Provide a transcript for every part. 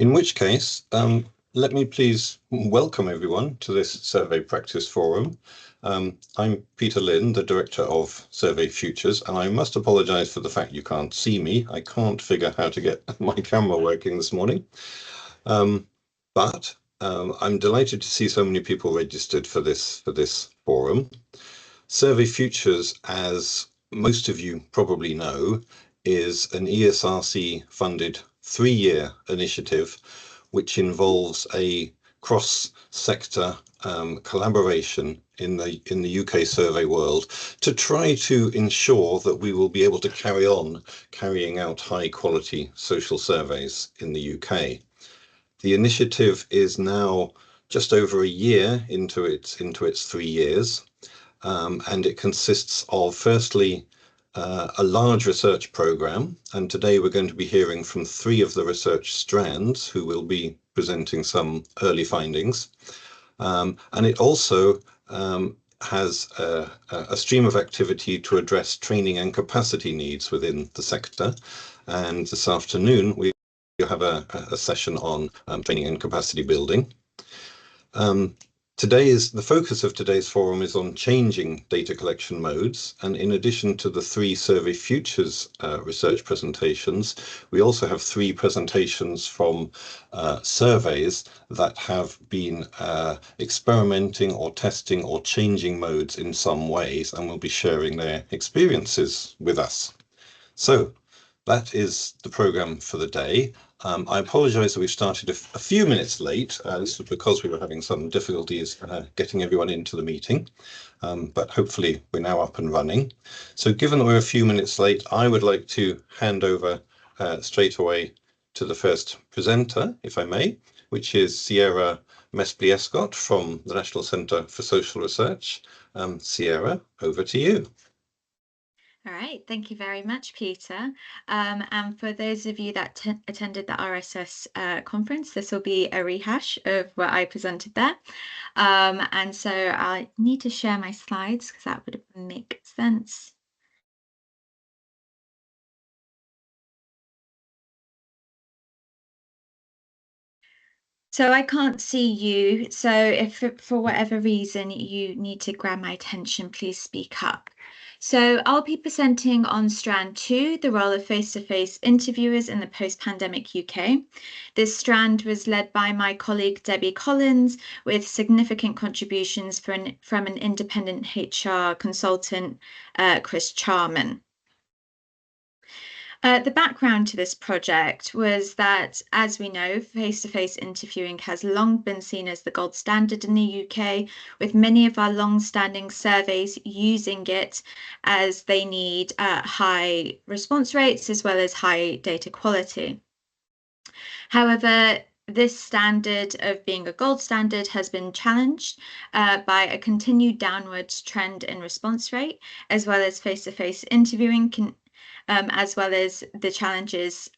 In which case, let me please welcome everyone to this Survey Practice Forum. I'm Peter Lynn, the Director of Survey Futures, and I must apologise for the fact you can't see me. I can't figure how to get my camera working this morning. But I'm delighted to see so many people registered for this forum. Survey Futures, as most of you probably know, is an ESRC-funded 3-year initiative which involves a cross-sector collaboration in the UK survey world to try to ensure that we will be able to carry on carrying out high-quality social surveys in the UK. The initiative is now just over a year into its 3 years. And it consists of, firstly, a large research program. And today we're going to be hearing from 3 of the research strands who will be presenting some early findings. And it also has a stream of activity to address training and capacity needs within the sector. And this afternoon, we have a session on training and capacity building. The focus of today's forum is on changing data collection modes, and in addition to the 3 Survey Futures research presentations, we also have 3 presentations from surveys that have been experimenting or testing or changing modes in some ways, and will be sharing their experiences with us. So that is the program for the day. I apologise that we started a few minutes late. This was because we were having some difficulties getting everyone into the meeting, but hopefully we're now up and running. So given that we're a few minutes late, I would like to hand over straight away to the first presenter, if I may, which is Sierra Mespliescott from the National Centre for Social Research. Sierra, over to you. All right, thank you very much, Peter. And for those of you that attended the RSS conference, this will be a rehash of what I presented there. And so I need to share my slides because that would make sense. So I can't see you. So if for whatever reason you need to grab my attention, please speak up. So I'll be presenting on strand 2, the role of face-to-face interviewers in the post-pandemic UK. This strand was led by my colleague Debbie Collins, with significant contributions from an independent HR consultant, Chris Charman. The background to this project was that, as we know, face-to-face interviewing has long been seen as the gold standard in the UK, with many of our long-standing surveys using it as they need high response rates as well as high data quality. However, this standard of being a gold standard has been challenged by a continued downward trend in response rate, as well as face-to-face interviewing as well as the challenges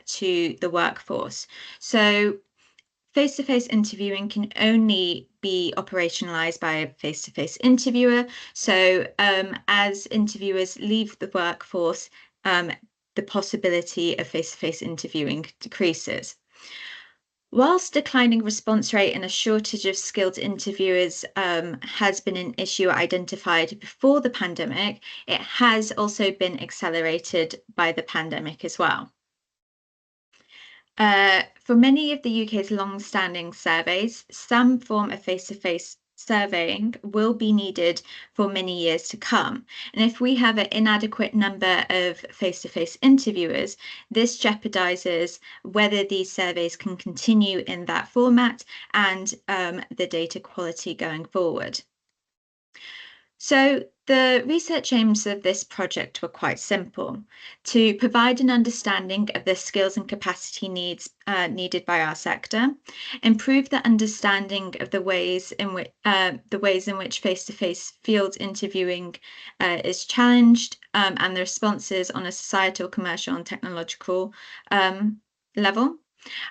to the workforce. So face-to-face interviewing can only be operationalized by a face-to-face interviewer. So as interviewers leave the workforce, the possibility of face-to-face interviewing decreases. Whilst declining response rate and a shortage of skilled interviewers has been an issue identified before the pandemic, it has also been accelerated by the pandemic as well. For many of the UK's long-standing surveys, some form of face-to-face surveying will be needed for many years to come. And if we have an inadequate number of face-to-face interviewers, this jeopardizes whether these surveys can continue in that format and the data quality going forward. So the research aims of this project were quite simple: to provide an understanding of the skills and capacity needs needed by our sector, improve the understanding of the ways in which face-to-face field interviewing is challenged, and the responses on a societal, commercial, and technological level.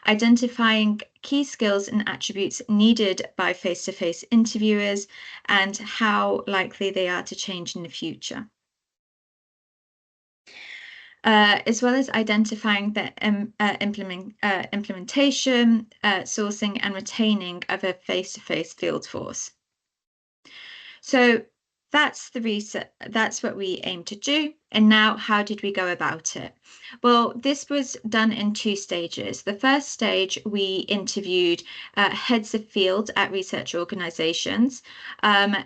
Identifying key skills and attributes needed by face-to-face interviewers and how likely they are to change in the future. as well as identifying the implementation, sourcing, and retaining of a face-to-face field force. So that's the research, that's what we aim to do. And now, how did we go about it? Well, this was done in two stages. The first stage, we interviewed heads of field at research organizations.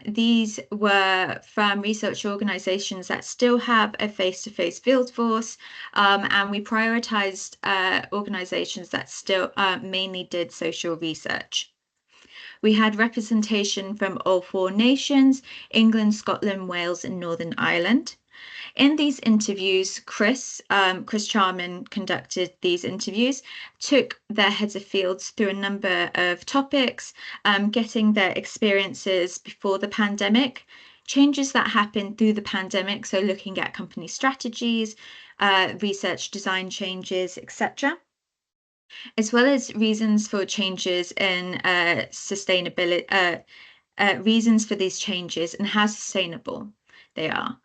These were from research organizations that still have a face-to-face field force, and we prioritized organizations that still mainly did social research. We had representation from all four nations: England, Scotland, Wales, and Northern Ireland. In these interviews, Chris Charman conducted these interviews, took their heads of fields through a number of topics, getting their experiences before the pandemic, changes that happened through the pandemic, so looking at company strategies, research design changes, etc., as well as reasons for changes in sustainability, reasons for these changes and how sustainable they are.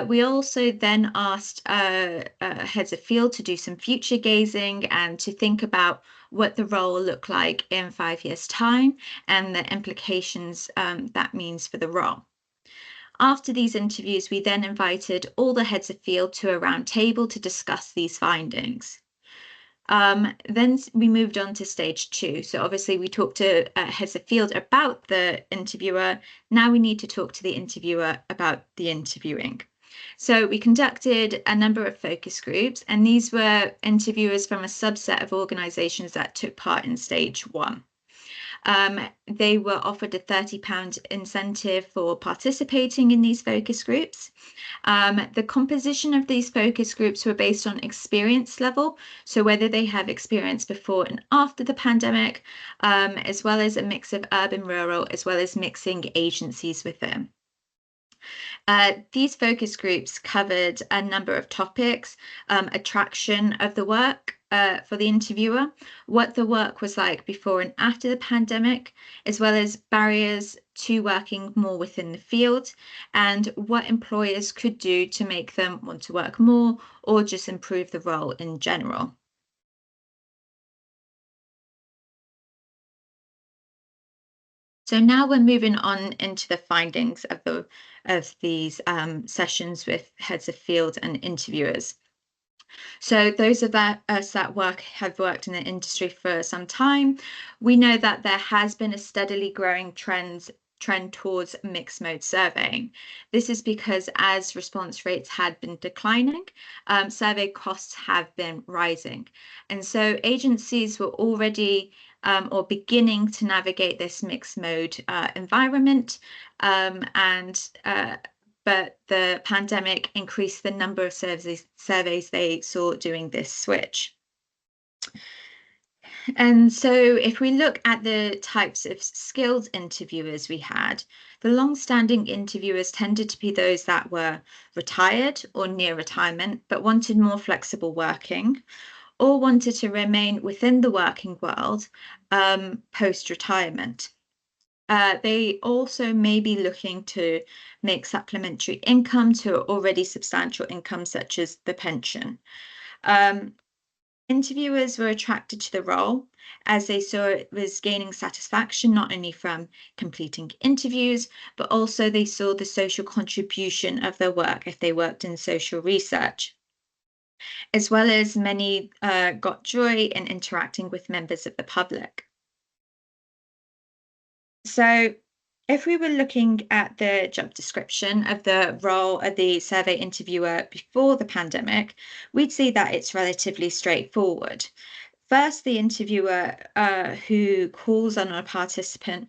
We also then asked heads of field to do some future gazing and to think about what the role will look like in 5 years' time and the implications that means for the role. After these interviews, we then invited all the heads of field to a round table to discuss these findings. Then we moved on to stage 2. So obviously we talked to heads of field about the interviewer. Now we need to talk to the interviewer about the interviewing. So we conducted a number of focus groups, and these were interviewers from a subset of organizations that took part in stage 1. They were offered a £30 incentive for participating in these focus groups. The composition of these focus groups were based on experience level, so whether they have experience before and after the pandemic, as well as a mix of urban, rural, as well as mixing agencies within. These focus groups covered a number of topics: attraction of the work for the interviewer, what the work was like before and after the pandemic, as well as barriers to working more within the field, and what employers could do to make them want to work more or just improve the role in general. So now we're moving on into the findings of these sessions with heads of field and interviewers. So those of us that have worked in the industry for some time, we know that there has been a steadily growing trend towards mixed mode surveying. This is because as response rates had been declining, survey costs have been rising. And so agencies were already or beginning to navigate this mixed mode environment, but the pandemic increased the number of surveys they saw doing this switch. And so if we look at the types of skilled interviewers we had, the long-standing interviewers tended to be those that were retired or near retirement, but wanted more flexible working, or wanted to remain within the working world post-retirement. They also may be looking to make supplementary income to already substantial income, such as the pension. Interviewers were attracted to the role as they saw it was gaining satisfaction not only from completing interviews, but also they saw the social contribution of their work if they worked in social research, as well as many got joy in interacting with members of the public. So if we were looking at the job description of the role of the survey interviewer before the pandemic, we'd see that it's relatively straightforward. First, the interviewer who calls on a participant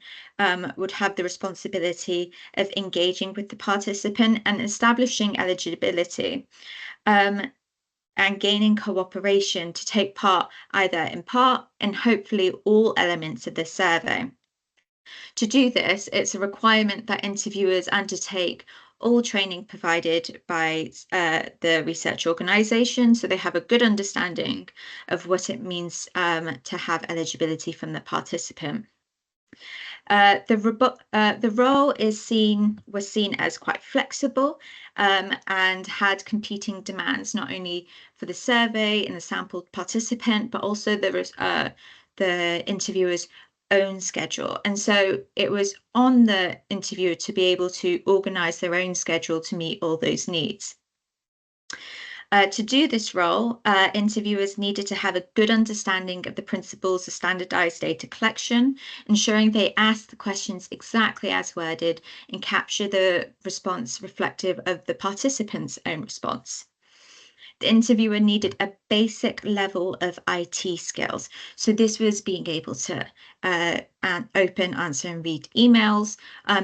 would have the responsibility of engaging with the participant and establishing eligibility, and gaining cooperation to take part either in part and hopefully all elements of the survey. To do this, it's a requirement that interviewers undertake all training provided by the research organisation, so they have a good understanding of what it means to have eligibility from the participant. The role was seen as quite flexible, and had competing demands, not only for the survey and the sampled participant, but also the interviewer's own schedule. And so it was on the interviewer to be able to organize their own schedule to meet all those needs. To do this role, interviewers needed to have a good understanding of the principles of standardized data collection, ensuring they ask the questions exactly as worded and capture the response reflective of the participant's own response. The interviewer needed a basic level of IT skills. So this was being able to open, answer, and read emails,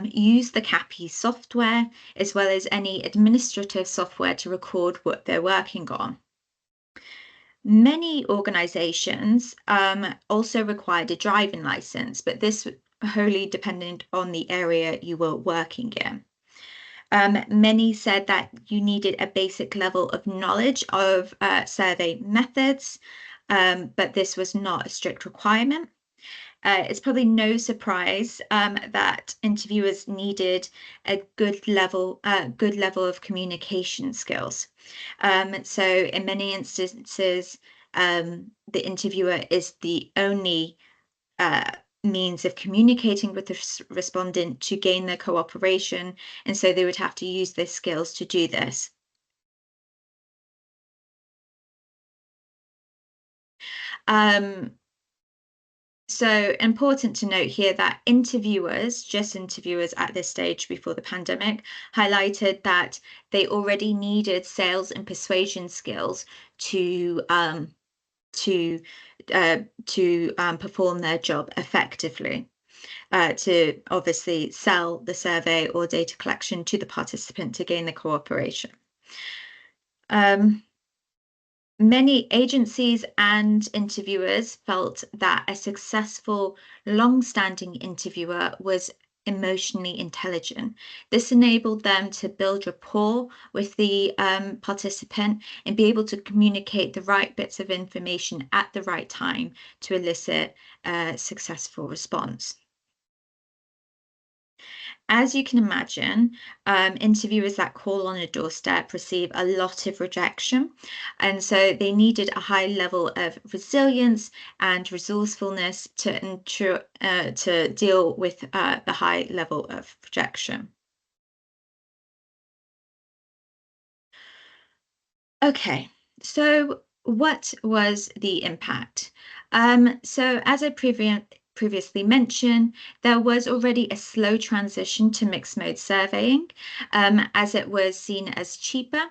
use the CAPI software, as well as any administrative software to record what they're working on. Many organizations also required a driving license, but this wholly depended on the area you were working in. Many said that you needed a basic level of knowledge of survey methods, but this was not a strict requirement. It's probably no surprise that interviewers needed a good level of communication skills. So in many instances, the interviewer is the only means of communicating with the respondent to gain their cooperation, and so they would have to use their skills to do this. So important to note here that just interviewers at this stage before the pandemic, highlighted that they already needed sales and persuasion skills to perform their job effectively. To obviously sell the survey or data collection to the participant to gain the cooperation. Many agencies and interviewers felt that a successful, long-standing interviewer was emotionally intelligent. This enabled them to build rapport with the participant and be able to communicate the right bits of information at the right time to elicit a successful response. As you can imagine, interviewers that call on a doorstep receive a lot of rejection, and so they needed a high level of resilience and resourcefulness to deal with the high level of rejection. Okay, so what was the impact? So as I previously mentioned, there was already a slow transition to mixed mode surveying, as it was seen as cheaper.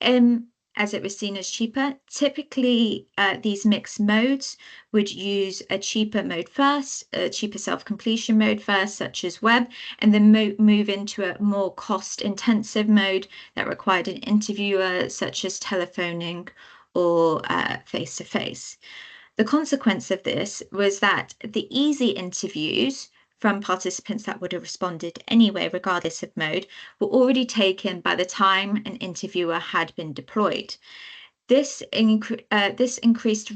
Um, Typically, these mixed modes would use a cheaper mode first, a cheaper self-completion mode first, such as web, and then move into a more cost-intensive mode that required an interviewer, such as telephoning or face-to-face. The consequence of this was that the easy interviews from participants that would have responded anyway, regardless of mode, were already taken by the time an interviewer had been deployed. This increased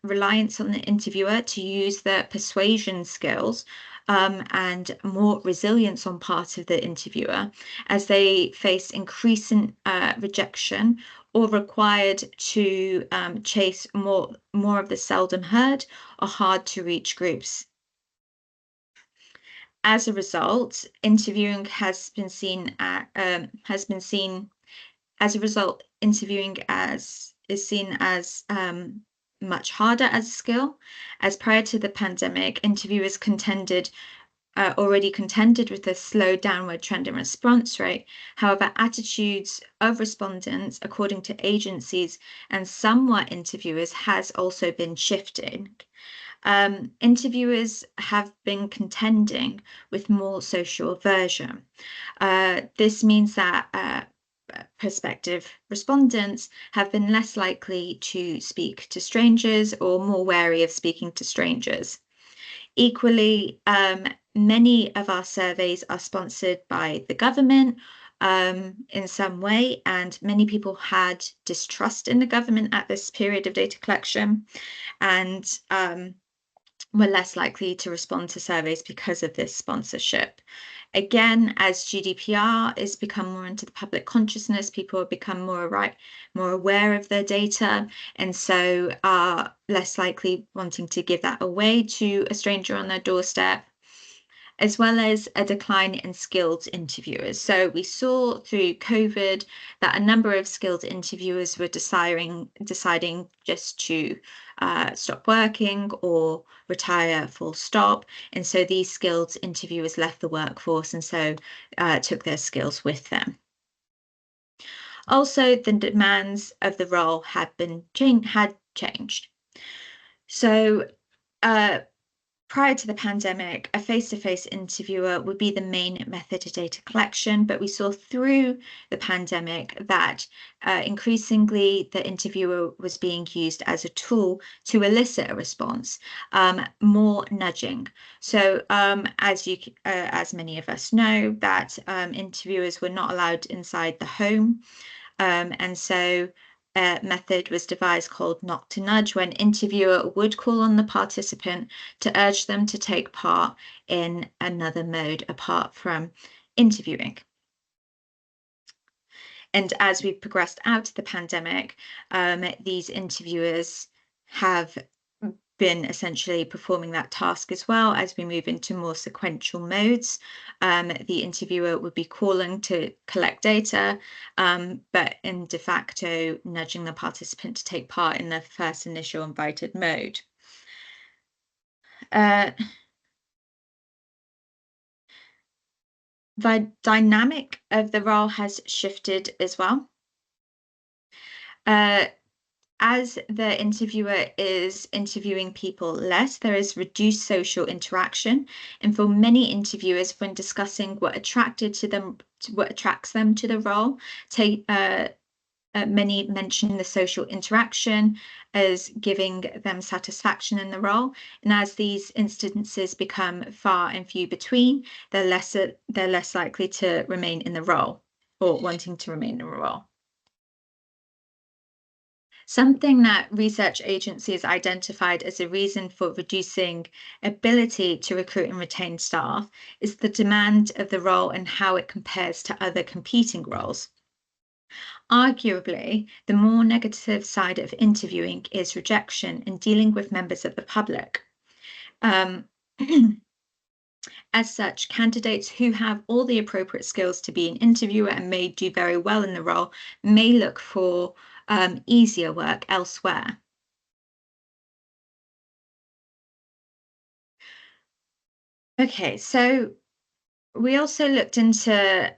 reliance on the interviewer to use their persuasion skills, and more resilience on part of the interviewer as they faced increasing rejection or required to chase more of the seldom heard or hard to reach groups. As a result, interviewing has been seen as a result, interviewing as is seen as much harder as a skill, as prior to the pandemic, interviewers already contended with a slow downward trend in response rate. However, attitudes of respondents, according to agencies and somewhat interviewers, has also been shifting. Interviewers have been contending with more social aversion. This means that prospective respondents have been less likely to speak to strangers or more wary of speaking to strangers. Equally, many of our surveys are sponsored by the government in some way, and many people had distrust in the government at this period of data collection. And were less likely to respond to surveys because of this sponsorship. Again, as GDPR has become more into the public consciousness, people have become more aware of their data, and so are less likely wanting to give that away to a stranger on their doorstep, as well as a decline in skilled interviewers. So we saw through COVID that a number of skilled interviewers were deciding just to stop working or retire full stop. And so these skilled interviewers left the workforce and so took their skills with them. Also, the demands of the role had changed. So prior to the pandemic, a face-to-face interviewer would be the main method of data collection, but we saw through the pandemic that increasingly the interviewer was being used as a tool to elicit a response, more nudging. So as many of us know, that interviewers were not allowed inside the home, and so a method was devised called knock to nudge, when interviewer would call on the participant to urge them to take part in another mode apart from interviewing. And as we progressed out of the pandemic, these interviewers have been essentially performing that task as well. As we move into more sequential modes, the interviewer would be calling to collect data, but in de facto nudging the participant to take part in the first initial invited mode. The dynamic of the role has shifted as well. As the interviewer is interviewing people less, there is reduced social interaction. And for many interviewers, when discussing what attracts them to the role, many mention the social interaction as giving them satisfaction in the role. And as these instances become far and few between, they're less likely to remain in the role or wanting to remain in the role. Something that research agencies identified as a reason for reducing ability to recruit and retain staff is the demand of the role and how it compares to other competing roles. Arguably, the more negative side of interviewing is rejection and dealing with members of the public. As such, candidates who have all the appropriate skills to be an interviewer and may do very well in the role may look for easier work elsewhere. Okay, so we also looked into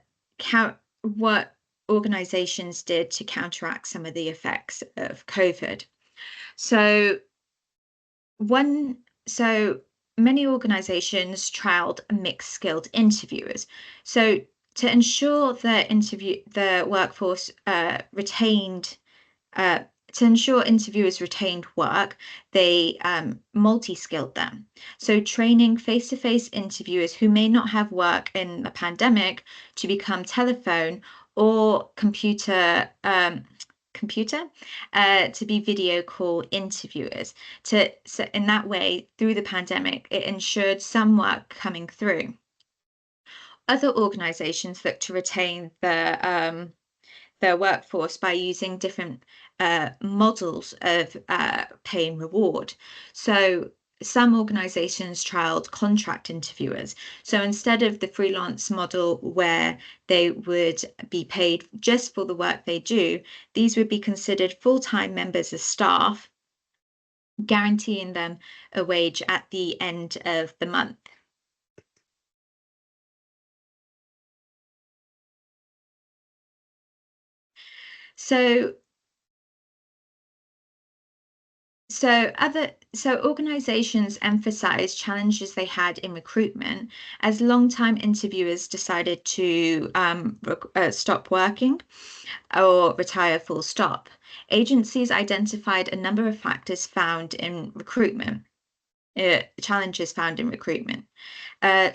what organizations did to counteract some of the effects of COVID. So many organizations trialed mixed skilled interviewers. So to ensure the workforce retained to ensure interviewers retained work, they multi-skilled them. So training face-to-face interviewers who may not have work in the pandemic to become telephone or computer to be video call interviewers. So in that way, through the pandemic, it ensured some work coming through. Other organizations look to retain their workforce by using different models of pay and reward. So some organizations trialed contract interviewers. So instead of the freelance model where they would be paid just for the work they do, these would be considered full-time members of staff, guaranteeing them a wage at the end of the month. So organizations emphasized challenges they had in recruitment as long-time interviewers decided to stop working or retire full stop. Agencies identified a number of factors found in recruitment, challenges found in recruitment.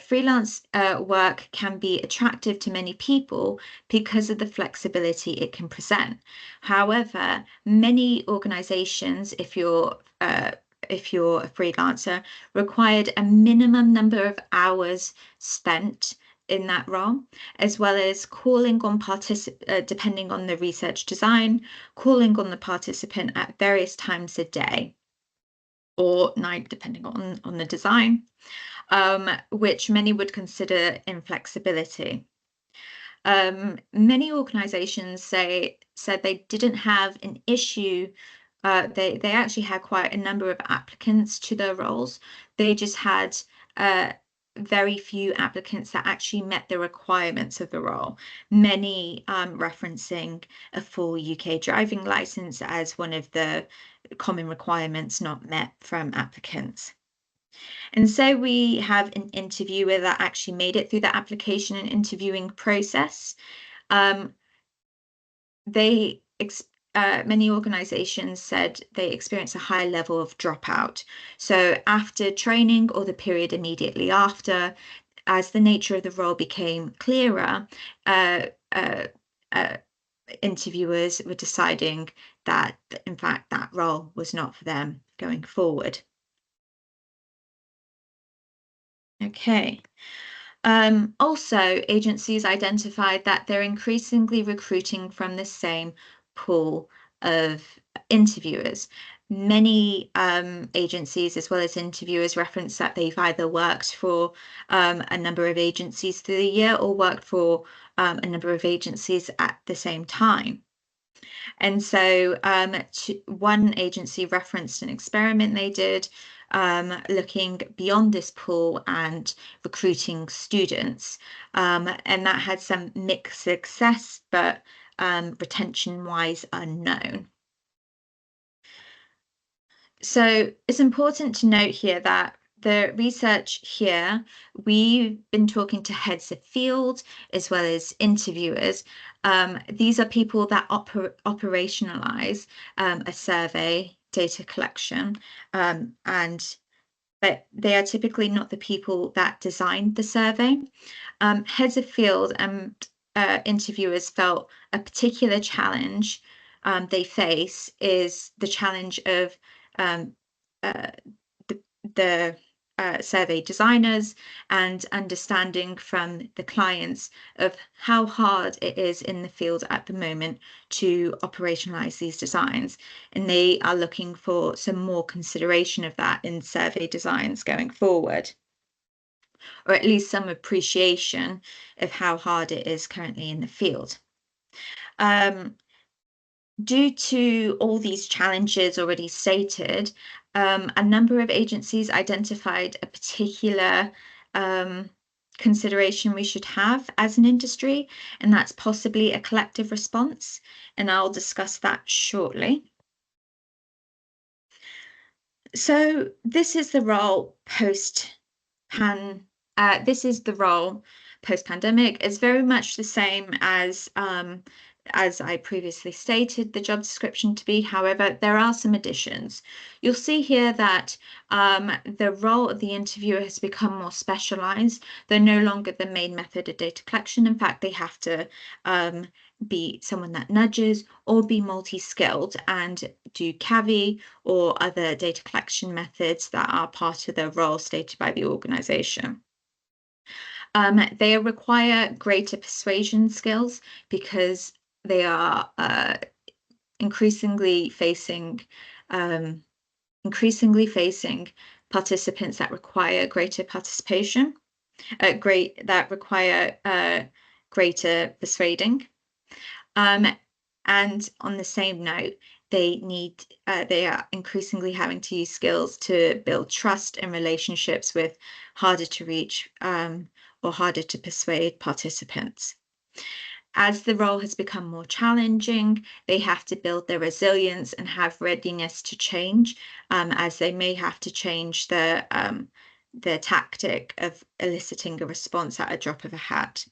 Freelance work can be attractive to many people because of the flexibility it can present. However, many organizations, if you're if you're a freelancer, required a minimum number of hours spent in that role, as well as calling on depending on the research design, calling on the participant at various times a day or night, depending on the design, which many would consider inflexibility. Many organizations said they didn't have an issue. They actually had quite a number of applicants to their roles. They just had very few applicants that actually met the requirements of the role, many referencing a full UK driving license as one of the common requirements not met from applicants. And so we have an interviewer that actually made it through the application and interviewing process. Many organizations said they experienced a high level of dropout. So after training or the period immediately after, as the nature of the role became clearer, interviewers were deciding that, in fact, that role was not for them going forward. Okay. Also, agencies identified that they're increasingly recruiting from the same pool of interviewers. Many agencies, as well as interviewers, reference that they've either worked for a number of agencies through the year or worked for a number of agencies at the same time. And so one agency referenced an experiment they did looking beyond this pool and recruiting students. And that had some mixed success, but retention-wise unknown. So it's important to note here that the research here, we've been talking to heads of field as well as interviewers. These are people that operationalize a survey data collection, but they are typically not the people that designed the survey. Heads of field and interviewers felt a particular challenge they face is the challenge of the survey designers and understanding from the clients of how hard it is in the field at the moment to operationalize these designs. And they are looking for some more consideration of that in survey designs going forward, or at least some appreciation of how hard it is currently in the field. Due to all these challenges already stated, a number of agencies identified a particular consideration we should have as an industry, and that's possibly a collective response, and I'll discuss that shortly. So this is the role post-pandemic. It's very much the same as I previously stated the job description to be. However, there are some additions. You'll see here that the role of the interviewer has become more specialized. They're no longer the main method of data collection. In fact, they have to be someone that nudges or be multi-skilled and do CAVI or other data collection methods that are part of the role stated by the organization. They require greater persuasion skills because they are increasingly facing participants that require greater participation, that require greater persuading. And on the same note, they are increasingly having to use skills to build trust and relationships with harder to reach or harder to persuade participants. As the role has become more challenging, they have to build their resilience and have readiness to change, as they may have to change the tactic of eliciting a response at a drop of a hat.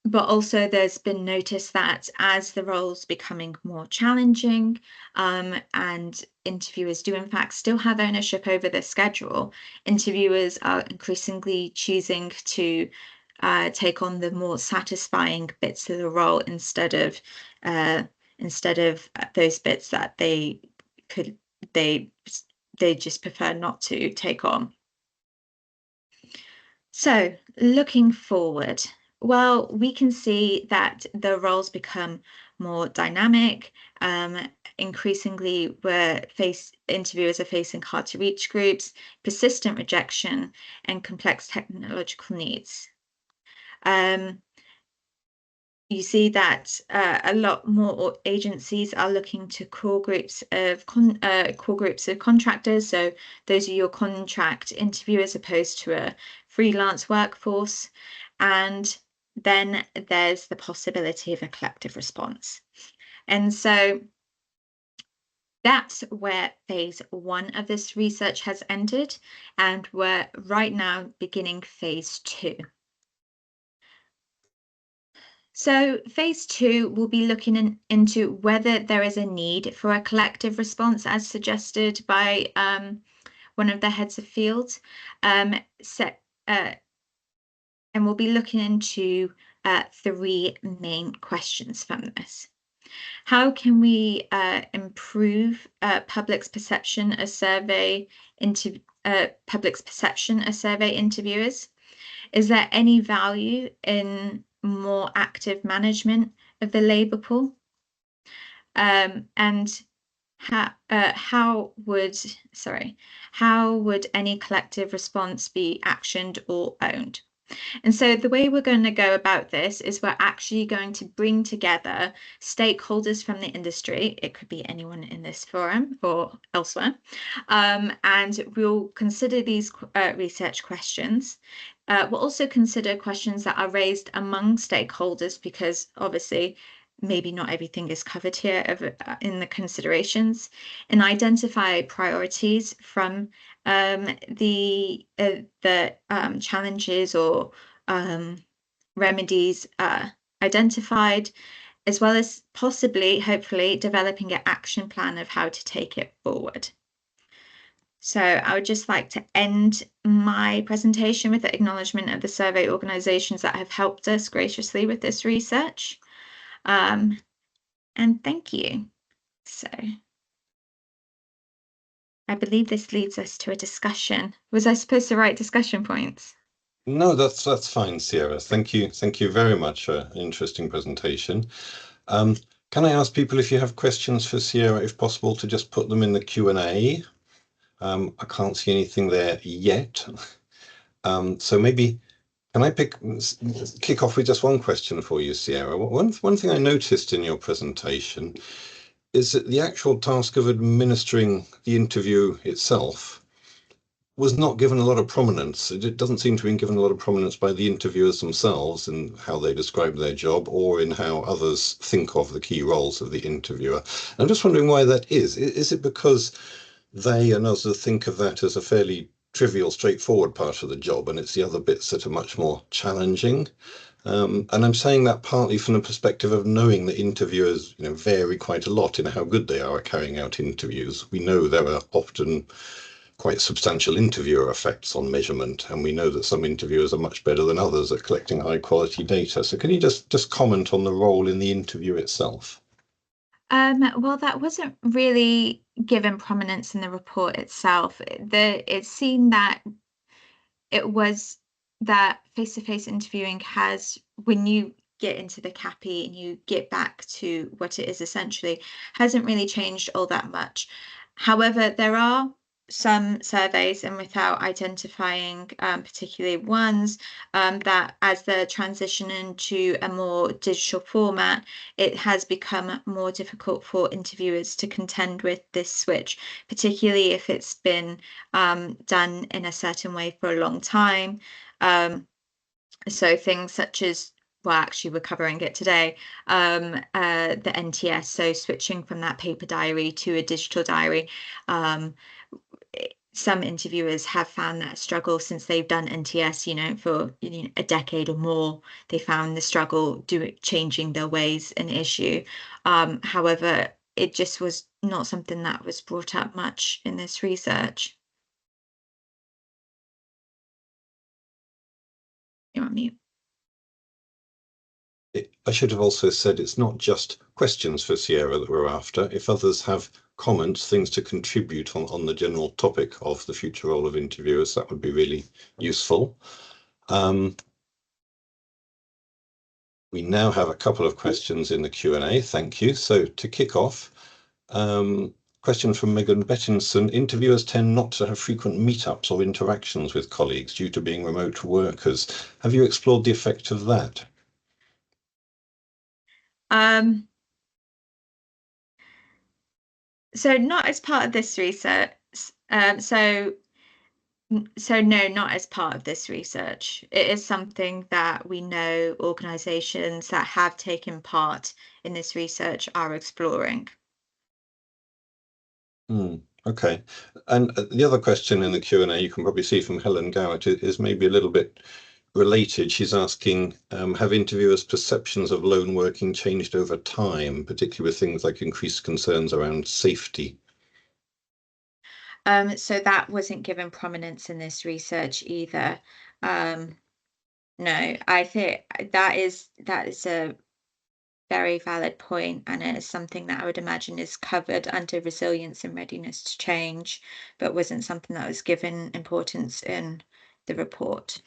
But also there's been notice that as the role's becoming more challenging, and interviewers do in fact still have ownership over their schedule, interviewers are increasingly choosing to take on the more satisfying bits of the role instead of those bits that they they just prefer not to take on. So looking forward, well, we can see that the roles become more dynamic. Increasingly, interviewers are facing hard to reach groups, persistent rejection, and complex technological needs. You see that a lot more agencies are looking to core groups of contractors. So those are your contract interviewers opposed to a freelance workforce. And then there's the possibility of a collective response. And so that's where phase 1 of this research has ended. And we're right now beginning phase 2. So phase 2 will be looking into whether there is a need for a collective response as suggested by one of the heads of field. And we'll be looking into 3 main questions from this. How can we improve public's perception of survey interviewers? Is there any value in more active management of the labour pool? And how would any collective response be actioned or owned? And so the way we're going to go about this is we're actually going to bring together stakeholders from the industry. It could be anyone in this forum or elsewhere. And we'll consider these research questions. We'll also consider questions that are raised among stakeholders, because obviously maybe not everything is covered here in the considerations, and identify priorities from the challenges or remedies identified, as well as possibly, hopefully, developing an action plan of how to take it forward. So I would just like to end my presentation with the acknowledgement of the survey organisations that have helped us graciously with this research. And thank you. So I believe this leads us to a discussion. Was I supposed to write discussion points? No, that's fine, Sierra. Thank you very much for an interesting presentation. Can I ask people, if you have questions for Sierra, if possible, to just put them in the Q&A? I can't see anything there yet. So maybe, can I kick off with just one question for you, Sierra? One thing I noticed in your presentation is that the actual task of administering the interview itself was not given a lot of prominence. It doesn't seem to be given a lot of prominence by the interviewers themselves in how they describe their job, or in how others think of the key roles of the interviewer. I'm just wondering why that is. Is it because they and others think of that as a fairly trivial, straightforward part of the job, and it's the other bits that are much more challenging? And I'm saying that partly from the perspective of knowing that interviewers, vary quite a lot in how good they are at carrying out interviews. We know there are often quite substantial interviewer effects on measurement, and we know that some interviewers are much better than others at collecting high quality data. So can you just comment on the role in the interview itself? Well, that wasn't really given prominence in the report itself. It's seen that it was that face-to-face interviewing has, when you get into the CAPI and you get back to what it is essentially, hasn't really changed all that much. However, there are some surveys, and without identifying particularly ones, that as they're transitioning to a more digital format, it has become more difficult for interviewers to contend with this switch, particularly if it's been done in a certain way for a long time. So things such as, well, actually we're covering it today, the NTS, so switching from that paper diary to a digital diary. Some interviewers have found that struggle since they've done NTS, for a decade or more. They found the struggle changing their ways an issue. However, it just was not something that was brought up much in this research. You're on mute. I should have also said it's not just questions for Sierra that we're after. If others have comments, things to contribute on the general topic of the future role of interviewers, that would be really useful. We now have a couple of questions in the Q&A. Thank you. So to kick off, question from Megan Bettinson. Interviewers tend not to have frequent meetups or interactions with colleagues due to being remote workers. Have you explored the effect of that? So not as part of this research. So no, not as part of this research. It is something that we know organizations that have taken part in this research are exploring. Okay. And the other question in the Q&A, you can probably see from Helen Gowett, is maybe a little bit related. She's asking, have interviewers' perceptions of lone working changed over time, particularly with things like increased concerns around safety? So that wasn't given prominence in this research either. No, I think that is a very valid point, and it is something that I would imagine is covered under resilience and readiness to change, but wasn't something that was given importance in the report.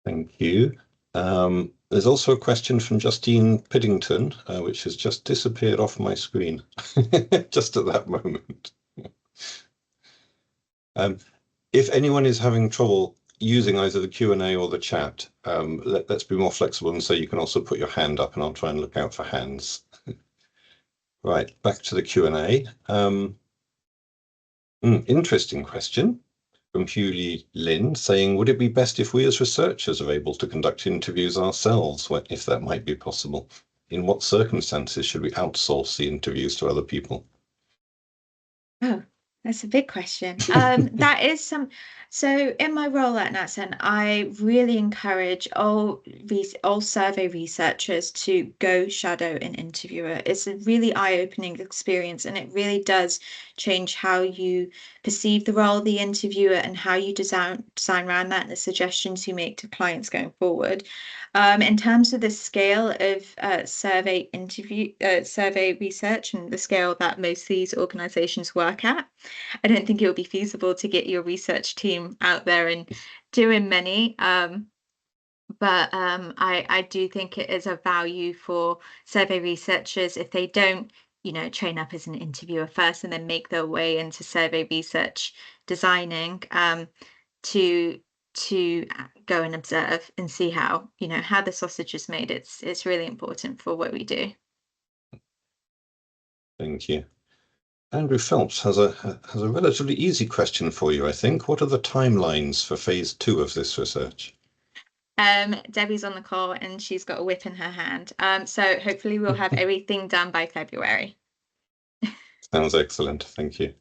Thank you. There's also a question from Justine Piddington, which has just disappeared off my screen just at that moment. If anyone is having trouble using either the Q&A or the chat, let's be more flexible and say you can also put your hand up and I'll try and look out for hands. Right, back to the Q&A. Interesting question from Hewley Lynn saying, would it be best if we as researchers are able to conduct interviews ourselves, if that might be possible? In what circumstances should we outsource the interviews to other people? Oh, that's a big question. That is so in my role at NatSen, I really encourage all survey researchers to go shadow an interviewer. It's a really eye-opening experience, and it really does change how you perceive the role of the interviewer and how you design around that and the suggestions you make to clients going forward. In terms of the scale of survey research and the scale that most of these organizations work at, I don't think it would be feasible to get your research team out there and doing many. But I do think it is a value for survey researchers if they don't, train up as an interviewer first and then make their way into survey research designing, to go and observe and see how how the sausage is made. It's really important for what we do. Thank you. Andrew Phelps has a relatively easy question for you, I think. What are the timelines for phase 2 of this research? Debbie's on the call and she's got a whip in her hand. So hopefully we'll have everything done by February. Sounds excellent. Thank you.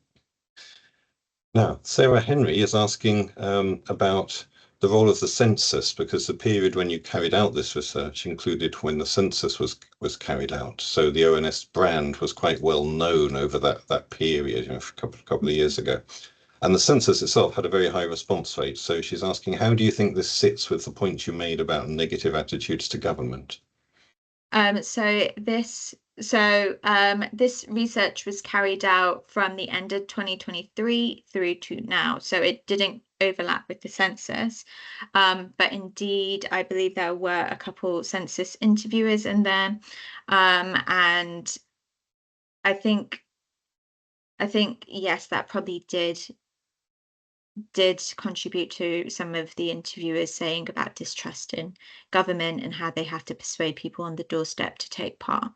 Now, Sarah Henry is asking about the role of the census, because the period when you carried out this research included when the census was carried out. So the ONS brand was quite well known over that period, a couple of years ago. And the census itself had a very high response rate. So she's asking, how do you think this sits with the point you made about negative attitudes to government? This research was carried out from the end of 2023 through to now, so it didn't overlap with the census. But indeed, I believe there were a couple census interviewers in there, and I think yes, that probably did contribute to some of the interviewers saying about distrust in government and how they have to persuade people on the doorstep to take part.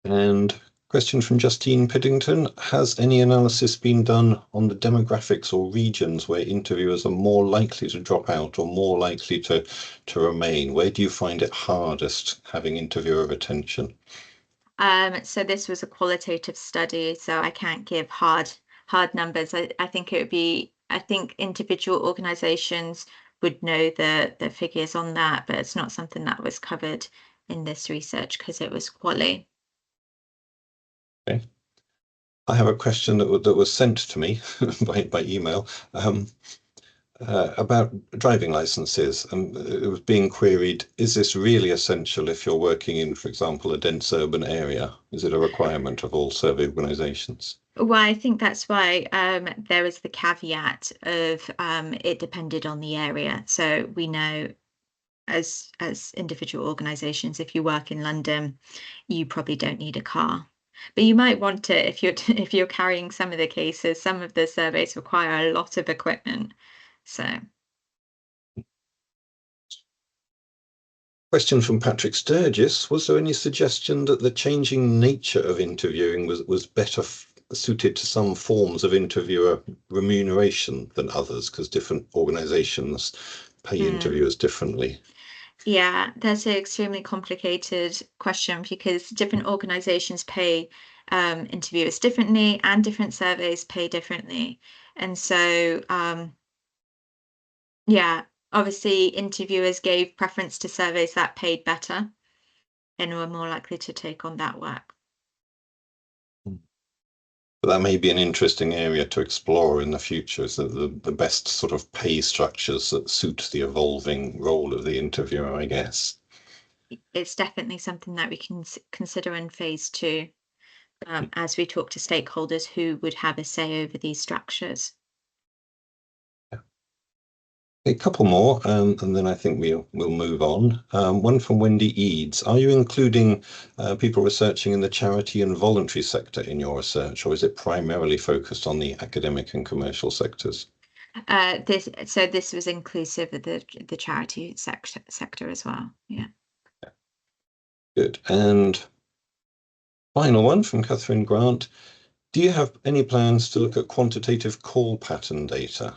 And question from Justine Piddington, has any analysis been done on the demographics or regions where interviewers are more likely to drop out or more likely to remain? Where do you find it hardest having interviewer retention? So this was a qualitative study, so I can't give hard numbers. I think individual organizations would know the figures on that, but it's not something that was covered in this research because it was quali. Okay. I have a question that was sent to me by email. about driving licenses. It was being queried, is this really essential if you're working in, for example, a dense urban area? Is it a requirement of all survey organisations? Well, I think that's why there was the caveat of it depended on the area. So we know as individual organizations, if you work in London, you probably don't need a car. But you might want it if you're if you're carrying some of the cases. Some of the surveys require a lot of equipment. So Question from Patrick Sturgis. Was there any suggestion that the changing nature of interviewing was better suited to some forms of interviewer remuneration than others, because different organizations pay interviewers differently? yeah, that's an extremely complicated question because different organizations pay interviewers differently and different surveys pay differently. And so yeah, obviously interviewers gave preference to surveys that paid better and were more likely to take on that work. But that may be an interesting area to explore in the future, is that the best sort of pay structures that suit the evolving role of the interviewer, I guess. It's definitely something that we can consider in phase two as we talk to stakeholders who would have a say over these structures. A couple more, and then I think we'll move on. One from Wendy Eads. Are you including people researching in the charity and voluntary sector in your research, or is it primarily focused on the academic and commercial sectors? This was inclusive of the charity sector as well. Yeah. Good. And final one from Catherine Grant. Do you have any plans to look at quantitative call pattern data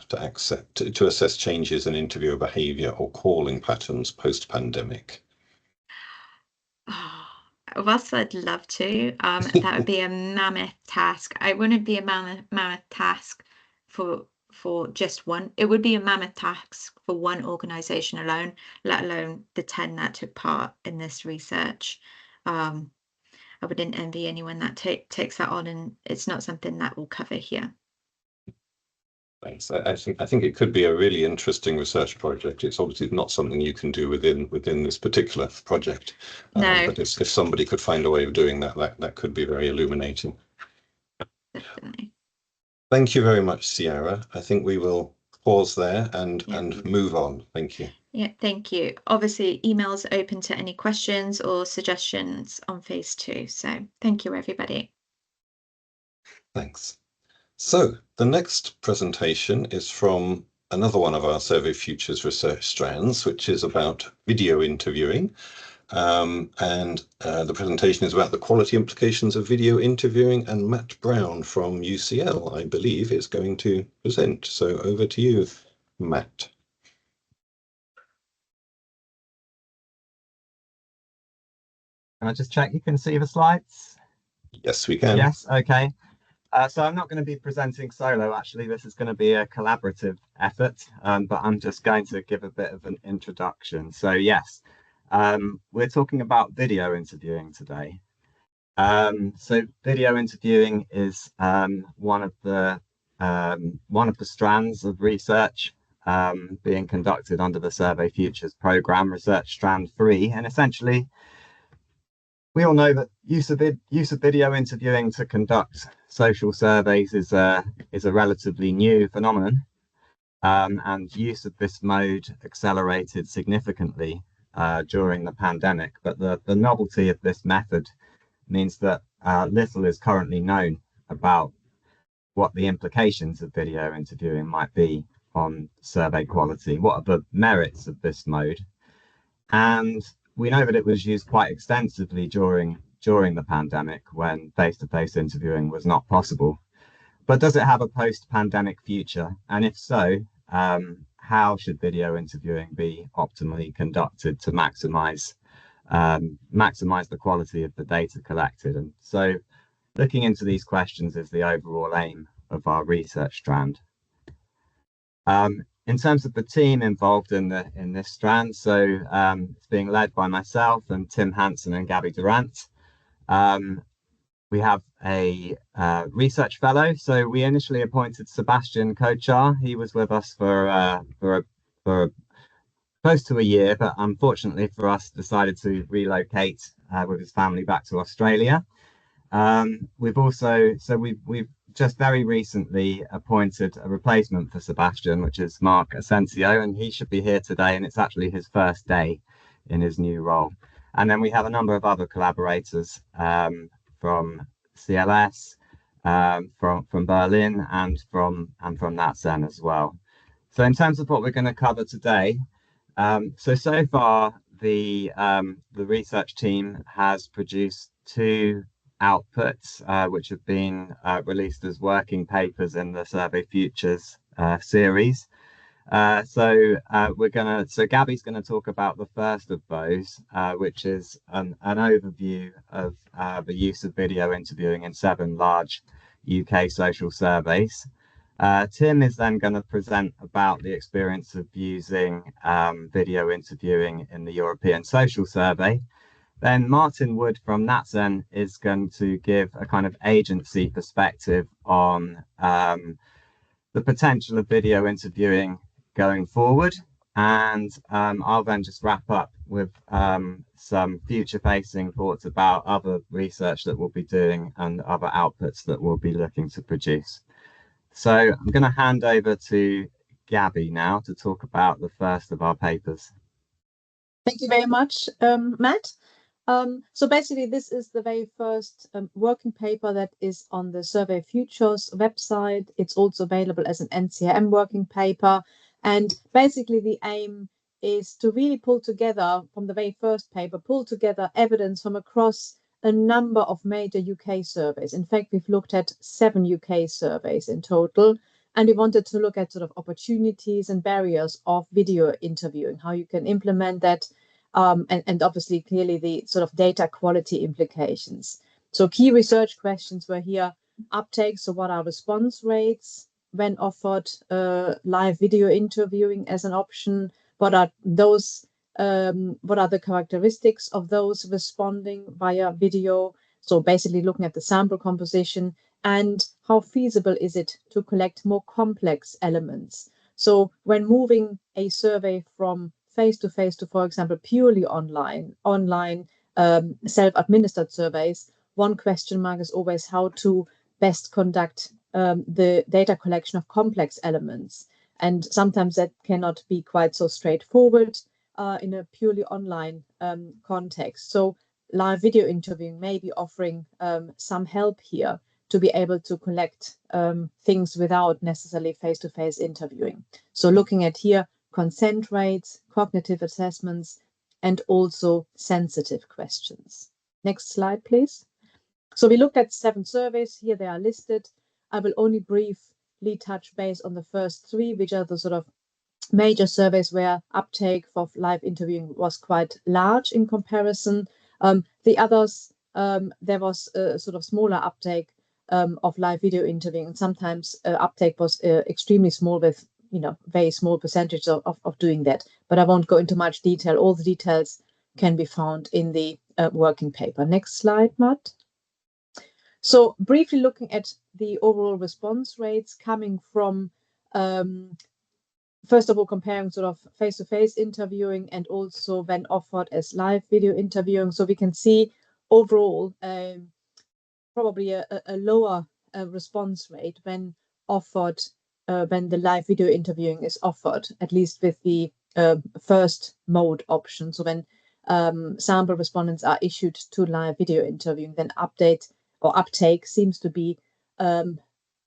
to assess changes in interviewer behaviour or calling patterns post-pandemic? Oh, whilst I'd love to, that would be a mammoth task. It wouldn't be a mammoth task for just one. It would be a mammoth task for one organization alone, let alone the 10 that took part in this research. Um, I wouldn't envy anyone that takes that on, and it's not something that we'll cover here. Thanks. I think it could be a really interesting research project. It's obviously not something you can do within this particular project, No, but if somebody could find a way of doing that could be very illuminating. definitely. Thank you very much, Sierra. I think we will pause there and Yeah. move on. Thank you. Yeah, thank you. Obviously, emails open to any questions or suggestions on phase two. So thank you, everybody. Thanks. So the next presentation is from another one of our Survey Futures research strands, which is about video interviewing. And the presentation is about the quality implications of video interviewing, and Matt Brown from UCL, I believe, is going to present. So over to you, Matt. Can I just check you can see the slides? Yes, we can. Yes, okay. So I'm not going to be presenting solo, actually. This is going to be a collaborative effort, but I'm just going to give a bit of an introduction. So yes, we're talking about video interviewing today. So video interviewing is one of the strands of research being conducted under the Survey Futures Programme, Research Strand 3, and essentially we all know that use of video interviewing to conduct social surveys is a relatively new phenomenon, and use of this mode accelerated significantly during the pandemic. But the novelty of this method means that little is currently known about what the implications of video interviewing might be on survey quality. What are the merits of this mode? And we know that it was used quite extensively during the pandemic when face-to-face interviewing was not possible. But does it have a post-pandemic future? And if so, how should video interviewing be optimally conducted to maximize the quality of the data collected? And so looking into these questions is the overall aim of our research strand. In terms of the team involved in this strand, so it's being led by myself and Tim Hansen and Gabby Durant. We have a research fellow. So we initially appointed Sebastian Kochar. He was with us for close to a year, but unfortunately for us, decided to relocate with his family back to Australia. We've just very recently appointed a replacement for Sebastian, which is Mark Asensio, and he should be here today, and it's actually his first day in his new role. And then we have a number of other collaborators from CLS, from Berlin, and from NatSen as well. So in terms of what we're going to cover today, so far the research team has produced two outputs which have been released as working papers in the Survey Futures series. So Gabby's going to talk about the first of those, which is an overview of the use of video interviewing in 7 large UK social surveys. Tim is then going to present about the experience of using video interviewing in the European Social Survey. Then Martin Wood from NatSen is going to give a kind of agency perspective on the potential of video interviewing going forward. And I'll then just wrap up with some future-facing thoughts about other research that we'll be doing and other outputs that we'll be looking to produce. So I'm going to hand over to Gabby now to talk about the first of our papers. Thank you very much, Matt. So basically, this is the very first working paper that is on the Survey Futures website. It's also available as an NCRM working paper. And basically, the aim is to really pull together from the very first paper, pull together evidence from across a number of major UK surveys. In fact, we've looked at 7 UK surveys in total, and we wanted to look at sort of opportunities and barriers of video interviewing, how you can implement that, and obviously clearly the sort of data quality implications. So key research questions were here: uptake, so what are response rates when offered live video interviewing as an option? What are the characteristics of those responding via video? So basically looking at the sample composition, and how feasible is it to collect more complex elements? So when moving a survey from face-to-face to, for example, purely online self-administered surveys, one question mark is always how to best conduct the data collection of complex elements. And sometimes that cannot be quite so straightforward in a purely online context. So live video interviewing may be offering some help here to be able to collect things without necessarily face-to-face interviewing. So looking at here, consent rates, cognitive assessments, and also sensitive questions. Next slide, please. So we looked at 7 surveys. Here they are listed. I will only briefly touch base on the first 3, which are the sort of major surveys where uptake for live interviewing was quite large in comparison. The others, there was a sort of smaller uptake of live video interviewing. And sometimes uptake was extremely small, with very small percentage of doing that. But I won't go into much detail. All the details can be found in the working paper. Next slide, Matt. So briefly looking at the overall response rates coming from first of all, comparing sort of face-to-face interviewing and also when offered as live video interviewing. So we can see overall probably a lower response rate when offered, when the live video interviewing is offered, at least with the first mode option. So when sample respondents are issued to live video interviewing, then uptake seems to be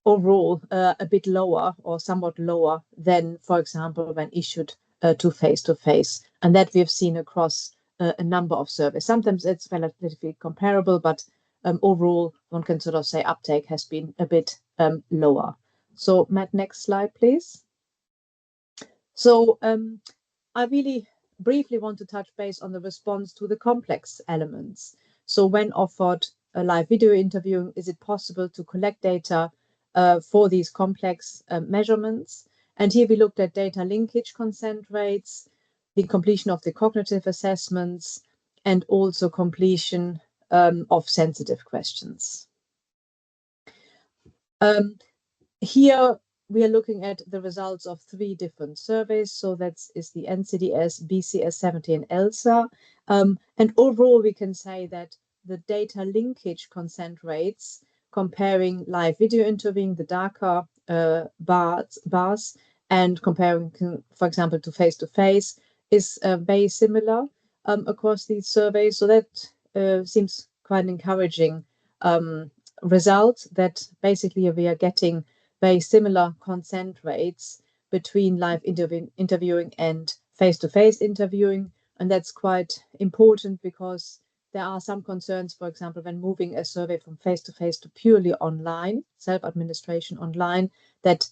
overall a bit lower or somewhat lower than, for example, when issued to face-to-face. And that we have seen across a number of surveys. Sometimes it's relatively comparable, but overall, one can sort of say uptake has been a bit lower. So Matt, next slide, please. So I really briefly want to touch base on the response to the complex elements. So when offered a live video interviewing, is it possible to collect data for these complex measurements? And here we looked at data linkage consent rates, the completion of the cognitive assessments, and also completion of sensitive questions. Here we are looking at the results of 3 different surveys. So that is the NCDS, BCS 70, and ELSA. And overall, we can say that the data linkage consent rates, comparing live video interviewing, the darker bars, and comparing, for example, to face-to-face, is very similar across these surveys. So that seems quite an encouraging result, that basically we are getting very similar consent rates between live interviewing and face-to-face interviewing. And that's quite important because there are some concerns, for example, when moving a survey from face-to-face to purely online, self-administration online, that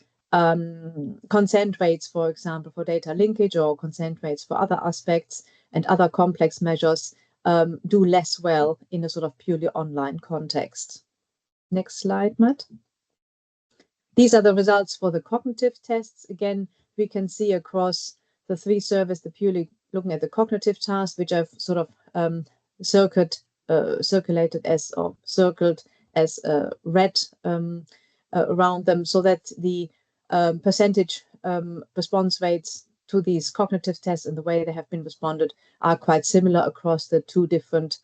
consent rates, for example, for data linkage or consent rates for other aspects and other complex measures do less well in a sort of purely online context. Next slide, Matt. These are the results for the cognitive tests. Again, we can see across the 3 surveys, the purely looking at the cognitive tasks, which I've sort of circulated as, or circled as red around them, so that the percentage response rates to these cognitive tests and the way they have been responded are quite similar across the 2 different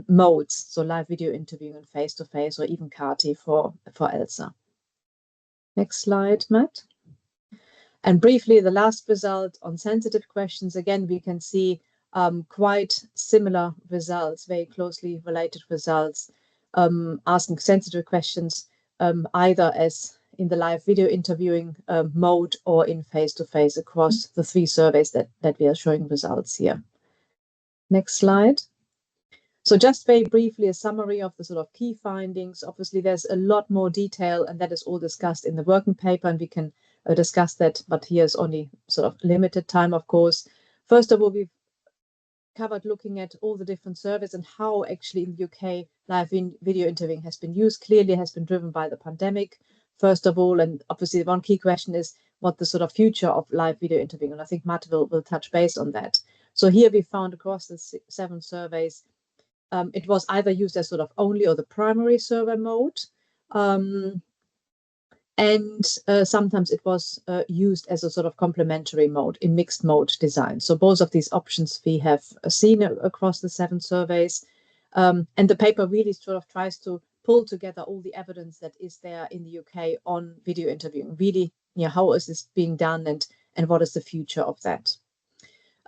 modes, so live video interviewing and face-to-face, or even CAR-T for ELSA. Next slide, Matt. And briefly, the last result on sensitive questions. Again, we can see quite similar results, very closely related results, asking sensitive questions either as in the live video interviewing mode or in face-to-face across the 3 surveys that we are showing results here. Next slide. So just very briefly, a summary of the sort of key findings. Obviously, there's a lot more detail, and that is all discussed in the working paper, and we can discuss that, but here's only sort of limited time, of course. First of all, we've covered looking at all the different surveys and how actually in the UK live video interviewing has been used. Clearly has been driven by the pandemic, first of all, and obviously one key question is what the sort of future of live video interviewing, and I think Matt will touch base on that. So here we found across the 7 surveys, it was either used as sort of only or the primary survey mode, and sometimes it was used as a sort of complementary mode in mixed mode design. So both of these options we have seen across the 7 surveys, and the paper really sort of tries to pull together all the evidence that is there in the UK on video interviewing. Really, how is this being done, and what is the future of that?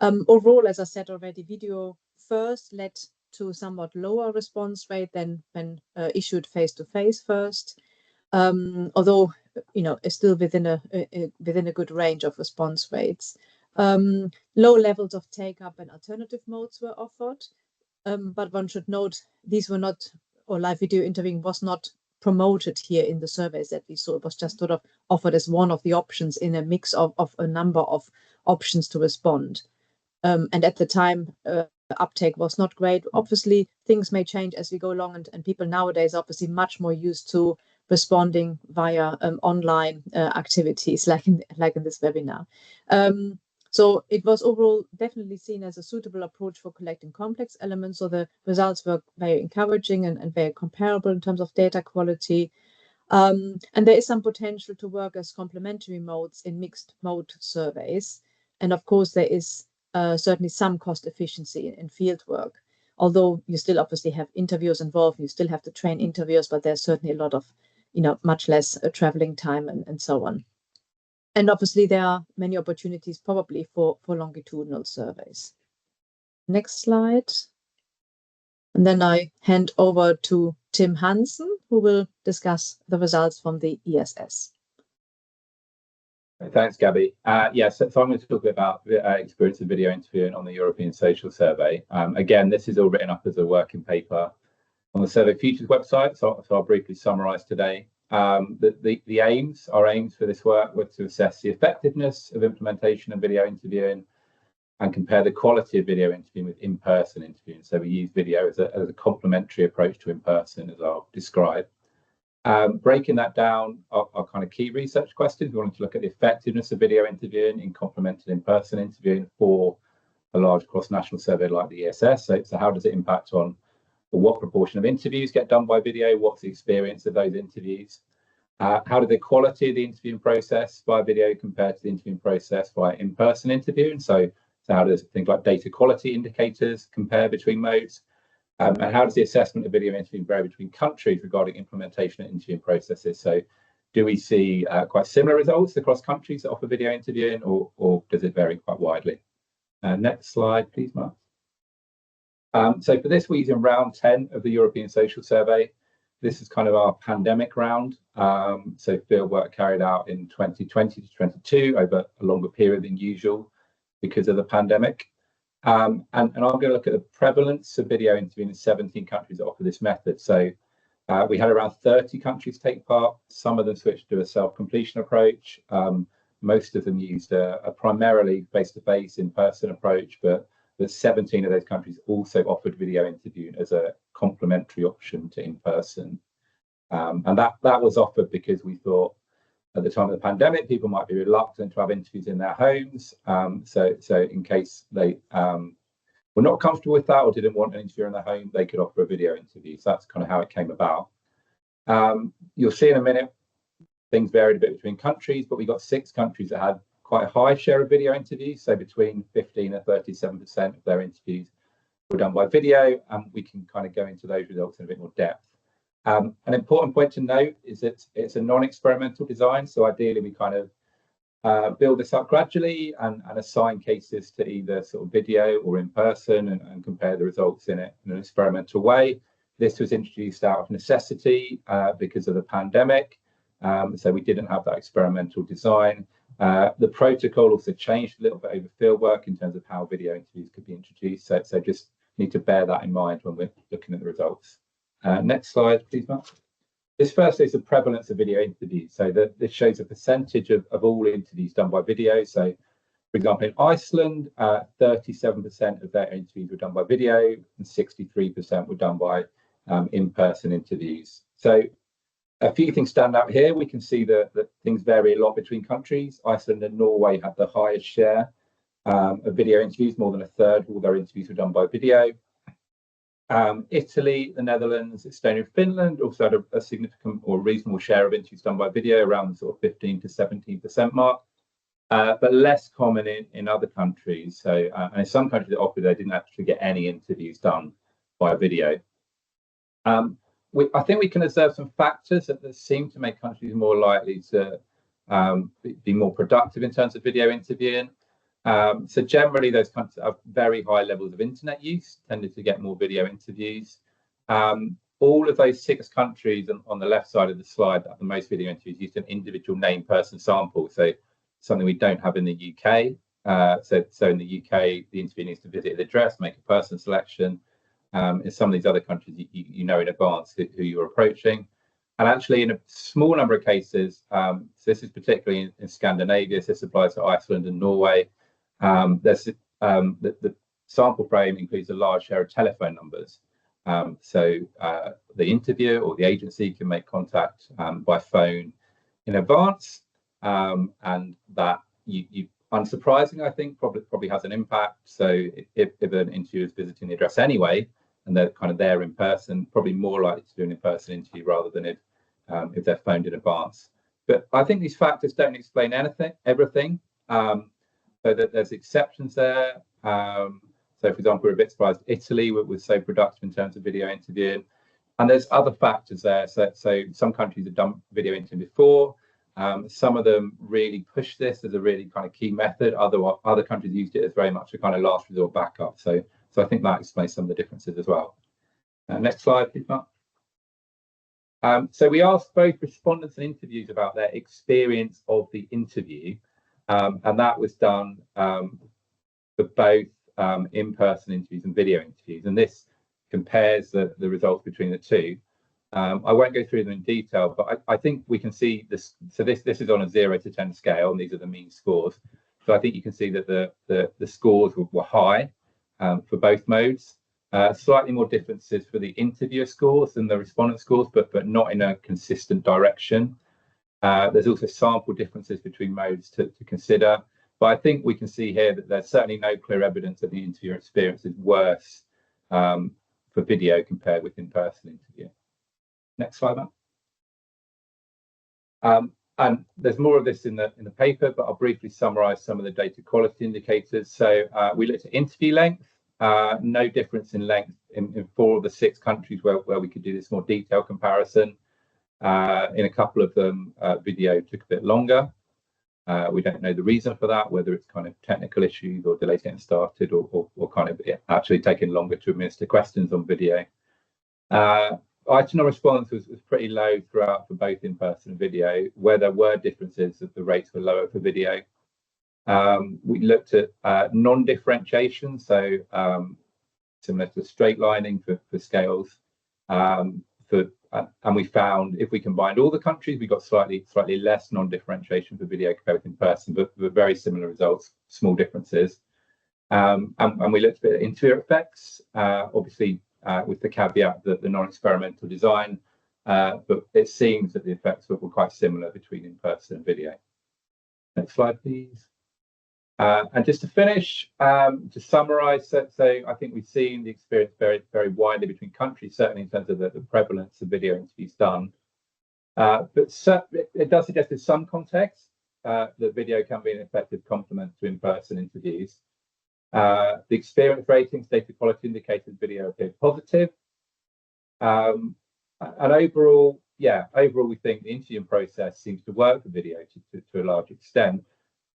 Overall, as I said already, video first led to somewhat lower response rate than when issued face-to-face first, although it's still within a good range of response rates. Low levels of take-up and alternative modes were offered, but one should note these were not, or live video interviewing was not promoted here in the surveys that we saw. It was just sort of offered as one of the options in a mix of a number of options to respond. And at the time, uptake was not great. Obviously, things may change as we go along, and people nowadays are obviously much more used to responding via online activities, like in this webinar. So it was overall definitely seen as a suitable approach for collecting complex elements. So the results were very encouraging and very comparable in terms of data quality. And there is some potential to work as complementary modes in mixed mode surveys. And of course, there is certainly some cost efficiency in field work, although you still obviously have interviewers involved, you still have to train interviewers, but there's certainly a lot of, much less traveling time and so on. And obviously there are many opportunities probably for longitudinal surveys. Next slide. And then I hand over to Tim Hansen, who will discuss the results from the ESS. Thanks, Gabby. So I'm going to talk a bit about experience of video interviewing on the European Social Survey. Again, this is all written up as a working paper on the Survey Futures website, so I'll briefly summarise today. Our aims for this work were to assess the effectiveness of implementation of video interviewing and compare the quality of video interviewing with in-person interviewing. So we use video as a complementary approach to in-person, as I'll describe. Breaking that down, our kind of key research questions. We wanted to look at the effectiveness of video interviewing in complemented in-person interviewing for a large cross-national survey like the ESS. So how does it impact on what proportion of interviews get done by video? What's the experience of those interviews? How did the quality of the interviewing process via video compare to the interviewing process via in-person interviewing? So how does things like data quality indicators compare between modes? And how does the assessment of video interviewing vary between countries regarding implementation of interviewing processes? So do we see quite similar results across countries that offer video interviewing, or does it vary quite widely? Next slide, please, Mark. So for this, we're using round 10 of the European Social Survey. This is kind of our pandemic round. So fieldwork carried out in 2020 to 22 over a longer period than usual because of the pandemic. And I'm going to look at the prevalence of video interviewing in 17 countries that offer this method. So we had around 30 countries take part. Some of them switched to a self-completion approach. Most of them used a primarily face-to-face, in-person approach, but 17 of those countries also offered video interviewing as a complementary option to in-person. And that was offered because we thought at the time of the pandemic, people might be reluctant to have interviews in their homes. So in case they were not comfortable with that or didn't want an interview in their home, they could offer a video interview. So that's kind of how it came about. You'll see in a minute, things varied a bit between countries, but we got 6 countries that had quite a high share of video interviews. So between 15 and 37% of their interviews were done by video, and we can kind of go into those results in a bit more depth. An important point to note is that it's a non-experimental design. So ideally, we kind of build this up gradually and assign cases to either sort of video or in person and compare the results in an experimental way. This was introduced out of necessity because of the pandemic. So we didn't have that experimental design. The protocol also changed a little bit over fieldwork in terms of how video interviews could be introduced. So just need to bear that in mind when we're looking at the results. Next slide, please, Mark. This first is the prevalence of video interviews. So this shows a percentage of all interviews done by video. So, for example, in Iceland, 37% of their interviews were done by video and 63% were done by in-person interviews. So a few things stand out here. We can see that things vary a lot between countries. Iceland and Norway had the highest share of video interviews. More than a third of all their interviews were done by video. Italy, the Netherlands, Estonia, Finland also had a significant or reasonable share of interviews done by video, around the sort of 15 to 17% mark, but less common in other countries. So, and in some countries that offered, they didn't actually get any interviews done by video. I think we can observe some factors that seem to make countries more likely to be more productive in terms of video interviewing. So generally, those countries that have very high levels of internet use tended to get more video interviews. All of those 6 countries on the left side of the slide that have the most video interviews used an individual named person sample. So something we don't have in the UK. So in the UK, the interview needs to visit the address, make a person selection. In some of these other countries, you know in advance who you're approaching. And actually, in a small number of cases, so this is particularly in Scandinavia, so this applies to Iceland and Norway. The sample frame includes a large share of telephone numbers. So the interviewer or the agency can make contact by phone in advance, and that you unsurprising, I think, probably has an impact. So if an interviewer is visiting the address anyway, and they're kind of there in person, probably more likely to do an in-person interview rather than if they're phoned in advance. But I think these factors don't explain everything. So that there's exceptions there. So, for example, we're a bit surprised Italy was so productive in terms of video interviewing. And there's other factors there. So some countries have done video interviewing before. Some of them really push this as a really kind of key method. Other countries used it as very much a kind of last resort backup. So I think that explains some of the differences as well. Next slide, please, Mark. So we asked both respondents and interviews about their experience of the interview. And that was done for both in-person interviews and video interviews. And this compares the results between the two. I won't go through them in detail, but I think we can see this. So this is on a 0 to 10 scale, and these are the mean scores. So I think you can see that the scores were high for both modes. Slightly more differences for the interviewer scores than the respondent scores, but not in a consistent direction. There's also sample differences between modes to consider. But I think we can see here that there's certainly no clear evidence that the interviewer experience is worse for video compared with in-person interview. Next slide, Matt. And there's more of this in the paper, but I'll briefly summarize some of the data quality indicators. So we looked at interview length, no difference in length in 4 of the 6 countries where we could do this more detailed comparison. In a couple of them, video took a bit longer. We don't know the reason for that, whether it's kind of technical issues or delays getting started, or kind of actually taking longer to administer questions on video. Item response was pretty low throughout for both in-person and video. Where there were differences, the rates were lower for video. We looked at non-differentiation, so similar to straight lining for scales. And we found if we combined all the countries, we got slightly less non-differentiation for video compared with in-person, but very similar results, small differences. And we looked a bit at interviewer effects, obviously with the caveat that the non-experimental design, but it seems that the effects were quite similar between in-person and video. Next slide, please. And just to finish, to summarize, so I think we've seen the experience very widely between countries, certainly in terms of the prevalence of video interviews done. But it does suggest in some contexts that video can be an effective complement to in-person interviews. The experience ratings, data quality indicators, video appeared positive. And overall, we think the interviewing process seems to work for video to a large extent.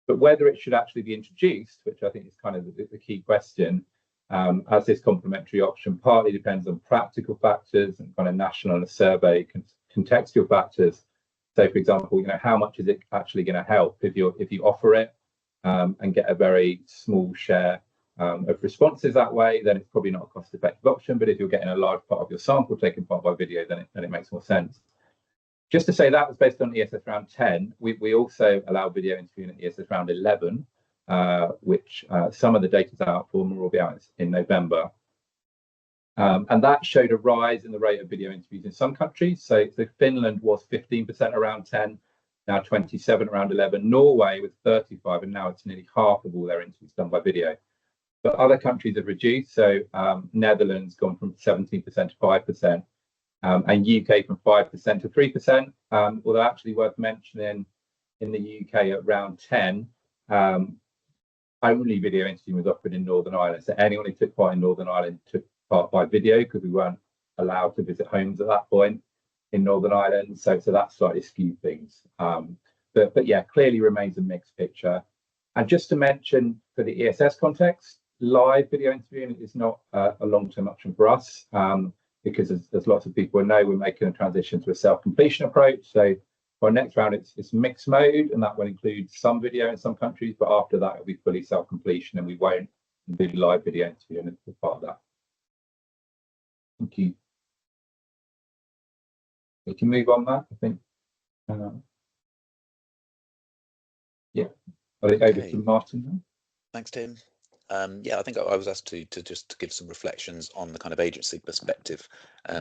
But whether it should actually be introduced, which I think is kind of the key question, as this complementary option, partly depends on practical factors and kind of national and survey contextual factors. So, for example, how much is it actually going to help if you offer it and get a very small share of responses that way? Then it's probably not a cost-effective option. But if you're getting a large part of your sample taken part by video, then it makes more sense. Just to say that was based on ESS round 10. We also allow video interviewing at ESS round 11, which some of the data's out for, and will be out in November. And that showed a rise in the rate of video interviews in some countries. So Finland was 15% around 10, now 27 around 11. Norway was 35, and now it's nearly half of all their interviews done by video. But other countries have reduced. So Netherlands gone from 17% to 5%. And UK from 5% to 3%, although actually worth mentioning in the UK at round 10, only video interviewing was offered in Northern Ireland. So anyone who took part in Northern Ireland took part by video, because we weren't allowed to visit homes at that point in Northern Ireland. So that slightly skewed things. But yeah, clearly remains a mixed picture. And just to mention, for the ESS context, live video interviewing is not a long-term option for us. Because as lots of people know, we're making a transition to a self-completion approach. So for our next round, it's mixed mode, and that will include some video in some countries, but after that, it'll be fully self-completion, and we won't do live video interviewing as part of that. Thank you. We can move on that, I think. Yeah, I think over to Martin now. Thanks, Tim. Yeah, I think I was asked to just give some reflections on the kind of agency perspective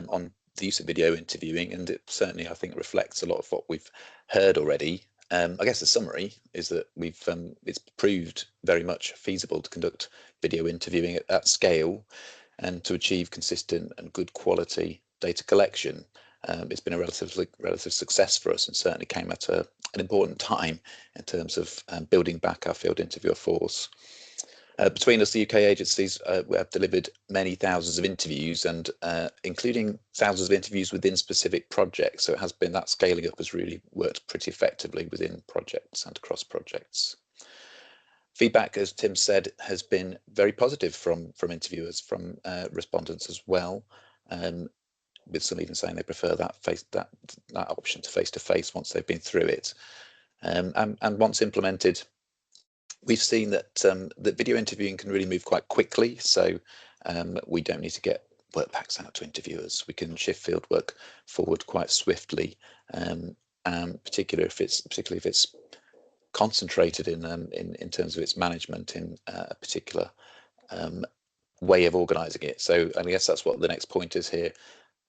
on the use of video interviewing, and it certainly, I think, reflects a lot of what we've heard already. I guess the summary is that it's proved very much feasible to conduct video interviewing at scale and to achieve consistent and good quality data collection. It's been a relative success for us, and certainly came at an important time in terms of building back our field interviewer force. Between us, the UK agencies, we have delivered many thousands of interviews, and including thousands of interviews within specific projects. So it has been, that scaling up has really worked pretty effectively within projects and across projects. Feedback, as Tim said, has been very positive from interviewers, from respondents as well, with some even saying they prefer that option to face-to-face once they've been through it. And once implemented, we've seen that that video interviewing can really move quite quickly. So we don't need to get work packs out to interviewers. We can shift field work forward quite swiftly, and particularly if it's concentrated in terms of its management in a particular way of organising it. So I guess that's what the next point is here,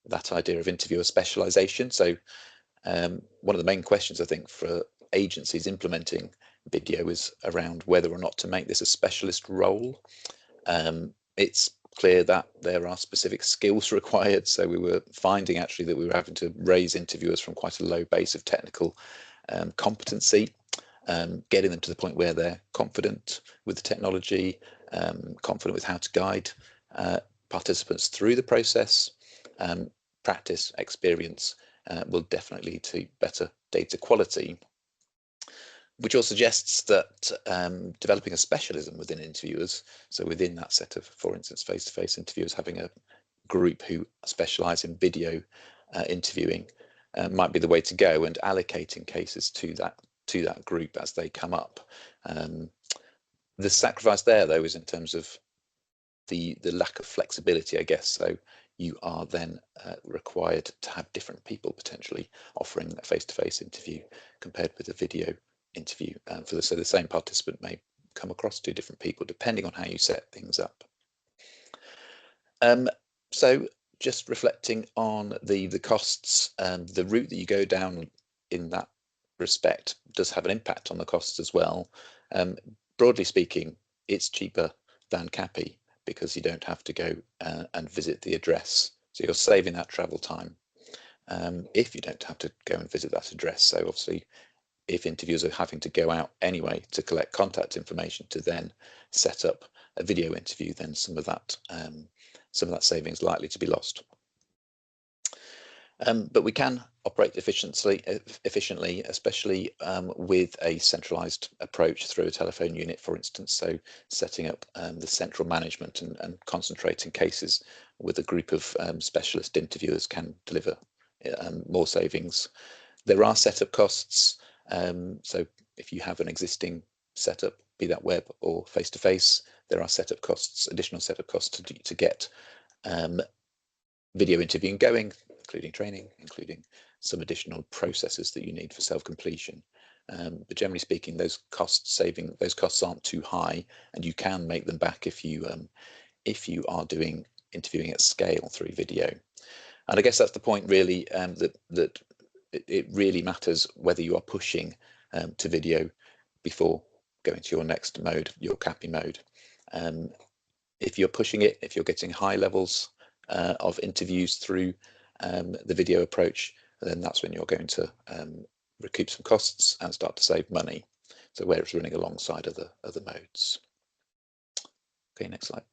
that idea of interviewer specialisation. So one of the main questions, I think, for agencies implementing video is around whether or not to make this a specialist role. It's clear that there are specific skills required. So we were finding actually that we were having to raise interviewers from quite a low base of technical competency, getting them to the point where they're confident with the technology, confident with how to guide participants through the process. Practice, experience will definitely lead to better data quality, which all suggests that developing a specialism within interviewers, so within that set of, for instance, face-to-face interviewers, having a group who specialise in video interviewing might be the way to go, and allocating cases to that group as they come up. The sacrifice there, though, is in terms of the lack of flexibility, I guess. So you are then required to have different people potentially offering a face-to-face interview compared with a video interview. So the same participant may come across two different people depending on how you set things up. So just reflecting on the costs, the route that you go down in that respect does have an impact on the costs as well. Broadly speaking, it's cheaper than CAPI because you don't have to go and visit the address. So you're saving that travel time if you don't have to go and visit that address. So obviously, if interviewers are having to go out anyway to collect contact information to then set up a video interview, then some of that savings is likely to be lost. But we can operate efficiently, especially with a centralized approach through a telephone unit, for instance. So setting up the central management and concentrating cases with a group of specialist interviewers can deliver more savings. There are setup costs. So if you have an existing setup, be that web or face-to-face, there are setup costs, additional setup costs to get video interviewing going, including training, including some additional processes that you need for self-completion. But generally speaking, those costs aren't too high, and you can make them back if you are doing interviewing at scale through video. And I guess that's the point really, that it really matters whether you are pushing to video before going to your next mode, your CAPI mode. If you're pushing it, if you're getting high levels of interviews through the video approach, then that's when you're going to recoup some costs and start to save money. So where it's running alongside other modes. Okay, next slide.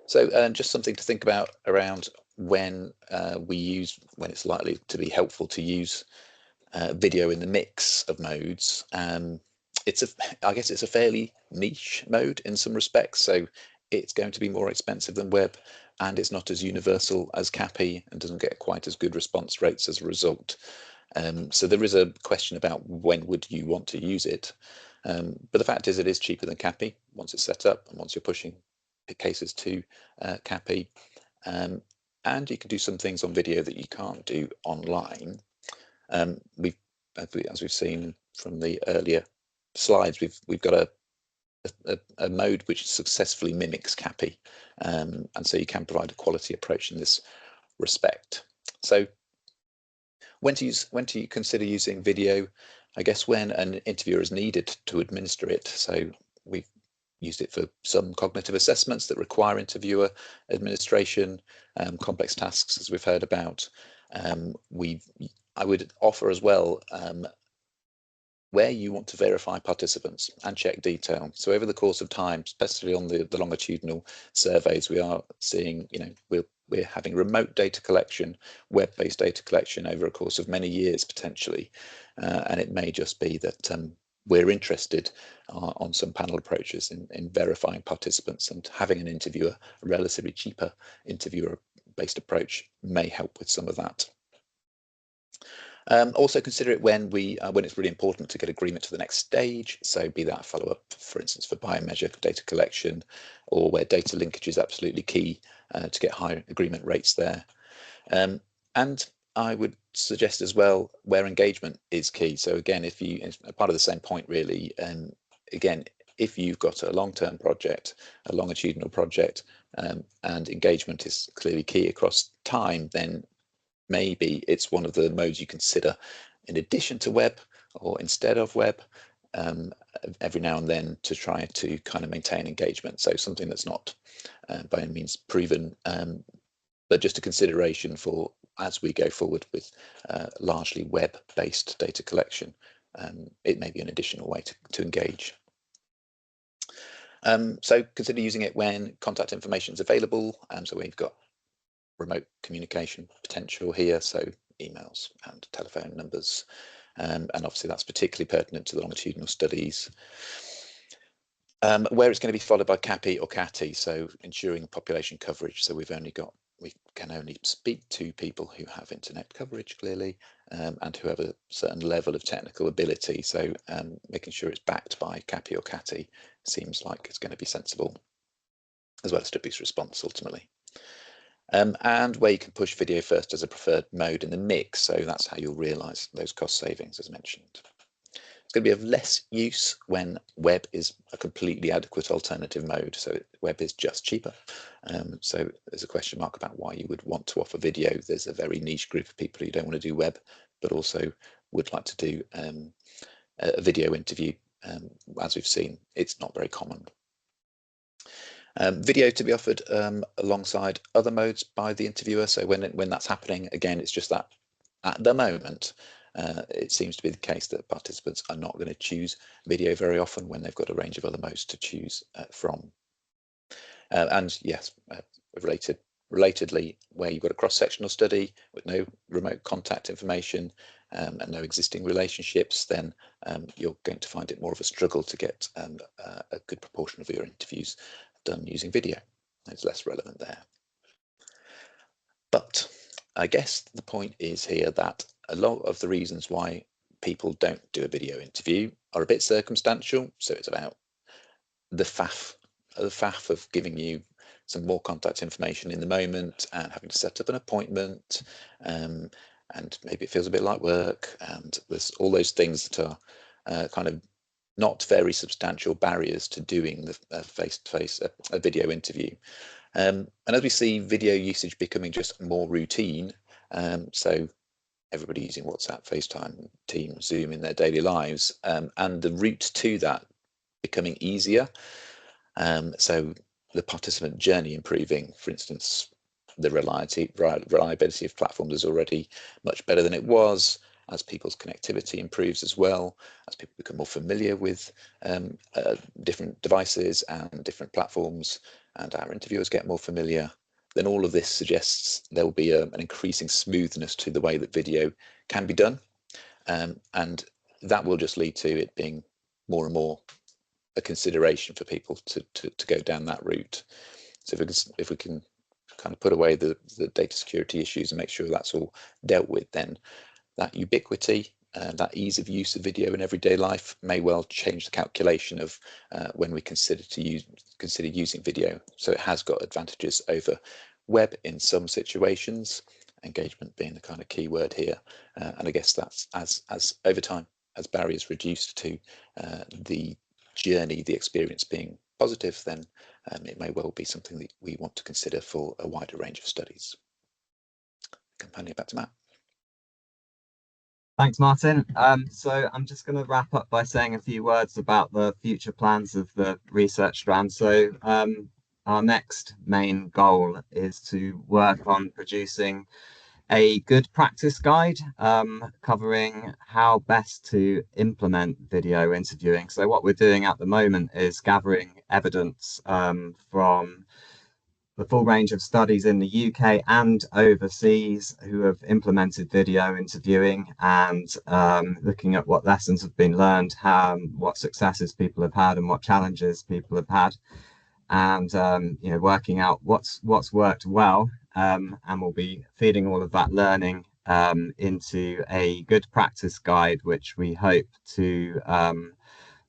So just something to think about around when when it's likely to be helpful to use video in the mix of modes. I guess it's a fairly niche mode in some respects, so it's going to be more expensive than web, and it's not as universal as CAPI and doesn't get quite as good response rates as a result. So there is a question about when would you want to use it. But the fact is it is cheaper than CAPI once it's set up and once you're pushing cases to CAPI. And you can do some things on video that you can't do online. As we've seen from the earlier slides, we've got a mode which successfully mimics CAPI, and so you can provide a quality approach in this respect. So when to consider using video? I guess when an interviewer is needed to administer it. So we've used it for some cognitive assessments that require interviewer administration, complex tasks, as we've heard about. I would offer as well where you want to verify participants and check detail. So over the course of time, especially on the longitudinal surveys, we are seeing, we're having remote data collection, web-based data collection over a course of many years potentially, and it may just be that we're interested on some panel approaches in verifying participants, and having an interviewer, a relatively cheaper interviewer-based approach, may help with some of that. Also consider it when it's really important to get agreement to the next stage. So be that follow-up, for instance, for biomeasure data collection, or where data linkage is absolutely key to get higher agreement rates there. And I would suggest as well where engagement is key. So again, if part of the same point really, again, if you've got a long-term project, a longitudinal project, and engagement is clearly key across time, then maybe it's one of the modes you consider in addition to web or instead of web. every now and then to try to kind of maintain engagement. So something that's not by any means proven, but just a consideration for as we go forward with largely web-based data collection. It may be an additional way to engage. So consider using it when contact information is available. So we've got remote communication potential here, so emails and telephone numbers, and obviously that's particularly pertinent to the longitudinal studies. Where it's going to be followed by CAPI or CATI, so ensuring population coverage. So we can only speak to people who have internet coverage, clearly, and who have a certain level of technical ability. So making sure it's backed by CAPI or CATI seems like it's going to be sensible, as well as statistics response ultimately. And where you can push video first as a preferred mode in the mix. So that's how you'll realise those cost savings, as mentioned. It's going to be of less use when web is a completely adequate alternative mode. So web is just cheaper. So there's a question mark about why you would want to offer video. There's a very niche group of people who don't want to do web, but also would like to do a video interview. As we've seen, it's not very common. Video to be offered alongside other modes by the interviewer. So when that's happening, again, it's just that at the moment, it seems to be the case that participants are not going to choose video very often when they've got a range of other modes to choose from. And yes, relatedly, where you've got a cross-sectional study with no remote contact information and no existing relationships, then you're going to find it more of a struggle to get a good proportion of your interviews done using video. It's less relevant there. But I guess the point is here that a lot of the reasons why people don't do a video interview are a bit circumstantial. So it's about the faff of giving you some more contact information in the moment and having to set up an appointment, and maybe it feels a bit like work, and there's all those things that are kind of not very substantial barriers to doing the face-to-face a video interview. And as we see video usage becoming just more routine, so everybody using WhatsApp, FaceTime, Teams, Zoom in their daily lives, and the route to that becoming easier. So the participant journey improving, for instance, the reliability of platforms is already much better than it was, as people's connectivity improves as well, as people become more familiar with different devices and different platforms, and our interviewers get more familiar, then all of this suggests there will be an increasing smoothness to the way that video can be done. And that will just lead to it being more and more a consideration for people to go down that route. So if we can kind of put away the data security issues and make sure that's all dealt with, then that ubiquity and that ease of use of video in everyday life may well change the calculation of when we consider using video. So it has got advantages over web in some situations, engagement being the kind of key word here. And I guess that's as over time, as barriers reduced to the journey, the experience being positive, then it may well be something that we want to consider for a wider range of studies. Companion, back to Matt. Thanks, Martin. So I'm just going to wrap up by saying a few words about the future plans of the research strand. So our next main goal is to work on producing a good practice guide covering how best to implement video interviewing. So what we're doing at the moment is gathering evidence from the full range of studies in the UK and overseas who have implemented video interviewing, and looking at what lessons have been learned, what successes people have had and what challenges people have had, and working out what's worked well, and we'll be feeding all of that learning into a good practice guide, which we hope to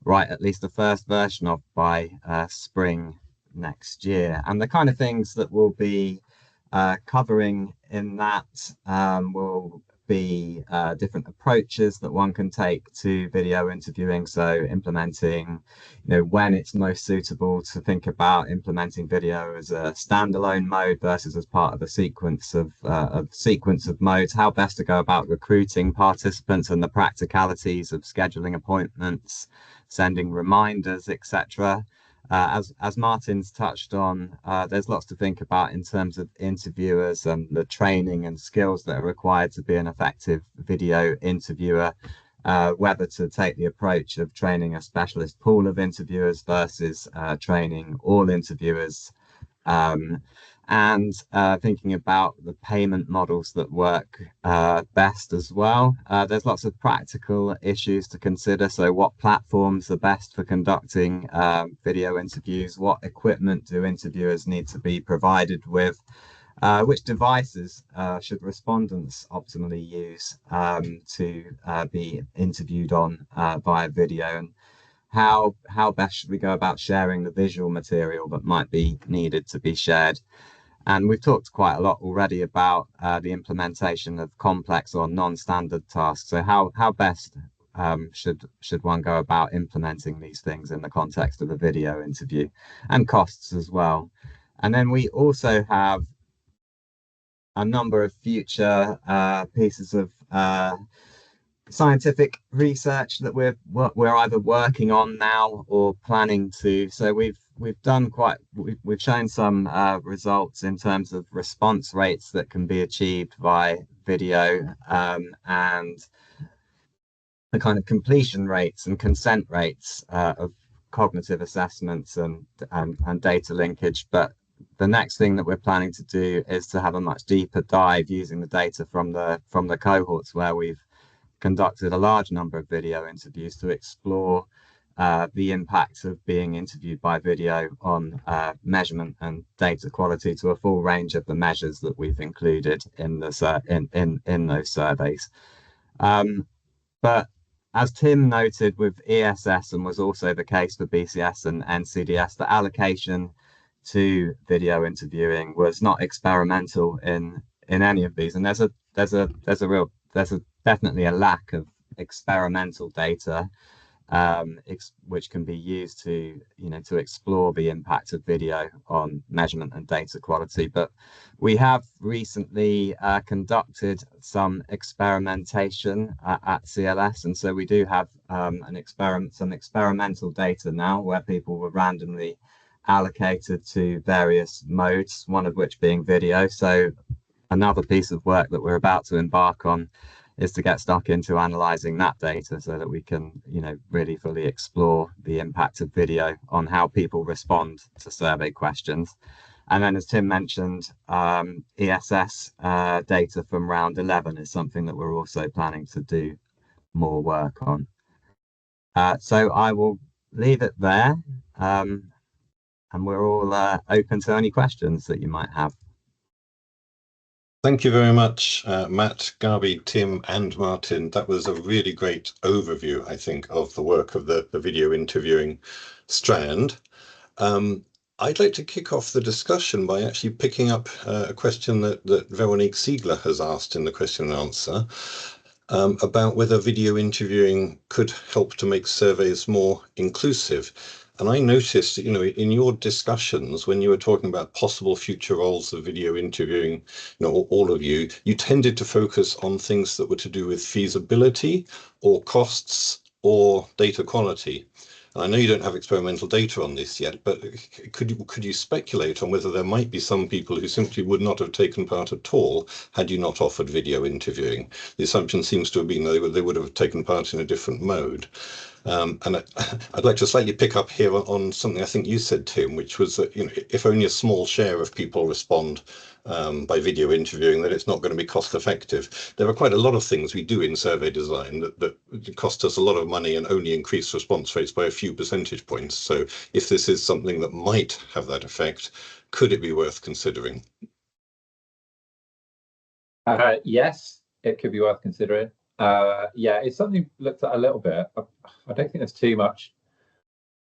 write at least the first version of by spring next year. And the kind of things that we'll be covering in that will be different approaches that one can take to video interviewing. So implementing, when it's most suitable to think about implementing video as a standalone mode versus as part of a sequence of modes, how best to go about recruiting participants and the practicalities of scheduling appointments, sending reminders, etc. As Martin's touched on, there's lots to think about in terms of interviewers and the training and skills that are required to be an effective video interviewer, whether to take the approach of training a specialist pool of interviewers versus training all interviewers, and thinking about the payment models that work best as well. There's lots of practical issues to consider. So what platforms are best for conducting video interviews? What equipment do interviewers need to be provided with? Which devices should respondents optimally use to be interviewed on via video? And how best should we go about sharing the visual material that might be needed to be shared? And we've talked quite a lot already about the implementation of complex or non-standard tasks. So how best should one go about implementing these things in the context of a video interview, and costs as well. And then we also have a number of future pieces of scientific research that we're either working on now or planning to. So we've shown some results in terms of response rates that can be achieved by video, and the kind of completion rates and consent rates of cognitive assessments and data linkage. But the next thing that we're planning to do is to have a much deeper dive using the data from the cohorts where we've conducted a large number of video interviews to explore the impact of being interviewed by video on measurement and data quality to a full range of the measures that we've included in those surveys. But as Tim noted with ESS, and was also the case for BCS and NCDS, the allocation to video interviewing was not experimental in any of these, and there's definitely a lack of experimental data which can be used to explore the impact of video on measurement and data quality. But we have recently conducted some experimentation at CLS, and so we do have some experimental data now where people were randomly allocated to various modes, one of which being video. So another piece of work that we're about to embark on is to get stuck into analyzing that data so that we can, really fully explore the impact of video on how people respond to survey questions. And then, as Tim mentioned, ESS data from round 11 is something that we're also planning to do more work on. So I will leave it there, and we're all open to any questions that you might have. Thank you very much, Matt, Gabi, Tim, and Martin. That was a really great overview, I think, of the work of the video interviewing strand. I'd like to kick off the discussion by actually picking up a question that Veronique Siegler has asked in the question and answer about whether video interviewing could help to make surveys more inclusive. And I noticed, in your discussions, when you were talking about possible future roles of video interviewing, all of you tended to focus on things that were to do with feasibility or costs or data quality. And I know you don't have experimental data on this yet, but could you speculate on whether there might be some people who simply would not have taken part at all had you not offered video interviewing? The assumption seems to have been they would have taken part in a different mode. And I'd like to slightly pick up here on something I think you said, Tim, which was that if only a small share of people respond by video interviewing, then it's not going to be cost effective. There are quite a lot of things we do in survey design that cost us a lot of money and only increase response rates by a few percentage points. So if this is something that might have that effect, could it be worth considering? Yes, it could be worth considering. Yeah, it's something we've looked at a little bit. I don't think there's too much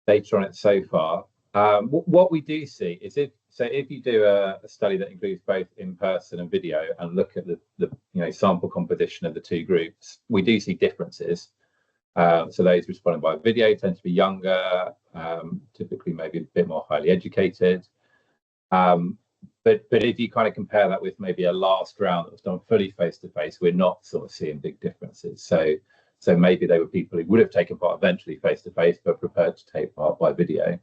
data on it so far. What we do see is if you do a study that includes both in person and video and look at the sample composition of the two groups, we do see differences. So those responding by video tend to be younger, typically maybe a bit more highly educated. But if you kind of compare that with maybe a last round that was done fully face-to-face, we're not sort of seeing big differences. So maybe they were people who would have taken part eventually face-to-face, but prepared to take part by video.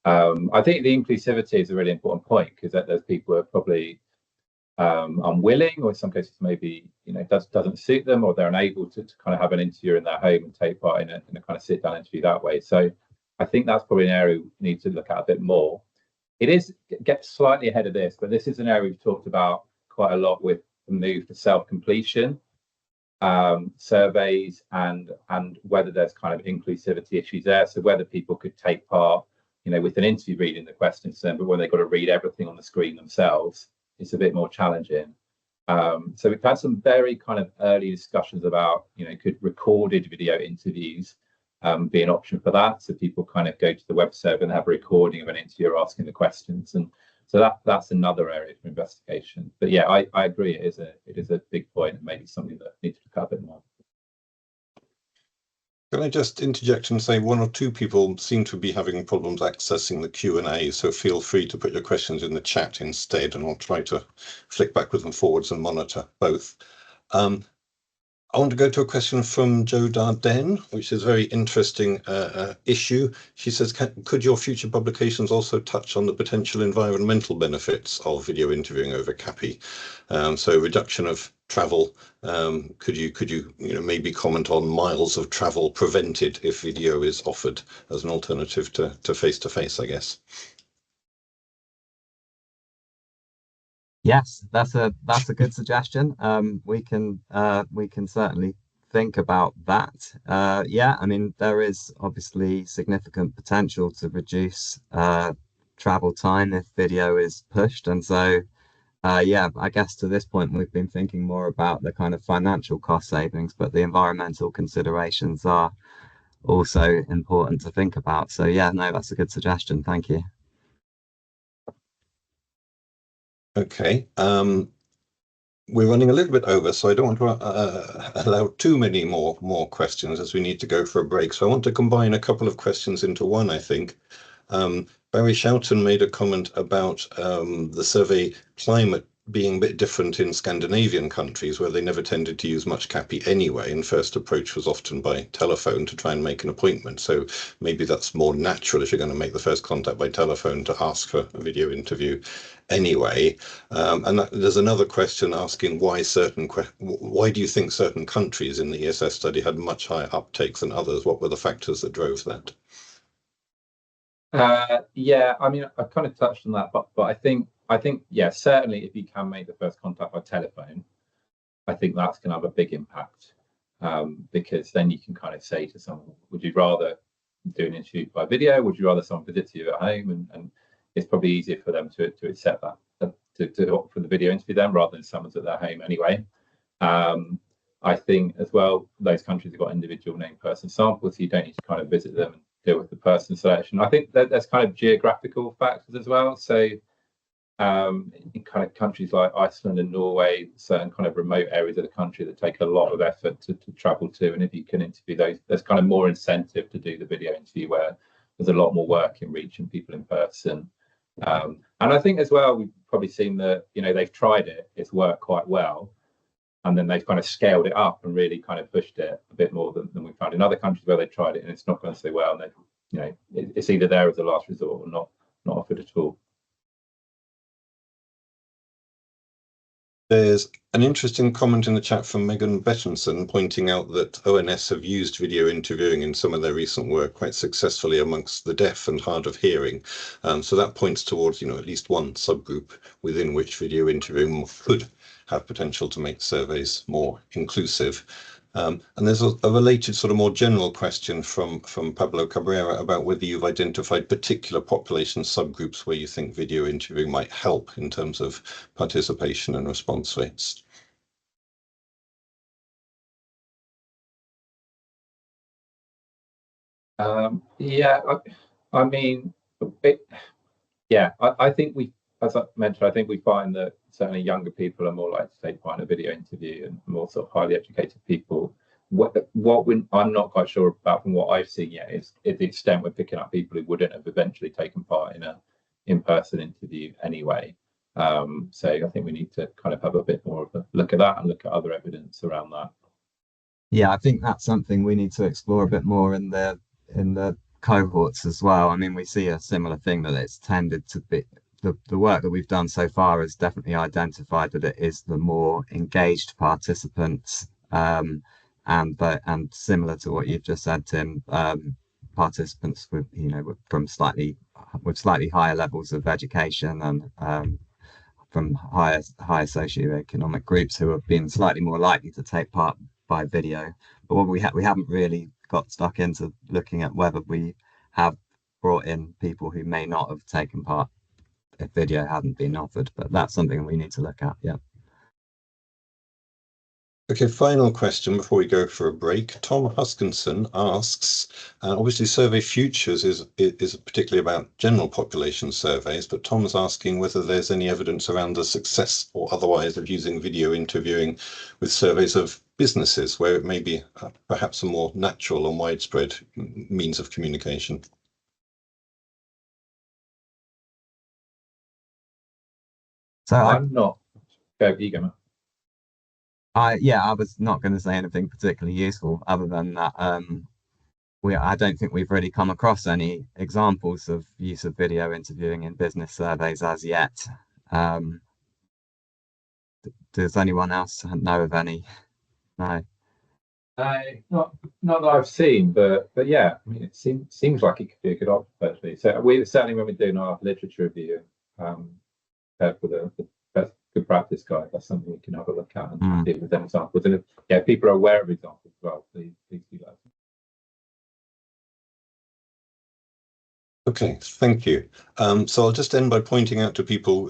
I think the inclusivity is a really important point, because there's people who are probably unwilling, or in some cases maybe doesn't suit them, or they're unable to kind of have an interviewer in their home and take part in a kind of sit-down interview that way. So I think that's probably an area we need to look at a bit more. It gets slightly ahead of this, but this is an area we've talked about quite a lot with the move to self-completion surveys, and whether there's kind of inclusivity issues there. So whether people could take part, with an interview reading the questions, but when they've got to read everything on the screen themselves, it's a bit more challenging. So we've had some very kind of early discussions about, could recorded video interviews be an option for that? So people kind of go to the web server and have a recording of an interviewer asking the questions, and so that's another area for investigation. But yeah, I agree, it is a big point, and maybe something that needs to look up a bit more. Can I just interject and say one or two people seem to be having problems accessing the Q&A, so feel free to put your questions in the chat instead, and I'll try to flick backwards and forwards and monitor both. I want to go to a question from Jo Darden, which is a very interesting issue. She says, could your future publications also touch on the potential environmental benefits of video interviewing over CAPI? So reduction of travel. Could you maybe comment on miles of travel prevented if video is offered as an alternative to face-to-face, I guess? Yes, that's a good suggestion. We can certainly think about that. Yeah, I mean, there is obviously significant potential to reduce travel time if video is pushed, and so yeah, I guess to this point we've been thinking more about the kind of financial cost savings, but the environmental considerations are also important to think about. So yeah, no, that's a good suggestion. Thank you. Okay, we're running a little bit over, so I don't want to allow too many more questions, as we need to go for a break. So I want to combine a couple of questions into one, I think. Barry Shoughton made a comment about the survey climate being a bit different in Scandinavian countries, where they never tended to use much CAPI anyway, and first approach was often by telephone to try and make an appointment. So maybe that's more natural if you're going to make the first contact by telephone to ask for a video interview anyway. And there's another question asking why do you think certain countries in the ESS study had much higher uptake than others? What were the factors that drove that? Yeah, I mean, I kind of touched on that, but I think yeah, certainly if you can make the first contact by telephone, I think that's going to have a big impact, because then you can kind of say to someone, would you rather do an interview by video? Would you rather someone visit you at home? And it's probably easier for them to accept that, to opt for the video interview then, rather than someone's at their home anyway. I think as well, those countries have got individual named person samples, so you don't need to kind of visit them and deal with the person selection. I think that there's kind of geographical factors as well. So in kind of countries like Iceland and Norway, certain kind of remote areas of the country that take a lot of effort to travel to, and if you can interview those, there's kind of more incentive to do the video interview, where there's a lot more work in reaching people in person. And I think as well, we've probably seen that they've tried it, it's worked quite well, and then they've kind of scaled it up and really kind of pushed it a bit more than we found in other countries where they tried it and it's not going so well, and then it's either there as a last resort or not offered at all. There's an interesting comment in the chat from Megan Bettinson pointing out that ONS have used video interviewing in some of their recent work quite successfully amongst the deaf and hard of hearing. So that points towards, at least one subgroup within which video interviewing could have potential to make surveys more inclusive. And there's a related sort of more general question from Pablo Cabrera about whether you've identified particular population subgroups where you think video interviewing might help in terms of participation and response rates. Yeah, I mean, I think as I mentioned, I think we find that certainly younger people are more likely to take part in a video interview, and more sort of highly educated people. I'm not quite sure about from what I've seen yet is the extent we're picking up people who wouldn't have eventually taken part in a in-person interview anyway. So I think we need to kind of have a bit more of a look at that and look at other evidence around that. Yeah, I think that's something we need to explore a bit more in the cohorts as well. I mean, we see a similar thing, that it's tended to be the work that we've done so far has definitely identified that it is the more engaged participants, and similar to what you've just said, Tim, participants with with slightly higher levels of education and from higher socioeconomic groups who have been slightly more likely to take part by video. But what we haven't really got stuck into looking at whether we have brought in people who may not have taken part if video hadn't been offered, but that's something we need to look at. Yeah. Okay, final question before we go for a break. Tom Huskinson asks, obviously Survey Futures is particularly about general population surveys, but Tom's asking whether there's any evidence around the success or otherwise of using video interviewing with surveys of businesses, where it may be perhaps a more natural and widespread means of communication. So I'm not. Go, you go, Matt. I was not going to say anything particularly useful other than that I don't think we've really come across any examples of use of video interviewing in business surveys as yet. Does anyone else know of any? No. Not that I've seen, but yeah, I mean, it seems like it could be a good option actually. So we certainly, when we're doing our literature review, for the best good practice guide, that's something we can have a look at and see if there's any examples. And if people are aware of examples as well, please do that. Okay, thank you. So I'll just end by pointing out to people,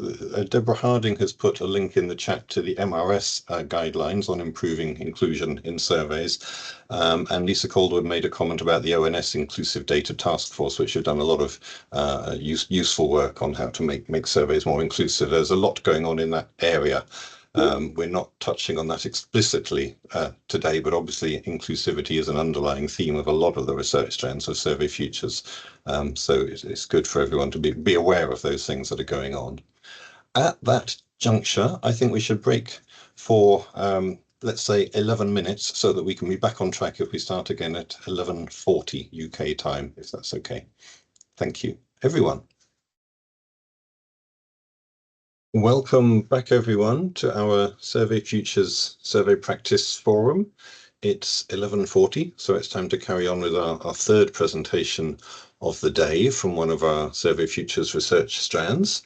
Deborah Harding has put a link in the chat to the MRS guidelines on improving inclusion in surveys. And Lisa Calderwood made a comment about the ONS Inclusive Data Task Force, which have done a lot of useful work on how to make surveys more inclusive. There's a lot going on in that area. We're not touching on that explicitly today, but obviously inclusivity is an underlying theme of a lot of the research strands of Survey Futures. So it's good for everyone to be aware of those things that are going on. At that juncture, I think we should break for, let's say, 11 minutes so that we can be back on track if we start again at 11:40 UK time, if that's okay. Thank you, everyone. Welcome back, everyone, to our Survey Futures Survey Practice Forum. It's 11:40, so it's time to carry on with our third presentation of the day from one of our Survey Futures research strands.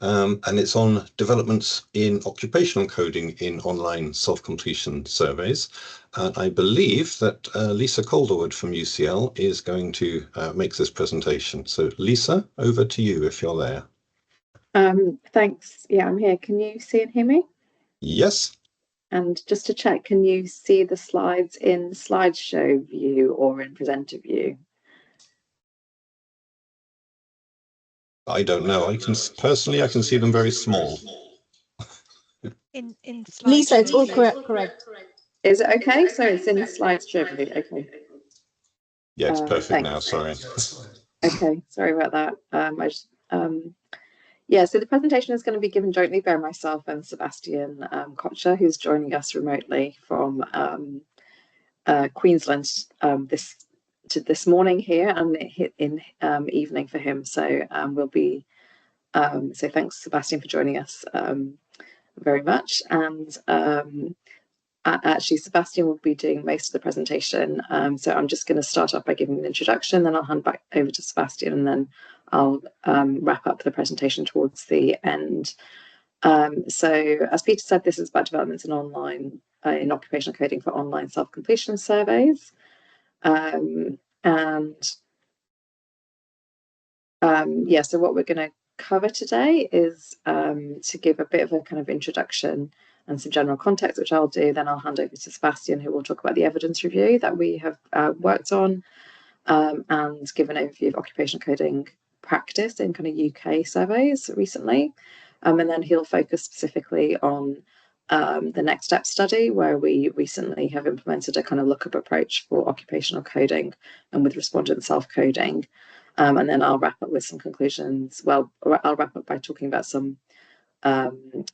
And it's on developments in occupational coding in online self-completion surveys. And I believe that Lisa Calderwood from UCL is going to make this presentation. So Lisa, over to you if you're there. Thanks. Yeah, I'm here. Can you see and hear me? Yes. And just to check, can you see the slides in slideshow view or in presenter view? I don't know. I can see them very small. In Lisa, it's all correct. Is it okay? So it's in slideshow view. Okay. Yeah, it's perfect thanks. now. Sorry. Okay, sorry about that. Yeah, so the presentation is going to be given jointly by myself and Sebastian Kocher, who's joining us remotely from Queensland this morning here, and in evening for him. So so thanks, Sebastian, for joining us very much. And actually, Sebastian will be doing most of the presentation. So I'm just going to start off by giving an introduction, then I'll hand back over to Sebastian, and then I'll wrap up the presentation towards the end. So as Peter said, this is about developments in occupational coding for online self-completion surveys. Yeah, so what we're going to cover today is to give a bit of a kind of introduction and some general context, which I'll do. Then I'll hand over to Sebastian, who will talk about the evidence review that we have worked on, and give an overview of occupational coding practice in kind of UK surveys recently. And then he'll focus specifically on the next step study, where we recently have implemented a kind of lookup approach for occupational coding and with respondent self-coding. And then I'll wrap up with some conclusions. Well, I'll wrap up by talking about some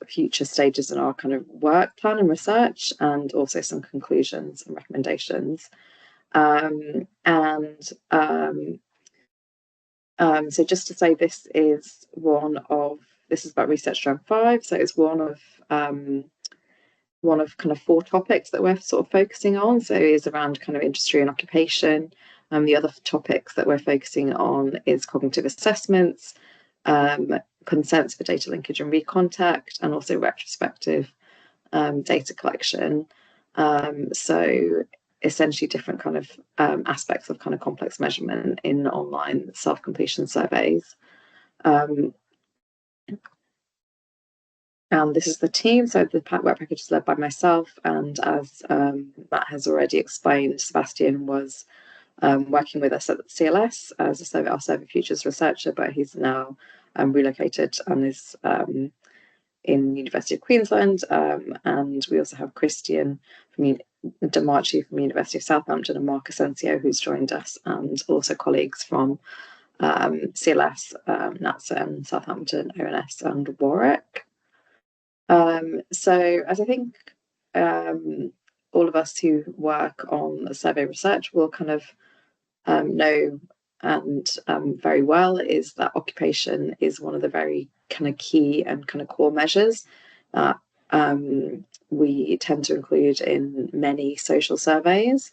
future stages in our kind of work plan and research, and also some conclusions and recommendations. So just to say, this is about Research Strand 5, so it's one of kind of 4 topics that we're sort of focusing on. So it is around kind of industry and occupation. The other topics that we're focusing on is cognitive assessments, consents for data linkage and recontact, and also retrospective data collection. So essentially different kind of aspects of kind of complex measurement in online self-completion surveys. And this is the team. So the work package is led by myself, and as Matt has already explained, Sebastian was working with us at CLS as our Survey Futures researcher, but he's now relocated and is in University of Queensland. And we also have Christian Demarchi from University of Southampton, and Mark Asensio, who's joined us, and also colleagues from CLS, NatSen, Southampton, ONS, and Warwick. So as I think all of us who work on survey research will kind of know and very well, is that occupation is one of the very kind of key and kind of core measures that we tend to include in many social surveys.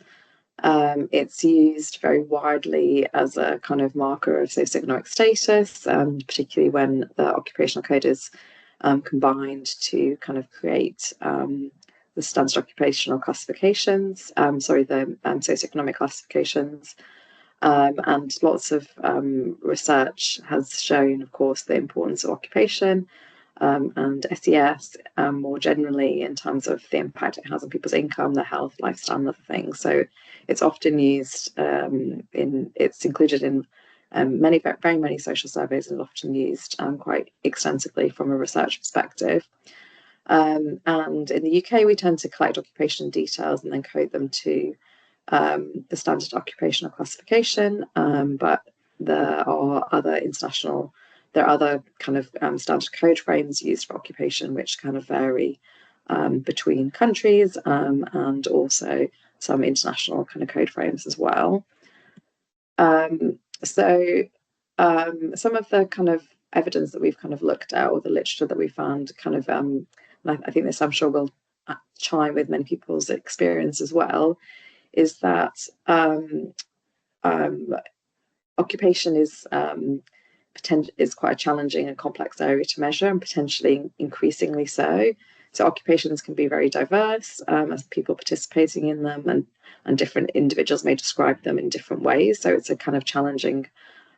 It's used very widely as a kind of marker of socioeconomic status, particularly when the occupational code is combined to kind of create the standard occupational classifications, the socioeconomic classifications. And lots of research has shown, of course, the importance of occupation and SES more generally in terms of the impact it has on people's income, their health, lifestyle, and other things. So it's often used it's included in very many social surveys, and often used quite extensively from a research perspective. And in the UK, we tend to collect occupation details and then code them to the standard occupational classification, but there are other kind of standard code frames used for occupation, which kind of vary between countries, and also some international kind of code frames as well. So some of the kind of evidence that we've kind of looked at, or the literature that we found, kind of, and I think this, I'm sure, will chime with many people's experience as well, is that occupation is quite a challenging and complex area to measure, and potentially increasingly so. So occupations can be very diverse as people participating in them, and different individuals may describe them in different ways. So it's a kind of challenging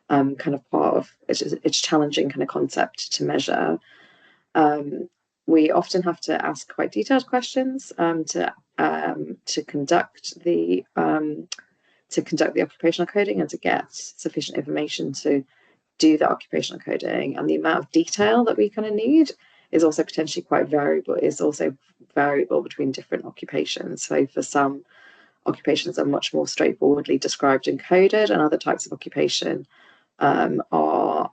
it's challenging kind of concept to measure. We often have to ask quite detailed questions to conduct the occupational coding, and to get sufficient information to do the occupational coding. And the amount of detail that we kind of need is also potentially quite variable. It's also variable between different occupations. So for some occupations are much more straightforwardly described and coded, and other types of occupation are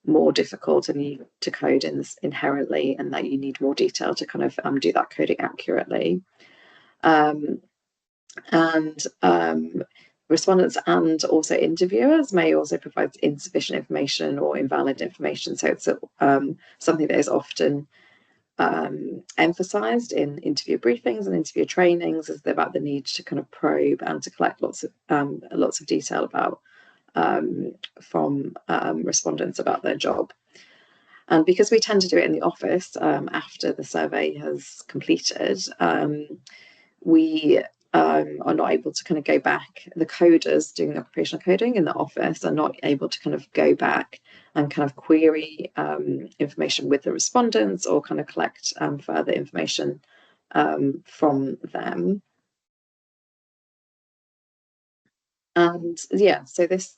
more difficult and to code in this inherently, and that you need more detail to kind of do that coding accurately. Respondents and also interviewers may also provide insufficient information or invalid information. So it's something that is often emphasized in interview briefings and interview trainings, is about the need to kind of probe and to collect lots of detail about from respondents about their job. And because we tend to do it in the office after the survey has completed, we are not able to kind of go back. The coders doing the occupational coding in the office are not able to kind of go back and kind of query information with the respondents, or kind of collect further information from them. And yeah, so this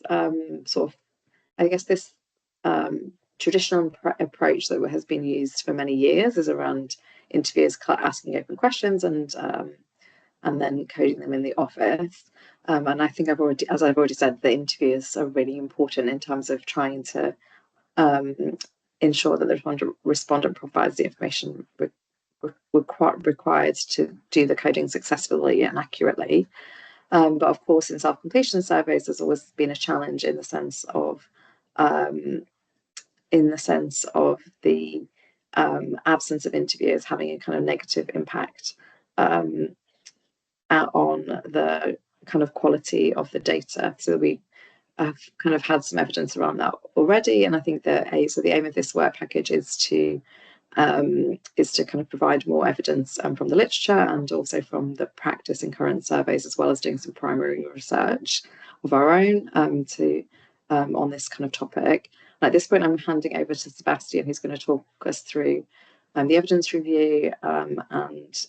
sort of, I guess this traditional approach that has been used for many years is around interviewers asking open questions and then coding them in the office. And I think as I've already said, the interviews are really important in terms of trying to ensure that the respondent provides the information required to do the coding successfully and accurately. But of course, in self-completion surveys, there's always been a challenge in the sense of the absence of interviewers having a kind of negative impact on the kind of quality of the data. So we have kind of had some evidence around that already, and I think the aim of this work package is to kind of provide more evidence from the literature and also from the practice in current surveys, as well as doing some primary research of our own on this kind of topic. And at this point, I'm handing over to Sebastian, who's going to talk us through the evidence review and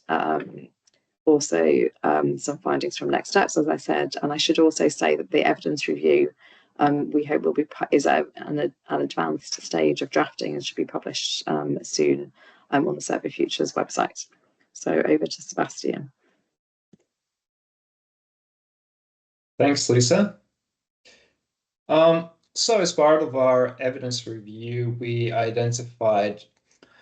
also some findings from next steps, as I said. And I should also say that the evidence review we hope is at an advanced stage of drafting and should be published soon on the Survey Futures website. So over to Sebastian. Thanks, Lisa. So as part of our evidence review, we identified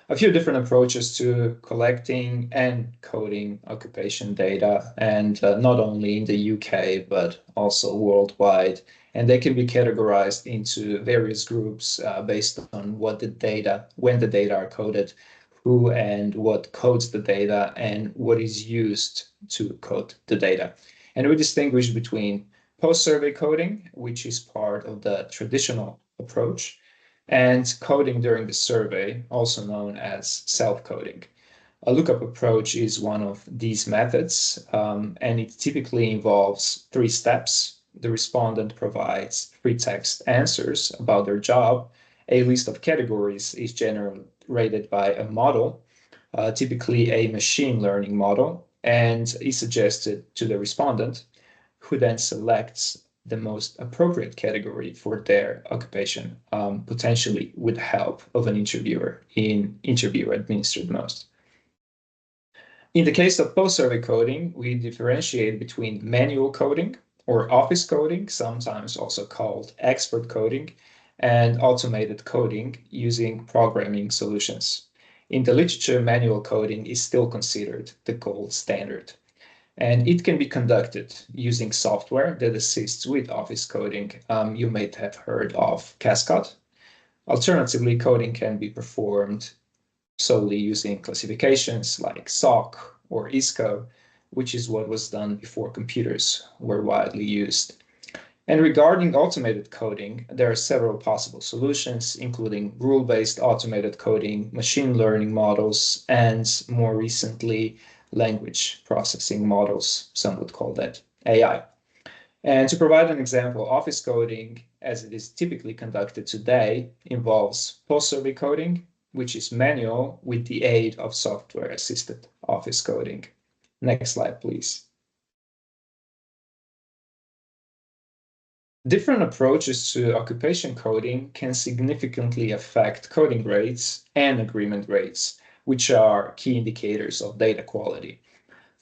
a few different approaches to collecting and coding occupation data, and not only in the UK, but also worldwide. And they can be categorized into various groups based on when the data are coded, who and what codes the data, and what is used to code the data. And we distinguish between post-survey coding, which is part of the traditional approach, and coding during the survey, also known as self-coding. A lookup approach is one of these methods, and it typically involves 3 steps. The respondent provides free text answers about their job. A list of categories is generated by a model, typically a machine learning model, and is suggested to the respondent, who then selects the most appropriate category for their occupation, potentially with the help of an interviewer in interview administered most. In the case of post-survey coding, we differentiate between manual coding or office coding, sometimes also called expert coding, and automated coding using programming solutions. In the literature, manual coding is still considered the gold standard. And it can be conducted using software that assists with office coding. You may have heard of Cascade. Alternatively, coding can be performed solely using classifications like SOC or ISCO, which is what was done before computers were widely used. And regarding automated coding, there are several possible solutions, including rule-based automated coding, machine learning models, and more recently, language processing models. Some would call that AI. And to provide an example, office coding, as it is typically conducted today, involves post-survey coding, which is manual with the aid of software-assisted office coding. Next slide, please. Different approaches to occupation coding can significantly affect coding rates and agreement rates, which are key indicators of data quality.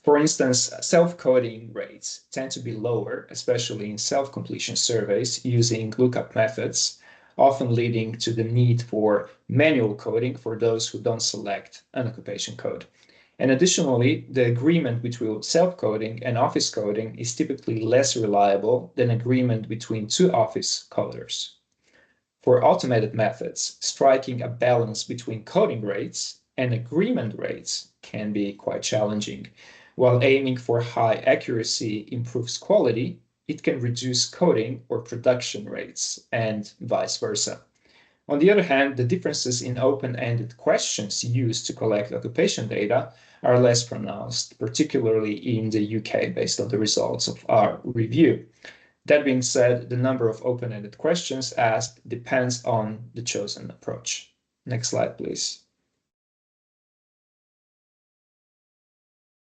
For instance, self-coding rates tend to be lower, especially in self-completion surveys using lookup methods, often leading to the need for manual coding for those who don't select an occupation code. And additionally, the agreement between self-coding and office coding is typically less reliable than agreement between 2 office coders. For automated methods, striking a balance between coding rates and agreement rates can be quite challenging. While aiming for high accuracy improves quality, it can reduce coding or production rates, and vice versa. On the other hand, the differences in open-ended questions used to collect occupation data are less pronounced, particularly in the UK, based on the results of our review. That being said, the number of open-ended questions asked depends on the chosen approach. Next slide, please.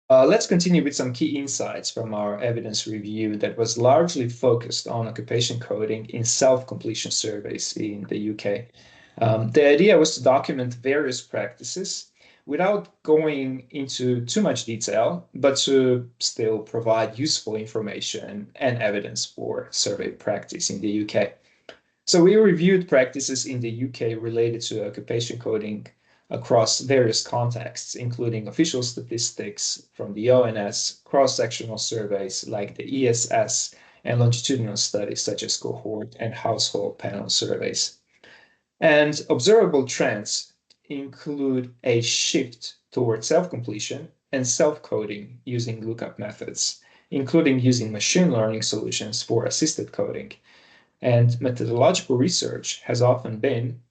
Let's continue with some key insights from our evidence review that was largely focused on occupation coding in self-completion surveys in the UK. The idea was to document various practices without going into too much detail, but to still provide useful information and evidence for survey practice in the UK. So we reviewed practices in the UK related to occupation coding across various contexts, including official statistics from the ONS, cross-sectional surveys like the ESS, and longitudinal studies such as cohort and household panel surveys. And observable trends include a shift towards self-completion and self-coding using lookup methods, including using machine learning solutions for assisted coding. And methodological research has often been,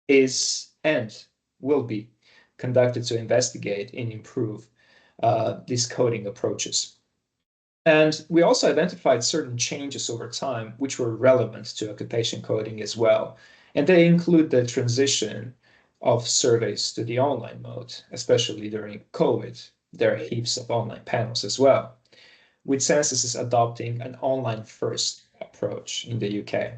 is, and will be conducted to investigate and improve these coding approaches. And we also identified certain changes over time which were relevant to occupation coding as well. And they include the transition of surveys to the online mode, especially during COVID. There are heaps of online panels as well, with censuses adopting an online-first approach in the UK.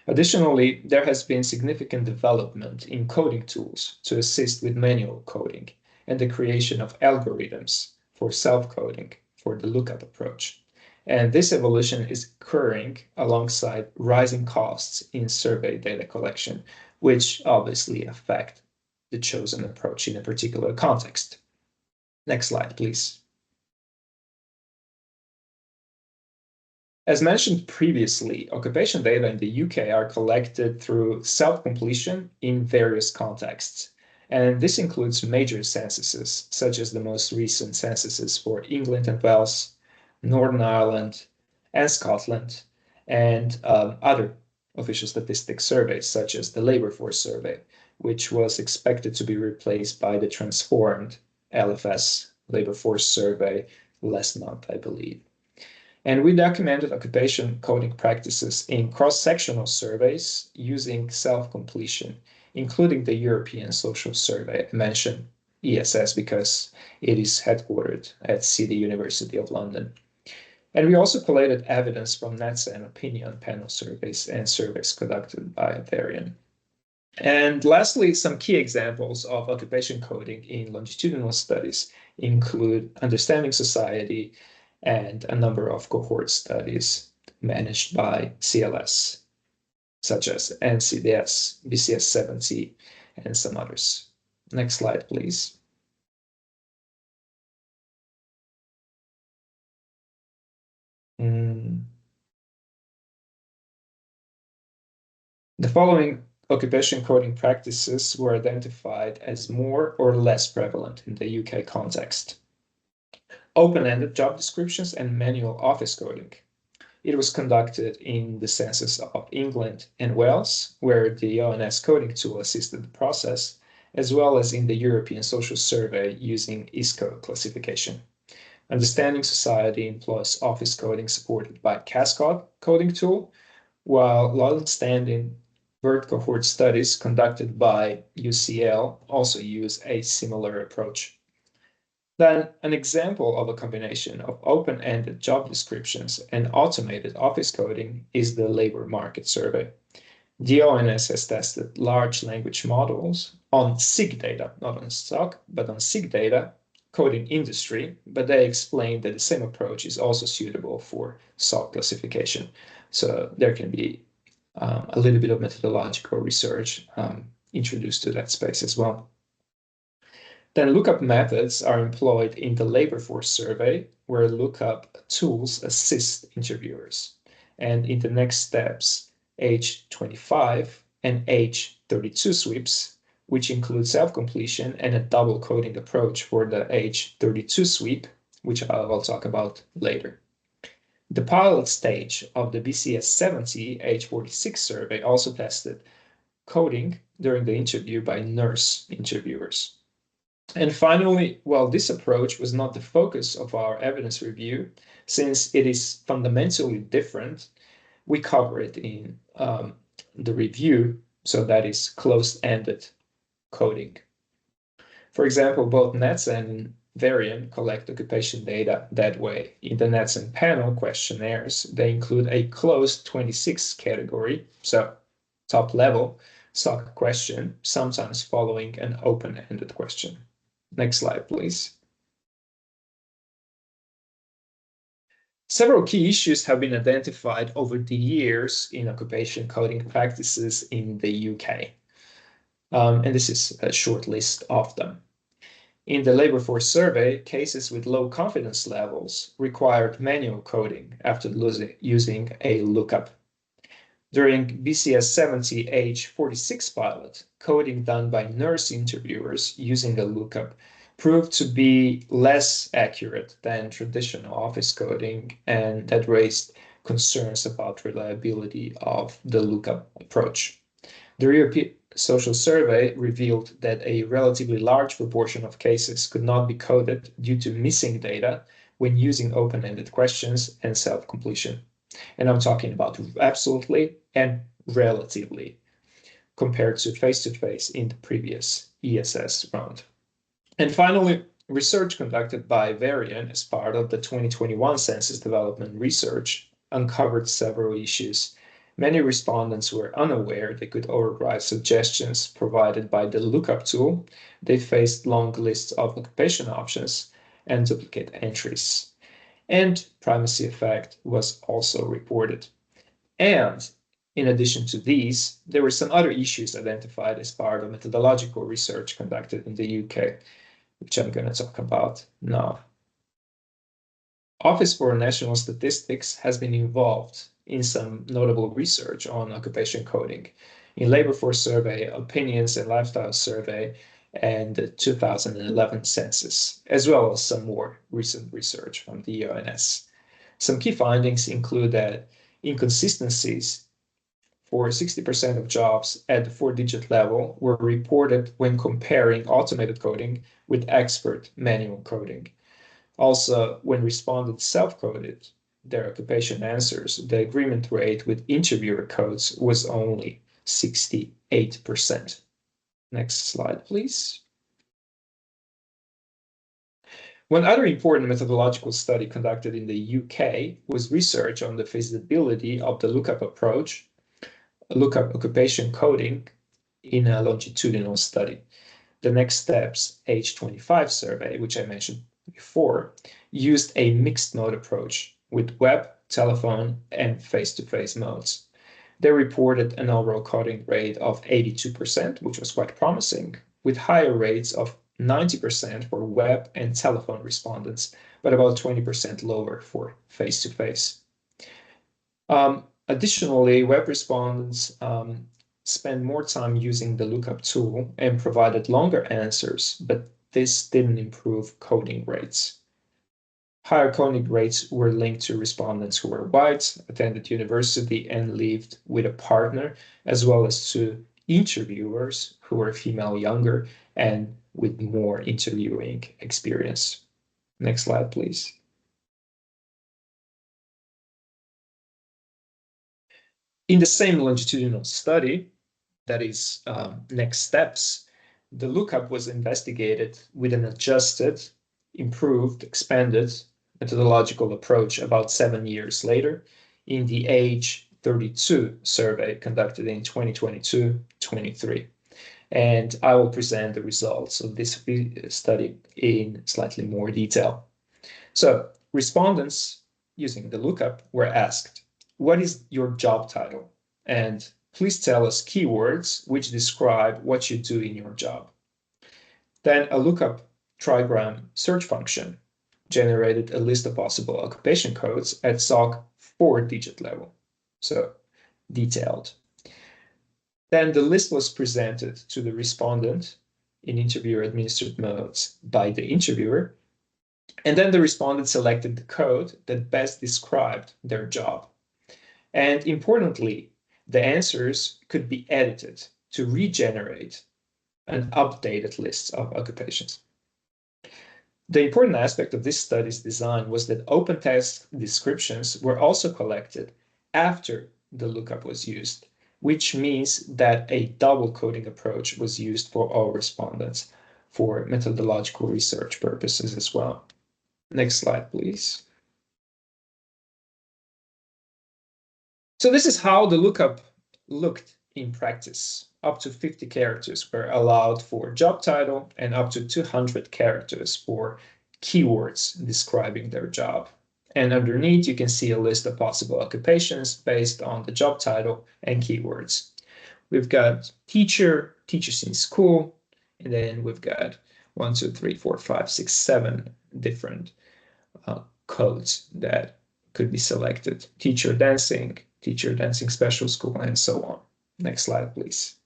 Additionally, there has been significant development in coding tools to assist with manual coding and the creation of algorithms for self-coding for the lookup approach. And this evolution is occurring alongside rising costs in survey data collection, which obviously affect the chosen approach in a particular context. Next slide, please. As mentioned previously, occupation data in the UK are collected through self-completion in various contexts. And this includes major censuses, such as the most recent censuses for England and Wales, Northern Ireland, and Scotland, and other official statistics surveys, such as the Labour Force Survey, which was expected to be replaced by the transformed LFS Labour Force Survey last month, I believe. And we documented occupation coding practices in cross-sectional surveys using self-completion, including the European Social Survey. I mentioned ESS because it is headquartered at City University of London. And we also collated evidence from NETSA and opinion panel surveys and surveys conducted by Varian. And lastly, some key examples of occupation coding in longitudinal studies include Understanding Society, and a number of cohort studies managed by CLS, such as NCDS, BCS 70, and some others. Next slide, please. The following occupation coding practices were identified as more or less prevalent in the UK context. Open-ended job descriptions and manual office coding. It was conducted in the census of England and Wales, where the ONS coding tool assisted the process, as well as in the European Social Survey using ISCO classification. Understanding Society employs office coding supported by Cascade coding tool, while long-standing Vert cohort studies conducted by UCL also use a similar approach. Then an example of a combination of open-ended job descriptions and automated office coding is the labor market survey. The ONS has tested large language models on SIG data, not on stock, but on SIG data, coding industry, but they explained that the same approach is also suitable for SOC classification. So there can be a little bit of methodological research introduced to that space as well. Then lookup methods are employed in the labor force survey, where lookup tools assist interviewers. And in the next steps, age 25 and age 32 sweeps, which include self-completion and a double coding approach for the age 32 sweep, which I'll talk about later. The pilot stage of the BCS 70 age 46 survey also tested coding during the interview by nurse interviewers. And finally, while this approach was not the focus of our evidence review, since it is fundamentally different, we cover it in the review, so that is closed-ended coding. For example, both NETSA and Varian collect occupation data that way. In the NETSA panel questionnaires, they include a closed 26 category, so top level, SOC question, sometimes following an open-ended question. Next slide, please. Several key issues have been identified over the years in occupation coding practices in the UK. And this is a short list of them. In the labor force survey, cases with low confidence levels required manual coding after using a lookup. During BCS 70 H46 pilot, coding done by nurse interviewers using a lookup proved to be less accurate than traditional office coding, and that raised concerns about reliability of the lookup approach. The European Social Survey revealed that a relatively large proportion of cases could not be coded due to missing data when using open-ended questions and self-completion. And I'm talking about absolutely and relatively compared to face-to-face in the previous ESS round. And finally, research conducted by Varian as part of the 2021 Census Development Research uncovered several issues. Many respondents were unaware they could override suggestions provided by the lookup tool. They faced long lists of occupation options and duplicate entries. And primacy effect was also reported. And in addition to these, there were some other issues identified as part of methodological research conducted in the UK, which I'm going to talk about now. Office for National Statistics has been involved in some notable research on occupation coding in labor force survey, opinions and lifestyle survey, and the 2011 census, as well as some more recent research from the ONS. Some key findings include that inconsistencies for 60% of jobs at the 4-digit level were reported when comparing automated coding with expert manual coding. Also, when respondents self-coded their occupation answers, the agreement rate with interviewer codes was only 68%. Next slide, please. One other important methodological study conducted in the UK was research on the feasibility of the lookup approach, lookup occupation coding in a longitudinal study. The Next Steps H25 survey, which I mentioned before, used a mixed mode approach with web, telephone, and face-to-face modes. They reported an overall coding rate of 82%, which was quite promising, with higher rates of 90% for web and telephone respondents, but about 20% lower for face-to-face. Additionally, web respondents spend more time using the lookup tool and provided longer answers, but this didn't improve coding rates. Higher coding rates were linked to respondents who were white, attended university, and lived with a partner, as well as to interviewers who were female, younger, and with more interviewing experience. Next slide, please. In the same longitudinal study, that is Next Steps, the lookup was investigated with an adjusted, improved, expanded methodological approach about 7 years later in the Age 32 survey conducted in 2022-23. And I will present the results of this study in slightly more detail. So respondents using the lookup were asked, what is your job title? And please tell us keywords which describe what you do in your job. Then a lookup trigram search function generated a list of possible occupation codes at SOC 4-digit level, so detailed. Then the list was presented to the respondent in interviewer-administered modes by the interviewer, and then the respondent selected the code that best described their job. And importantly, the answers could be edited to regenerate an updated list of occupations. The important aspect of this study's design was that open text descriptions were also collected after the lookup was used, which means that a double coding approach was used for all respondents for methodological research purposes as well. Next slide, please. So this is how the lookup looked in practice, up to 50 characters were allowed for job title and up to 200 characters for keywords describing their job. And underneath, you can see a list of possible occupations based on the job title and keywords. We've got teacher, teachers in school, and then we've got 1, 2, 3, 4, 5, 6, 7 different codes that could be selected. Teacher dancing special school, and so on. Next slide, please.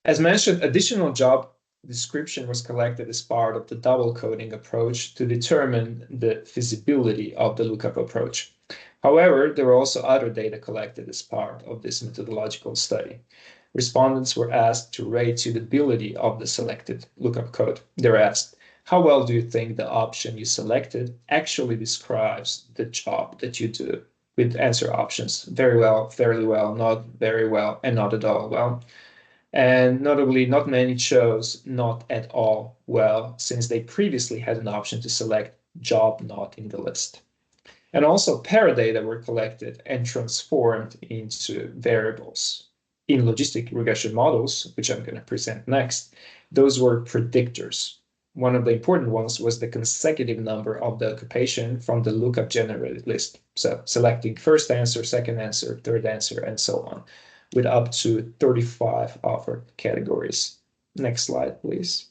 As mentioned, additional job description was collected as part of the double coding approach to determine the feasibility of the lookup approach. However, there were also other data collected as part of this methodological study. Respondents were asked to rate suitability of the selected lookup code. They were asked, how well do you think the option you selected actually describes the job that you do? With answer options, very well, fairly well, not very well, and not at all well. And notably, not many chose not at all well, since they previously had an option to select job not in the list. And also paradata were collected and transformed into variables. In logistic regression models, which I'm going to present next, those were predictors. One of the important ones was the consecutive number of the occupation from the lookup generated list. So selecting first answer, second answer, third answer, and so on, with up to 35 offered categories. Next slide, please.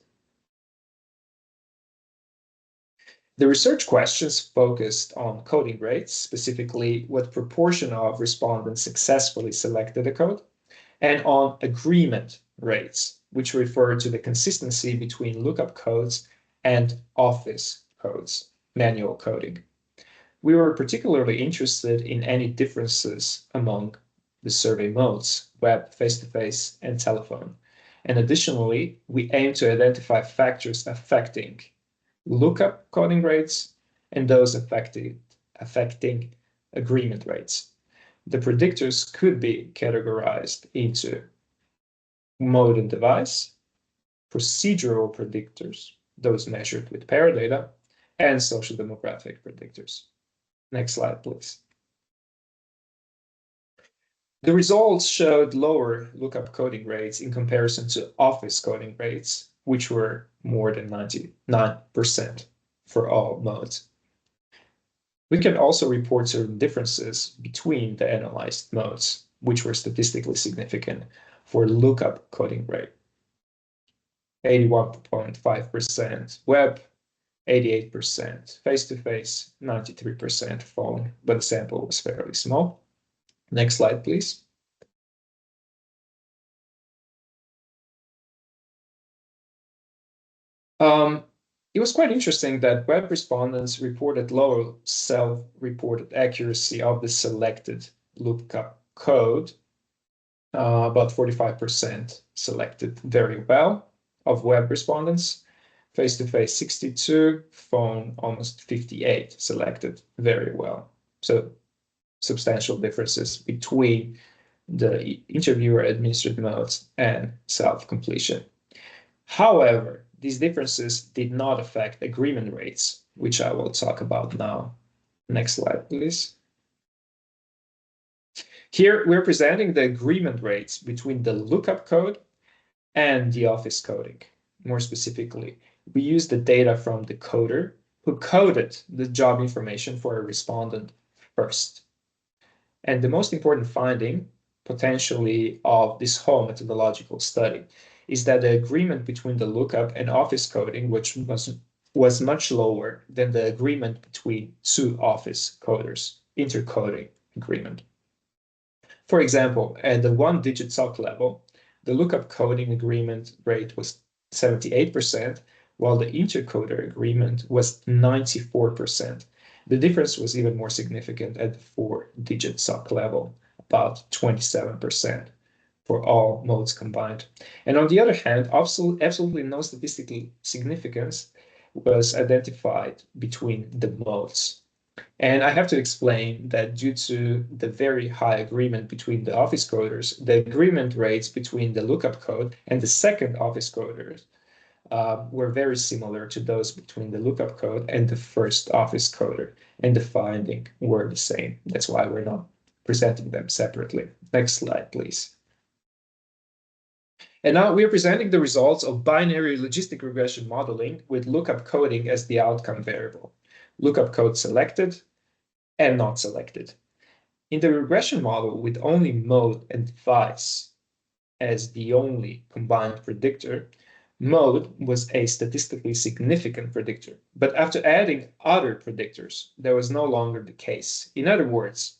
The research questions focused on coding rates, specifically what proportion of respondents successfully selected a code, and on agreement rates, which refer to the consistency between lookup codes and office codes, manual coding. We were particularly interested in any differences among the survey modes, web, face-to-face, and telephone. And additionally, we aim to identify factors affecting lookup coding rates and those affecting agreement rates. The predictors could be categorized into mode and device, procedural predictors, those measured with paradata, and social demographic predictors. Next slide, please. The results showed lower lookup coding rates in comparison to office coding rates, which were more than 99% for all modes. We can also report certain differences between the analyzed modes, which were statistically significant for lookup coding rate. 81.5% web, 88% face-to-face, 93% phone, but the sample was fairly small. Next slide, please. It was quite interesting that web respondents reported lower self-reported accuracy of the selected lookup code. About 45% selected very well of web respondents. Face-to-face 62, phone almost 58 selected very well. So substantial differences between the interviewer administered modes and self-completion. However, these differences did not affect agreement rates, which I will talk about now. Next slide, please. Here, we're presenting the agreement rates between the lookup code and the office coding. More specifically, we use the data from the coder who coded the job information for a respondent first. And the most important finding, potentially, of this whole methodological study is that the agreement between the lookup and office coding, which was much lower than the agreement between two office coders, intercoding agreement. For example, at the one-digit SOC level, the lookup coding agreement rate was 78%, while the intercoder agreement was 94%. The difference was even more significant at the four-digit SOC level, about 27% for all modes combined. And on the other hand, absolutely no statistical significance was identified between the modes. And I have to explain that due to the very high agreement between the office coders, the agreement rates between the lookup code and the second office coders were very similar to those between the lookup code and the first office coder, and the finding were the same. That's why we're not presenting them separately. Next slide, please. And now we are presenting the results of binary logistic regression modeling with lookup coding as the outcome variable. Lookup code selected and not selected. In the regression model with only mode and device as the only combined predictor, mode was a statistically significant predictor. But after adding other predictors, that was no longer the case. In other words,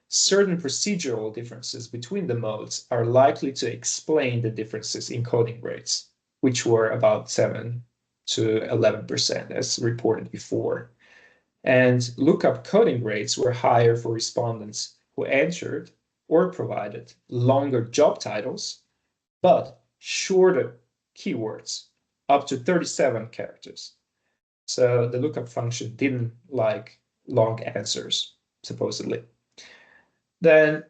certain procedural differences between the modes are likely to explain the differences in coding rates, which were about 7 to 11% as reported before. And lookup coding rates were higher for respondents who answered or provided longer job titles, but shorter keywords, up to 37 characters. So the lookup function didn't like long answers, supposedly. Then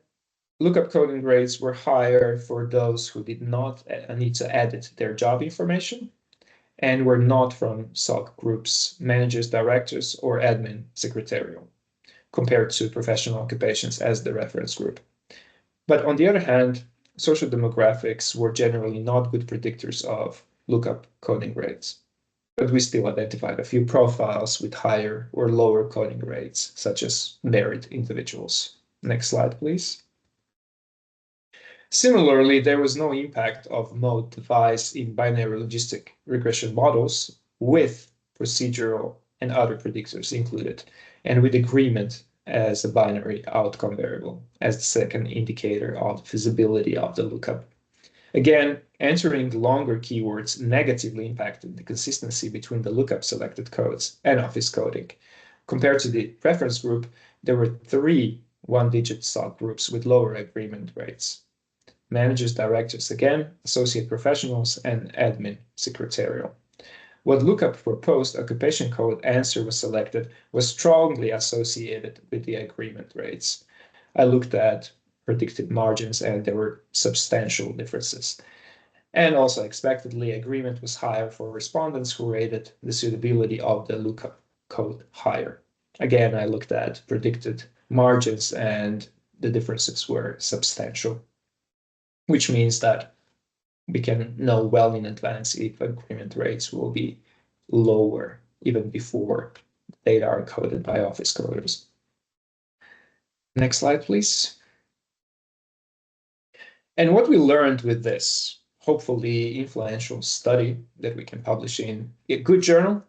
lookup coding rates were higher for those who did not need to edit their job information and were not from SOC groups, managers, directors, or admin secretarial, compared to professional occupations as the reference group. But on the other hand, social demographics were generally not good predictors of lookup coding rates. But we still identified a few profiles with higher or lower coding rates, such as married individuals. Next slide, please. Similarly, there was no impact of mode device in binary logistic regression models with procedural and other predictors included, and with agreement as a binary outcome variable as the second indicator of the feasibility of the lookup. Again, entering longer keywords negatively impacted the consistency between the lookup selected codes and office coding. Compared to the reference group, there were 3 one-digit subgroups with lower agreement rates. Managers, directors, again, associate professionals, and admin secretarial. What lookup for post-occupation code answer was selected was strongly associated with the agreement rates. I looked at predicted margins and there were substantial differences. And also expectedly, agreement was higher for respondents who rated the suitability of the lookup code higher. Again, I looked at predicted margins and the differences were substantial, which means that we can know well in advance if agreement rates will be lower even before data are coded by office coders. Next slide, please. And what we learned with this, hopefully influential study that we can publish in a good journal,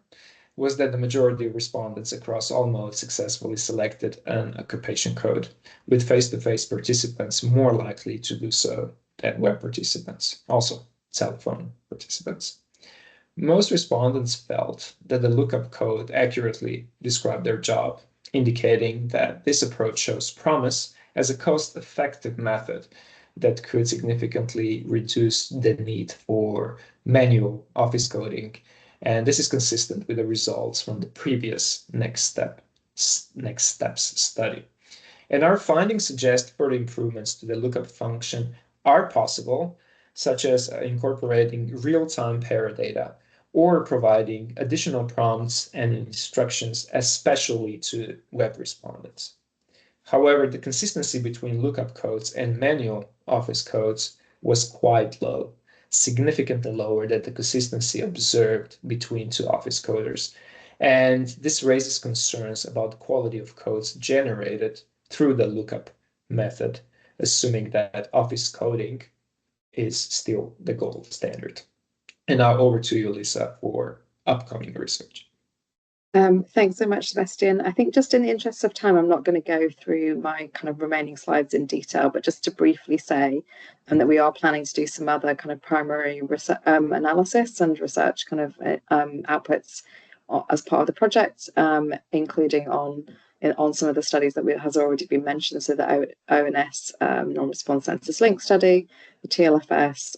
was that the majority of respondents across all modes successfully selected an occupation code, with face-to-face participants more likely to do so than web participants, also cell phone participants. Most respondents felt that the lookup code accurately described their job, indicating that this approach shows promise as a cost-effective method that could significantly reduce the need for manual office coding. And this is consistent with the results from the previous next steps study. And our findings suggest further improvements to the lookup function are possible, such as incorporating real-time paradata or providing additional prompts and instructions, especially to web respondents. However, the consistency between lookup codes and manual office codes was quite low, significantly lower than the consistency observed between 2 office coders. And this raises concerns about the quality of codes generated through the lookup method, assuming that office coding is still the gold standard. And now over to you, Lisa, for upcoming research. Thanks so much, Sebastian. I think just in the interest of time, I'm not going to go through my kind of remaining slides in detail, but just to briefly say that we are planning to do some other kind of primary analysis and research kind of outputs as part of the project, including on some of the studies that has already been mentioned, so the ONS non-response census link study, the TLFS,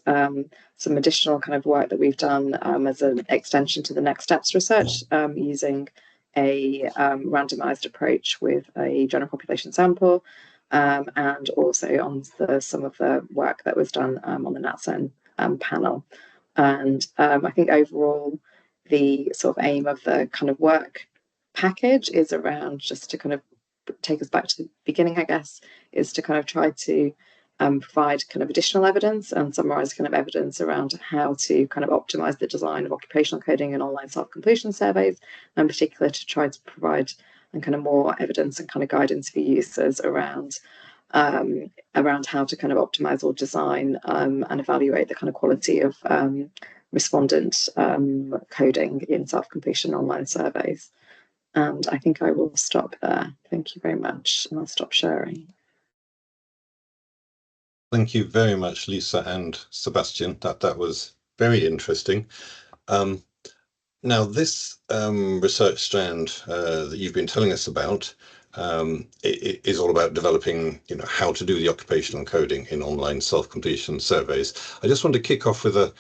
some additional kind of work that we've done as an extension to the next steps research using a randomized approach with a general population sample, and also on some of the work that was done on the NatCen panel. And I think overall the sort of aim of the kind of work package is around just to kind of take us back to the beginning, I guess, is to kind of try to provide kind of additional evidence and summarize kind of evidence around how to kind of optimize the design of occupational coding and online self-completion surveys, and in particular to try to provide and kind of more evidence and kind of guidance for users around how to kind of optimize or design and evaluate the kind of quality of respondent coding in self-completion online surveys. And I think I will stop there. Thank you very much, and I'll stop sharing. Thank you very much, Lisa and Sebastian. That was very interesting. Now, this research strand that you've been telling us about it is all about developing, how to do the occupational coding in online self-completion surveys. I just want to kick off with a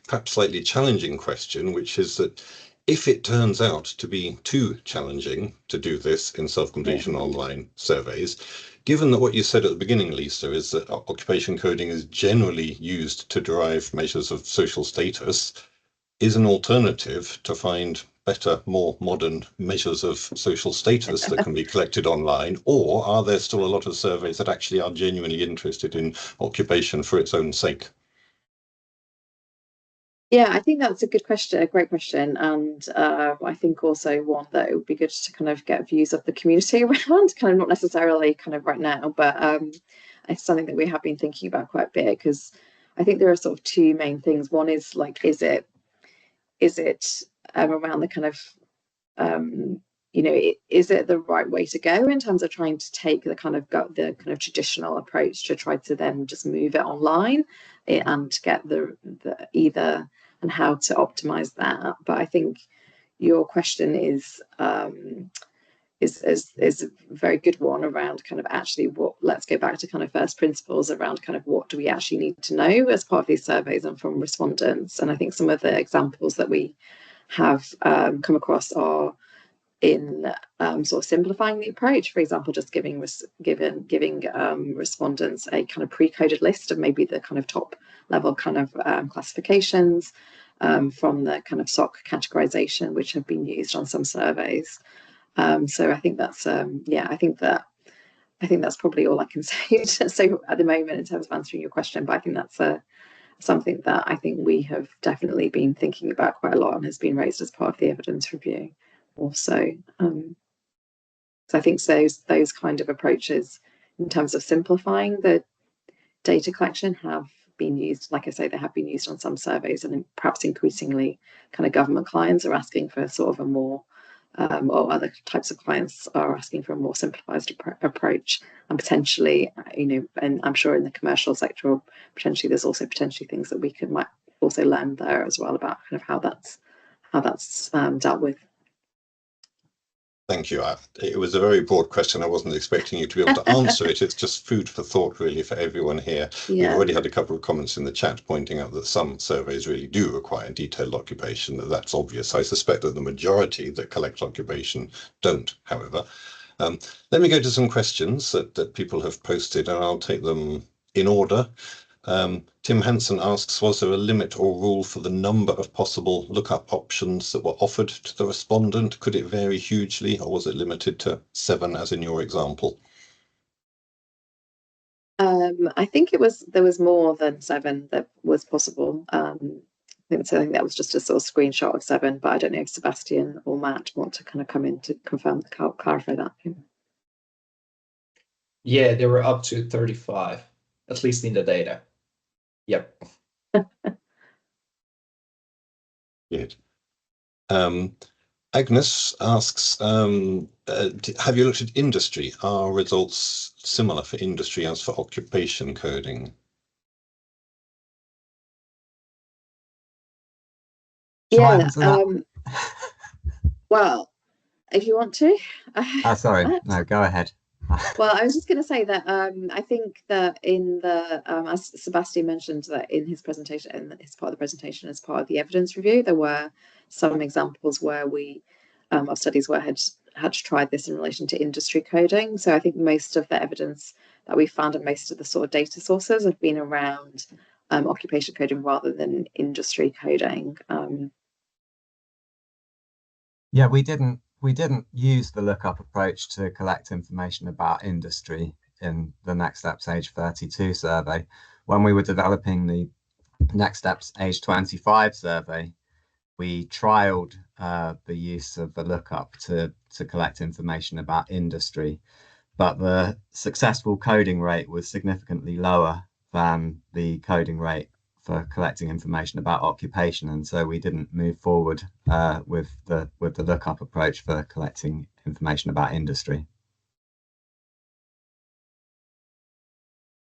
perhaps slightly challenging question, which is that if it turns out to be too challenging to do this in self-completion online surveys, given that what you said at the beginning, Lisa, is that occupation coding is generally used to derive measures of social status, is an alternative to find better, more modern measures of social status that can be collected online? Or are there still a lot of surveys that actually are genuinely interested in occupation for its own sake? Yeah, I think that's a good question, a great question, and I think also one that it would be good to kind of get views of the community around, kind of not necessarily kind of right now, but it's something that we have been thinking about quite a bit, because I think there are sort of two main things. One is like, is it around the kind of is it the right way to go in terms of trying to take the kind of traditional approach to try to then just move it online and get the either and how to optimize that. But I think your question is a very good one around kind of actually let's go back to kind of first principles around kind of what do we actually need to know as part of these surveys and from respondents. And I think some of the examples that we have come across are in sort of simplifying the approach. For example, just giving respondents a kind of pre-coded list of maybe the kind of top level kind of classifications from the kind of SOC categorization, which have been used on some surveys. So I think that's I think that's probably all I can say so at the moment in terms of answering your question. But I think that's something that I think we have definitely been thinking about quite a lot and has been raised as part of the evidence review also. So I think those kind of approaches in terms of simplifying the data collection have been used. Like I say, they have been used on some surveys, and perhaps increasingly kind of government clients are asking for sort of a more or other types of clients are asking for a more simplified approach, and potentially, and I'm sure in the commercial sector, potentially there's also potentially things that we might also learn there as well about kind of how that's dealt with. Thank you. It was a very broad question. I wasn't expecting you to be able to answer it. It's just food for thought, really, for everyone here. Yeah. We've already had a couple of comments in the chat pointing out that some surveys really do require detailed occupation. That's obvious. I suspect that the majority that collect occupation don't, however. Let me go to some questions that people have posted, and I'll take them in order. Tim Hansen asks, was there a limit or rule for the number of possible lookup options that were offered to the respondent? Could it vary hugely, or was it limited to 7, as in your example? I think there was more than 7 that was possible. I think that was just a sort of screenshot of 7, but I don't know if Sebastian or Matt want to kind of come in to clarify that. Yeah, there were up to 35, at least in the data. Yep. Good. Agnes asks, have you looked at industry? Are results similar for industry as for occupation coding? Yeah. Well, if you want to. Sorry. No, go ahead. Well, I was just going to say that I think that in the, as Sebastian mentioned, that in his presentation, and as part of the presentation, as part of the evidence review, there were some examples where we, of studies where had tried this in relation to industry coding. So I think most of the evidence that we found and most of the sort of data sources have been around occupation coding rather than industry coding. Yeah, we didn't We didn't use the lookup approach to collect information about industry in the Next Steps Age 32 survey. When we were developing the Next Steps Age 25 survey, we trialed the use of the lookup to collect information about industry, but the successful coding rate was significantly lower than the coding rate for collecting information about occupation, and so we didn't move forward with the lookup approach for collecting information about industry.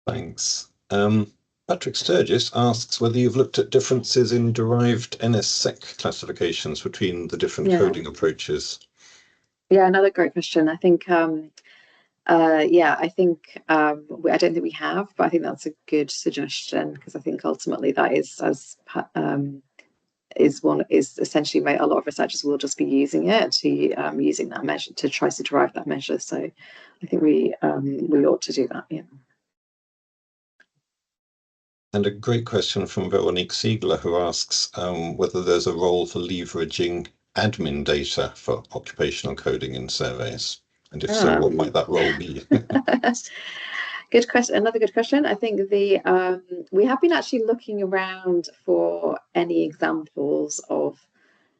Thanks. Patrick Sturgis asks whether you've looked at differences in derived NSSEC classifications between the different coding approaches. Yeah, another great question. I think I think I don't think we have, but I think that's a good suggestion, because I think ultimately that is is essentially a lot of researchers will just be using it to using that measure to try to derive that measure. So I think we ought to do that. Yeah. And a great question from Veronique Siegler, who asks whether there's a role for leveraging admin data for occupational coding in surveys. And if so, what might that role be? Good question. Another good question. I think we have been actually looking around for any examples of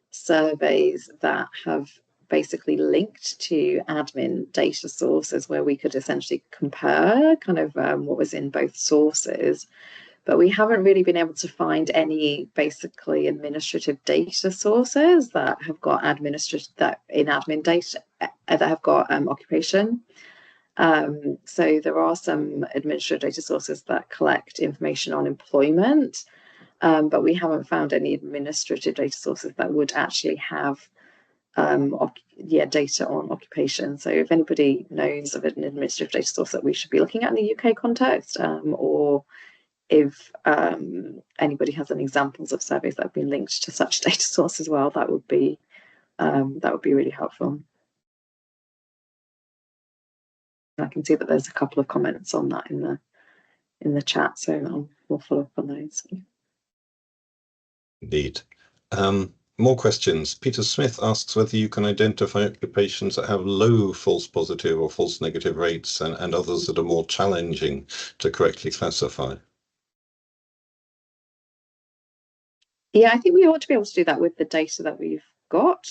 surveys that have basically linked to admin data sources where we could essentially compare kind of what was in both sources. But we haven't really been able to find any basically administrative data sources that have got admin data that have got occupation. So there are some administrative data sources that collect information on employment, but we haven't found any administrative data sources that would actually have data on occupation. So if anybody knows of an administrative data source that we should be looking at in the UK context, or if anybody has any examples of surveys that have been linked to such data source as well, that would be really helpful. I can see that there's a couple of comments on that in the chat, so we'll follow up on those. Indeed. More questions. Peter Smith asks whether you can identify occupations that have low false positive or false negative rates and others that are more challenging to correctly classify. Yeah, I think we ought to be able to do that with the data that we've got.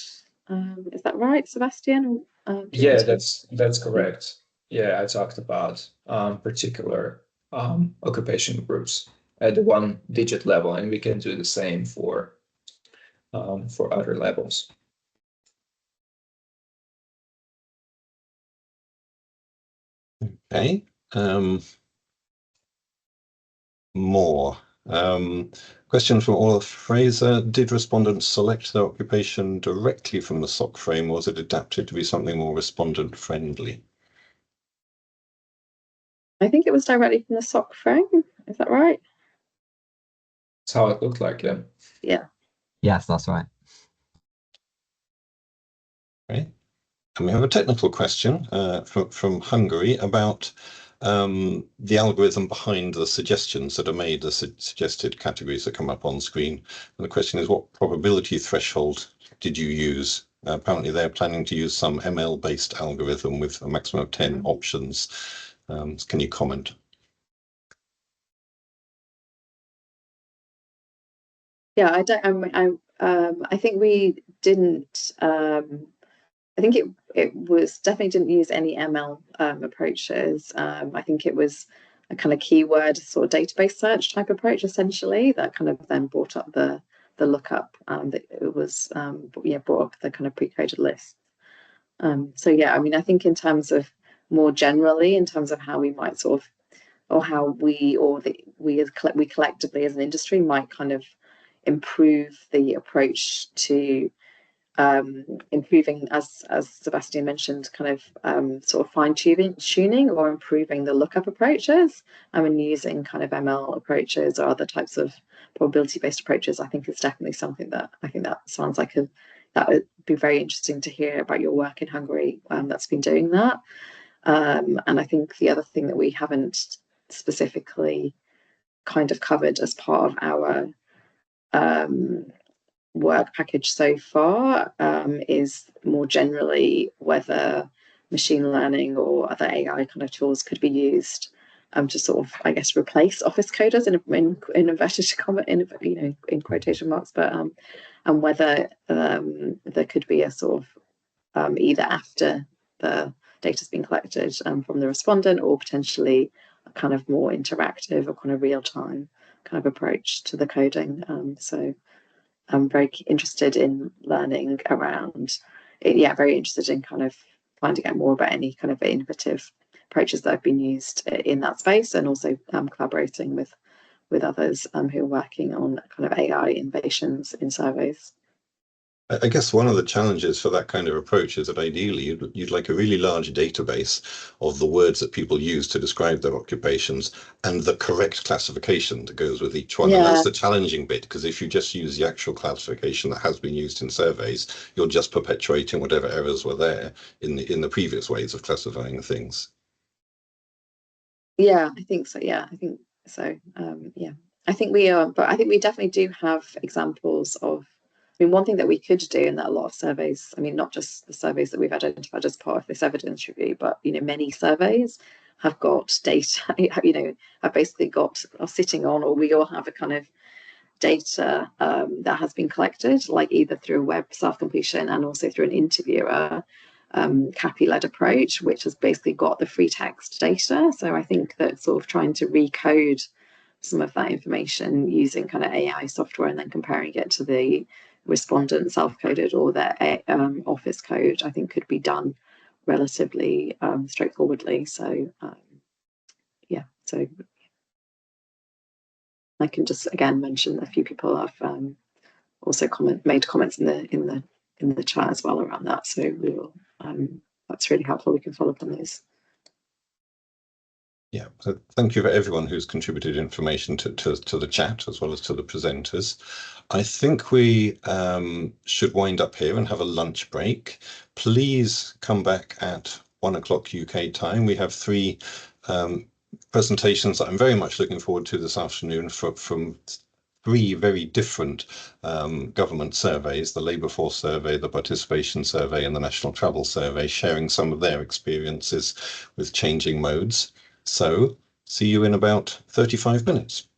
Is that right, Sebastian? Yeah, that's correct. Yeah, I talked about particular occupation groups at the 1-digit level, and we can do the same for other levels. Okay. More. Question from Olaf Fraser. Did respondents select their occupation directly from the SOC frame, or was it adapted to be something more respondent friendly? I think it was directly from the SOC frame. Is that right? That's how it looked like, yeah. Yeah. Yes, that's right. Okay. And we have a technical question from Hungary about the algorithm behind the suggestions that are made, the suggested categories that come up on screen. And the question is, what probability threshold did you use? Apparently they're planning to use some ML-based algorithm with a maximum of 10 options. Can you comment? Yeah, I think we didn't. I think it was definitely didn't use any ML approaches. I think it was a kind of keyword sort of database search type approach, essentially, that kind of then brought up the lookup. That it was brought up the kind of pre-coded list. So yeah, I mean, I think in terms of more generally, in terms of how we might sort of, or how we collectively as an industry might kind of improve the approach to improving, as Sebastian mentioned, kind of sort of fine-tuning or improving the lookup approaches, and using kind of ML approaches or other types of probability-based approaches. I think it's definitely something that I think that sounds like that would be very interesting to hear about your work in Hungary that's been doing that. And I think the other thing that we haven't specifically kind of covered as part of our work package so far is more generally whether machine learning or other AI kind of tools could be used to sort of, I guess, replace office coders in inverted comma, in quotation marks, but and whether there could be a sort of either after the data's been collected from the respondent, or potentially a kind of more interactive or kind of real-time kind of approach to the coding. So I'm very interested in learning around it. Yeah, very interested in kind of finding out more about any kind of innovative approaches that have been used in that space, and also collaborating with others who are working on kind of AI innovations in surveys. I guess one of the challenges for that kind of approach is that ideally you'd like a really large database of the words that people use to describe their occupations and the correct classification that goes with each one. Yeah. And that's the challenging bit, because if you just use the actual classification that has been used in surveys, you're just perpetuating whatever errors were there in the previous ways of classifying things. Yeah, I think so. Yeah, I think so. Yeah, I think we are, but I think we definitely do have examples of. I mean, one thing that we could do, and that a lot of surveys, I mean, not just the surveys that we've identified as part of this evidence review, but many surveys have got data. Have basically are sitting on, or we all have a kind of data that has been collected, like either through a web self-completion and also through an interviewer CAPI-led approach, which has basically got the free text data. So I think that sort of trying to recode some of that information using kind of AI software and then comparing it to the respondent self-coded or their office code, I think could be done relatively straightforwardly. So yeah, so I can just again mention a few people have also made comments in the chat as well around that. So we will. That's really helpful. We can follow up on those. Yeah, so thank you for everyone who's contributed information to the chat as well as to the presenters. I think we should wind up here and have a lunch break. Please come back at 1 o'clock UK time. We have 3 presentations that I'm very much looking forward to this afternoon from 3 very different government surveys, the Labour Force Survey, the Participation Survey, and the National Travel Survey, sharing some of their experiences with changing modes. So, see you in about 35 minutes.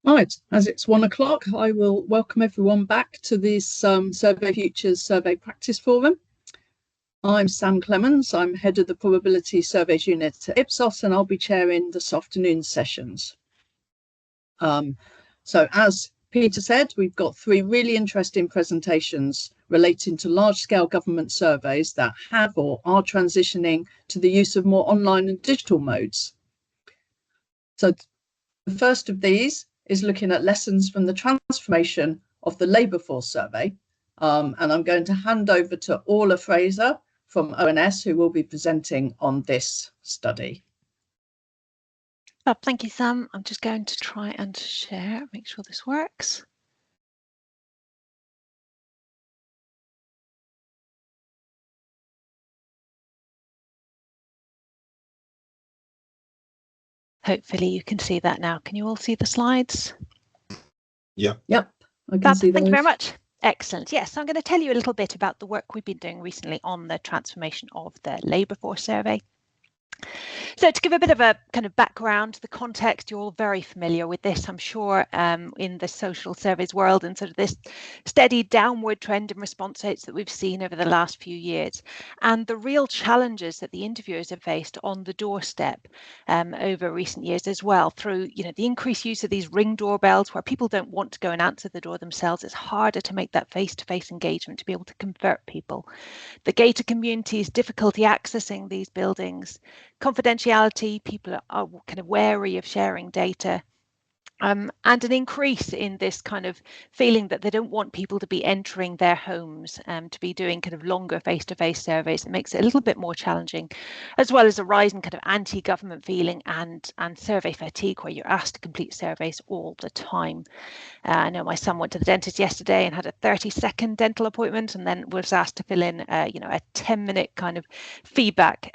Right, as it's 1 o'clock, I will welcome everyone back to this Survey Futures Survey Practice Forum. I'm Sam Clemens, I'm head of the Probability Surveys Unit at Ipsos, and I'll be chairing this afternoon's sessions. So as Peter said, we've got 3 really interesting presentations relating to large-scale government surveys that have or are transitioning to the use of more online and digital modes. So the first of these is looking at lessons from the transformation of the labour force survey. And I'm going to hand over to Orla Fraser from ONS, who will be presenting on this study. Oh, thank you, Sam. I'm just going to try and share, make sure this works. Hopefully you can see that now. Can you all see the slides? Yep. Yep, I can see those. Thank you very much. Excellent. Yes, so I'm going to tell you a little bit about the work we've been doing recently on the transformation of the labour force survey. So to give a bit of a kind of background, the context, you're all very familiar with this, I'm sure, in the social surveys world, and sort of this steady downward trend in response rates that we've seen over the last few years, and the real challenges that the interviewers have faced on the doorstep over recent years as well, through the increased use of these ring doorbells where people don't want to go and answer the door themselves. It's harder to make that face-to-face engagement to be able to convert people. The gated communities, difficulty accessing these buildings, confidentiality, people are kind of wary of sharing data, and an increase in this kind of feeling that they don't want people to be entering their homes to be doing kind of longer face-to-face surveys. It makes it a little bit more challenging, as well as a rise in kind of anti-government feeling and survey fatigue, where you're asked to complete surveys all the time. I know my son went to the dentist yesterday and had a 30-second dental appointment, and then was asked to fill in a 10-minute kind of feedback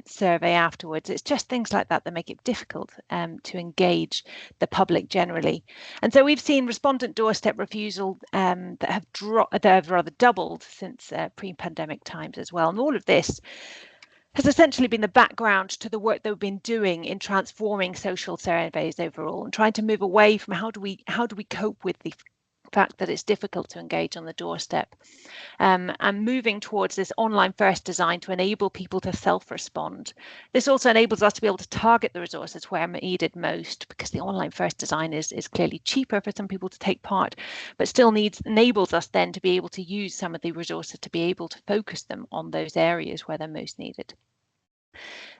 survey afterwards. It's just things like that that make it difficult to engage the public generally. And so we've seen respondent doorstep refusal that have rather doubled since pre-pandemic times as well. And all of this has essentially been the background to the work that we've been doing in transforming social surveys overall, and trying to move away from how do we cope with the fact that it's difficult to engage on the doorstep, and moving towards this online first design to enable people to self-respond. This also enables us to be able to target the resources where needed most, because the online first design is clearly cheaper for some people to take part, but still enables us then to be able to use some of the resources to be able to focus them on those areas where they're most needed.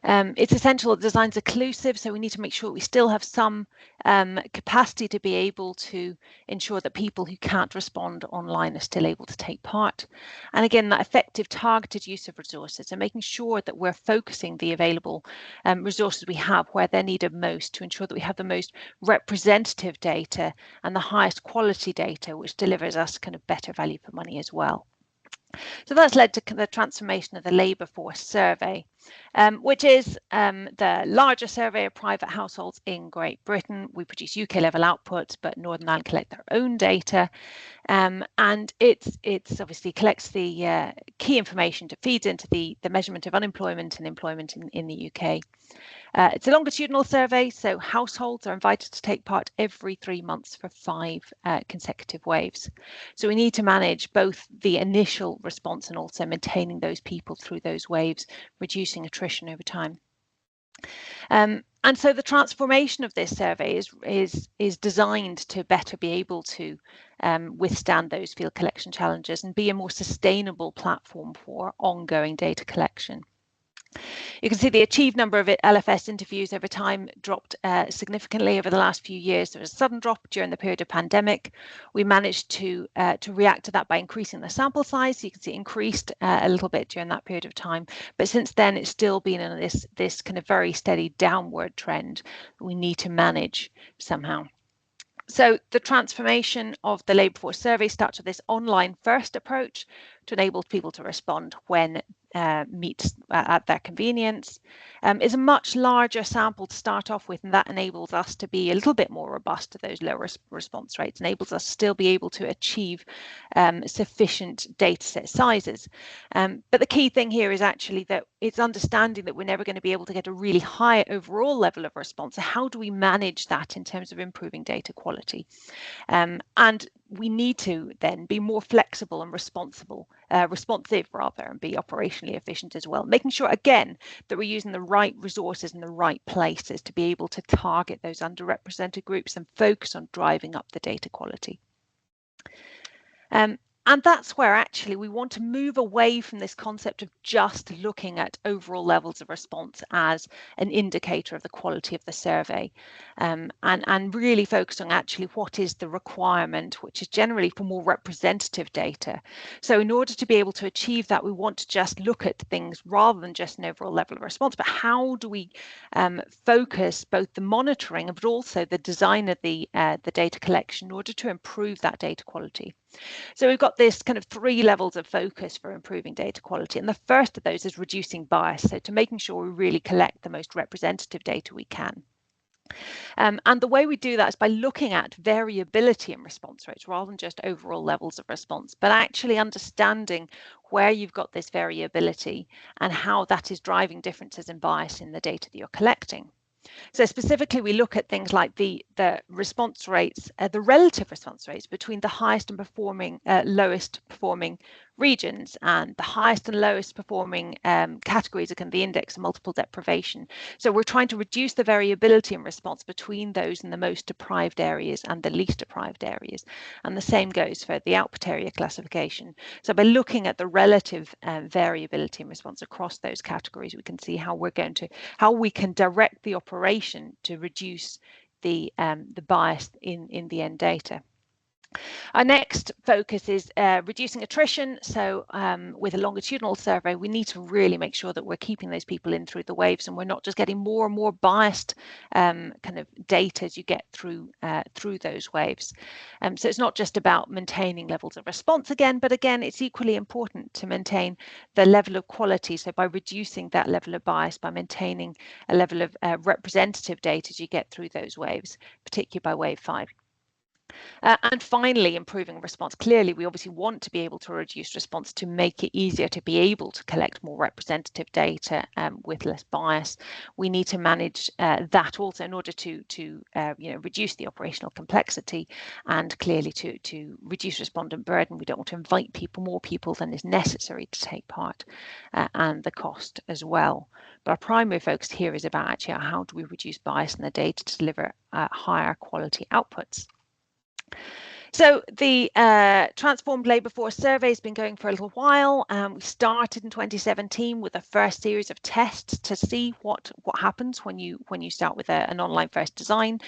It's essential that design's inclusive, so we need to make sure we still have some capacity to be able to ensure that people who can't respond online are still able to take part. And again, that effective targeted use of resources, and making sure that we're focusing the available resources we have where they're needed most, to ensure that we have the most representative data and the highest quality data, which delivers us kind of better value for money as well. So that's led to the transformation of the labour force survey, which is the largest survey of private households in Great Britain. We produce UK level outputs, but Northern Ireland collect their own data. And it's obviously collects the key information that feeds into the measurement of unemployment and employment in the UK. It's a longitudinal survey, so households are invited to take part every 3 months for 5 consecutive waves. So we need to manage both the initial response and also maintaining those people through those waves, reducing attrition over time. And so the transformation of this survey is designed to better be able to withstand those field collection challenges and be a more sustainable platform for ongoing data collection. You can see the achieved number of LFS interviews over time dropped significantly over the last few years. There was a sudden drop during the period of pandemic. We managed to react to that by increasing the sample size. So you can see it increased a little bit during that period of time. But since then, it's still been in this kind of very steady downward trend that we need to manage somehow. So the transformation of the labour force survey starts with this online first approach to enable people to respond when meets at their convenience. Is a much larger sample to start off with, and that enables us to be a little bit more robust to those lower response rates, enables us to still be able to achieve sufficient data set sizes. But the key thing here is actually that it's understanding that we're never going to be able to get a really high overall level of response. So how do we manage that in terms of improving data quality? And we need to then be more flexible and responsive rather, and be operationally efficient as well, making sure again that we're using the right resources in the right places to be able to target those underrepresented groups and focus on driving up the data quality. And that's where actually we want to move away from this concept of just looking at overall levels of response as an indicator of the quality of the survey, and really focus on actually what is the requirement, which is generally for more representative data. So in order to be able to achieve that, we want to just look at things rather than just an overall level of response, but how do we focus both the monitoring but also the design of the data collection in order to improve that data quality. So we've got this kind of 3 levels of focus for improving data quality. And the first of those is reducing bias. So to making sure we really collect the most representative data we can. And the way we do that is by looking at variability in response rates rather than just overall levels of response, but actually understanding where you've got this variability and how that is driving differences in bias in the data that you're collecting. So specifically, we look at things like the response rates, the relative response rates between the highest and lowest performing regions and the highest and lowest performing categories of the index of multiple deprivation. So we're trying to reduce the variability in response between those in the most deprived areas and the least deprived areas. And the same goes for the output area classification. So by looking at the relative variability in response across those categories, we can see how we can direct the operation to reduce the bias in the end data. Our next focus is reducing attrition. So with a longitudinal survey, we need to really make sure that we're keeping those people in through the waves, and we're not just getting more and more biased kind of data as you get through those waves. So it's not just about maintaining levels of response again, but again, it's equally important to maintain the level of quality. So by reducing that level of bias, by maintaining a level of representative data as you get through those waves, particularly by wave 5. And finally, improving response. Clearly, we obviously want to be able to reduce response to make it easier to be able to collect more representative data with less bias. We need to manage that also in order to reduce the operational complexity and clearly to reduce respondent burden. We don't want to invite more people than is necessary to take part, and the cost as well. But our primary focus here is about actually how do we reduce bias in the data to deliver higher quality outputs. So the Transformed Labour Force Survey has been going for a little while. We started in 2017 with a first series of tests to see what happens when you start with an online first design,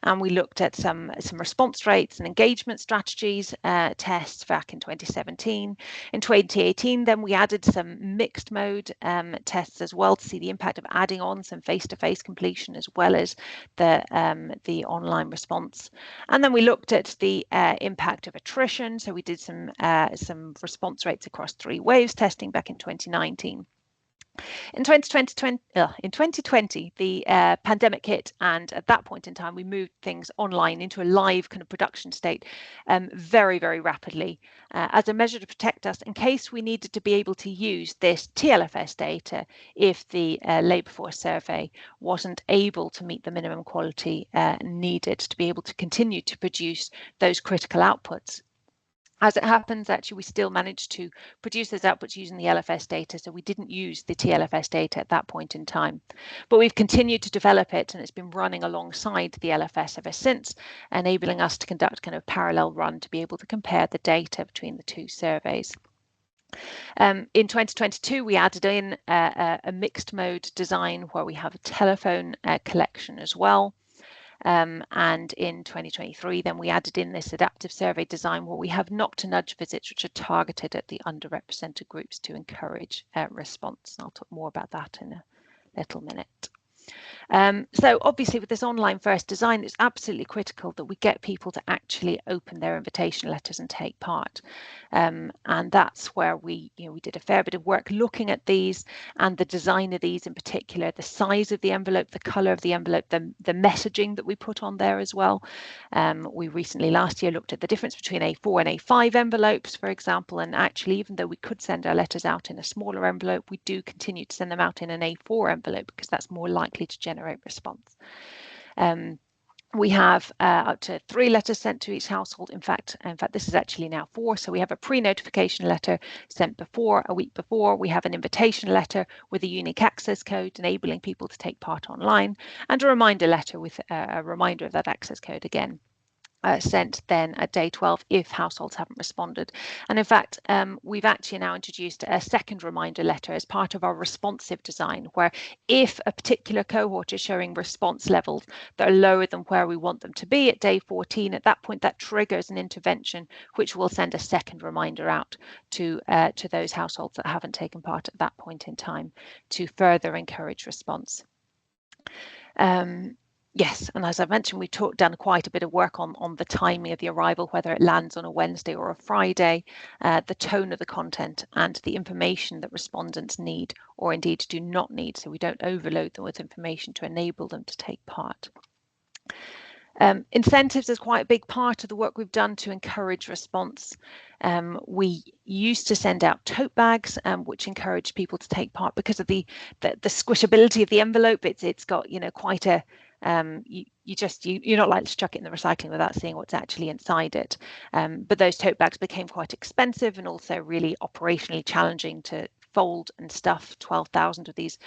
and we looked at some response rates and engagement strategies tests back in 2017. In 2018, then we added some mixed mode tests as well to see the impact of adding on some face-to-face completion as well as the online response, and then we looked at the impact of attrition. So we did some response rates across 3 waves testing back in 2019. In 2020, the pandemic hit, and at that point in time, we moved things online into a live kind of production state very, very rapidly as a measure to protect us in case we needed to be able to use this TLFS data if the labour force survey wasn't able to meet the minimum quality needed to be able to continue to produce those critical outputs. As it happens, actually, we still managed to produce those outputs using the LFS data, so we didn't use the TLFS data at that point in time. But we've continued to develop it, and it's been running alongside the LFS ever since, enabling us to conduct kind of parallel run to be able to compare the data between the 2 surveys. In 2022, we added in a mixed mode design where we have a telephone collection as well. And in 2023, then we added in this adaptive survey design where we have knock to nudge visits, which are targeted at the underrepresented groups to encourage response. I'll talk more about that in a little minute. So obviously with this online first design, it's absolutely critical that we get people to actually open their invitation letters and take part. And that's where we did a fair bit of work looking at these and the design of these in particular, the size of the envelope, the colour of the envelope, the messaging that we put on there as well. We recently last year looked at the difference between A4 and A5 envelopes, for example, and actually even though we could send our letters out in a smaller envelope, we do continue to send them out in an A4 envelope because that's more likely to generate response. We have up to 3 letters sent to each household. In fact, this is actually now 4. So we have a pre-notification letter sent a week before. We have an invitation letter with a unique access code enabling people to take part online, and a reminder letter with a reminder of that access code again. Sent then at day 12 if households haven't responded. And in fact, we've actually now introduced a second reminder letter as part of our responsive design, where if a particular cohort is showing response levels that are lower than where we want them to be at day 14, at that point that triggers an intervention which will send a second reminder out to those households that haven't taken part at that point in time to further encourage response. Yes, and as I mentioned, we've done quite a bit of work on the timing of the arrival, whether it lands on a Wednesday or a Friday, the tone of the content and the information that respondents need or indeed do not need, so we don't overload them with information to enable them to take part. Incentives is quite a big part of the work we've done to encourage response. We used to send out tote bags, which encourage people to take part because of the squishability of the envelope. It's got quite a you're not likely to chuck it in the recycling without seeing what's actually inside it. But those tote bags became quite expensive and also really operationally challenging to fold and stuff 12,000 of these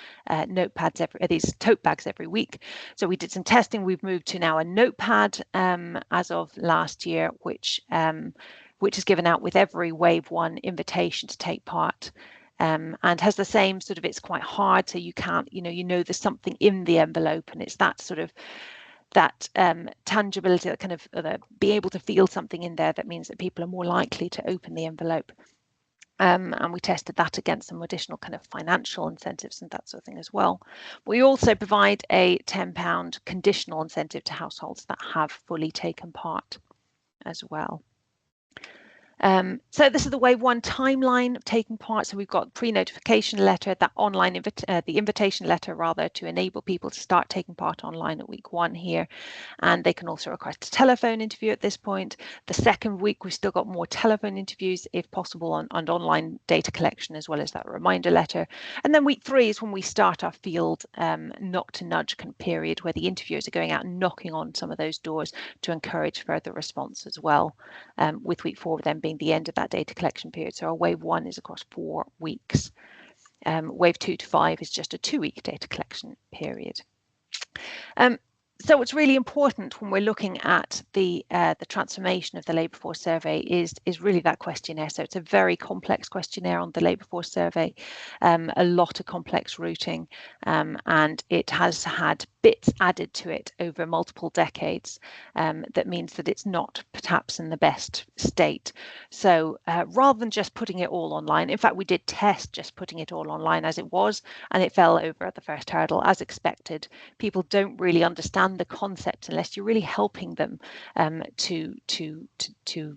these tote bags every week. So we did some testing. We've moved to now a notepad as of last year, which is given out with every wave 1 invitation to take part. And has the same sort of, it's quite hard, so you can't, there's something in the envelope, and it's that sort of tangibility, that kind of be able to feel something in there that means that people are more likely to open the envelope. And we tested that against some additional kind of financial incentives and that sort of thing as well. We also provide a £10 conditional incentive to households that have fully taken part as well. So this is the wave 1 timeline of taking part. So we've got pre-notification letter, that online the invitation letter rather, to enable people to start taking part online at week 1 here, and they can also request a telephone interview at this point. The second week we've still got more telephone interviews if possible, and online data collection as well as that reminder letter. And then week 3 is when we start our field knock to nudge kind of period, where the interviewers are going out and knocking on some of those doors to encourage further response as well, with week 4 then being the end of that data collection period. So our wave 1 is across 4 weeks. Wave 2 to 5 is just a 2-week data collection period. So what's really important when we're looking at the transformation of the labour force survey is really that questionnaire. So it's a very complex questionnaire on the labour force survey, a lot of complex routing, and it has had bits added to it over multiple decades. That means that it's not perhaps in the best state. So rather than just putting it all online, in fact we did test just putting it all online as it was, and it fell over at the first hurdle as expected. People don't really understand the concept unless you're really helping them to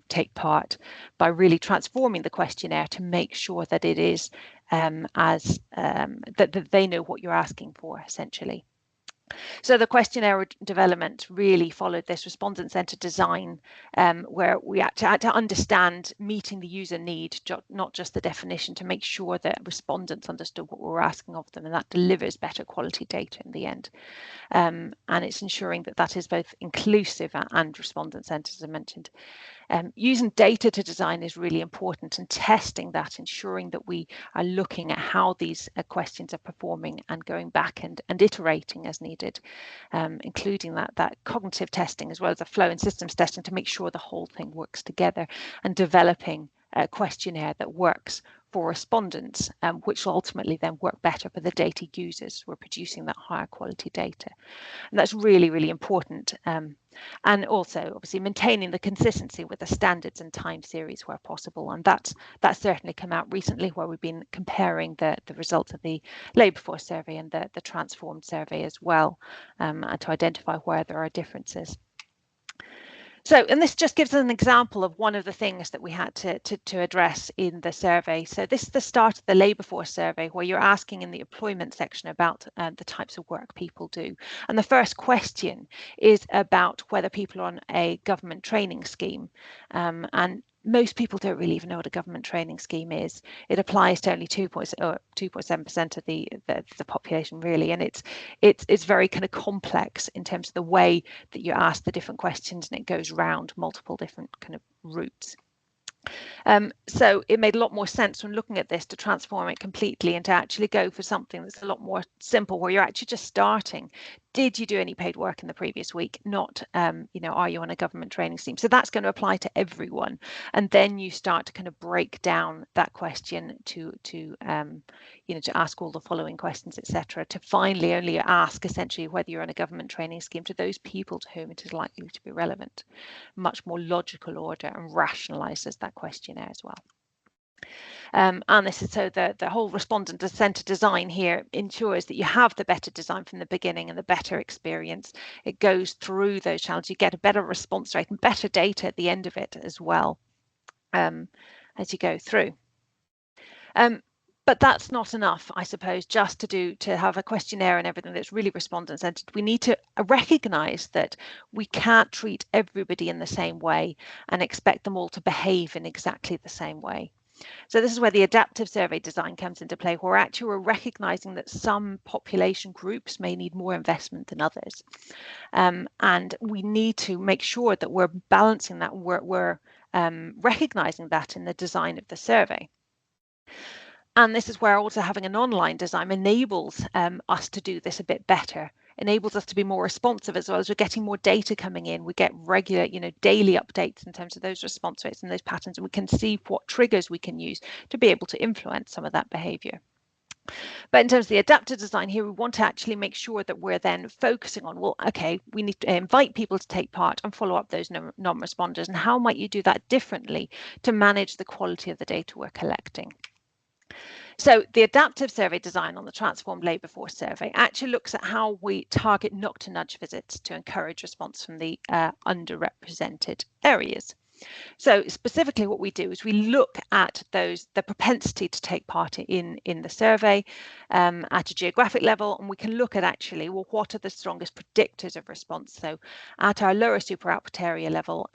take part by really transforming the questionnaire to make sure that it is that they know what you're asking for, essentially. So the questionnaire development really followed this respondent-centered design, where we had to understand meeting the user need, not just the definition, to make sure that respondents understood what we were asking of them, and that delivers better quality data in the end. And it's ensuring that that is both inclusive and respondent-centered, as I mentioned. Using data to design is really important, and testing that, ensuring that we are looking at how these questions are performing and going back and iterating as needed, including that cognitive testing as well as the flow and systems testing to make sure the whole thing works together, and developing a questionnaire that works for respondents, which will ultimately then work better for the data users who are producing that higher quality data. And that's really, really important. And also, obviously, maintaining the consistency with the standards and time series where possible. And that's certainly come out recently, where we've been comparing the results of the labour force survey and the transformed survey as well, and to identify where there are differences. So, and this just gives us an example of one of the things that we had to address in the survey. So this is the start of the labour force survey, where you're asking in the employment section about the types of work people do. And the first question is about whether people are on a government training scheme. And most people don't really even know what a government training scheme is. It applies to only 2.7% of the population, really, and it's very kind of complex in terms of the way that you ask the different questions, and it goes round multiple different kind of routes. So it made a lot more sense when looking at this to transform it completely and to actually go for something that's a lot more simple, where you're actually just starting. Did you do any paid work in the previous week? Not, are you on a government training scheme? So that's going to apply to everyone. And then you start to kind of break down that question to ask all the following questions, etc., to finally only ask essentially whether you're on a government training scheme to those people to whom it is likely to be relevant. Much more logical order, and rationalizes that questionnaire as well. And this is so the whole respondent centered design here ensures that you have the better design from the beginning and the better experience. It goes through those challenges. You get a better response rate and better data at the end of it as well, as you go through. But that's not enough, I suppose, just to have a questionnaire and everything that's really respondent centered. We need to recognize that we can't treat everybody in the same way and expect them all to behave in exactly the same way. So this is where the adaptive survey design comes into play, where actually we're recognizing that some population groups may need more investment than others. And we need to make sure that we're balancing that, we're recognizing that in the design of the survey. And this is where also having an online design enables us to do this a bit better, enables us to be more responsive, as well as we're getting more data coming in. We get regular, daily updates in terms of those response rates and those patterns, and we can see what triggers we can use to be able to influence some of that behavior. But in terms of the adaptive design here, we want to actually make sure that we're then focusing on, well, okay, we need to invite people to take part and follow up those non-responders. And how might you do that differently to manage the quality of the data we're collecting? So the adaptive survey design on the transformed labour force survey actually looks at how we target knock-to-nudge visits to encourage response from the underrepresented areas. So specifically what we do is we look at the propensity to take part in the survey at a geographic level, and we can look at actually, well, what are the strongest predictors of response? So at our lower super output area level,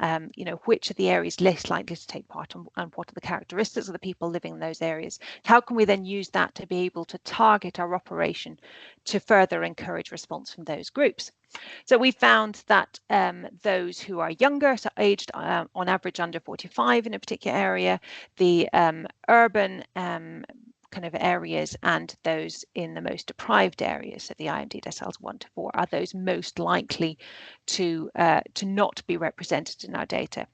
which are the areas less likely to take part, and what are the characteristics of the people living in those areas? How can we then use that to be able to target our operation to further encourage response from those groups? So we found that those who are younger, so aged on average under 45 in a particular area, the urban kind of areas, and those in the most deprived areas, so the IMD deciles 1 to 4, are those most likely to not be represented in our data.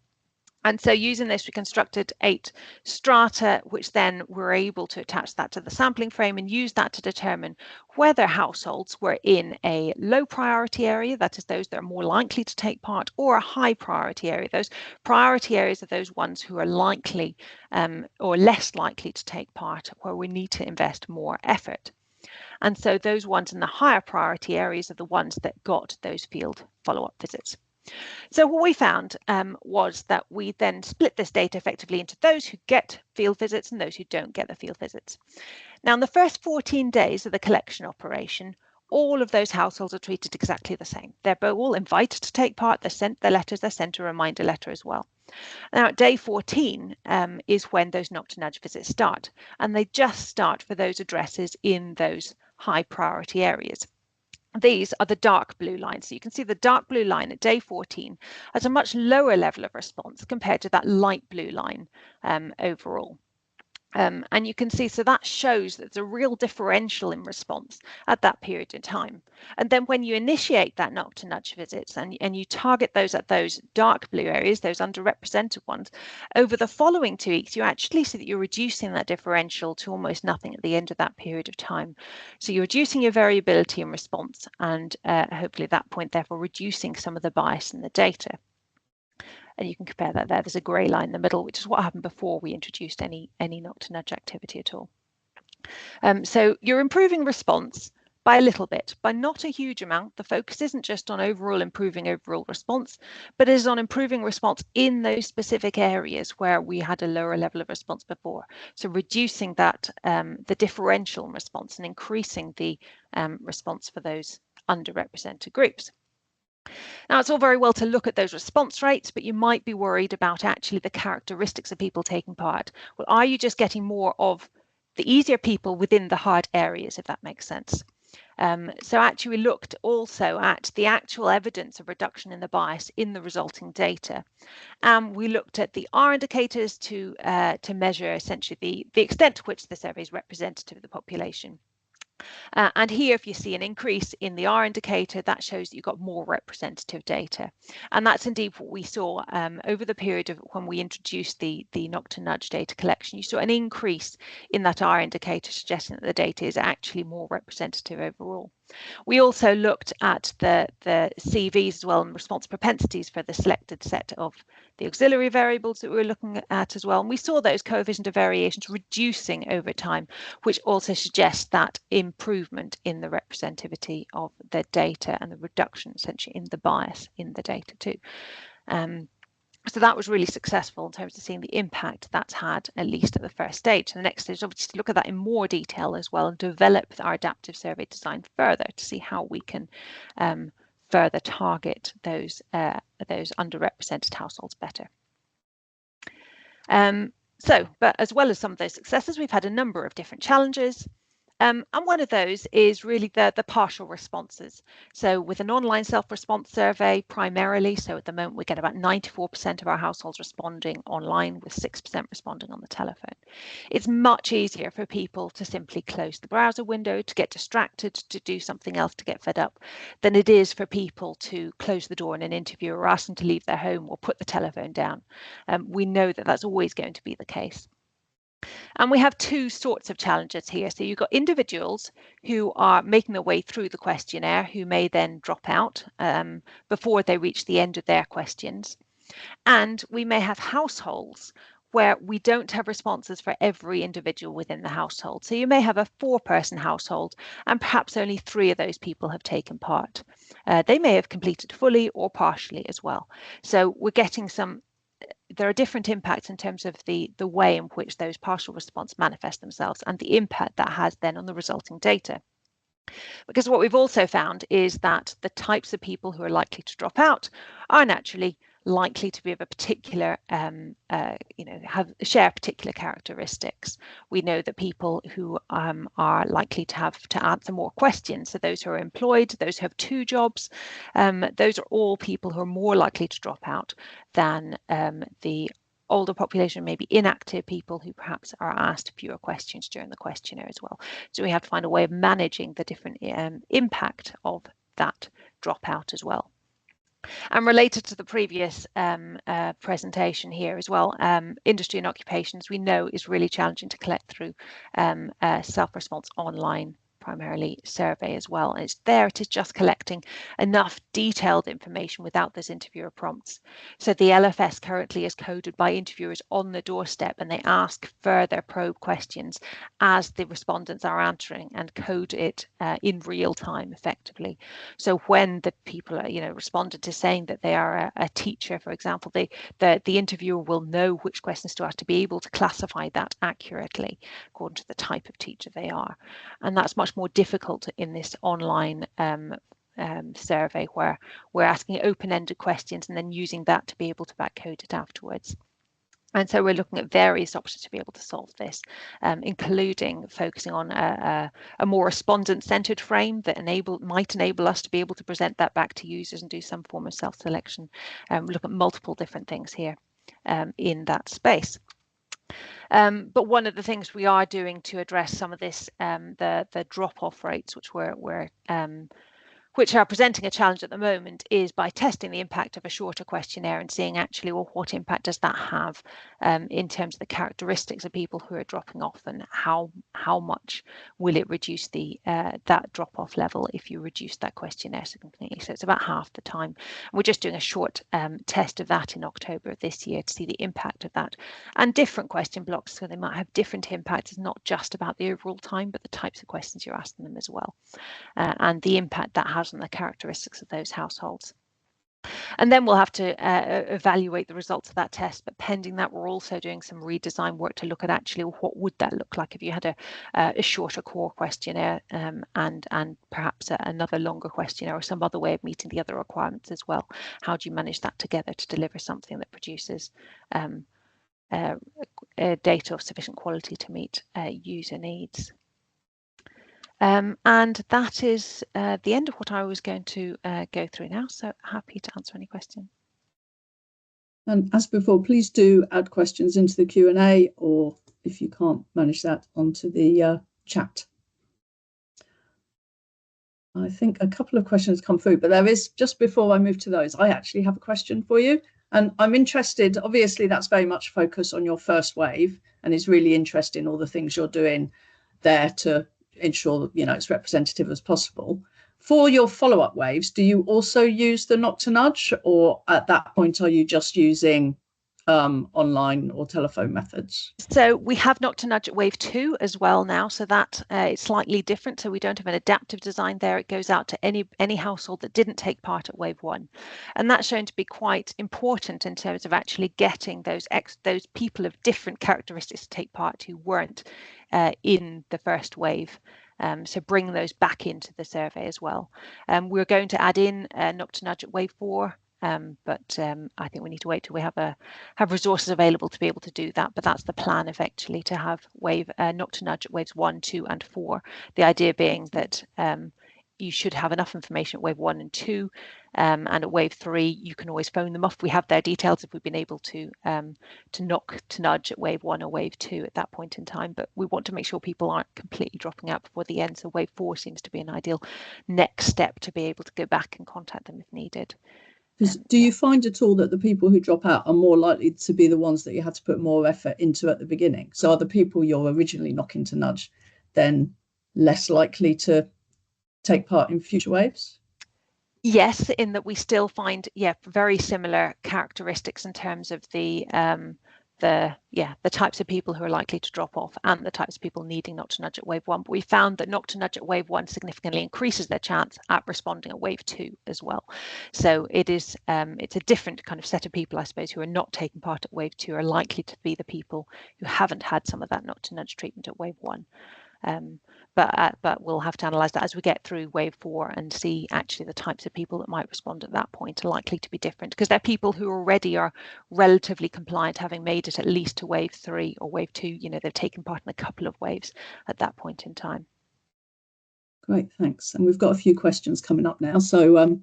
And so using this, we constructed 8 strata, which then we're able to attach that to the sampling frame and use that to determine whether households were in a low priority area, that is those that are more likely to take part, or a high priority area. Those priority areas are those ones who are likely or less likely to take part, where we need to invest more effort. And so those ones in the higher priority areas are the ones that got those field follow-up visits. So what we found was that we then split this data effectively into those who get field visits and those who don't get the field visits. Now, in the first 14 days of the collection operation, all of those households are treated exactly the same. They're all invited to take part. They're sent their letters. They're sent a reminder letter as well. Now, at day 14 is when those knock-to-nudge visits start, and they just start for those addresses in those high priority areas. These are the dark blue lines. So you can see the dark blue line at day 14 has a much lower level of response compared to that light blue line overall. And you can see, so that shows that there's a real differential in response at that period in time. And then when you initiate that knock to nudge visits and you target those at those dark blue areas, those underrepresented ones, over the following 2 weeks, you actually see that you're reducing that differential to almost nothing at the end of that period of time. So you're reducing your variability in response and hopefully at that point, therefore, reducing some of the bias in the data. And you can compare that there. There's a grey line in the middle, which is what happened before we introduced any knock to nudge activity at all. So you're improving response by a little bit, by not a huge amount. The focus isn't just on improving overall response, but is on improving response in those specific areas where we had a lower level of response before. So reducing that, the differential response and increasing the response for those underrepresented groups. Now, it's all very well to look at those response rates, but you might be worried about actually the characteristics of people taking part. Well, are you just getting more of the easier people within the hard areas, if that makes sense? So actually we looked also at the actual evidence of reduction in the bias in the resulting data. We looked at the R indicators to measure essentially the extent to which the survey is representative of the population. And here, if you see an increase in the R indicator, that shows that you've got more representative data. And that's indeed what we saw over the period of when we introduced the knock to nudge data collection. You saw an increase in that R indicator, suggesting that the data is actually more representative overall. We also looked at the CVs as well and response propensities for the selected set of the auxiliary variables that we were looking at as well. And we saw those coefficient of variations reducing over time, which also suggests that improvement in the representativity of the data and the reduction essentially in the bias in the data too. So that was really successful in terms of seeing the impact that's had, at least at the first stage. And the next stage is obviously to look at that in more detail as well and develop our adaptive survey design further to see how we can further target those underrepresented households better. But as well as some of those successes, we've had a number of different challenges. And one of those is really the partial responses. So with an online self-response survey primarily, so at the moment we get about 94% of our households responding online with 6% responding on the telephone. It's much easier for people to simply close the browser window, to get distracted, to do something else, to get fed up, than it is for people to close the door in an interview or ask them to leave their home or put the telephone down. We know that that's always going to be the case. And we have two sorts of challenges here. So you've got individuals who are making their way through the questionnaire who may then drop out before they reach the end of their questions. And we may have households where we don't have responses for every individual within the household. So you may have a 4-person household and perhaps only 3 of those people have taken part. They may have completed fully or partially as well. So we're getting there are different impacts in terms of the way in which those partial response manifest themselves and the impact that has then on the resulting data. Because what we've also found is that the types of people who are likely to drop out are naturally likely to be of a particular, share particular characteristics. We know that people who are likely to have to answer more questions, so those who are employed, those who have 2 jobs, those are all people who are more likely to drop out than the older population, maybe inactive people who perhaps are asked fewer questions during the questionnaire as well. So we have to find a way of managing the different impact of that dropout as well. And related to the previous presentation here as well, industry and occupations we know is really challenging to collect through self-response online primarily survey as well. And it's there, it is just collecting enough detailed information without those interviewer prompts. So the LFS currently is coded by interviewers on the doorstep and they ask further probe questions as the respondents are answering and code it in real time effectively. So when the people are, responded to saying that they are a teacher, for example, the interviewer will know which questions to ask to be able to classify that accurately according to the type of teacher they are. And that's much more difficult in this online survey where we're asking open-ended questions and then using that to be able to backcode it afterwards. And so we're looking at various options to be able to solve this, including focusing on a more respondent-centered frame that might enable us to be able to present that back to users and do some form of self-selection. Look at multiple different things here in that space. But one of the things we are doing to address some of this, the drop-off rates, which are presenting a challenge at the moment, is by testing the impact of a shorter questionnaire and seeing actually, well, what impact does that have in terms of the characteristics of people who are dropping off, and how much will it reduce the that drop-off level if you reduce that questionnaire significantly. So it's about half the time. We're just doing a short test of that in October of this year to see the impact of that, and different question blocks, so they might have different impacts. It's not just about the overall time, but the types of questions you're asking them as well, and the impact that has on the characteristics of those households. And then we'll have to evaluate the results of that test. But pending that, we're also doing some redesign work to look at actually what would that look like if you had a shorter core questionnaire and perhaps another longer questionnaire, or some other way of meeting the other requirements as well. How do you manage that together to deliver something that produces data of sufficient quality to meet user needs? And that is the end of what I was going to go through now. So happy to answer any questions. And as before, please do add questions into the Q&A, or if you can't manage that, onto the chat. I think a couple of questions come through, but there is, just before I move to those, I actually have a question for you. And I'm interested, obviously that's very much focused on your first wave, and it's really interesting all the things you're doing there to ensure that, you know, it's representative as possible. For your follow-up waves, do you also use the knock to nudge, or at that point are you just using online or telephone methods? So we have knock to nudge at wave 2 as well now, so that it's slightly different. So we don't have an adaptive design there. It goes out to any household that didn't take part at wave 1, and that's shown to be quite important in terms of actually getting those people of different characteristics to take part who weren't in the first wave. So bring those back into the survey as well. We're going to add in knock to nudge at wave 4. But I think we need to wait till we have resources available to be able to do that. But that's the plan, effectively, to have knock to nudge at waves 1, 2, and 4. The idea being that you should have enough information at wave 1 and 2, and at wave 3 you can always phone them off. We have their details if we've been able to knock to nudge at wave 1 or wave 2 at that point in time. But we want to make sure people aren't completely dropping out before the end. So wave 4 seems to be an ideal next step to be able to go back and contact them if needed. Do you find at all that the people who drop out are more likely to be the ones that you had to put more effort into at the beginning? So are the people you're originally knocking to nudge then less likely to take part in future waves? Yes, in that we still find very similar characteristics in terms of the types of people who are likely to drop off and the types of people needing knock to nudge at wave 1. But we found that knock to nudge at wave 1 significantly increases their chance at responding at wave 2 as well. So it is it's a different kind of set of people, I suppose, who are not taking part at wave 2 are likely to be the people who haven't had some of that knock to nudge treatment at wave 1. But we'll have to analyse that as we get through wave 4 and see actually the types of people that might respond at that point are likely to be different, because they're people who already are relatively compliant, having made it at least to wave 3 or wave 2. You know, they've taken part in a couple of waves at that point in time. Great, thanks. And we've got a few questions coming up now. So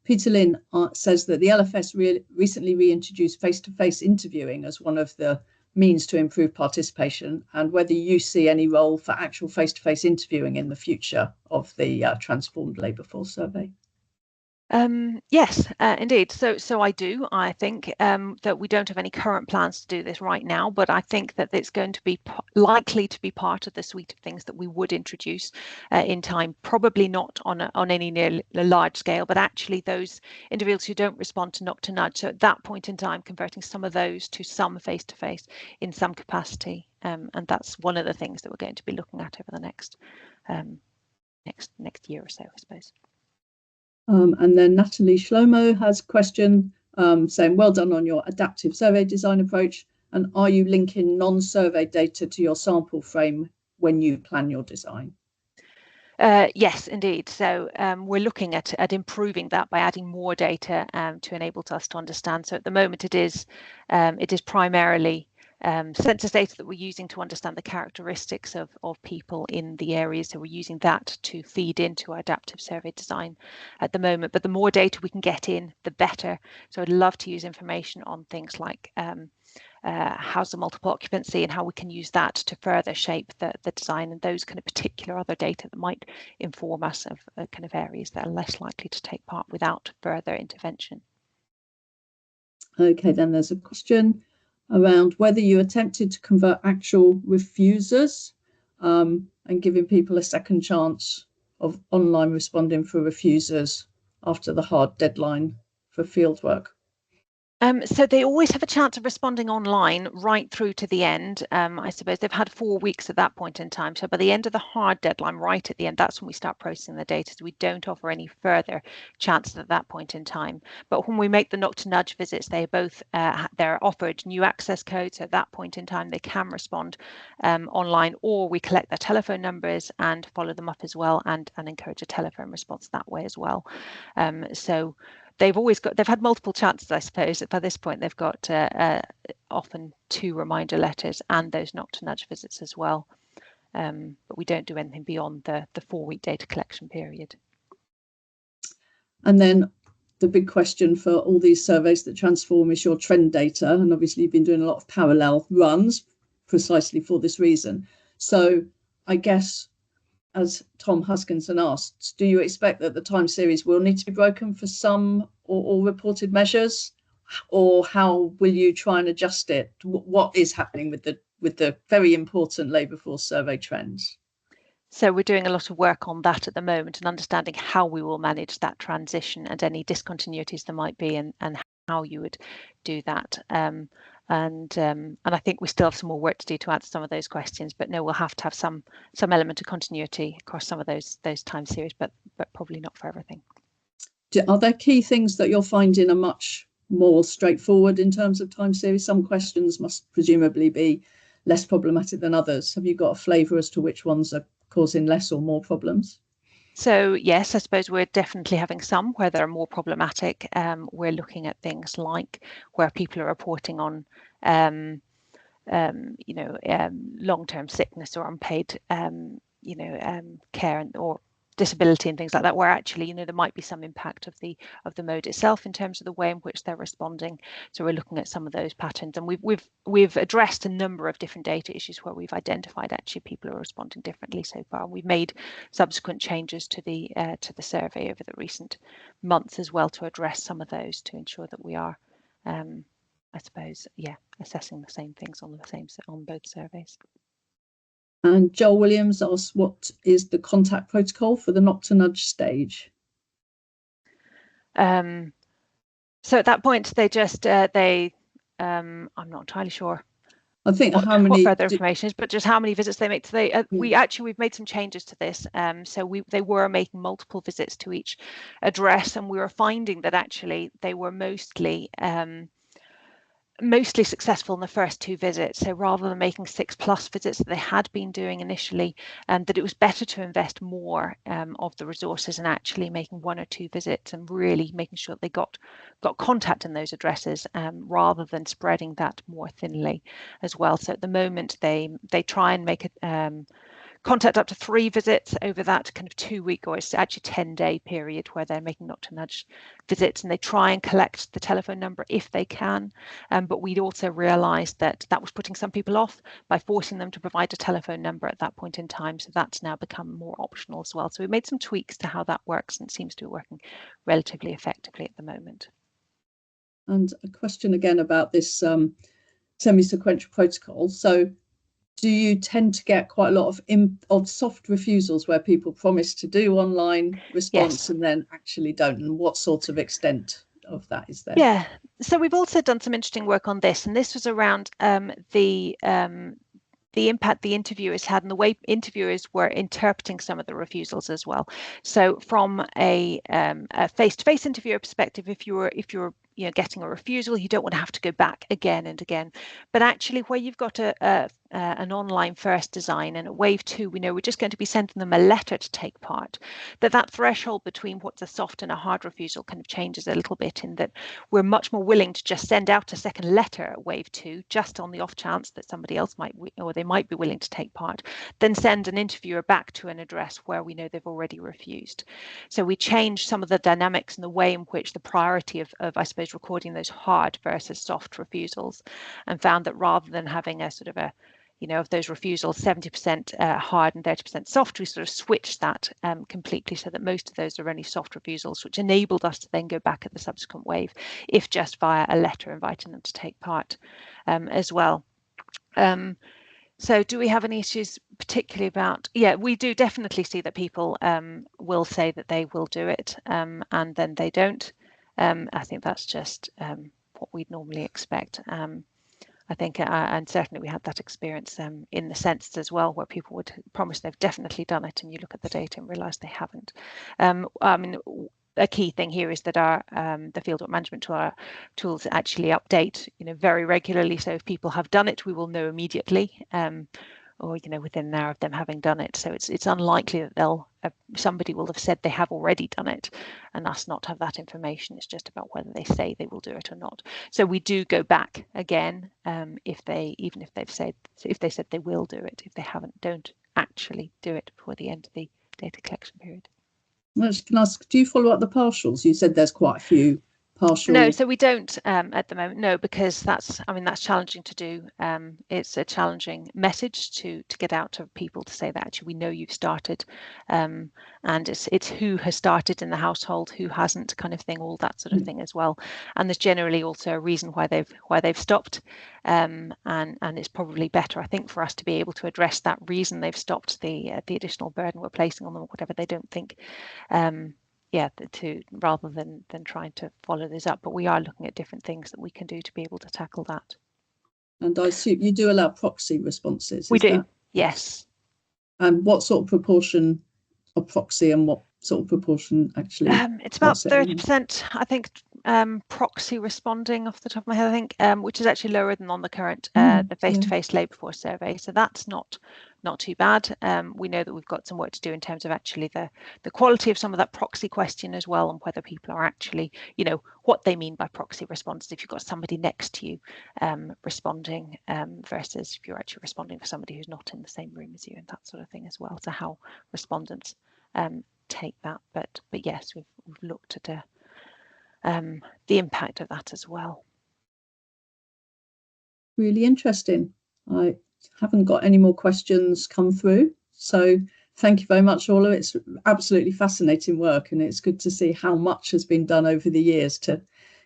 Peter Lynn says that the LFS recently reintroduced face-to-face interviewing as one of the means to improve participation, and whether you see any role for actual face-to-face interviewing in the future of the transformed labour force survey. Yes, indeed. So I do. I think that we don't have any current plans to do this right now, but I think that it's going to be likely to be part of the suite of things that we would introduce in time. Probably not on any near large scale, but actually those individuals who don't respond to knock to nudge. So at that point in time, converting some of those to some face-to-face in some capacity, and that's one of the things that we're going to be looking at over the next year or so, I suppose. And then Natalie Shlomo has a question saying, well done on your adaptive survey design approach. And are you linking non-survey data to your sample frame when you plan your design? Yes, indeed. So we're looking at improving that by adding more data to enable us to understand. So at the moment it is primarily census data that we're using to understand the characteristics of people in the areas. So we're using that to feed into our adaptive survey design at the moment. But the more data we can get in, the better. So I'd love to use information on things like how's the multiple occupancy, and how we can use that to further shape the design and those kind of particular other data that might inform us of kind of areas that are less likely to take part without further intervention. Okay, then there's a question around whether you attempted to convert actual refusers and giving people a second chance of online responding for refusers after the hard deadline for fieldwork. So they always have a chance of responding online right through to the end. I suppose they've had 4 weeks at that point in time. So by the end of the hard deadline, right at the end, that's when we start processing the data. So we don't offer any further chances at that point in time. But when we make the knock to nudge visits, they both they're offered new access codes. So at that point in time, they can respond online, or we collect their telephone numbers and follow them up as well, and encourage a telephone response that way as well. So they've had multiple chances, I suppose. By this point, they've got often 2 reminder letters and those knock to nudge visits as well. But we don't do anything beyond the 4-week data collection period. And then the big question for all these surveys that transform is your trend data. And obviously you've been doing a lot of parallel runs precisely for this reason. So I guess, as Tom Huskinson asked, do you expect that the time series will need to be broken for some or all reported measures, or how will you try and adjust it? What is happening with the very important labour force survey trends? So we're doing a lot of work on that at the moment and understanding how we will manage that transition and any discontinuities there might be, and how you would do that. And I think we still have some more work to do to answer some of those questions, but no, we'll have to have some element of continuity across some of those time series, but probably not for everything. Are there key things that you're finding are much more straightforward in terms of time series? Some questions must presumably be less problematic than others. Have you got a flavour as to which ones are causing less or more problems? So yes, I suppose we're definitely having some where they're more problematic. We're looking at things like where people are reporting on long-term sickness or unpaid care or disability and things like that, where actually there might be some impact of the mode itself in terms of the way in which they're responding. So we're looking at some of those patterns, and we've addressed a number of different data issues where we've identified actually people are responding differently so far. We've made subsequent changes to the survey over the recent months as well to address some of those, to ensure that we are I suppose, assessing the same things on both surveys. And Joel Williams asks, what is the contact protocol for the knock to nudge stage? So at that point, they just I'm not entirely sure. I think what further information is, but just how many visits they make today. We've made some changes to this. So they were making multiple visits to each address, and we were finding that actually they were mostly successful in the first 2 visits. So rather than making 6+ visits that they had been doing initially, that it was better to invest more of the resources in actually making 1 or 2 visits and really making sure they got contact in those addresses, rather than spreading that more thinly as well. So at the moment they try and make it contact up to 3 visits over that kind of 2-week, or it's actually 10-day period where they're making knock to nudge visits, and they try and collect the telephone number if they can. But we'd also realised that was putting some people off by forcing them to provide a telephone number at that point in time. So that's now become more optional as well. So we made some tweaks to how that works, and it seems to be working relatively effectively at the moment. And a question again about this semi-sequential protocol. So do you tend to get quite a lot of soft refusals where people promise to do online response and then actually don't? And what sort of extent of that is there? Yeah, so we've also done some interesting work on this, and this was around the impact the interviewers had and the way interviewers were interpreting some of the refusals as well. So from a face-to-face interviewer perspective, if you're getting a refusal, you don't want to have to go back again and again. But actually, where you've got a an online first design, and at wave 2 we know we're just going to be sending them a letter to take part, that threshold between what's a soft and a hard refusal kind of changes a little bit, in that we're much more willing to just send out a second letter at wave 2, just on the off chance that somebody else might, or they might be willing to take part, than send an interviewer back to an address where we know they've already refused. So we changed some of the dynamics and the way in which the priority of I suppose, recording those hard versus soft refusals, and found that rather than having a sort of a, you know, of those refusals, 70% hard and 30% soft, we sort of switched that completely, so that most of those are only soft refusals, which enabled us to then go back at the subsequent wave, if just via a letter inviting them to take part as well. So do we have any issues particularly about, yeah, we do definitely see that people will say that they will do it and then they don't. I think that's just what we'd normally expect. I think, and certainly we had that experience in the census as well, where people would promise they've definitely done it, and you look at the data and realise they haven't. I mean, a key thing here is that our the fieldwork management tool, our tools actually update, you know, very regularly. So if people have done it, we will know immediately, or, you know, within an hour of them having done it. So it's unlikely that they'll somebody will have said they have already done it and us not have that information. It's just about whether they say they will do it or not. So we do go back again if they said they will do it. If they haven't, don't actually do it before the end of the data collection period. I was going to ask, do you follow up the partials? You said there's quite a few partial. No, so we don't at the moment. No, because that's challenging to do. It's a challenging message to get out to people to say that actually we know you've started, and it's who has started in the household, who hasn't, kind of thing, all that sort of thing as well. And there's generally also a reason why they've stopped, and it's probably better, I think, for us to be able to address that reason they've stopped, the additional burden we're placing on them, or whatever they don't think. Rather than trying to follow this up, but we are looking at different things that we can do to be able to tackle that. And I assume you do allow proxy responses? We do, yes. And what sort of proportion of proxy and what sort of proportion actually? It's about 30%, I think, proxy responding off the top of my head, I think, which is actually lower than on the current the face-to-face labour force survey. So that's not too bad. We know that we've got some work to do in terms of actually the quality of some of that proxy question as well, and whether people are actually, you know, what they mean by proxy responses. If you've got somebody next to you responding versus if you're actually responding for somebody who's not in the same room as you, and that sort of thing as well. So how respondents take that, but yes, we've looked at the impact of that as well. Really interesting. I haven't got any more questions come through, so thank you very much, Orla. It's absolutely fascinating work, and it's good to see how much has been done over the years to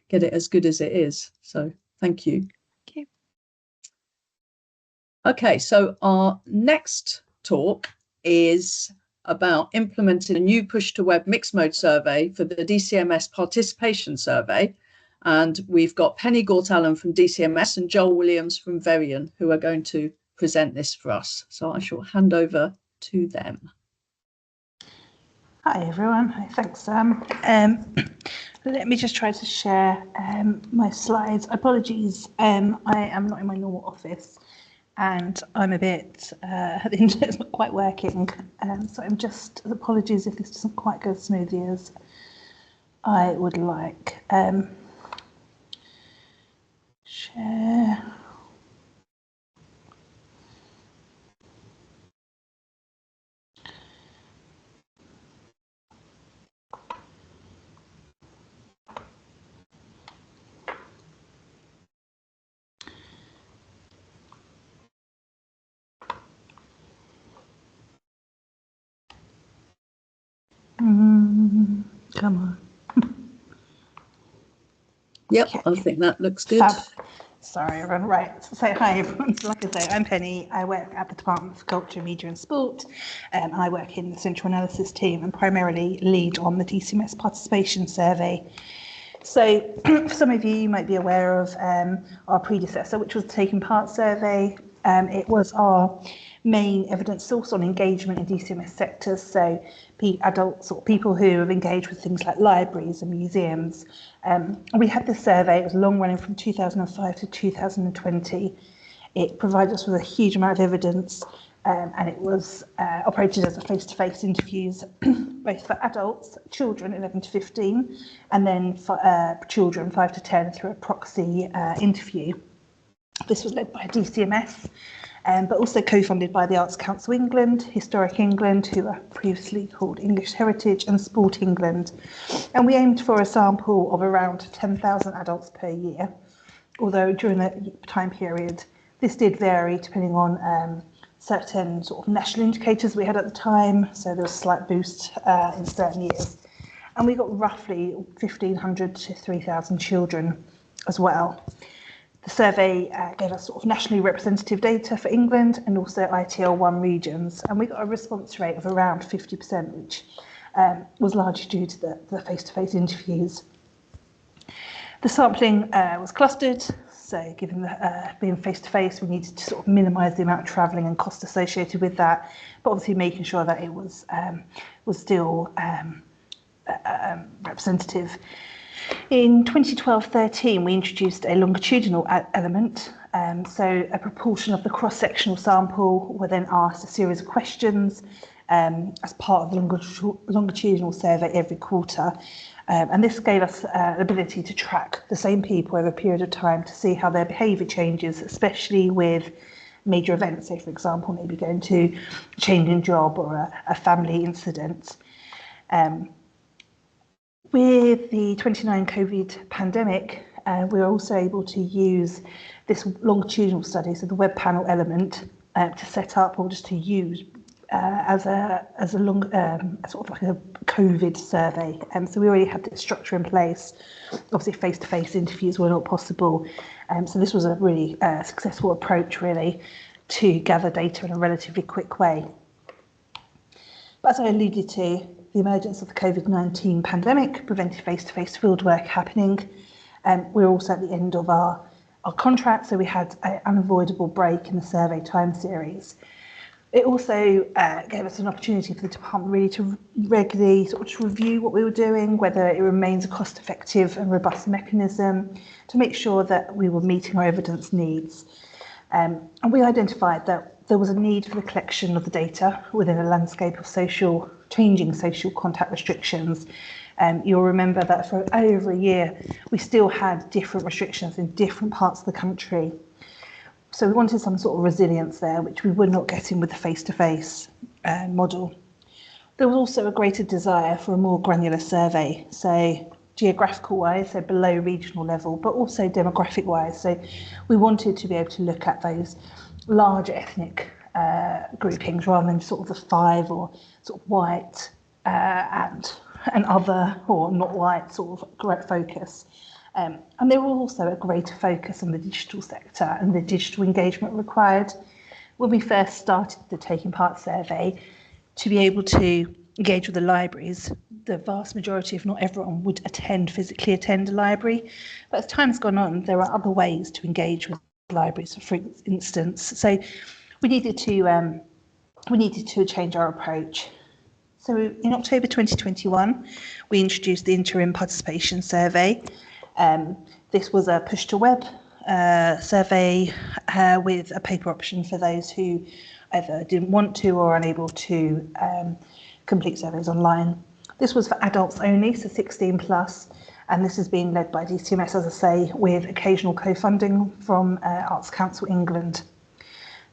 get it as good as it is. So thank you. Thank you. Okay, so our next talk is about implementing a new push-to-web mixed mode survey for the DCMS participation survey. And we've got Penny Gort-Allen from DCMS and Joel Williams from Varian, who are going to present this for us. So I shall hand over to them. Hi everyone, hi, thanks Sam. Let me just try to share my slides. Apologies, I am not in my normal office and I'm a bit, the internet's not quite working. So I'm just, apologies if this doesn't quite go as smoothly as I would like. Share. Come on. Yep, okay. I think that looks good. Fab. Sorry, everyone. Right. So, hi, everyone. So, like I say, I'm Penny. I work at the Department for Culture, Media and Sport. And I work in the Central Analysis team and primarily lead on the DCMS participation survey. So, for some of you, you might be aware of our predecessor, which was the Taking Part survey. It was our main evidence source on engagement in DCMS sectors. So, adults or people who have engaged with things like libraries and museums. We had this survey, it was long running from 2005 to 2020. It provided us with a huge amount of evidence, and it was operated as a face-to-face interviews, both for adults, children 11 to 15, and then for children 5 to 10 through a proxy interview. This was led by DCMS, but also co-funded by the Arts Council England, Historic England, who were previously called English Heritage, and Sport England. And we aimed for a sample of around 10,000 adults per year, although during the time period, this did vary depending on certain sort of national indicators we had at the time. So there was a slight boost in certain years. And we got roughly 1,500 to 3,000 children as well. The survey gave us sort of nationally representative data for England and also ITL1 regions, and we got a response rate of around 50%, which was largely due to the face-to-face interviews. The sampling was clustered, so given being face-to-face, we needed to sort of minimise the amount of travelling and cost associated with that, but obviously making sure that it was still representative. In 2012-13, we introduced a longitudinal element. So a proportion of the cross-sectional sample were then asked a series of questions as part of the longitudinal survey every quarter. And this gave us the ability to track the same people over a period of time to see how their behaviour changes, especially with major events. So, for example, maybe going to a change in job or a family incident. With the 29 COVID pandemic, we were also able to use this longitudinal study, so the web panel element, to set up or just to use as a long sort of like a COVID survey. So we already had this structure in place. Obviously, face-to-face interviews were not possible, so this was a really successful approach, really, to gather data in a relatively quick way. But as I alluded to, the emergence of the COVID-19 pandemic prevented face-to-face fieldwork happening. We were also at the end of our contract, so we had an unavoidable break in the survey time series. It also gave us an opportunity for the department really to regularly sort of review what we were doing, whether it remains a cost-effective and robust mechanism, to make sure that we were meeting our evidence needs. And we identified that there was a need for the collection of the data within a landscape of changing social contact restrictions. You'll remember that for over a year, we still had different restrictions in different parts of the country. So we wanted some sort of resilience there, which we were not getting with the face-to-face model. There was also a greater desire for a more granular survey, so geographical-wise, so below regional level, but also demographic-wise. So we wanted to be able to look at those large ethnic groupings rather than sort of the 5 or sort of white and other or not white sort of correct focus. And there was also a greater focus on the digital sector and the digital engagement required. When we first started the Taking Part survey, to be able to engage with the libraries, the vast majority, if not everyone, would physically attend a library. But as time's gone on, there are other ways to engage with libraries, for instance. So we needed to change our approach. So in October 2021, we introduced the interim participation survey. This was a push-to-web survey with a paper option for those who either didn't want to or unable to complete surveys online. This was for adults only, so 16 plus, and this is being led by DCMS, as I say, with occasional co-funding from Arts Council England.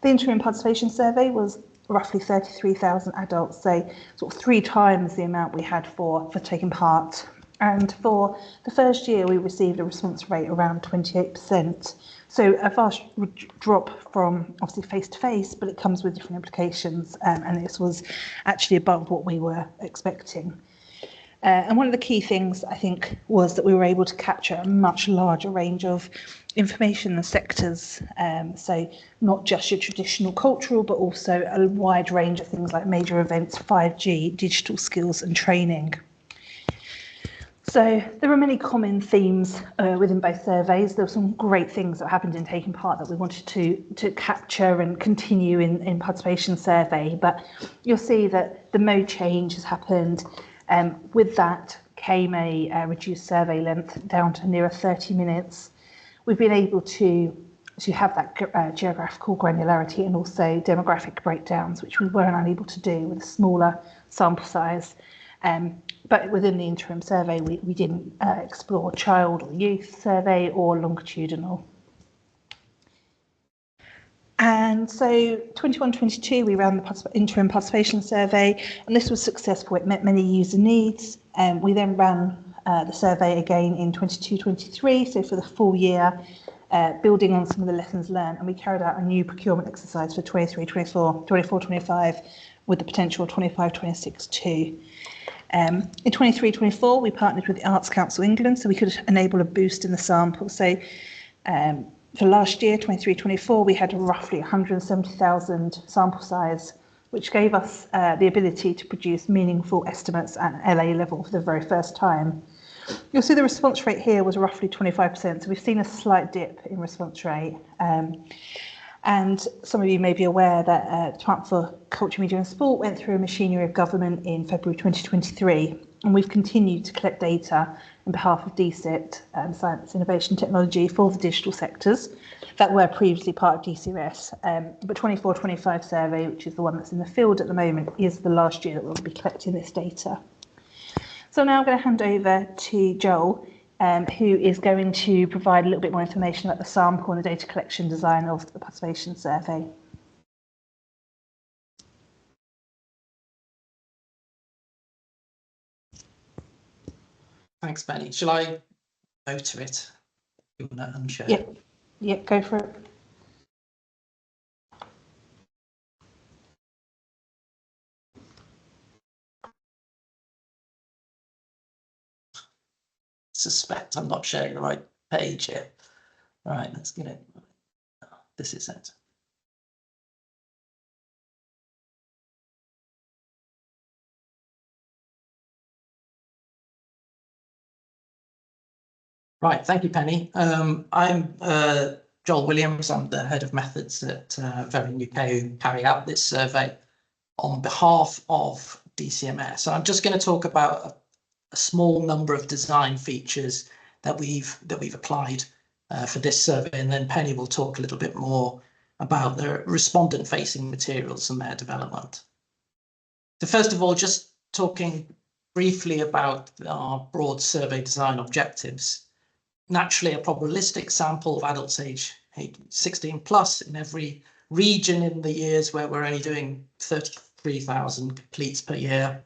The interim participation survey was roughly 33,000 adults, so sort of 3 times the amount we had for taking part. And for the first year, we received a response rate around 28%. So a vast drop from obviously face-to-face, but it comes with different implications. And this was actually above what we were expecting. And one of the key things, I think, was that we were able to capture a much larger range of information in the sectors. So not just your traditional cultural, but also a wide range of things like major events, 5G, digital skills and training. So there were many common themes within both surveys. There were some great things that happened in Taking Part that we wanted to capture and continue in participation survey. But you'll see that the mode change has happened. With that came a reduced survey length down to nearer 30 minutes. We've been able to So you have that geographical granularity and also demographic breakdowns, which we weren't unable to do with a smaller sample size. But within the interim survey, we didn't explore child or youth survey or longitudinal. And so 21-22, we ran the interim participation survey, and this was successful. It met many user needs. We then ran the survey again in 22-23, so for the full year, building on some of the lessons learned, and we carried out a new procurement exercise for 23-24, 24-25, with the potential 25-26 too. In 23-24, we partnered with the Arts Council England so we could enable a boost in the sample. So for last year, 23-24, we had roughly 170,000 sample size, which gave us the ability to produce meaningful estimates at an LA level for the very first time. You'll see the response rate here was roughly 25%, so we've seen a slight dip in response rate. And some of you may be aware that Department for Culture, Media and Sport went through a machinery of government in February 2023, and we've continued to collect data on behalf of DCIT, Science, Innovation, Technology, for the digital sectors that were previously part of DCRS. But 24-25 survey, which is the one that's in the field at the moment, is the last year that we'll be collecting this data. So now I'm going to hand over to Joel, who is going to provide a little bit more information about the sample and the data collection design of the participation survey. Thanks, Benny. Shall I go to it? You want to unshare? Yep, yep, go for it. Suspect I'm not sharing the right page here. Right, let's get it. This is it. Right, thank you, Penny. I'm Joel Williams. I'm the head of methods at Varian UK, who carry out this survey on behalf of DCMS. I'm just going to talk about a small number of design features that we've applied for this survey, and then Penny will talk a little bit more about the respondent-facing materials and their development. So first of all, just talking briefly about our broad survey design objectives. Naturally, a probabilistic sample of adults age 16 plus in every region in the years where we're only doing 33,000 completes per year,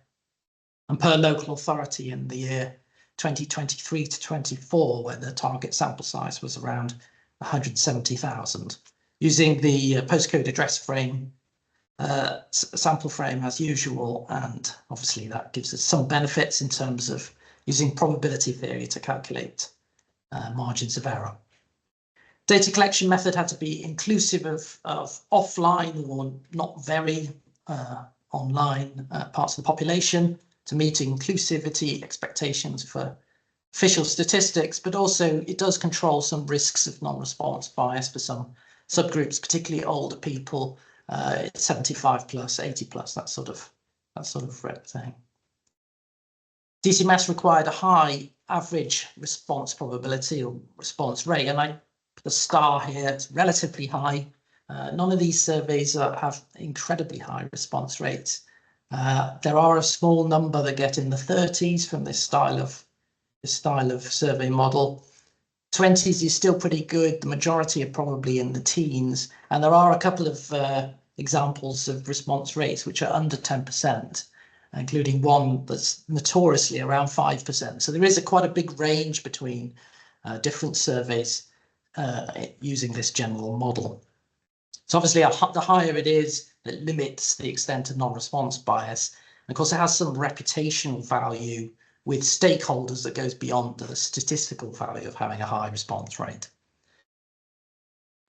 and per local authority in the year 2023 to 24, where the target sample size was around 170,000, using the postcode address frame, sample frame as usual, and obviously that gives us some benefits in terms of using probability theory to calculate margins of error. Data collection method had to be inclusive of offline or not very online parts of the population to meet inclusivity expectations for official statistics, but also it does control some risks of non-response bias for some subgroups, particularly older people, 75 plus, 80 plus, that sort of thing. DCMS required a high average response probability or response rate, and I put a star here, it's relatively high. None of these surveys have incredibly high response rates. There are a small number that get in the 30s from this style of survey model. 20s is still pretty good. The majority are probably in the teens, and there are a couple of examples of response rates which are under 10%. Including one that's notoriously around 5%. So there is quite a big range between different surveys using this general model. So obviously the higher it is, it limits the extent of non-response bias. And of course, it has some reputational value with stakeholders that goes beyond the statistical value of having a high response rate.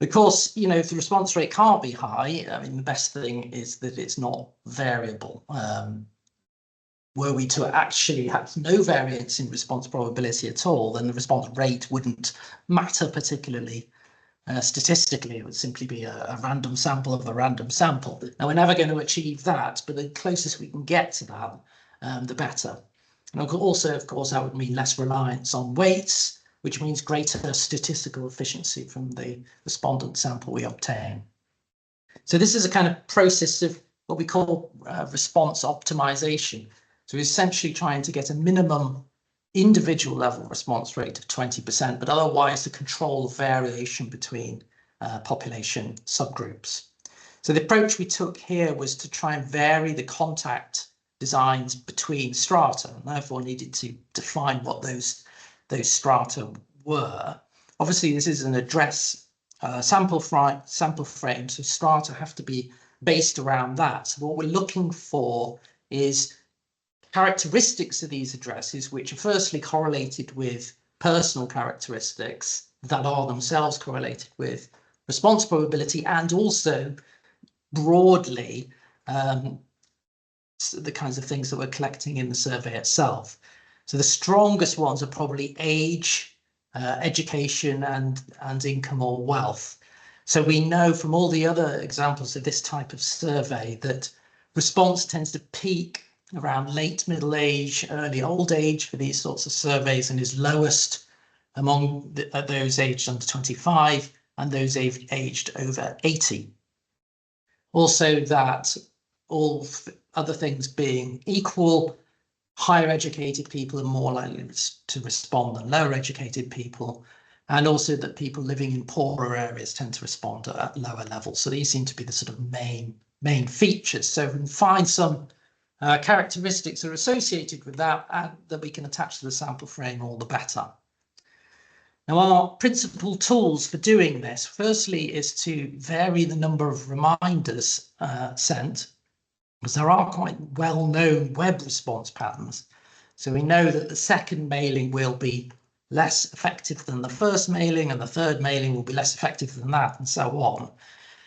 Of course, you know, if the response rate can't be high, I mean, the best thing is that it's not variable. Were we to actually have no variance in response probability at all, then the response rate wouldn't matter particularly statistically. It would simply be a random sample of a random sample. Now, we're never going to achieve that, but the closest we can get to that, the better. And also, of course, that would mean less reliance on weights, which means greater statistical efficiency from the respondent sample we obtain. So this is a kind of process of what we call response optimization. So we're essentially trying to get a minimum individual level response rate of 20%, but otherwise to control variation between population subgroups. So the approach we took here was to try and vary the contact designs between strata, and therefore needed to define what those strata were. Obviously, this is an address sample frame, so strata have to be based around that. So what we're looking for is characteristics of these addresses, which are firstly correlated with personal characteristics that are themselves correlated with response probability, and also broadly the kinds of things that we're collecting in the survey itself. So the strongest ones are probably age, education, and income or wealth. So we know from all the other examples of this type of survey that response tends to peak around late middle age, early old age for these sorts of surveys, and is lowest among those aged under 25 and those aged over 80. Also, that all other things being equal, higher educated people are more likely to respond than lower educated people, and also that people living in poorer areas tend to respond at lower levels. So these seem to be the sort of main features. So if we can find some characteristics that are associated with that that we can attach to the sample frame, all the better. Now, our principal tools for doing this, firstly, is to vary the number of reminders sent, because there are quite well-known web response patterns. So we know that the second mailing will be less effective than the first mailing, and the third mailing will be less effective than that, and so on.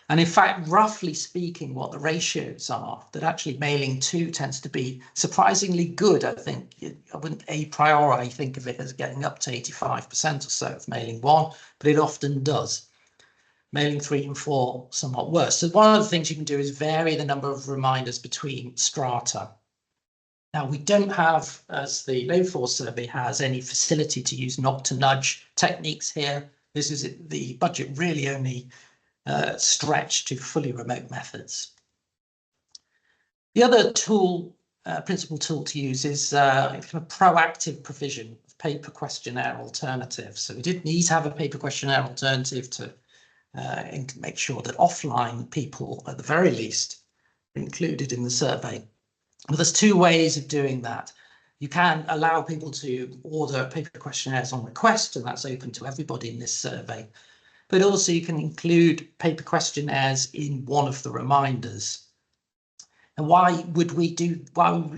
And in fact, roughly speaking, what the ratios are, that actually mailing 2 tends to be surprisingly good. I think I wouldn't a priori think of it as getting up to 85% or so of mailing 1, but it often does. Mailing 3 and 4 somewhat worse. So one of the things you can do is vary the number of reminders between strata. Now, we don't have, as the Labour Force survey has, any facility to use knock to nudge techniques here. This is the budget really only stretched to fully remote methods. The other tool, principal tool to use is kind of proactive provision of paper questionnaire alternatives. So we did need to have a paper questionnaire alternative to make sure that offline people, at the very least, are included in the survey. But there's 2 ways of doing that. You can allow people to order paper questionnaires on request, and that's open to everybody in this survey. But also you can include paper questionnaires in one of the reminders. And why would we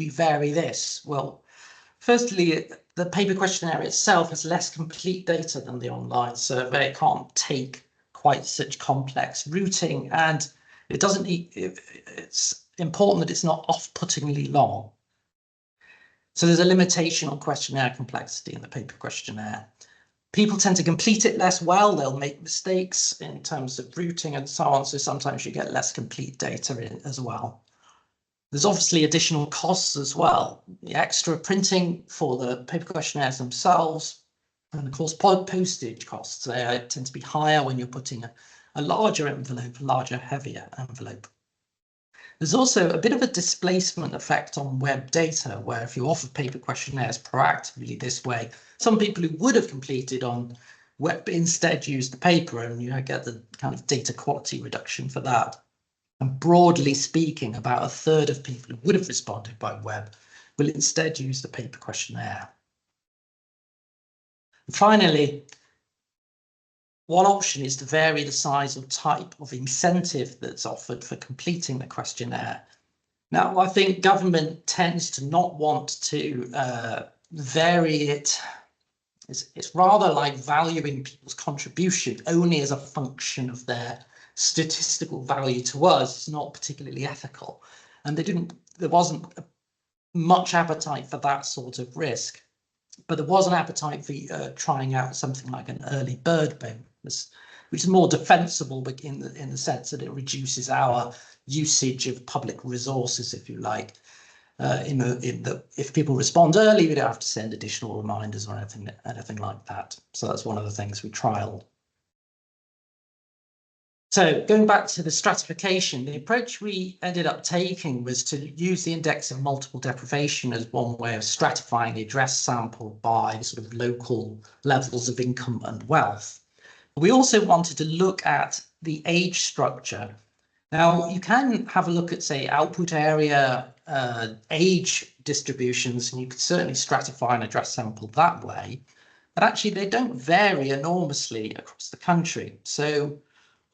vary this? Well, firstly, the paper questionnaire itself has less complete data than the online survey. It can't take quite such complex routing, and it doesn't need, it's important that it's not off-puttingly long. So there's a limitation on questionnaire complexity in the paper questionnaire. People tend to complete it less well. They'll make mistakes in terms of routing and so on. So sometimes you get less complete data in as well. There's obviously additional costs as well. The extra printing for the paper questionnaires themselves, and of course postage costs. They tend to be higher when you're putting a larger envelope, a larger, heavier envelope. There's also a bit of a displacement effect on web data, where if you offer paper questionnaires proactively this way, some people who would have completed on web instead use the paper, and you get the kind of data quality reduction for that. And broadly speaking, about 1/3 of people who would have responded by web will instead use the paper questionnaire. And finally, one option is to vary the size or type of incentive that's offered for completing the questionnaire. Now, I think government tends to not want to vary it. It's rather like valuing people's contribution only as a function of their statistical value to us. It's not particularly ethical, and there wasn't much appetite for that sort of risk. But there was an appetite for trying out something like an early bird bonus, which is more defensible in the sense that it reduces our usage of public resources, if you like. if people respond early, we don't have to send additional reminders or anything like that. So that's one of the things we trialed. So going back to the stratification, the approach we ended up taking was to use the index of multiple deprivation as one way of stratifying the address sample by sort of local levels of income and wealth. We also wanted to look at the age structure. Now, you can have a look at, say, output area age distributions, and you could certainly stratify an address sample that way, but actually they don't vary enormously across the country. So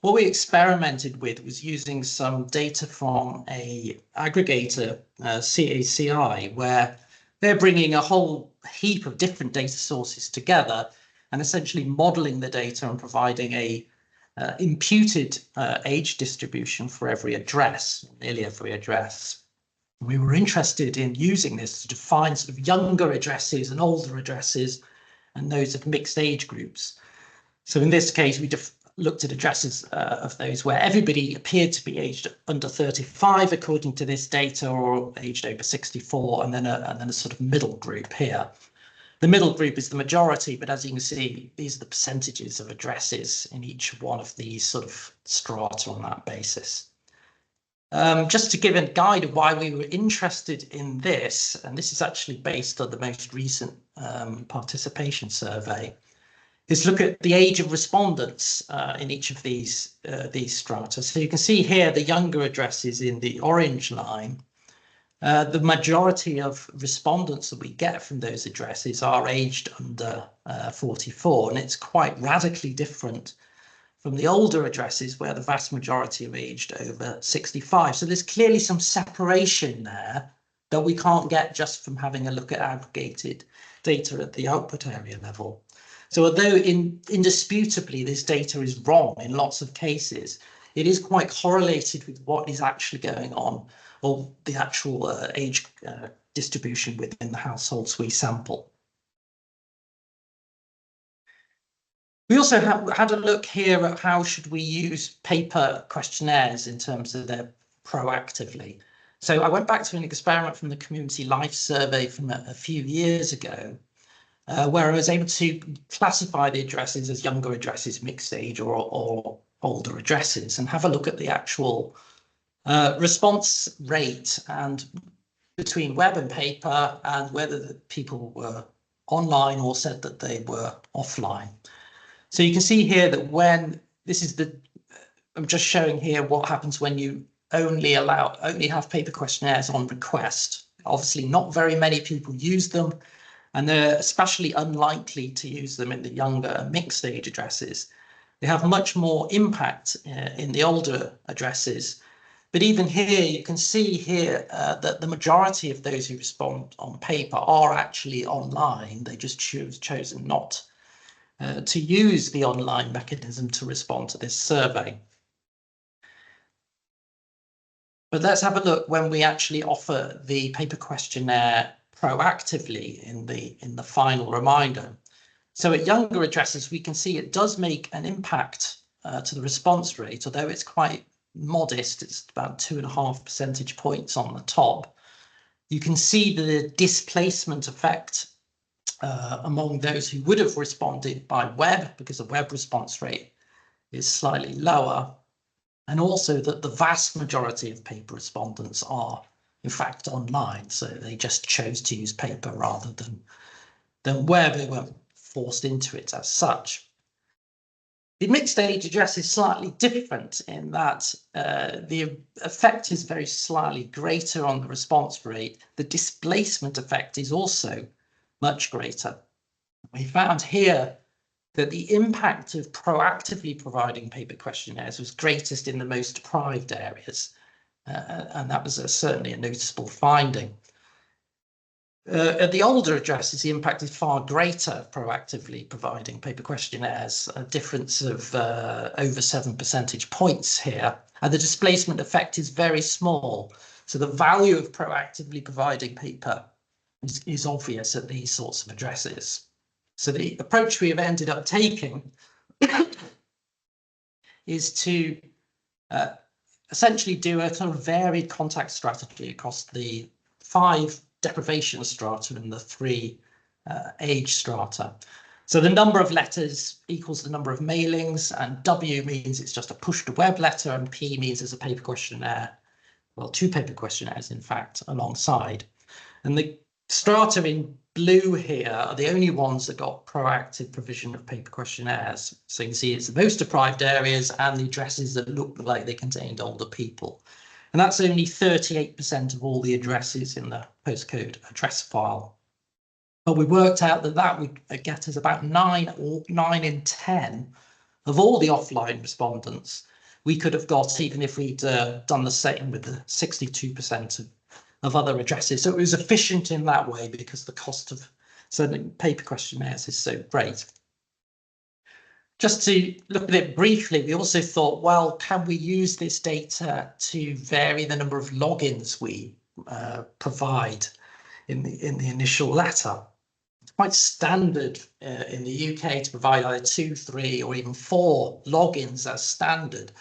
what we experimented with was using some data from a aggregator, CACI, where they're bringing a whole heap of different data sources together and essentially modeling the data and providing a imputed age distribution for every address, nearly every address. We were interested in using this to define sort of younger addresses and older addresses and those of mixed age groups. So in this case, we looked at addresses of those where everybody appeared to be aged under 35 according to this data, or aged over 64, and then a sort of middle group here. The middle group is the majority, but as you can see, these are the percentages of addresses in each one of these sort of strata on that basis. Just to give a guide of why we were interested in this, and this is actually based on the most recent participation survey, is look at the age of respondents in each of these strata. So you can see here the younger addresses in the orange line. The majority of respondents that we get from those addresses are aged under 44, and it's quite radically different from the older addresses where the vast majority are aged over 65. So there's clearly some separation there that we can't get just from having a look at aggregated data at the output area level. So although indisputably this data is wrong in lots of cases, it is quite correlated with what is actually going on, or the actual age distribution within the households we sample. We also had a look here at how should we use paper questionnaires in terms of their proactively. So I went back to an experiment from the Community Life Survey from a few years ago, where I was able to classify the addresses as younger addresses, mixed age, or older addresses, and have a look at the actual response rate and between web and paper, and whether the people were online or said that they were offline. So you can see here that when this is I'm just showing here what happens when you only have paper questionnaires on request. Obviously, not very many people use them, and they're especially unlikely to use them in the younger mixed age addresses. They have much more impact in the older addresses. But even here, you can see here that the majority of those who respond on paper are actually online. They just chosen not to use the online mechanism to respond to this survey. But let's have a look when we actually offer the paper questionnaire proactively in the final reminder. So at younger addresses, we can see it does make an impact to the response rate, although it's quite modest. It's about 2.5 percentage points on the top. You can see the displacement effect among those who would have responded by web, because the web response rate is slightly lower, and also that the vast majority of paper respondents are in fact online, so they just chose to use paper rather than web. They weren't forced into it as such. The mixed age address is slightly different in that the effect is very slightly greater on the response rate. The displacement effect is also much greater. We found here that the impact of proactively providing paper questionnaires was greatest in the most deprived areas, and that was certainly a noticeable finding. At the older addresses, the impact is far greater proactively providing paper questionnaires, a difference of over 7 percentage points here, and the displacement effect is very small. So the value of proactively providing paper is obvious at these sorts of addresses. So the approach we have ended up taking is to essentially do a sort of varied contact strategy across the 5 deprivation strata and the 3 age strata. So the number of letters equals the number of mailings, and W means it's just a push to web letter, and P means it's a paper questionnaire. Well, 2 paper questionnaires, in fact, alongside. And the strata in blue here are the only ones that got proactive provision of paper questionnaires. So you can see it's the most deprived areas and the addresses that look like they contained older people. And that's only 38% of all the addresses in the postcode address file. But we worked out that that would get us about 9 in 10 of all the offline respondents we could have got, even if we'd done the same with the 62% of other addresses. So it was efficient in that way because the cost of sending paper questionnaires is so great. Just to look at it briefly, we also thought, well, can we use this data to vary the number of logins we provide in the initial letter? It's quite standard in the UK to provide either 2, 3, or even 4 logins as standard.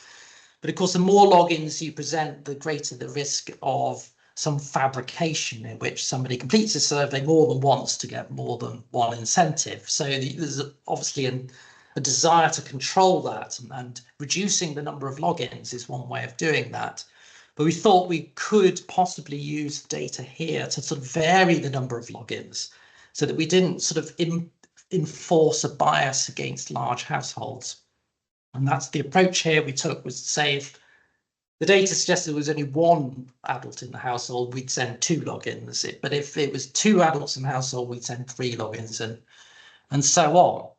But of course, the more logins you present, the greater the risk of some fabrication in which somebody completes a survey more than once to get more than one incentive. So there's obviously a desire to control that, and reducing the number of logins is one way of doing that. But we thought we could possibly use data here to sort of vary the number of logins so that we didn't sort of enforce a bias against large households. And that's the approach here we took, was to say if the data suggested there was only 1 adult in the household, we'd send 2 logins. But if it was 2 adults in the household, we'd send 3 logins, and so on.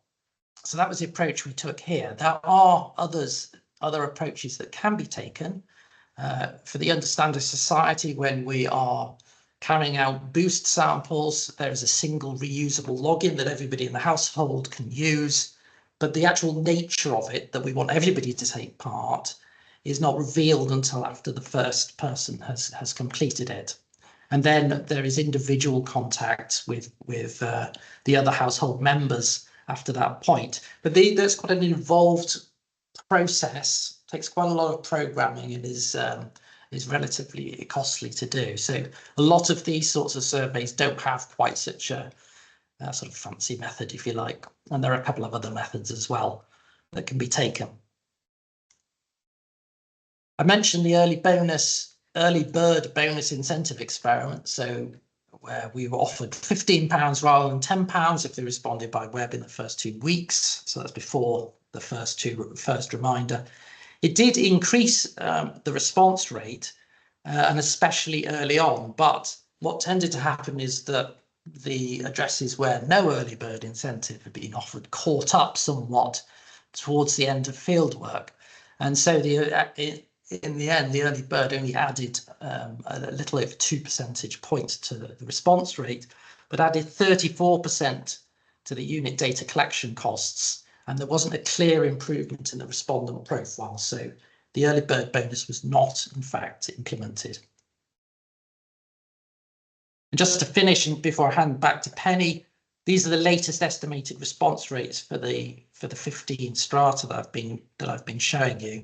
So that was the approach we took here. There are other approaches that can be taken. For the Understanding Society, when we are carrying out boost samples, there is a single reusable login that everybody in the household can use. But the actual nature of it, that we want everybody to take part, is not revealed until after the first person has completed it. And then there is individual contact with the other household members after that point. But that's quite an involved process, takes quite a lot of programming, and is relatively costly to do. So a lot of these sorts of surveys don't have quite such a sort of fancy method, if you like. And there are a couple of other methods as well that can be taken. I mentioned the early bird bonus incentive experiment. So where we were offered £15 rather than £10 if they responded by web in the first 2 weeks. So that's before the first reminder. It did increase the response rate, and especially early on. But what tended to happen is that the addresses where no early bird incentive had been offered caught up somewhat towards the end of fieldwork. And so in the end, the early bird only added a little over 2 percentage points to the response rate, but added 34% to the unit data collection costs. And there wasn't a clear improvement in the respondent profile. So the early bird bonus was not, in fact, implemented. And just to finish, and before I hand back to Penny, these are the latest estimated response rates for the 15 strata that I've been showing you.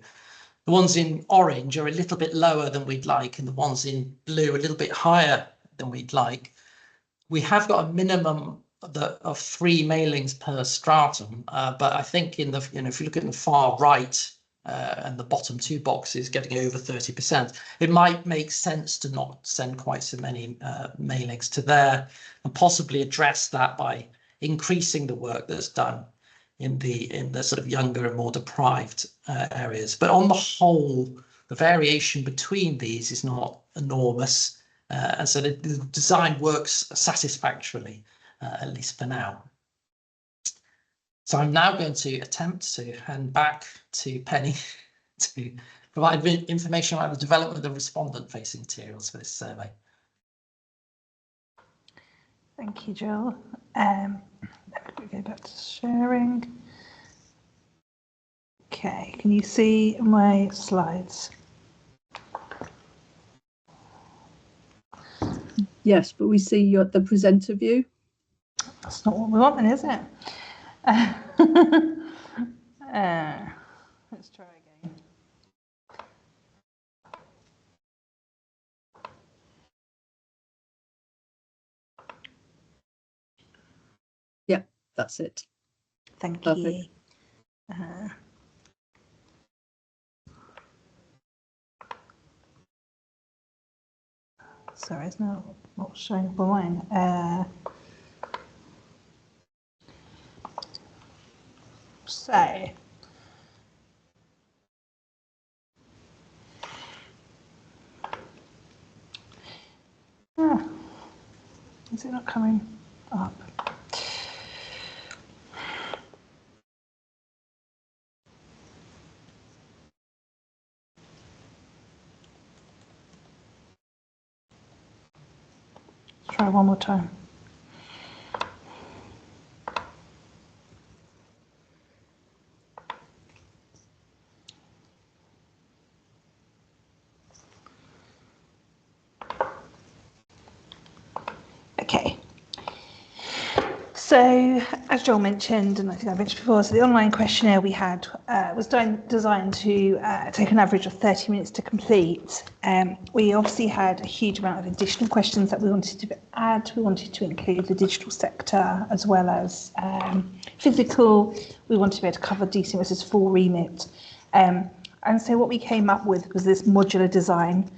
The ones in orange are a little bit lower than we'd like, and the ones in blue a little bit higher than we'd like. We have got a minimum of 3 mailings per stratum, but I think if you look at the far right and the bottom 2 boxes getting over 30%, it might make sense to not send quite so many mailings to there, and possibly address that by increasing the work that's done in the sort of younger and more deprived areas. But on the whole, the variation between these is not enormous, and so the design works satisfactorily, at least for now. So I'm now going to attempt to hand back to Penny to provide information about the development of the respondent-facing materials for this survey. Thank you, Joel. Let me go back to sharing. Okay, can you see my slides? Yes, but we see you at the presenter view. That's not what we want then, is it? Let's try again. That's it. Thank Perfect. you. Sorry, it's not showing up on mine. So, is it not coming up? Let's try one more time. Okay. So, as Joel mentioned, and I think I mentioned before, so the online questionnaire we had was designed to take an average of 30 minutes to complete. We obviously had a huge amount of additional questions that we wanted to add. We wanted to include the digital sector as well as physical. We wanted to be able to cover DCMS's full remit. And so what we came up with was this modular design,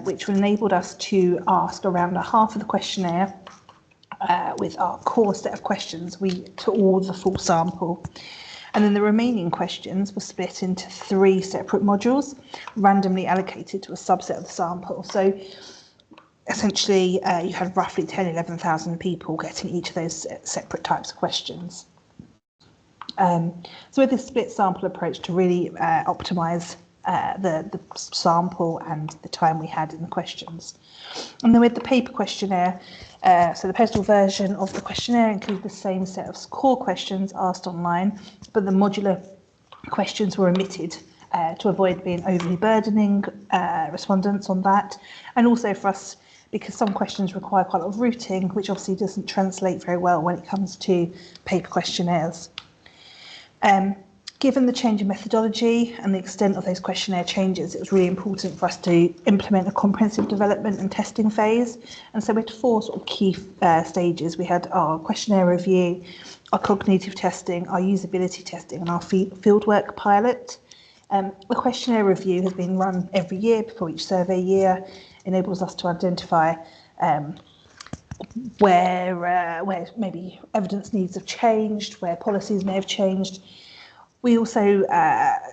which enabled us to ask around a half of the questionnaire with our core set of questions to all the full sample. And then the remaining questions were split into 3 separate modules, randomly allocated to a subset of the sample. So essentially, you had roughly 11,000 people getting each of those separate types of questions. So with this split sample approach to really optimise the sample and the time we had in the questions. And then with the paper questionnaire, so the postal version of the questionnaire included the same set of core questions asked online, but the modular questions were omitted to avoid being overly burdening respondents on that, and also for us, because some questions require quite a lot of routing, which obviously doesn't translate very well when it comes to paper questionnaires. Given the change in methodology and the extent of those questionnaire changes, it was really important for us to implement a comprehensive development and testing phase. And so we had 4 sort of key stages. We had our questionnaire review, our cognitive testing, our usability testing, and our fieldwork pilot. The questionnaire review has been run every year before each survey year, enables us to identify where maybe evidence needs have changed, where policies may have changed. We also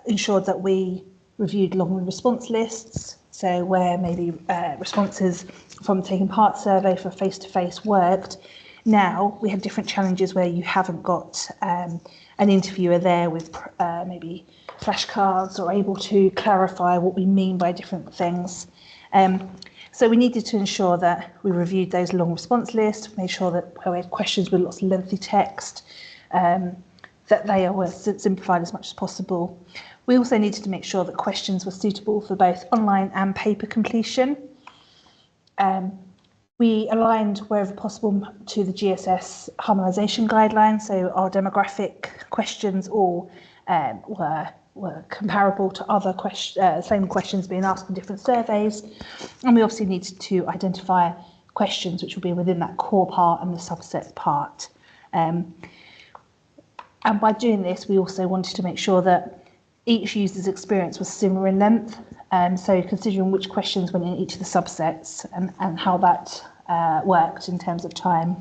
ensured that we reviewed long response lists, so where maybe responses from taking part survey for face-to-face worked. Now we have different challenges where you haven't got an interviewer there with maybe flashcards or able to clarify what we mean by different things. So we needed to ensure that we reviewed those long response lists, made sure that where we had questions with lots of lengthy text, that they were simplified as much as possible. We also needed to make sure that questions were suitable for both online and paper completion. We aligned wherever possible to the GSS harmonisation guidelines, so our demographic questions all were comparable to other same questions being asked in different surveys. And we obviously needed to identify questions which will be within that core part and the subset part. And by doing this, we also wanted to make sure that each user's experience was similar in length. So considering which questions went in each of the subsets and how that worked in terms of time.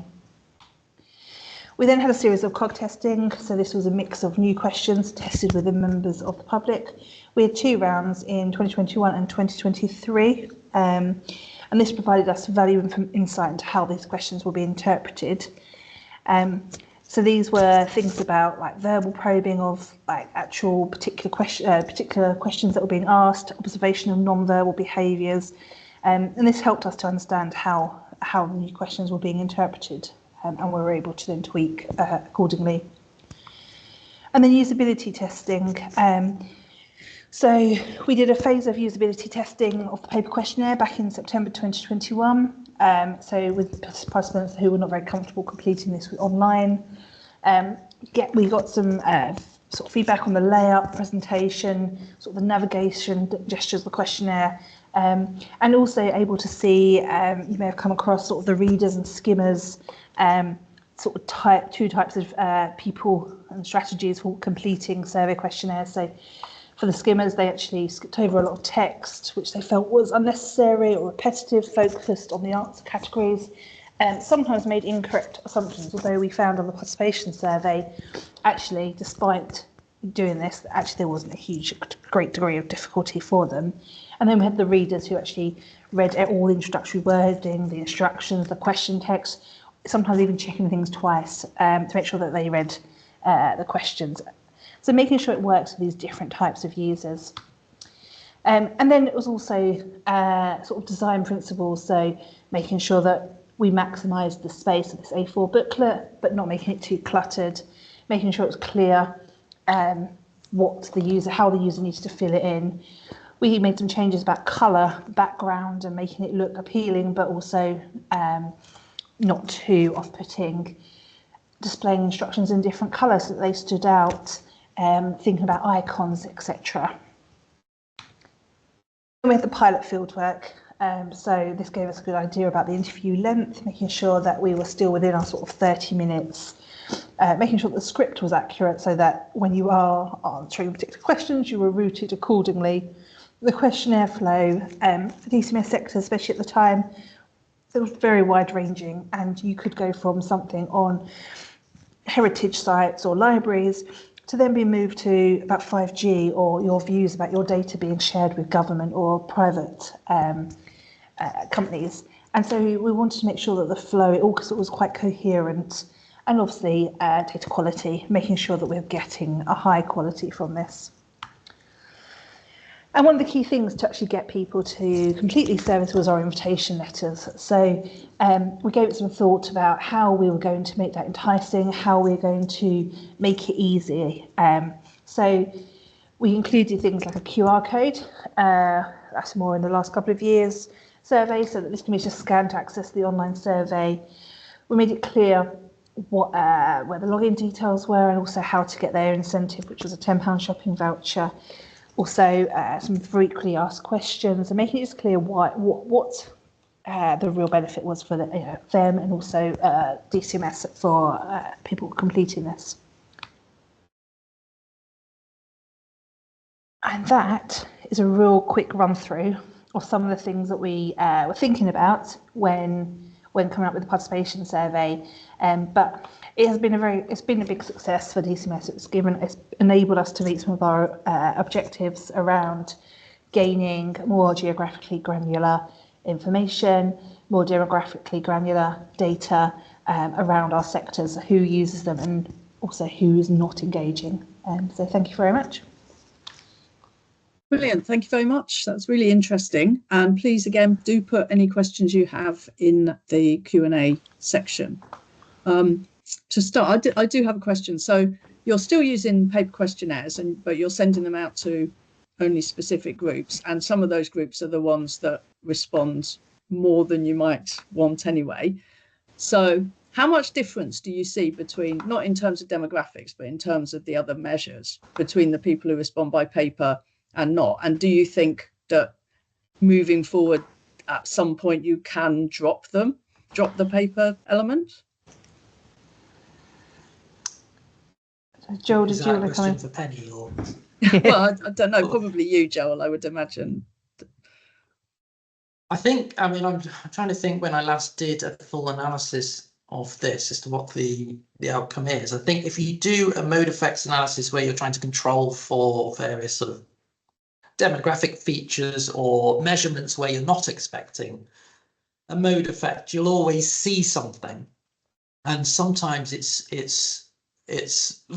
We then had a series of cog testing. So this was a mix of new questions tested with the members of the public. We had 2 rounds in 2021 and 2023. And this provided us valuable insight into how these questions will be interpreted. So these were things about like verbal probing of like actual particular questions that were being asked, observation of non-verbal behaviours, and this helped us to understand how the new questions were being interpreted, and we were able to then tweak accordingly. And then usability testing. So we did a phase of usability testing of the paper questionnaire back in September 2021. So with participants who were not very comfortable completing this online, we got some sort of feedback on the layout, presentation, sort of the navigation gestures of the questionnaire, and also able to see, you may have come across sort of the readers and skimmers sort of two types of people and strategies for completing survey questionnaires. So for the skimmers, they actually skipped over a lot of text, which they felt was unnecessary or repetitive, focused on the answer categories, and sometimes made incorrect assumptions, although we found on the participation survey, actually, despite doing this, actually there wasn't a great degree of difficulty for them. And then we had the readers who actually read all the introductory wording, the instructions, the question text, sometimes even checking things twice to make sure that they read the questions. So making sure it works for these different types of users. And then it was also sort of design principles, so making sure that we maximise the space of this A4 booklet, but not making it too cluttered, making sure it's clear how the user needs to fill it in. We made some changes about colour, background, and making it look appealing, but also not too off-putting. Displaying instructions in different colours so that they stood out, thinking about icons, etc. We had the pilot fieldwork, so this gave us a good idea about the interview length, making sure that we were still within our sort of 30 minutes, making sure that the script was accurate so that when you are answering particular questions, you were routed accordingly. The questionnaire flow, the DCMS sector, especially at the time, it was very wide-ranging, and you could go from something on heritage sites or libraries to then be moved to about 5G or your views about your data being shared with government or private companies. And so we wanted to make sure that the flow, it was quite coherent, and obviously data quality, making sure that we're getting a high quality from this. And one of the key things to actually get people to complete these surveys was our invitation letters. So we gave it some thought about how we were going to make that enticing, how we're going to make it easy. So we included things like a QR code, that's more in the last couple of years, survey, so that this can be just scanned to access the online survey. We made it clear where the login details were, and also how to get their incentive, which was a £10 shopping voucher. Also, some frequently asked questions, and making it just clear what the real benefit was for them, and also DCMS for people completing this. And that is a real quick run through of some of the things that we were thinking about when coming up with the participation survey. But it's been a big success for DCMS. It's enabled us to meet some of our objectives around gaining more geographically granular information, more demographically granular data around our sectors, who uses them, and also who is not engaging. So thank you very much. Brilliant, thank you very much. That's really interesting. And please, again, do put any questions you have in the Q&A section. To start, I do have a question. So you're still using paper questionnaires, but you're sending them out to only specific groups, and some of those groups are the ones that respond more than you might want anyway. So how much difference do you see between, not in terms of demographics, but in terms of the other measures, between the people who respond by paper and not? And do you think that moving forward at some point you can drop the paper element? Joel, did you want to comment? For Penny, or? Well, I don't know, probably you, Joel, I would imagine. I think, I mean, I'm trying to think when I last did a full analysis of this as to what the outcome is. I think if you do a mode effects analysis where you're trying to control for various sort of demographic features or measurements where you're not expecting a mode effect, you'll always see something. And sometimes it's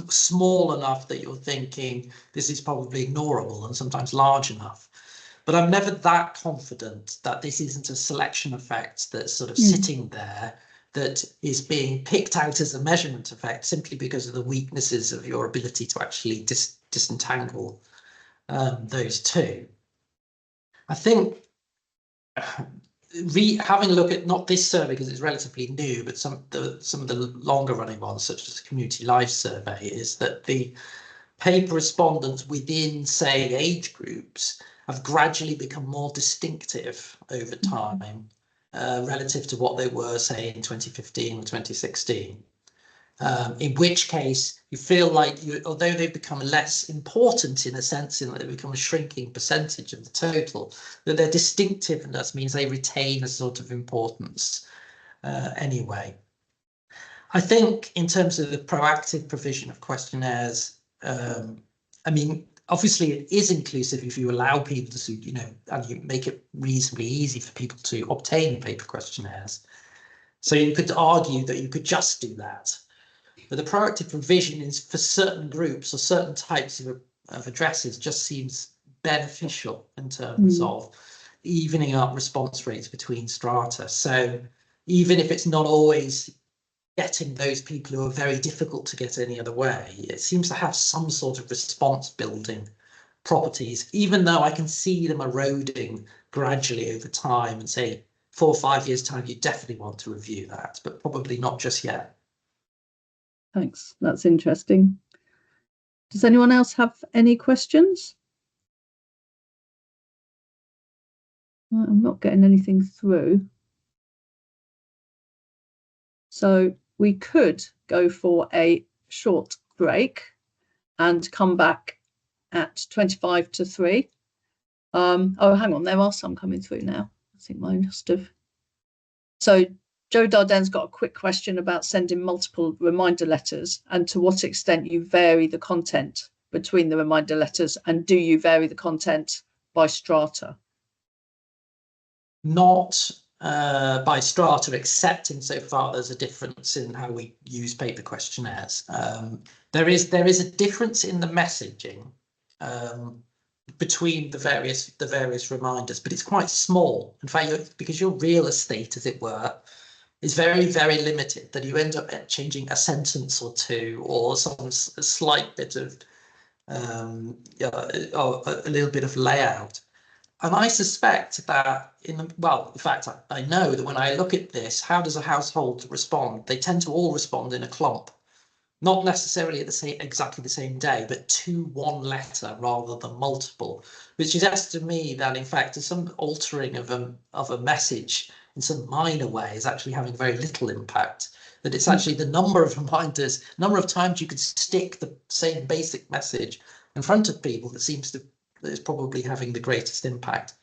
small enough that you're thinking this is probably ignorable, and sometimes large enough. But I'm never that confident that this isn't a selection effect that's sort of sitting there that is being picked out as a measurement effect simply because of the weaknesses of your ability to actually disentangle those two. I think having a look at not this survey because it's relatively new, but some of the longer running ones, such as the Community Life Survey, is that the paper respondents within, say, age groups have gradually become more distinctive over time relative to what they were, say, in 2015 or 2016. in which case you feel like, although they've become less important in a sense, in that they become a shrinking percentage of the total, that their distinctiveness means they retain a sort of importance anyway. I think in terms of the proactive provision of questionnaires, I mean, obviously it is inclusive if you allow people to, you know, and you make it reasonably easy for people to obtain paper questionnaires. So you could argue that you could just do that. But the proactive provision is for certain groups or certain types of addresses just seems beneficial in terms of evening up response rates between strata. So even if it's not always getting those people who are very difficult to get any other way, it seems to have some sort of response building properties, even though I can see them eroding gradually over time, and say 4 or 5 years time you definitely want to review that, but probably not just yet. Thanks, that's interesting. Does anyone else have any questions? I'm not getting anything through. So we could go for a short break and come back at 25 to 3. Oh, hang on, there are some coming through now. I think mine must have. So Joe Darden's got a quick question about sending multiple reminder letters and to what extent you vary the content between the reminder letters, and do you vary the content by strata? Not by strata, except insofar there's a difference in how we use paper questionnaires. There is a difference in the messaging between the various reminders, but it's quite small. In fact, because your real estate, as it were, is very, very limited, that you end up changing a sentence or two, or a slight bit of a little bit of layout. And I suspect that in fact, I know that when I look at this, how does a household respond? They tend to all respond in a clump, not necessarily at exactly the same day, but to one letter rather than multiple, which suggests to me that in fact some altering of a message in some minor way is actually having very little impact. That it's actually the number of reminders, number of times you could stick the same basic message in front of people that is probably having the greatest impact.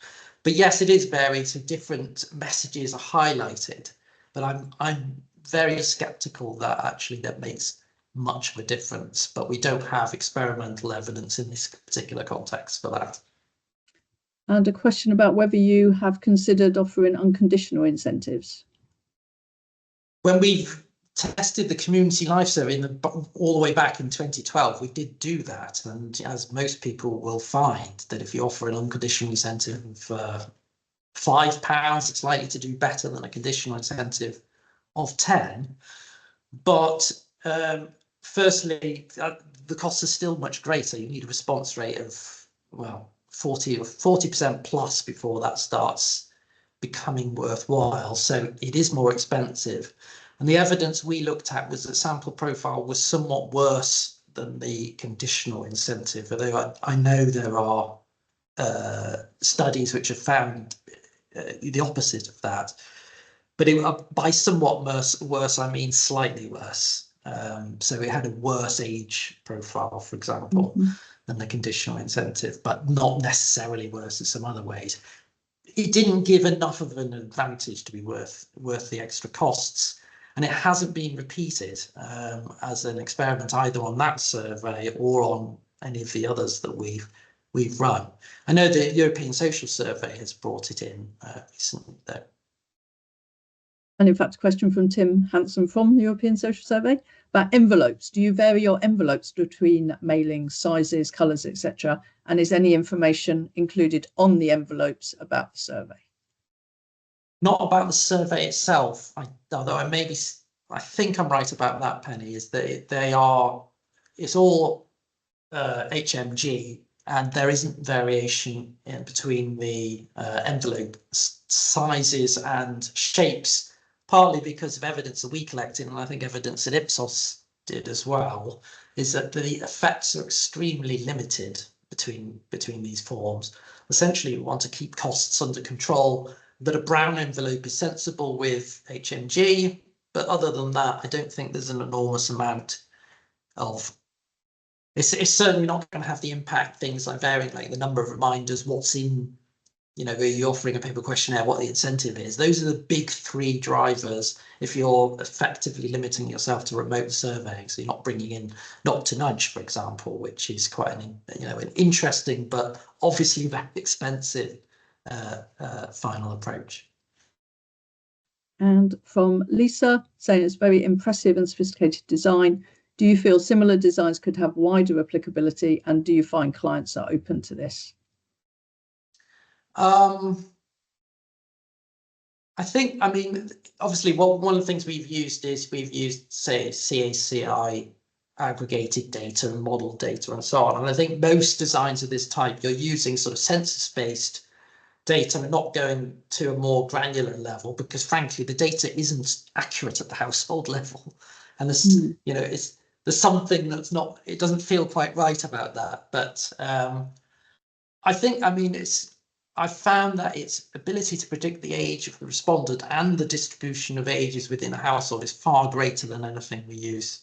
But yes, it is varied, so different messages are highlighted, but I'm very skeptical that actually that makes much of a difference, but we don't have experimental evidence in this particular context for that. And a question about whether you have considered offering unconditional incentives. When we've tested the community life survey all the way back in 2012, we did do that, and as most people will find, that if you offer an unconditional incentive of £5, it's likely to do better than a conditional incentive of 10. But firstly, the costs are still much greater. You need a response rate of 40% plus before that starts becoming worthwhile. So it is more expensive. And the evidence we looked at was that sample profile was somewhat worse than the conditional incentive, although I know there are studies which have found the opposite of that. But by somewhat worse, I mean slightly worse. So it had a worse age profile, for example, than the conditional incentive, but not necessarily worse in some other ways. It didn't give enough of an advantage to be worth the extra costs. And it hasn't been repeated as an experiment either on that survey or on any of the others that we've run. I know the European Social Survey has brought it in recently, though. And in fact, a question from Tim Hanson from the European Social Survey about envelopes. Do you vary your envelopes between mailings, sizes, colours, etc.? And is any information included on the envelopes about the survey? Not about the survey itself, although I think I'm right about that, Penny, is that it's all HMG, and there isn't variation in between the envelope sizes and shapes, partly because of evidence that we collected, and I think evidence that Ipsos did as well, is that the effects are extremely limited between these forms. Essentially, we want to keep costs under control, that a brown envelope is sensible with HMG, But other than that, I don't think there's an enormous amount of. It's certainly not going to have the impact things like varying, like the number of reminders, what's in, you know, you're offering a paper questionnaire, what the incentive is. Those are the big three drivers if you're effectively limiting yourself to remote surveying. So you're not bringing in Knock to Nudge, for example, which is quite an, you know, an interesting but obviously very expensive final approach. And from Lisa, saying it's very impressive and sophisticated design. Do you feel similar designs could have wider applicability, and do you find clients are open to this? I think, I mean, obviously, one of the things we've used, say, CACI aggregated data and model data and so on. And I think most designs of this type, you're using sort of census-based data and not going to a more granular level, because frankly, the data isn't accurate at the household level. And there's, you know, there's something that's not, it doesn't feel quite right about that. But I think, I mean, I've found that its ability to predict the age of the respondent and the distribution of ages within a household is far greater than anything we use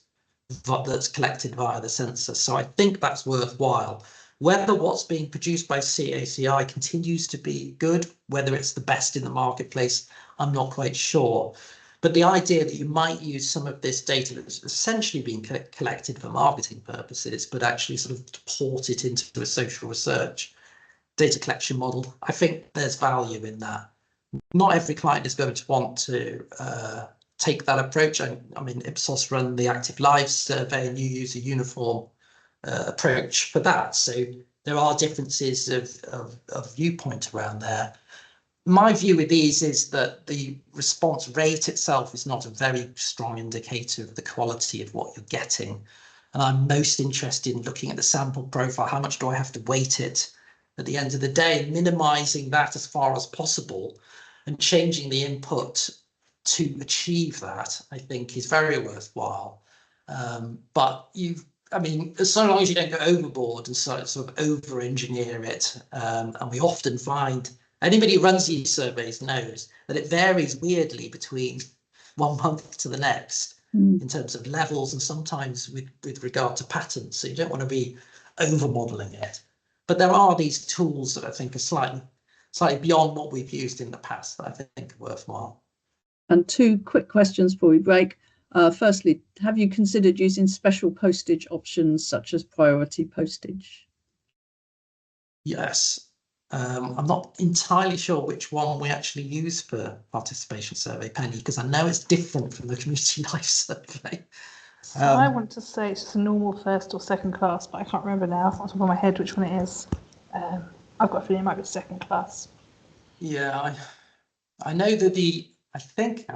that's collected via the census. So I think that's worthwhile. Whether what's being produced by CACI continues to be good, whether it's the best in the marketplace, I'm not quite sure. But the idea that you might use some of this data that's essentially being collected for marketing purposes, but actually sort of port it into a social research data collection model, I think there's value in that. Not every client is going to want to take that approach. I mean, Ipsos run the Active Lives survey, and you use a uniform approach for that. So there are differences of viewpoint around there. My view with these is that the response rate itself is not a very strong indicator of the quality of what you're getting. And I'm most interested in looking at the sample profile. How much do I have to weight it at the end of the day, minimizing that as far as possible and changing the input to achieve that, I think is very worthwhile. But I mean, so long as you don't go overboard and sort of over-engineer it, and we often find, anybody who runs these surveys knows that it varies weirdly between 1 month to the next in terms of levels and sometimes with regard to patterns. So you don't want to be over-modeling it. But there are these tools that I think are slightly beyond what we've used in the past that I think are worthwhile. And two quick questions before we break. Firstly, have you considered using special postage options such as priority postage? Yes. I'm not entirely sure which one we actually use for participation survey, Penny, because I know it's different from the community life survey. So I want to say it's just a normal first or second class, but I can't remember now off the top of my head which one it is. I've got a feeling it might be second class. Yeah, I know that I think,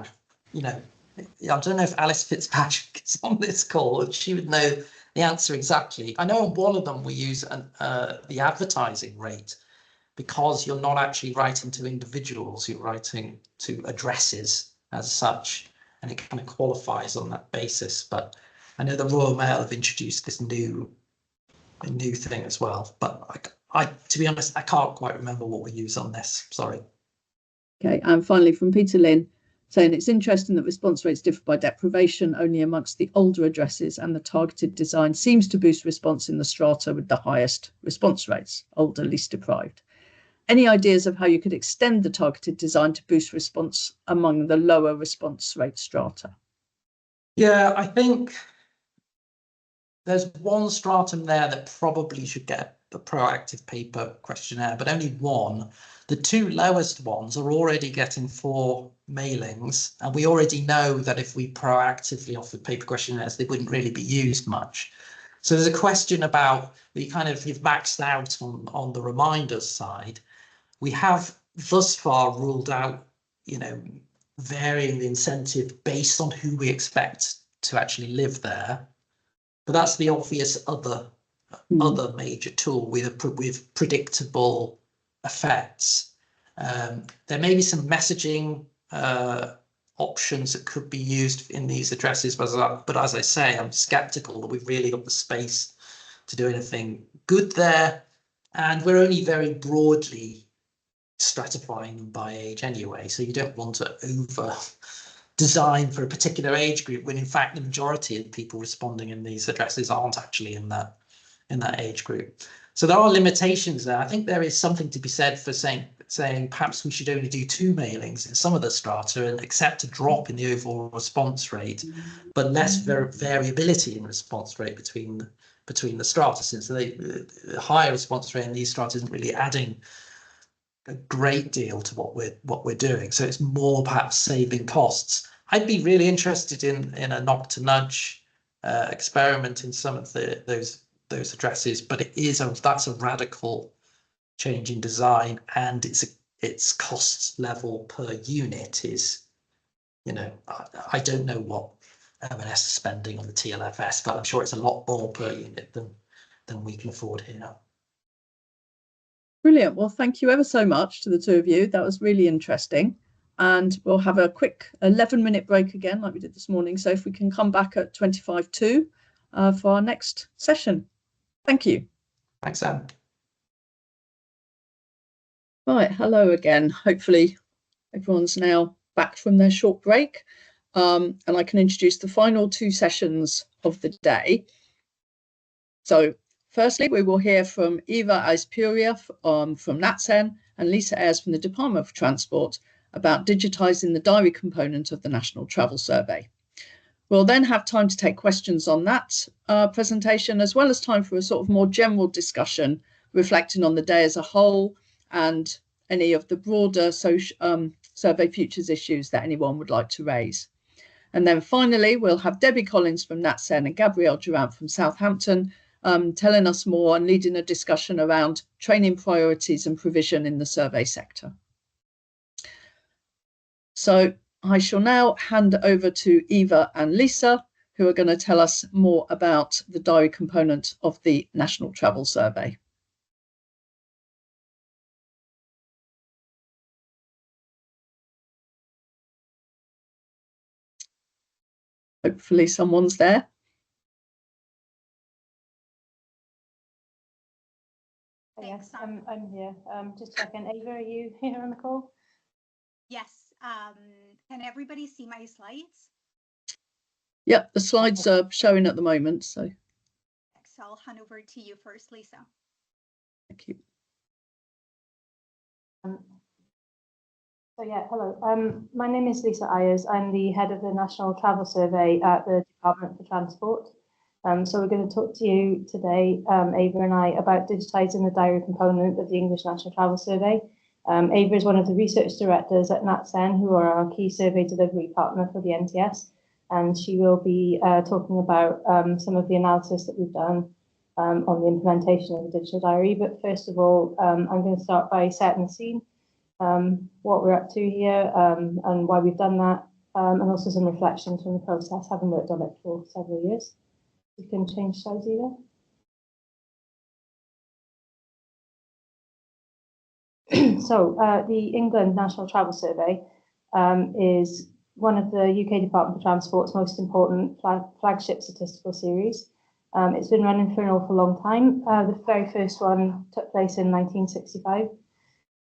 you know, I don't know if Alice Fitzpatrick is on this call and she would know the answer exactly. I know on one of them we use the advertising rate, because you're not actually writing to individuals, you're writing to addresses as such, and it kind of qualifies on that basis. But I know the Royal Mail have introduced this new thing as well. But I to be honest, I can't quite remember what we use on this. Sorry. Okay, and finally from Peter Lynn, saying it's interesting that response rates differ by deprivation only amongst the older addresses, and the targeted design seems to boost response in the strata with the highest response rates, older, least deprived. Any ideas of how you could extend the targeted design to boost response among the lower response rate strata? Yeah, I think there's one stratum there that probably should get a proactive paper questionnaire, but only one. The two lowest ones are already getting 4 mailings, and we already know that if we proactively offered paper questionnaires, they wouldn't really be used much. So there's a question about, you've maxed out on the reminders side. We have thus far ruled out, you know, varying the incentive based on who we expect to actually live there. But that's the obvious other major tool with predictable effects. There may be some messaging options that could be used in these addresses, but as I say, I'm skeptical that we've really got the space to do anything good there. And we're only very broadly stratifying them by age anyway, so you don't want to designed for a particular age group, when in fact the majority of the people responding in these addresses aren't actually in that age group. So there are limitations there. I think there is something to be said for saying perhaps we should only do 2 mailings in some of the strata and accept a drop in the overall response rate, but less variability in response rate between the strata, since the higher response rate in these strata isn't really adding a great deal to what we're doing. So it's more perhaps saving costs. I'd be really interested in a knock to nudge experiment in some of those addresses, but that's a radical change in design, and its cost level per unit is, I don't know what M&S is spending on the TLFS, but I'm sure it's a lot more per unit than we can afford here. Brilliant. Well, thank you ever so much to the two of you. That was really interesting. And we'll have a quick 11-minute break again, like we did this morning. So if we can come back at 25:02 for our next session. Thank you. Thanks, Anne. Right, hello again. Hopefully everyone's now back from their short break. And I can introduce the final 2 sessions of the day. So firstly, we will hear from Eva Aizpurya from NatSen and Lisa Ayres from the Department for Transport about digitising the diary component of the National Travel Survey. We'll then have time to take questions on that presentation, as well as time for a sort of more general discussion, reflecting on the day as a whole and any of the broader survey futures issues that anyone would like to raise. And then finally, we'll have Debbie Collins from NatSen and Gabrielle Durant from Southampton telling us more and leading a discussion around training priorities and provision in the survey sector. So I shall now hand over to Eva and Lisa, who are going to tell us more about the diary component of the National Travel Survey. Hopefully someone's there. Yes, I'm here. Just checking. Ava, are you here on the call? Yes. Can everybody see my slides? Yep, the slides are showing at the moment. So I'll hand over to you first, Lisa. Thank you. So yeah, hello. My name is Lisa Ayres. I'm the head of the National Travel Survey at the Department for Transport. So we're going to talk to you today, Ava and I, about digitising the diary component of the English National Travel Survey. Ava is one of the research directors at NatSen, who are our key survey delivery partner for the NTS, and she will be talking about some of the analysis that we've done on the implementation of the digital diary. But first of all, I'm going to start by setting the scene, what we're up to here and why we've done that, and also some reflections from the process, having worked on it for several years. You can change slides either. So the England National Travel Survey is one of the UK Department for Transport's most important flagship statistical series. It's been running for an awful long time. The very first one took place in 1965,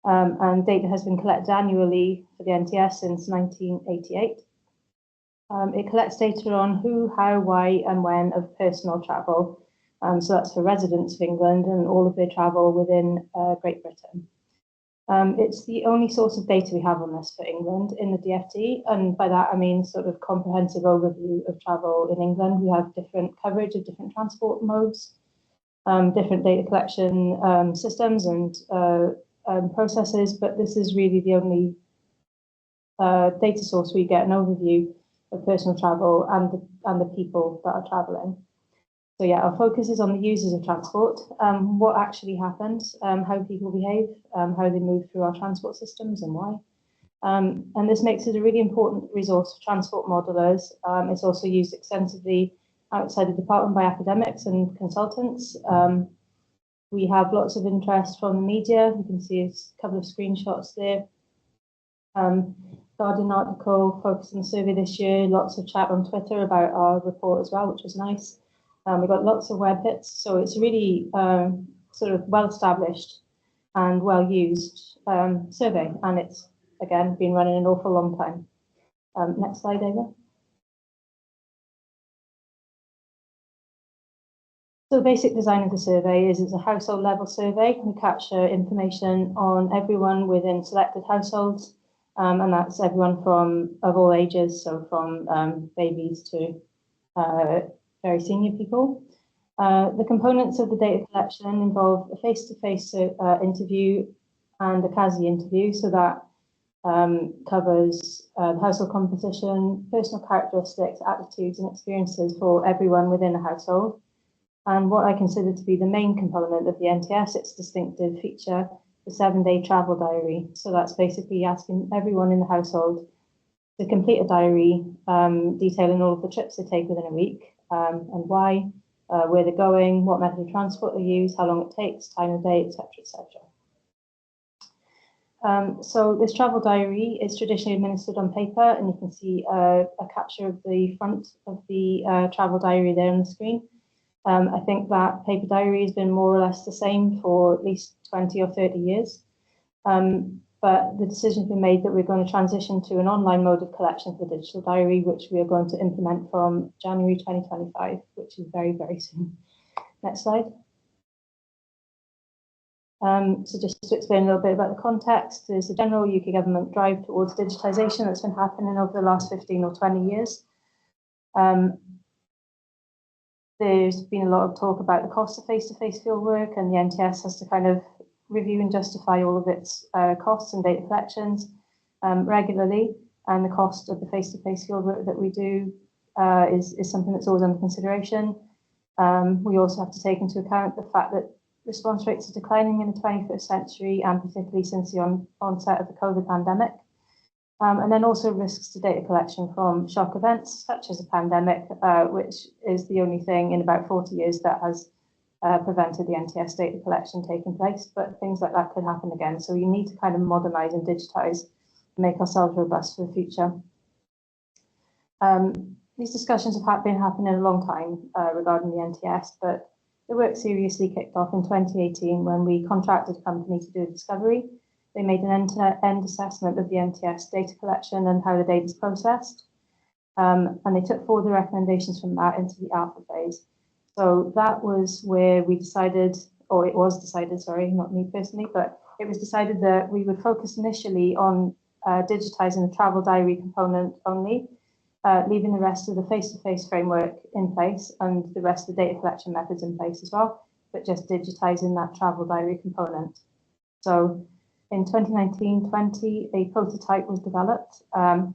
and data has been collected annually for the NTS since 1988. It collects data on who, how, why, and when of personal travel. So that's for residents of England and all of their travel within Great Britain. It's the only source of data we have on this for England in the DFT, and by that I mean sort of comprehensive overview of travel in England. We have different coverage of different transport modes, different data collection systems and processes, but this is really the only data source we get an overview of personal travel and the people that are travelling. So yeah, our focus is on the users of transport, what actually happens, how people behave, how they move through our transport systems and why. And this makes it a really important resource for transport modelers. It's also used extensively outside the department by academics and consultants. We have lots of interest from the media. You can see a couple of screenshots there. Guardian article focused on the survey this year, lots of chat on Twitter about our report as well, which was nice. We've got lots of web hits, so it's really sort of well-established and well-used survey, and it's, again, been running an awful long time. Next slide, Ava. So the basic design of the survey is it's a household level survey. We capture information on everyone within selected households, and that's everyone of all ages, so from babies to very senior people. The components of the data collection involve a face-to-face interview and a CASI interview, so that covers the household composition, personal characteristics, attitudes and experiences for everyone within a household. And what I consider to be the main component of the NTS, its distinctive feature, the 7-day travel diary. So that's basically asking everyone in the household to complete a diary detailing all of the trips they take within a week and why, where they're going, what method of transport they use, how long it takes, time of day, etc., etc. So this travel diary is traditionally administered on paper, and you can see a capture of the front of the travel diary there on the screen. I think that paper diary has been more or less the same for at least 20 or 30 years. But the decision's been made that we're going to transition to an online mode of collection for the digital diary, which we are going to implement from January 2025, which is very, very soon. Next slide. So just to explain a little bit about the context, there's a general UK government drive towards digitisation that's been happening over the last 15 or 20 years. There's been a lot of talk about the cost of face-to-face fieldwork, and the NTS has to kind of review and justify all of its costs and data collections regularly, and the cost of the face-to-face fieldwork that we do is something that's always under consideration. We also have to take into account the fact that response rates are declining in the 21st century, and particularly since the onset of the COVID pandemic. And then also risks to data collection from shock events, such as a pandemic, which is the only thing in about 40 years that has prevented the NTS data collection taking place. But things like that could happen again. So you need to kind of modernise and digitise to make ourselves robust for the future. These discussions have been happening a long time regarding the NTS, but the work seriously kicked off in 2018 when we contracted a company to do a discovery. They made an end-to-end assessment of the NTS data collection and how the data is processed. And they took forward the recommendations from that into the alpha phase. So that was where we decided, or it was decided, sorry, not me personally, but it was decided that we would focus initially on digitising the travel diary component only, leaving the rest of the face-to-face framework in place and the rest of the data collection methods in place as well, but just digitising that travel diary component. So in 2019-20, a prototype was developed, and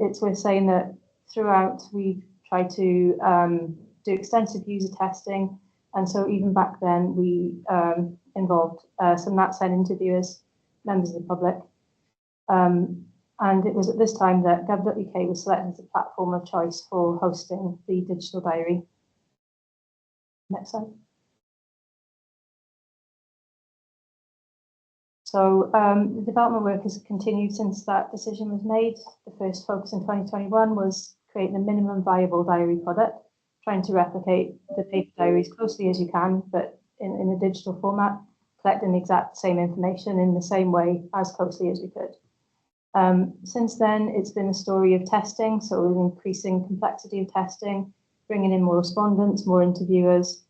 it's worth saying that throughout we tried to do extensive user testing, and so even back then we involved some NatSen interviewers, members of the public, and it was at this time that gov.uk was selected as a platform of choice for hosting the digital diary. Next slide. So the development work has continued since that decision was made. The first focus in 2021 was creating a minimum viable diary product, trying to replicate the paper diary as closely as you can, but in a digital format, collecting the exact same information in the same way as closely as we could. Since then, it's been a story of testing, so with increasing complexity of testing, bringing in more respondents, more interviewers,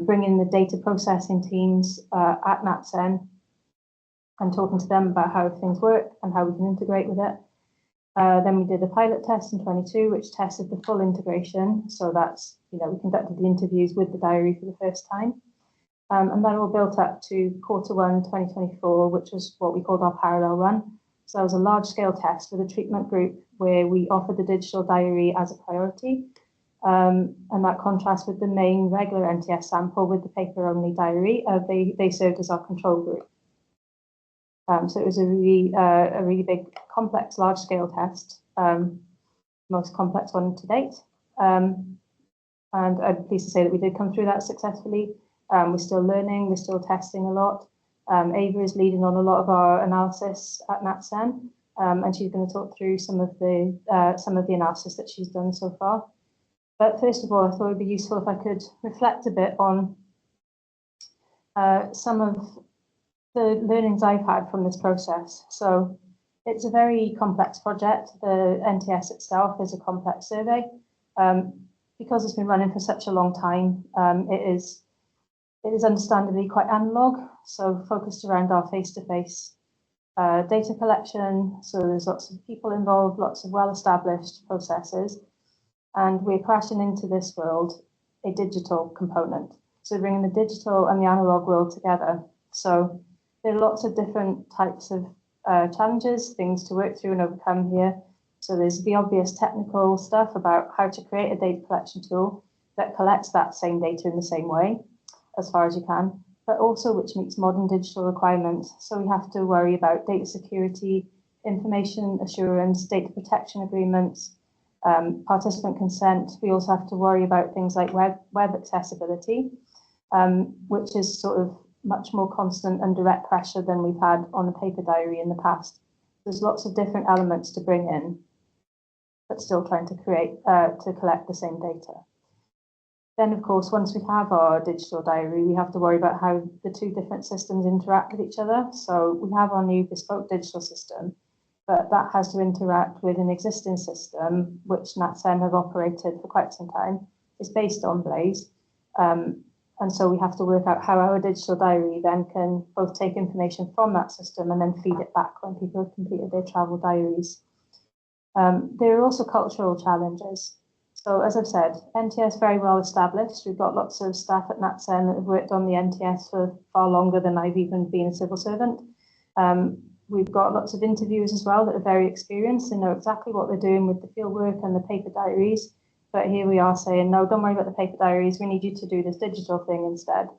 bringing the data processing teams at NatSen, and talking to them about how things work and how we can integrate with it. Then we did a pilot test in 22, which tested the full integration. So that's, we conducted the interviews with the diary for the first time. And that all built up to Q1 2024, which was what we called our parallel run. So that was a large scale test with a treatment group where we offered the digital diary as a priority. And that contrasts with the main regular NTS sample with the paper only diary. They served as our control group. So it was a really big, complex, large-scale test, most complex one to date. And I'm pleased to say that we did come through that successfully. We're still learning, we're still testing a lot. Ava is leading on a lot of our analysis at NatSen, and she's going to talk through some of the analysis that she's done so far. But first of all, I thought it would be useful if I could reflect a bit on some of the learnings I've had from this process. So It's a very complex project. The NTS itself is a complex survey. Because it's been running for such a long time, it is understandably quite analog, so focused around our face-to-face data collection. So there's lots of people involved, lots of well-established processes, and we're crashing into this world a digital component. So bringing the digital and the analog world together. So there are lots of different types of challenges, things to work through and overcome here. So there's the obvious technical stuff about how to create a data collection tool that collects that same data in the same way, as far as you can, but also which meets modern digital requirements. So we have to worry about data security, information assurance, data protection agreements, participant consent. We also have to worry about things like web accessibility, which is sort of much more constant and direct pressure than we've had on a paper diary in the past. There's lots of different elements to bring in, but still trying to collect the same data. Then, of course, once we have our digital diary, we have to worry about how the two different systems interact with each other. So we have our new bespoke digital system, but that has to interact with an existing system, which NatSen have operated for quite some time. It's based on Blaze. And so we have to work out how our digital diary then can both take information from that system and then feed it back when people have completed their travel diaries. There are also cultural challenges. So as I've said, NTS very well established. We've got lots of staff at NatSen that have worked on the NTS for far longer than I've even been a civil servant. We've got lots of interviewers as well that are very experienced and know exactly what they're doing with the fieldwork and the paper diaries. But here we are saying, no, don't worry about the paper diaries. We need you to do this digital thing instead.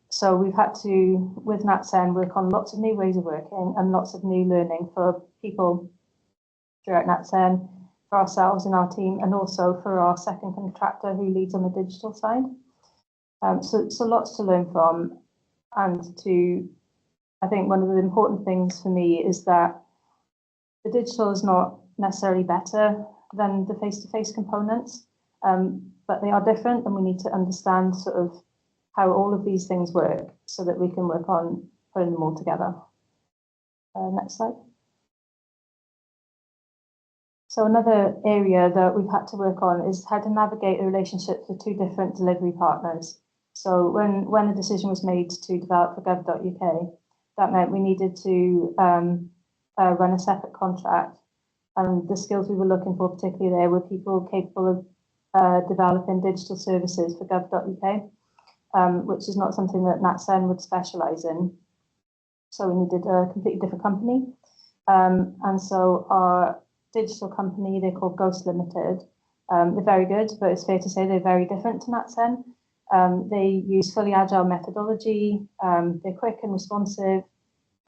So we've had to, with NatSen, work on lots of new ways of working and lots of new learning for people throughout NatSen, for ourselves and our team, and also for our second contractor who leads on the digital side. So lots to learn from. And I think one of the important things for me is that the digital is not necessarily better than the face-to-face components, but they are different, and we need to understand sort of how all of these things work so that we can work on putting them all together. Next slide. So another area that we've had to work on is how to navigate the relationships with two different delivery partners. So when a decision was made to develop for gov.uk, that meant we needed to run a separate contract. And the skills we were looking for particularly there were people capable of developing digital services for gov.uk, which is not something that NatSen would specialise in. So we needed a completely different company. And so our digital company, they're called Ghost Limited. They're very good, but it's fair to say they're very different to NatSen. They use fully agile methodology. They're quick and responsive.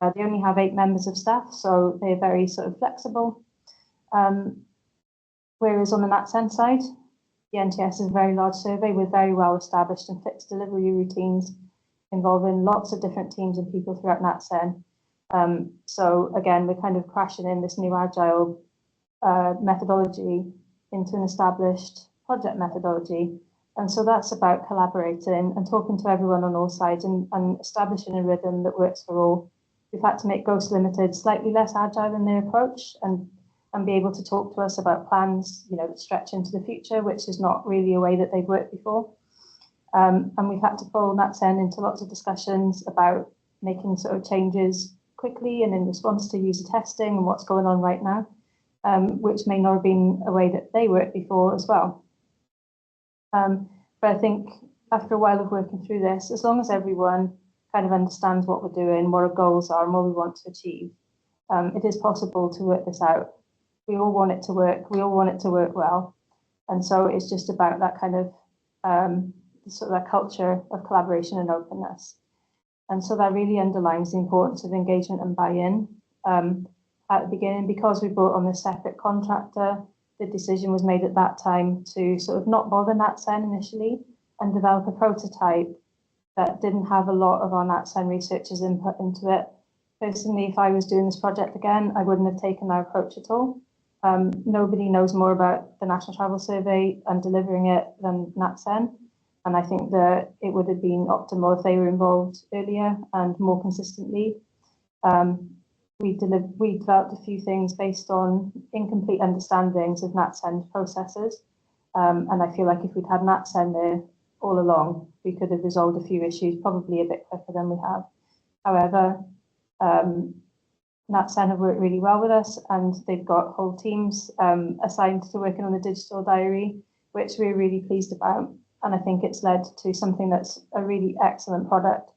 They only have 8 members of staff, so they're very sort of flexible. Whereas on the NatSen side, the NTS is a very large survey with very well established and fixed delivery routines involving lots of different teams and people throughout NatSen. So again, we're kind of crashing in this new agile methodology into an established project methodology. And so that's about collaborating and talking to everyone on all sides and establishing a rhythm that works for all. We've had to make Ghost Limited slightly less agile in their approach and be able to talk to us about plans, that stretch into the future, which is not really a way that they've worked before. And we've had to pull NatSen into lots of discussions about making sort of changes quickly and in response to user testing and what's going on right now, which may not have been a way that they worked before as well. But I think after a while of working through this, as long as everyone kind of understands what we're doing, what our goals are and what we want to achieve, it is possible to work this out. We all want it to work. We all want it to work well. And so it's just about that kind of sort of that culture of collaboration and openness. And so that really underlines the importance of engagement and buy-in. At the beginning, because we brought on this separate contractor, the decision was made at that time to sort of not bother NatSen initially and develop a prototype that didn't have a lot of our NatSen researchers' input into it. Personally, if I was doing this project again, I wouldn't have taken that approach at all. Nobody knows more about the National Travel Survey and delivering it than NatSen. And I think that it would have been optimal if they were involved earlier and more consistently. we developed a few things based on incomplete understandings of NatSend processes. And I feel like if we'd had NatSend there all along, we could have resolved a few issues probably a bit quicker than we have. However, NatSend have worked really well with us, and they've got whole teams assigned to working on the digital diary, which we're really pleased about. And I think it's led to something that's a really excellent product.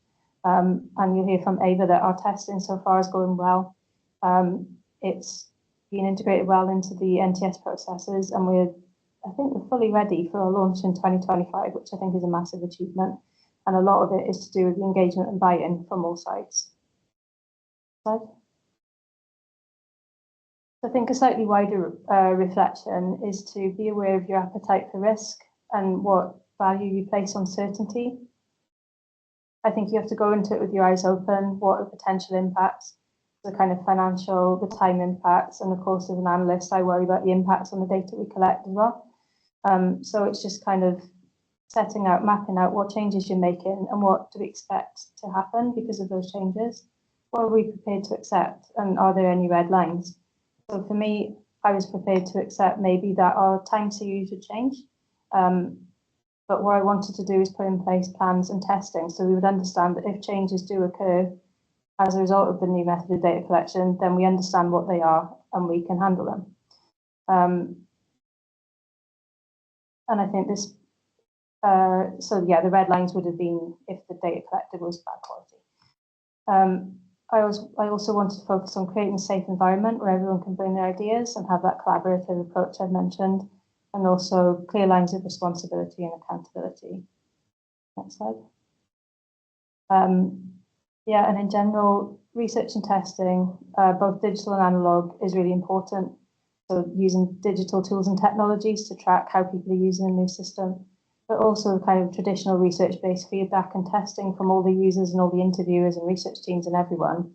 And you'll hear from Ava that our testing so far is going well. It's been integrated well into the NTS processes, and I think we're fully ready for a launch in 2025, which I think is a massive achievement. And a lot of it is to do with the engagement and buy-in from all sides. I think a slightly wider reflection is to be aware of your appetite for risk and what value you place on certainty. I think you have to go into it with your eyes open. What are the potential impacts, the kind of financial, the time impacts, and of course, as an analyst, I worry about the impacts on the data we collect as well. So it's just kind of setting out, mapping out what changes you're making and what do we expect to happen because of those changes. What are we prepared to accept, and are there any red lines? So for me, I was prepared to accept maybe that our time to use would change. But what I wanted to do is put in place plans and testing so we would understand that if changes do occur as a result of the new method of data collection, then we understand what they are and we can handle them. And I think this, so yeah, the red lines would have been if the data collected was bad quality. I also wanted to focus on creating a safe environment where everyone can bring their ideas and have that collaborative approach I've mentioned, and also clear lines of responsibility and accountability. Next slide. Yeah, and in general, research and testing, both digital and analog, is really important. So using digital tools and technologies to track how people are using a new system, but also kind of traditional research-based feedback and testing from all the users and all the interviewers and research teams and everyone.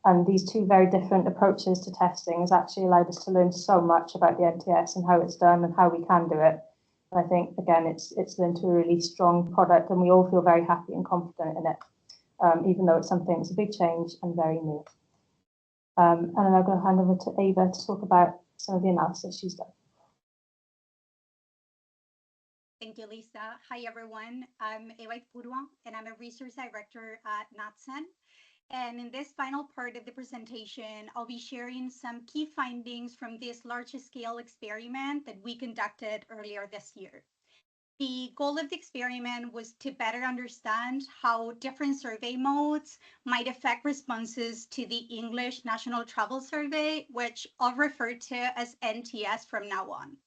And these two very different approaches to testing has actually allowed us to learn so much about the NTS and how it's done and how we can do it. And I think, again, it's led to a really strong product, and we all feel very happy and confident in it, even though it's something that's a big change and very new. And then I'm going to hand over to Ava to talk about some of the analysis she's done. Thank you, Lisa. Hi, everyone. I'm Eva Purua, and I'm a research director at NatSend. And in this final part of the presentation, I'll be sharing some key findings from this large-scale experiment that we conducted earlier this year. The goal of the experiment was to better understand how different survey modes might affect responses to the English National Travel Survey, which I'll refer to as NTS from now on.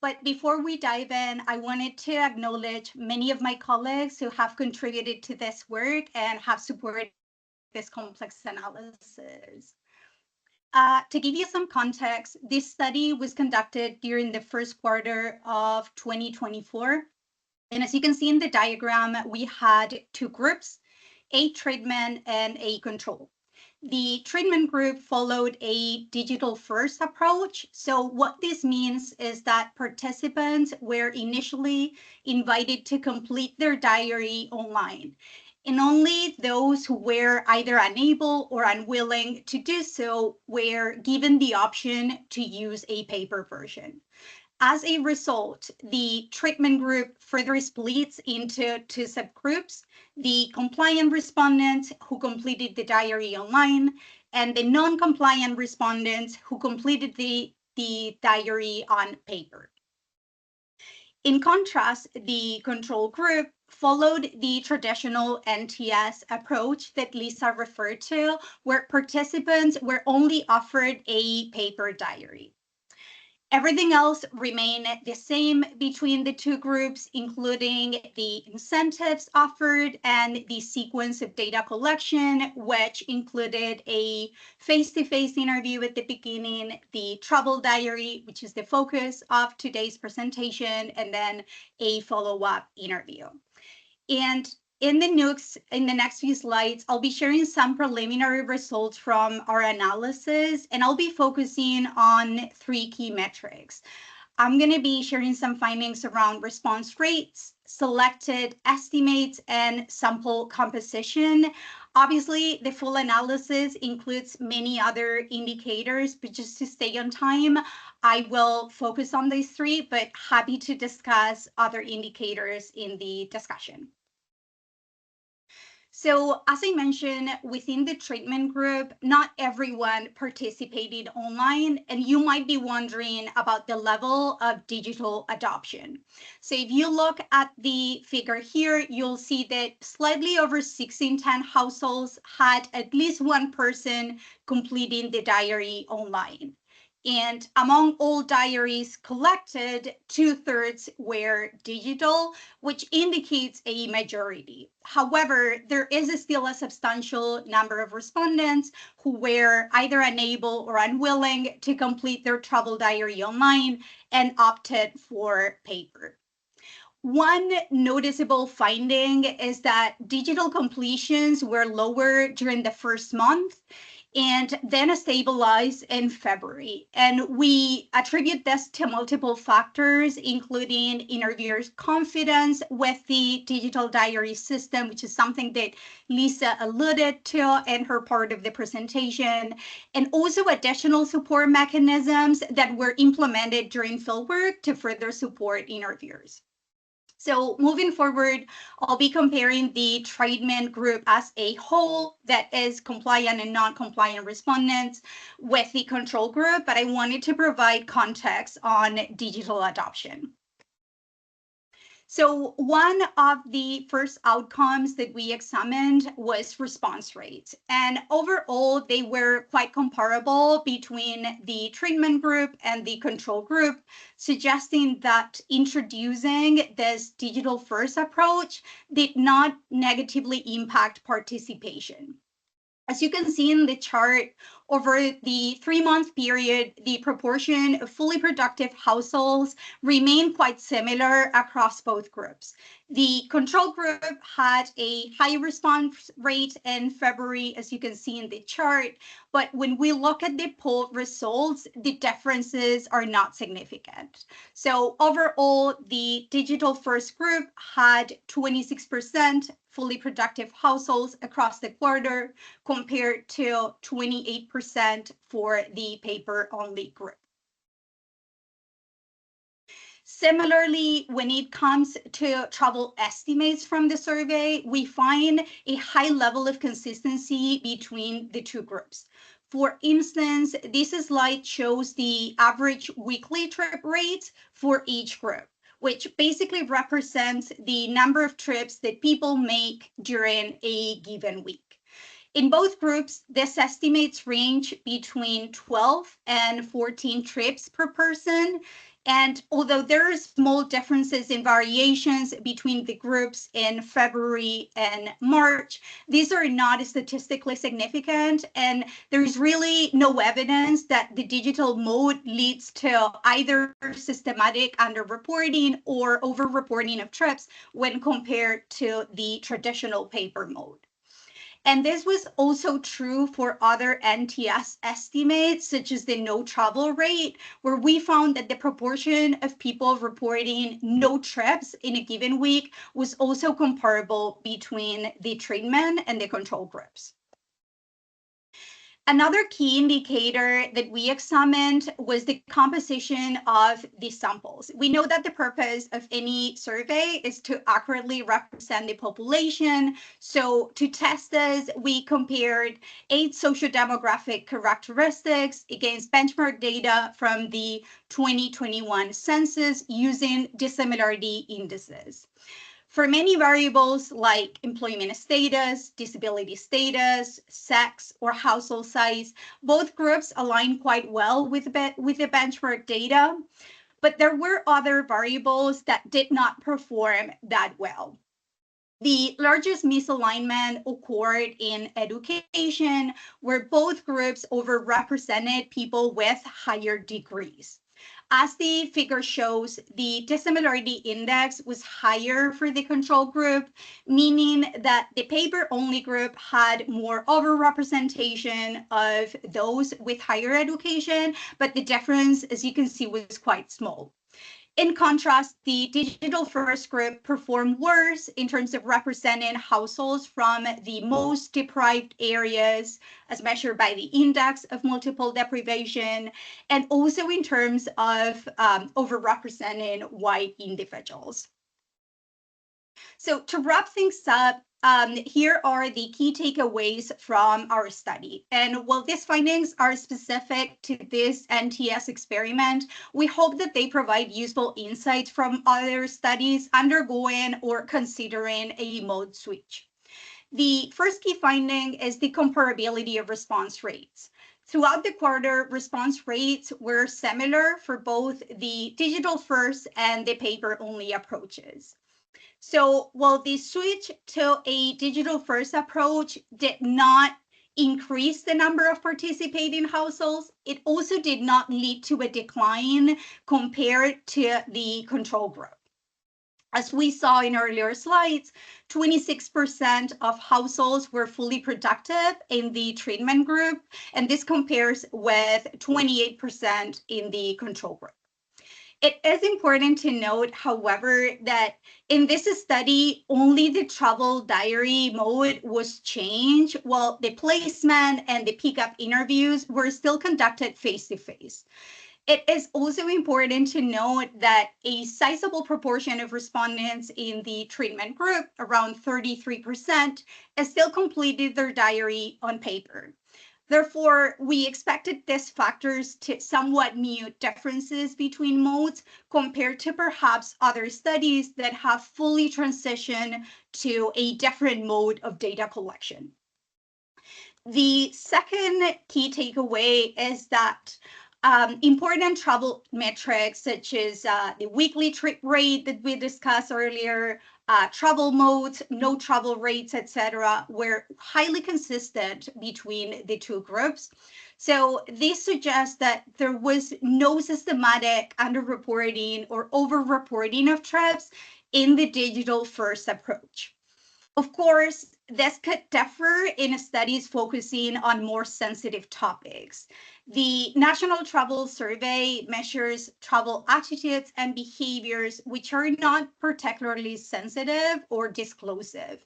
But before we dive in, I wanted to acknowledge many of my colleagues who have contributed to this work and have supported this complex analysis. To give you some context, this study was conducted during the first quarter of 2024. And as you can see in the diagram, we had two groups, a treatment and a control. The treatment group followed a digital-first approach. So what this means is that participants were initially invited to complete their diary online, and only those who were either unable or unwilling to do so were given the option to use a paper version. As a result, the treatment group further splits into two subgroups: the compliant respondents who completed the diary online, and the non-compliant respondents who completed the diary on paper. In contrast, the control group followed the traditional NTS approach that Lisa referred to, where participants were only offered a paper diary. Everything else remained the same between the two groups, including the incentives offered and the sequence of data collection, which included a face-to-face interview at the beginning, the travel diary, which is the focus of today's presentation, and then a follow-up interview. And in the next few slides, I'll be sharing some preliminary results from our analysis, and I'll be focusing on three key metrics. I'm going to be sharing some findings around response rates, selected estimates, and sample composition. Obviously, the full analysis includes many other indicators, but just to stay on time, I will focus on these three, but happy to discuss other indicators in the discussion. So as I mentioned, within the treatment group, not everyone participated online, and you might be wondering about the level of digital adoption. So if you look at the figure here, you'll see that slightly over 6 in 10 households had at least one person completing the diary online. And among all diaries collected, 2/3 were digital, which indicates a majority. However, there is still a substantial number of respondents who were either unable or unwilling to complete their travel diary online and opted for paper. One noticeable finding is that digital completions were lower during the first month and then stabilized in February. And we attribute this to multiple factors, including interviewers' confidence with the digital diary system, which is something that Lisa alluded to in her part of the presentation, and also additional support mechanisms that were implemented during fieldwork to further support interviewers. So moving forward, I'll be comparing the treatment group as a whole, that is compliant and non-compliant respondents, with the control group, but I wanted to provide context on digital adoption. So one of the first outcomes that we examined was response rates. And overall, they were quite comparable between the treatment group and the control group, suggesting that introducing this digital first approach did not negatively impact participation. As you can see in the chart, over the 3-month period, the proportion of fully productive households remained quite similar across both groups. The control group had a high response rate in February, as you can see in the chart, but when we look at the poll results, the differences are not significant. So overall, the digital first group had 26% fully productive households across the quarter, compared to 28% for the paper-only group. Similarly, when it comes to travel estimates from the survey, we find a high level of consistency between the two groups. For instance, this slide shows the average weekly trip rates for each group, which basically represents the number of trips that people make during a given week. In both groups, these estimates range between 12 and 14 trips per person. And although there are small differences in variations between the groups in February and March, these are not statistically significant. And there's really no evidence that the digital mode leads to either systematic underreporting or overreporting of trips when compared to the traditional paper mode. And this was also true for other NTS estimates, such as the no travel rate, where we found that the proportion of people reporting no trips in a given week was also comparable between the treatment and the control groups. Another key indicator that we examined was the composition of the samples. We know that the purpose of any survey is to accurately represent the population. So to test this, we compared 8 sociodemographic characteristics against benchmark data from the 2021 census using dissimilarity indices. For many variables like employment status, disability status, sex, or household size, both groups align quite well with the benchmark data, but there were other variables that did not perform that well. The largest misalignment occurred in education, where both groups overrepresented people with higher degrees. As the figure shows, the dissimilarity index was higher for the control group, meaning that the paper-only group had more overrepresentation of those with higher education, but the difference, as you can see, was quite small. In contrast, the digital first group performed worse in terms of representing households from the most deprived areas as measured by the index of multiple deprivation, and also in terms of overrepresenting white individuals. So to wrap things up, here are the key takeaways from our study. And while these findings are specific to this NTS experiment, we hope that they provide useful insights from other studies undergoing or considering a mode switch. The first key finding is the comparability of response rates. Throughout the quarter, response rates were similar for both the digital first and the paper only approaches. So while the switch to a digital first approach did not increase the number of participating households, it also did not lead to a decline compared to the control group. As we saw in earlier slides, 26% of households were fully productive in the treatment group, and this compares with 28% in the control group. It is important to note, however, that in this study, only the travel diary mode was changed, while the placement and the pickup interviews were still conducted face-to-face. It is also important to note that a sizable proportion of respondents in the treatment group, around 33%, still completed their diary on paper. Therefore, we expected these factors to somewhat mute differences between modes compared to perhaps other studies that have fully transitioned to a different mode of data collection. The second key takeaway is that important travel metrics such as the weekly trip rate that we discussed earlier, travel modes, no travel rates, etc., were highly consistent between the two groups. So this suggests that there was no systematic underreporting or overreporting of trips in the digital first approach. Of course, this could differ in studies focusing on more sensitive topics. The National Travel Survey measures travel attitudes and behaviors which are not particularly sensitive or disclosive.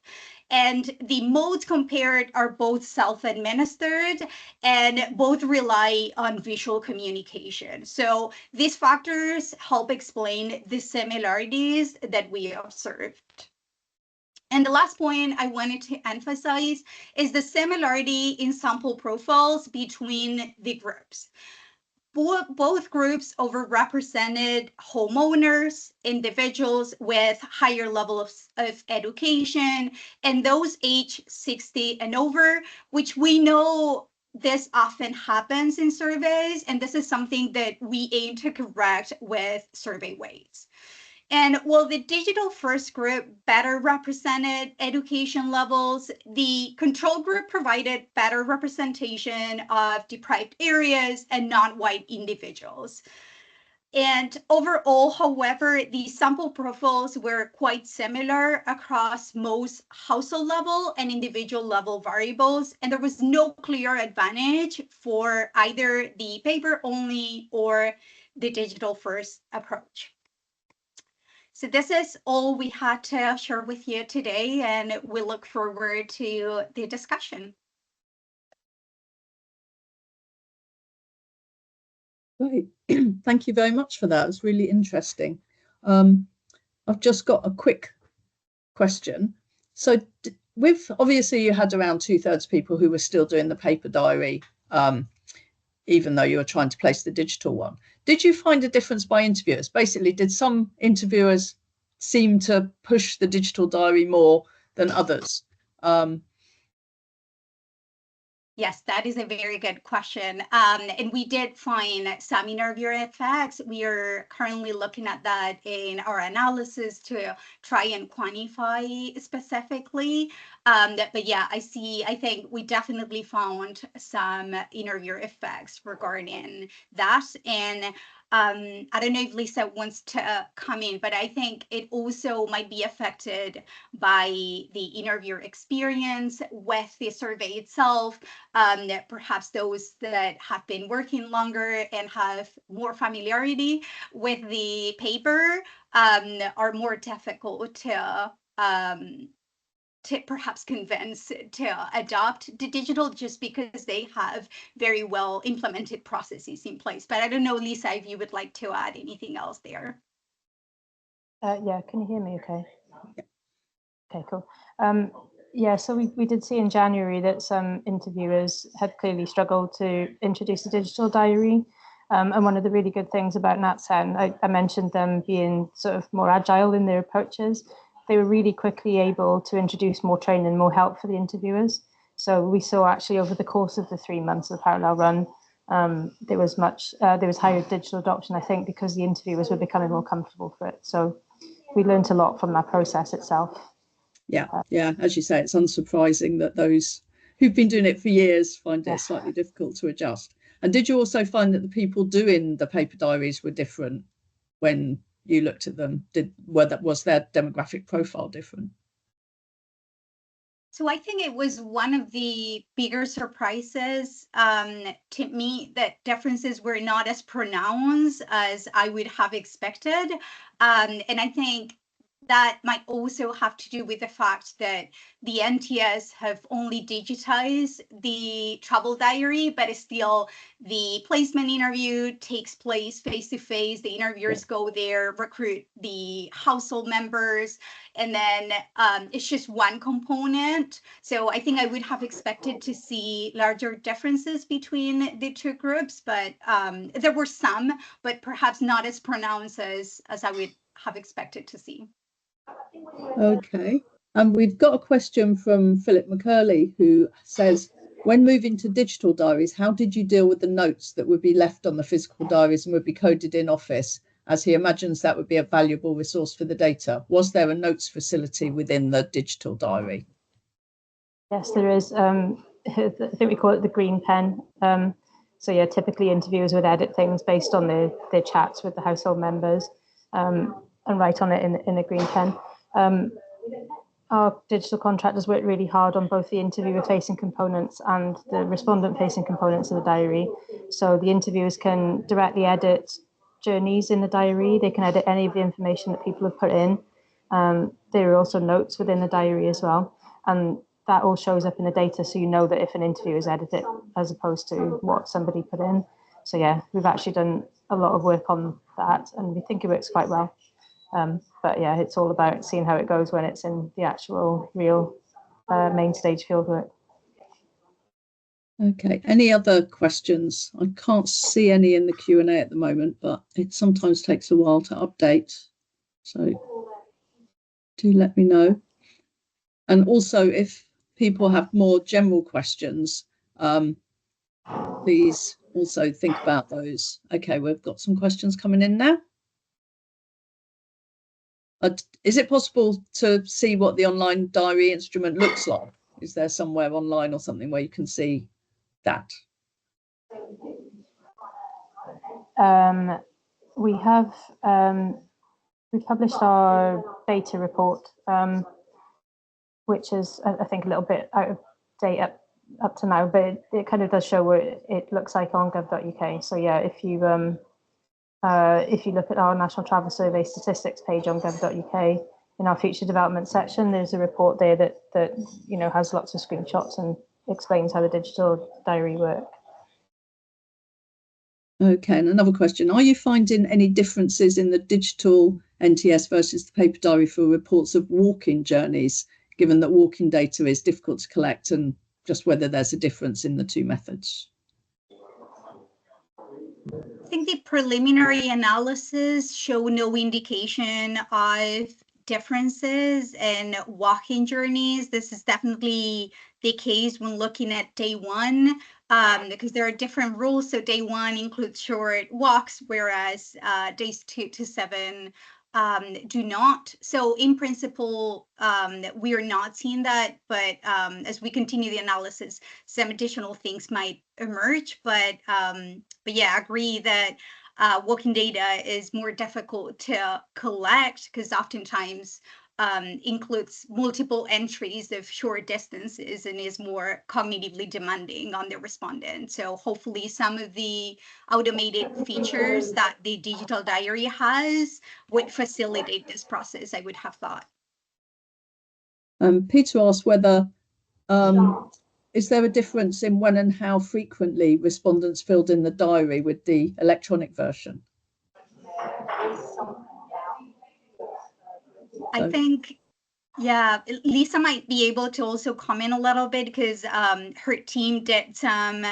And the modes compared are both self-administered and both rely on visual communication. So these factors help explain the similarities that we observed. And the last point I wanted to emphasize is the similarity in sample profiles between the groups. Both groups overrepresented homeowners, individuals with higher level of education, and those aged 60 and over, which we know this often happens in surveys, and this is something that we aim to correct with survey weights. And while the digital first group better represented education levels, the control group provided better representation of deprived areas and non-white individuals. And overall, however, the sample profiles were quite similar across most household level and individual level variables, and there was no clear advantage for either the paper only or the digital first approach. So this is all we had to share with you today, and we look forward to the discussion. Great. Thank you very much for that. It was really interesting. I've just got a quick question. So with, obviously you had around 2/3 people who were still doing the paper diary, even though you were trying to place the digital one. Did you find a difference by interviewers? Basically, did some interviewers seem to push the digital diary more than others? Yes, that is a very good question. And we did find some interviewer effects. We are currently looking at that in our analysis to try and quantify specifically. But yeah, I think we definitely found some interviewer effects regarding that. And I don't know if Lisa wants to come in, but I think it also might be affected by the interviewer experience with the survey itself. Perhaps those that have been working longer and have more familiarity with the paper are more difficult to perhaps convince to adopt the digital, just because they have very well implemented processes in place. But I don't know, Lisa, if you would like to add anything else there. Yeah, can you hear me okay? Okay, cool. Yeah, so we did see in January that some interviewers had clearly struggled to introduce a digital diary. And one of the really good things about NatSen, I mentioned them being sort of more agile in their approaches. They were really quickly able to introduce more training, more help for the interviewers. So we saw actually over the course of the 3 months of the parallel run, there was higher digital adoption, I think, because the interviewers were becoming more comfortable for it. So we learned a lot from that process itself. Yeah, as you say, it's unsurprising that those who've been doing it for years find it slightly difficult to adjust. And did you also find that the people doing the paper diaries were different when you looked at them? Was their demographic profile different? So I think it was one of the bigger surprises to me, that differences were not as pronounced as I would have expected. And I think that might also have to do with the fact that the NTS have only digitized the travel diary, but still the placement interview takes place face-to-face. The interviewers go there, recruit the household members, and then it's just one component. So I think I would have expected to see larger differences between the two groups, but there were some, but perhaps not as pronounced as I would have expected to see. Okay. And we've got a question from Philip McCurley, who says, when moving to digital diaries, how did you deal with the notes that would be left on the physical diaries and would be coded in Office, as he imagines that would be a valuable resource for the data? Was there a notes facility within the digital diary? Yes, there is. I think we call it the green pen. So yeah, typically interviewers would edit things based on their chats with the household members and write on it in a green pen. Our digital contractors worked really hard on both the interviewer-facing components and the respondent-facing components of the diary. So the interviewers can directly edit journeys in the diary. They can edit any of the information that people have put in. There are also notes within the diary as well. And that all shows up in the data, so you know that if an interview is edited as opposed to what somebody put in. So yeah, we've actually done a lot of work on that, and we think it works quite well. But yeah, it's all about seeing how it goes when it's in the actual real main stage fieldwork. Okay, any other questions? I can't see any in the Q&A at the moment, but it sometimes takes a while to update. So do let me know. And also, if people have more general questions, please also think about those. Okay, we've got some questions coming in now. Is it possible to see what the online diary instrument looks like? Is there somewhere online or something where you can see that? We have we've published our beta report, which is I think a little bit out of date up to now, but it kind of does show what it looks like on gov.uk. So yeah, if you look at our National Travel Survey statistics page on gov.uk, in our future development section, there's a report there that has lots of screenshots and explains how the digital diary works. Okay, and another question. Are you finding any differences in the digital NTS versus the paper diary for reports of walking journeys, given that walking data is difficult to collect, and just whether there's a difference in the two methods? I think the preliminary analysis show no indication of differences in walking journeys. This is definitely the case when looking at day one, because there are different rules. So day one includes short walks, whereas days 2 to 7 do not. So in principle, we are not seeing that, but as we continue the analysis, some additional things might emerge. But yeah, I agree that walking data is more difficult to collect because oftentimes includes multiple entries of short distances and is more cognitively demanding on the respondent. So hopefully some of the automated features that the digital diary has would facilitate this process, I would have thought. Peter asked whether is there a difference in when and how frequently respondents filled in the diary with the electronic version? I think, yeah, Lisa might be able to also comment a little bit because her team did some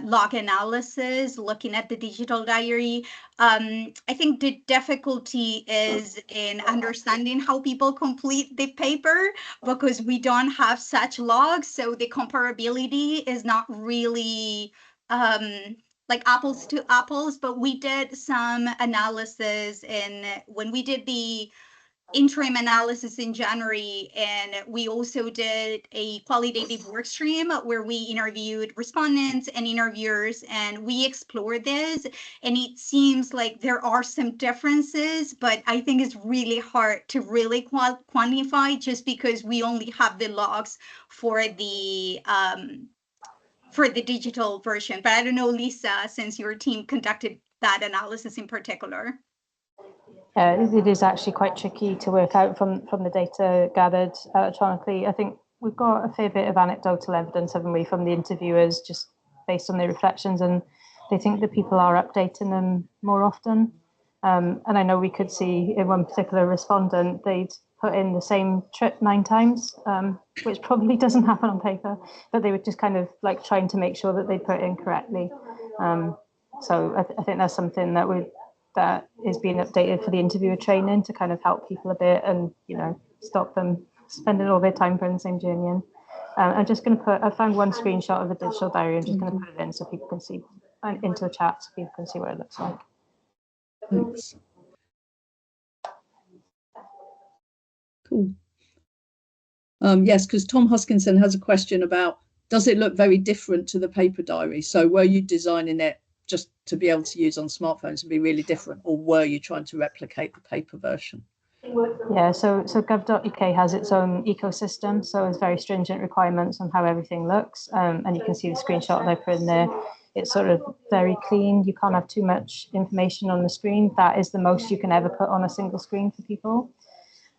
log analysis looking at the digital diary. I think the difficulty is in understanding how people complete the paper because we don't have such logs. So the comparability is not really like apples to apples, but we did some analysis when we did the interim analysis in January, and we also did a qualitative work stream where we interviewed respondents and interviewers, and we explored this, and it seems like there are some differences, but I think it's really hard to really quantify just because we only have the logs for the digital version. But I don't know, Lisa, since your team conducted that analysis in particular. It is actually quite tricky to work out from the data gathered electronically. I think we've got a fair bit of anecdotal evidence, haven't we, from the interviewers, just based on their reflections, and they think that people are updating them more often. And I know we could see in one particular respondent, they'd put in the same trip 9 times, which probably doesn't happen on paper, but they were just kind of like trying to make sure that they put it in correctly. So I think that's something that is being updated for the interviewer training to kind of help people a bit and, you know, stop them spending all their time putting the same journey in. I'm just going to I found one screenshot of the digital diary. I'm just going to put it in so people can see, into the chat so people can see what it looks like. Thanks. Cool. Yes, because Tom Huskinson has a question about, does it look very different to the paper diary? So were you designing it just to be able to use on smartphones and be really different, or were you trying to replicate the paper version? Yeah, so gov.uk has its own ecosystem, so it's very stringent requirements on how everything looks, and you can see the screenshot that I put in there. It's sort of very clean. You can't have too much information on the screen. That is the most you can ever put on a single screen for people.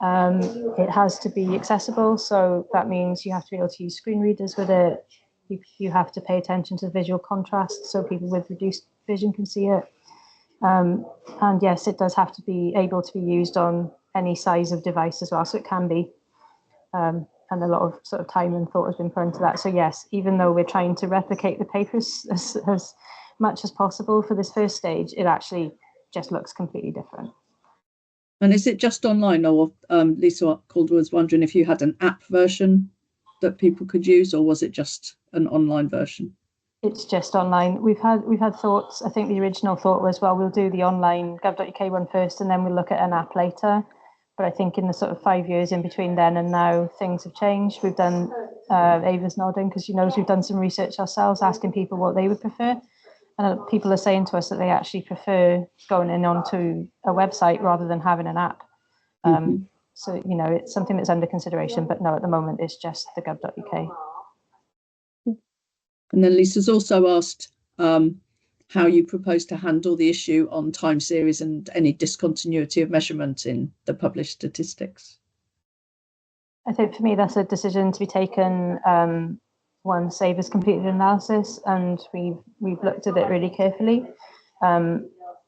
It has to be accessible, so that means you have to be able to use screen readers with it. You have to pay attention to visual contrast so people with reduced vision can see it. And yes, it does have to be able to be used on any size of device as well, so it can be. And a lot of sort of time and thought has been put into that. So yes, even though we're trying to replicate the papers as much as possible for this first stage, it actually just looks completely different. And is it just online, or Lisa Calder was wondering if you had an app version that people could use, or was it just an online version? It's just online. We've had thoughts. I think the original thought was, well, we'll do the online gov.uk one first and then we'll look at an app later. But I think in the sort of 5 years in between then and now, things have changed. We've done, Ava's nodding because she knows we've done some research ourselves, asking people what they would prefer. And people are saying to us that they actually prefer going in onto a website rather than having an app. So, you know, it's something that's under consideration, but no, at the moment, it's just the gov.uk. And then Lisa's also asked how you propose to handle the issue on time series and any discontinuity of measurement in the published statistics. I think for me, that's a decision to be taken once Ava's completed analysis, and we've looked at it really carefully.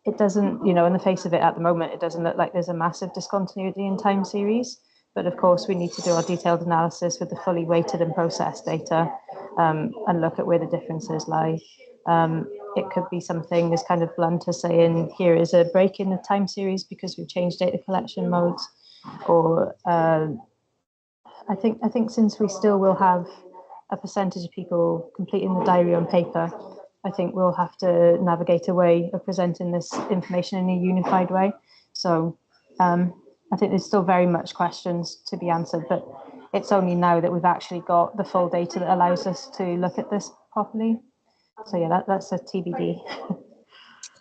It doesn't, you know, in the face of it at the moment, it doesn't look like there's a massive discontinuity in time series. But of course, we need to do our detailed analysis with the fully weighted and processed data and look at where the differences lie. It could be something as kind of blunt as saying, here is a break in the time series because we've changed data collection modes. Or I think since we still will have a percentage of people completing the diary on paper, I think we'll have to navigate a way of presenting this information in a unified way. So I think there's still very much questions to be answered, but it's only now that we've actually got the full data that allows us to look at this properly. So yeah, that's a TBD.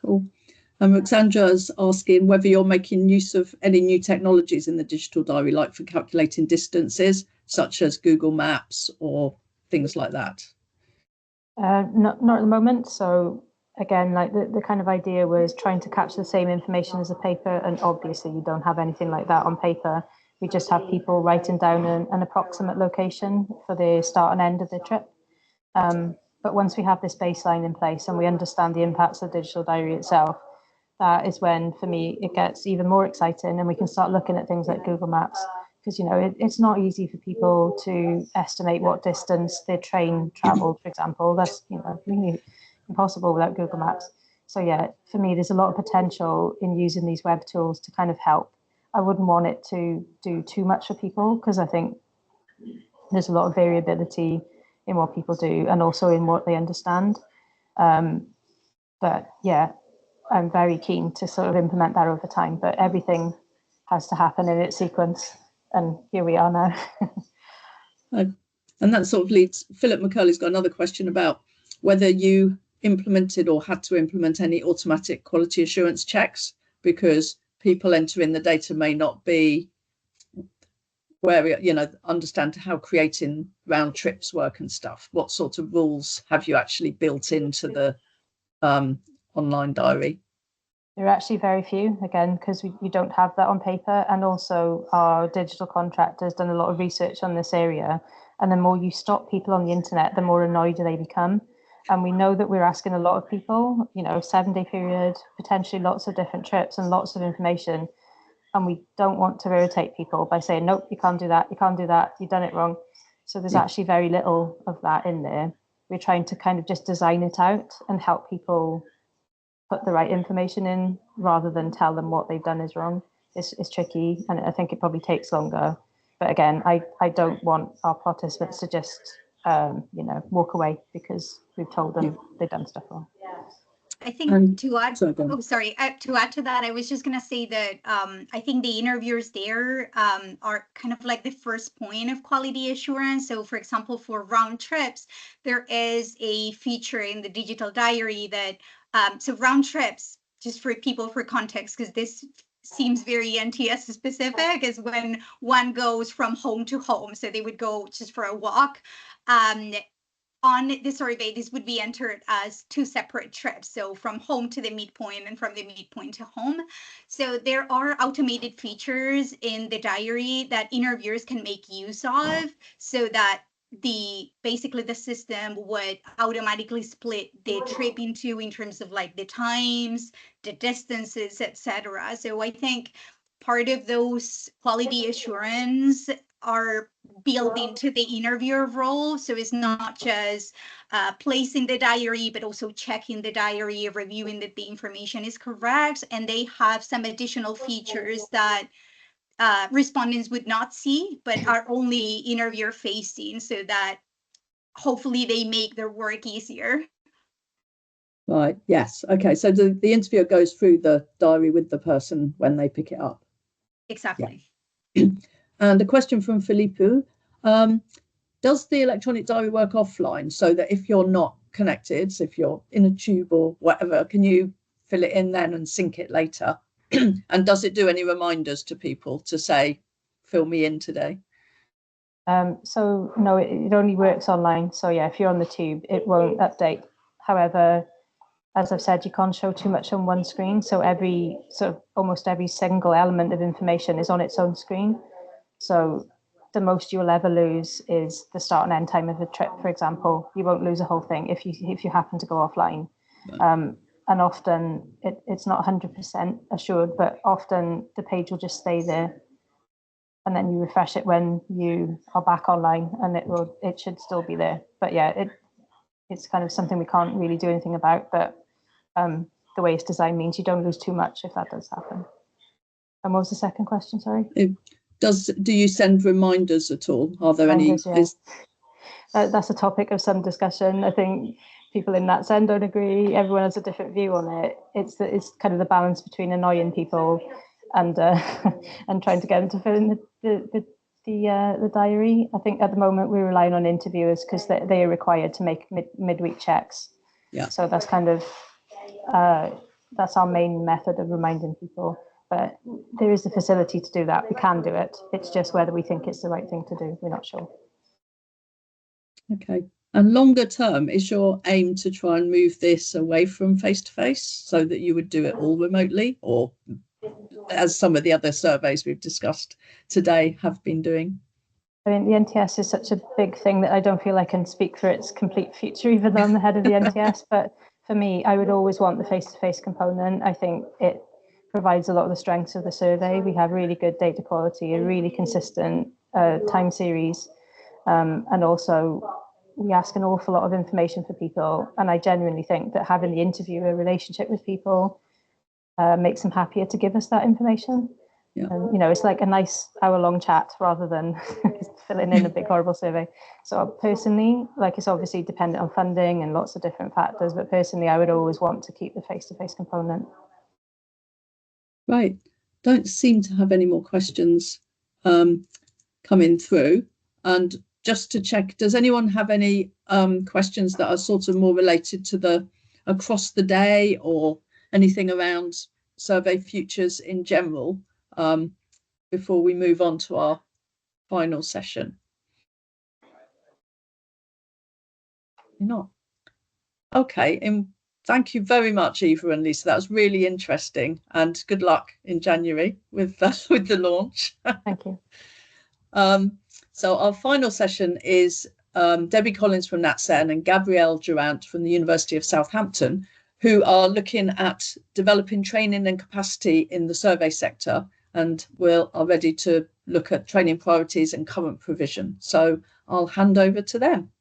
Cool. And Roxandra's asking whether you're making use of any new technologies in the digital diary, like for calculating distances, such as Google Maps or things like that. Not at the moment. So again, like the kind of idea was trying to capture the same information as a paper, and obviously you don't have anything like that on paper. We just have people writing down an approximate location for the start and end of the trip. But once we have this baseline in place and we understand the impacts of the digital diary itself, that is when, for me, it gets even more exciting, and we can start looking at things like Google Maps, because it's not easy for people to estimate what distance their train traveled, for example. That's really impossible without Google Maps. So yeah, for me, there's a lot of potential in using these web tools to kind of help. I wouldn't want it to do too much for people, because I think there's a lot of variability in what people do and also in what they understand. But yeah, I'm very keen to sort of implement that over time, but everything has to happen in its sequence. And here we are now. And that sort of leads, Philip McCurley's got another question about whether you implemented or had to implement any automatic quality assurance checks, because people entering the data may not be where, understand how creating round trips work and stuff. What sort of rules have you actually built into the online diary? There are actually very few, again, because we don't have that on paper. And also our digital contractor has done a lot of research on this area. And the more you stop people on the internet, the more annoyed they become. And we know that we're asking a lot of people, 7-day period, potentially lots of different trips and lots of information. And we don't want to irritate people by saying, nope, you can't do that, you've done it wrong. So there's actually very little of that in there. We're trying to kind of just design it out and help people put the right information in rather than tell them what they've done is wrong. It's tricky, and I think it probably takes longer. But again, I don't want our participants to just walk away because we've told them they've done stuff wrong. I think to add, to add to that, I was just going to say that I think the interviewers there are kind of like the first point of quality assurance. So for example, for round trips, there is a feature in the digital diary that, so round trips, just for people for context, because this seems very NTS specific, is when one goes from home to home. So they would go just for a walk. On the survey, this would be entered as 2 separate trips. So from home to the midpoint and from the midpoint to home. So there are automated features in the diary that interviewers can make use of, so that basically the system would automatically split the trip into in terms of like the times, the distances, etc. So I think part of those quality assurance are built into the interviewer role. So it's not just placing the diary, but also checking the diary, reviewing that the information is correct. And they have some additional features that respondents would not see, but are only interviewer facing, so that hopefully they make their work easier. Right, yes. Okay, so the interviewer goes through the diary with the person when they pick it up. Exactly. Yeah. And a question from Filippo. Does the electronic diary work offline, so that if you're not connected, so if you're in a tube or whatever, can you fill it in then and sync it later? And does it do any reminders to people to say, fill me in today? So no, it only works online. So yeah, if you're on the tube, it won't update. However, as I've said, you can't show too much on one screen. So almost every single element of information is on its own screen. So the most you'll ever lose is the start and end time of a trip, for example. You won't lose a whole thing if you happen to go offline. Right. And often it's not 100% assured, but often the page will just stay there, and then you refresh it when you are back online, and it should still be there. But yeah, it's kind of something we can't really do anything about. But the way it's designed means you don't lose too much if that does happen. And what was the second question? Sorry. Do you send reminders at all? Are there reminders, any? Yeah. That's a topic of some discussion. I think people in that sense don't agree. Everyone has a different view on it. It's kind of the balance between annoying people and and trying to get them to fill in the diary. I think at the moment we're relying on interviewers because they are required to make midweek checks. Yeah. So that's kind of that's our main method of reminding people. But there is the facility to do that. We can do it. It's just whether we think it's the right thing to do. We're not sure. Okay. And longer term, is your aim to try and move this away from face-to-face so that you would do it all remotely, or as some of the other surveys we've discussed today have been doing? I mean, the NTS is such a big thing that I don't feel I can speak for its complete future, even though I'm the head of the NTS. But for me, I would always want the face-to-face component. I think it provides a lot of the strengths of the survey. We have really good data quality, a really consistent time series, and also we ask an awful lot of information for people. And I genuinely think that having the interviewer relationship with people makes them happier to give us that information. Yeah. And, you know, it's like a nice hour-long chat rather than filling in a big horrible survey. So personally, like, it's obviously dependent on funding and lots of different factors, but personally, I would always want to keep the face-to-face component. Right. Don't seem to have any more questions coming through. And just to check, does anyone have any questions that are sort of more related to the across the day or anything around survey futures in general before we move on to our final session? You're not? Okay. And thank you very much, Eva and Lisa. That was really interesting, and good luck in January with the launch. Thank you. So our final session is Debbie Collins from NatSen and Gabrielle Durant from the University of Southampton, who are looking at developing training and capacity in the survey sector, and are ready to look at training priorities and current provision. So I'll hand over to them.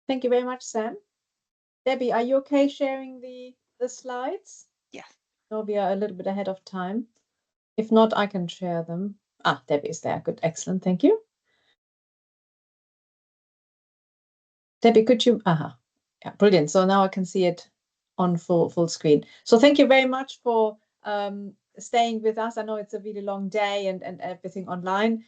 Thank you very much, Sam. Debbie, are you okay sharing the slides? Yes. No, we are a little bit ahead of time. If not, I can share them. Ah, Debbie is there. Good, excellent. Thank you. Debbie, could you? Yeah, brilliant. So now I can see it on full screen. So thank you very much for staying with us. I know it's a really long day and everything online.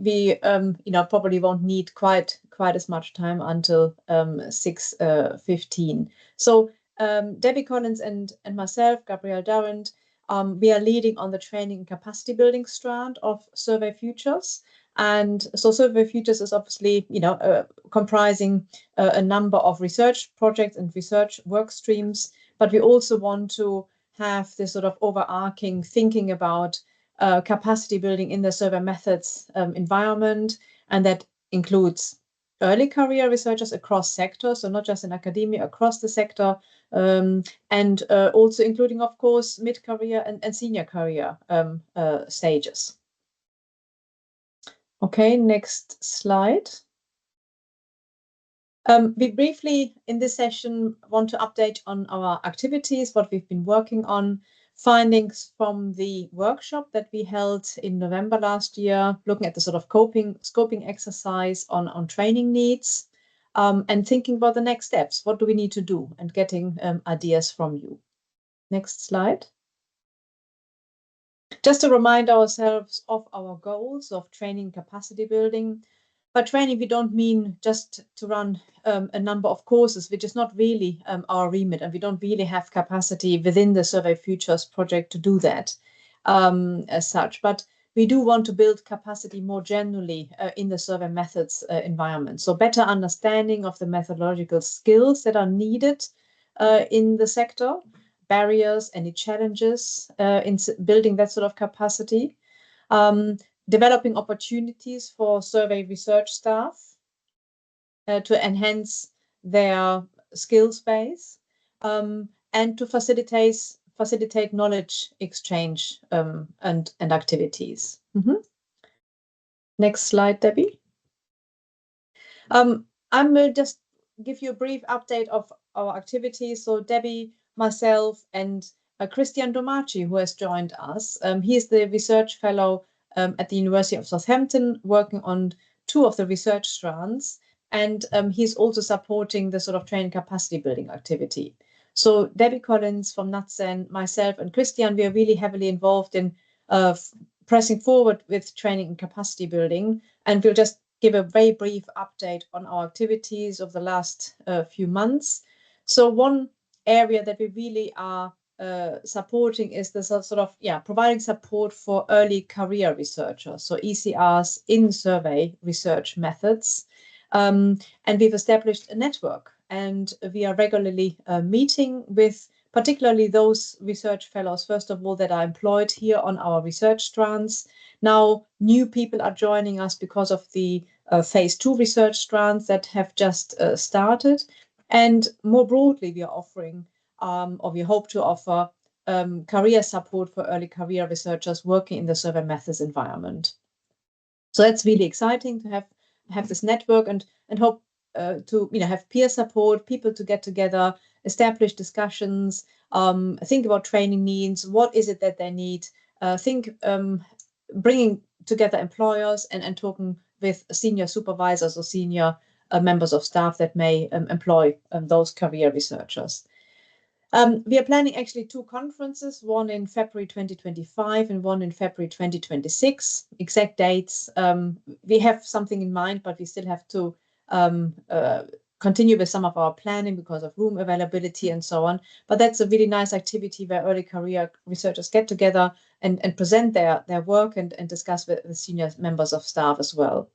We probably won't need quite as much time until 6:15. So Debbie Collins and myself, Gabrielle Durant, we are leading on the training and capacity building strand of Survey Futures. And so Survey Futures is obviously, comprising a number of research projects and research work streams, but we also want to have this sort of overarching thinking about capacity building in the survey methods environment, and that includes early career researchers across sectors, so not just in academia, across the sector, and also including, of course, mid-career and senior career stages. Okay, next slide. We briefly, in this session, want to update on our activities, what we've been working on, findings from the workshop that we held in November last year, looking at the sort of scoping exercise on training needs, and thinking about the next steps. What do we need to do? And getting ideas from you. Next slide. Just to remind ourselves of our goals of training capacity building. By training, we don't mean just to run a number of courses, which is not really our remit, and we don't really have capacity within the Survey Futures project to do that as such. But we do want to build capacity more generally in the survey methods environment. So better understanding of the methodological skills that are needed in the sector, barriers, any challenges in building that sort of capacity. Developing opportunities for survey research staff to enhance their skills base, and to facilitate knowledge exchange and activities. Next slide, Debbie. I will just give you a brief update of our activities. So Debbie, myself, and Christian Domaci, who has joined us. He is the research fellow at the University of Southampton, working on 2 of the research strands, and he's also supporting the sort of training capacity building activity. So Debbie Collins from NatSen, myself, and Christian, we are really heavily involved in pressing forward with training and capacity building, and we'll just give a very brief update on our activities of the last few months. So one area that we really are supporting is the sort of providing support for early career researchers, so ECRs in survey research methods. And we've established a network, and we are regularly meeting with particularly those research fellows, first of all, that are employed here on our research strands. Now, new people are joining us because of the phase 2 research strands that have just started. And more broadly, we are offering, or we hope to offer, career support for early career researchers working in the survey methods environment. So that's really exciting to have this network, and hope to have peer support, people to get together, establish discussions, think about training needs, what is it that they need, bringing together employers and talking with senior supervisors or senior members of staff that may employ those career researchers. We are planning actually 2 conferences, one in February 2025 and one in February 2026. Exact dates, we have something in mind, but we still have to continue with some of our planning because of room availability and so on. But that's a really nice activity where early career researchers get together and present their work and discuss with senior members of staff as well.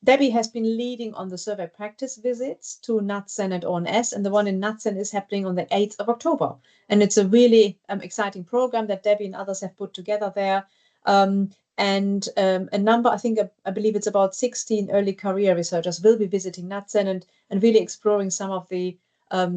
Debbie has been leading on the survey practice visits to NatCen and ONS, and the one in NatCen is happening on the 8th of October. And it's a really exciting program that Debbie and others have put together there. And a number, I believe it's about 16 early career researchers will be visiting NatCen and really exploring some of the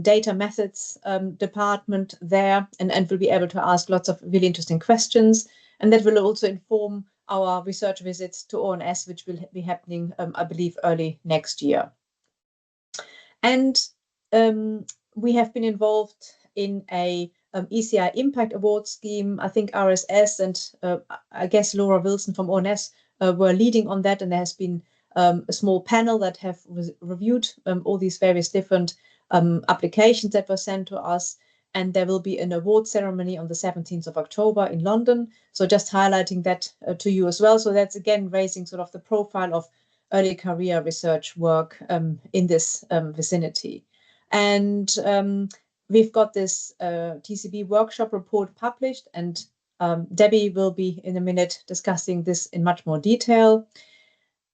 data methods department there, and will be able to ask lots of really interesting questions. And that will also inform our research visits to ONS, which will be happening, I believe, early next year. And we have been involved in a ECI Impact Award scheme. I think RSS and I guess Laura Wilson from ONS were leading on that, and there has been a small panel that have reviewed all these various different applications that were sent to us. And there will be an award ceremony on the 17th of October in London. So just highlighting that to you as well. So that's again raising sort of the profile of early career research work in this vicinity. And we've got this TCB workshop report published, and Debbie will be in a minute discussing this in much more detail.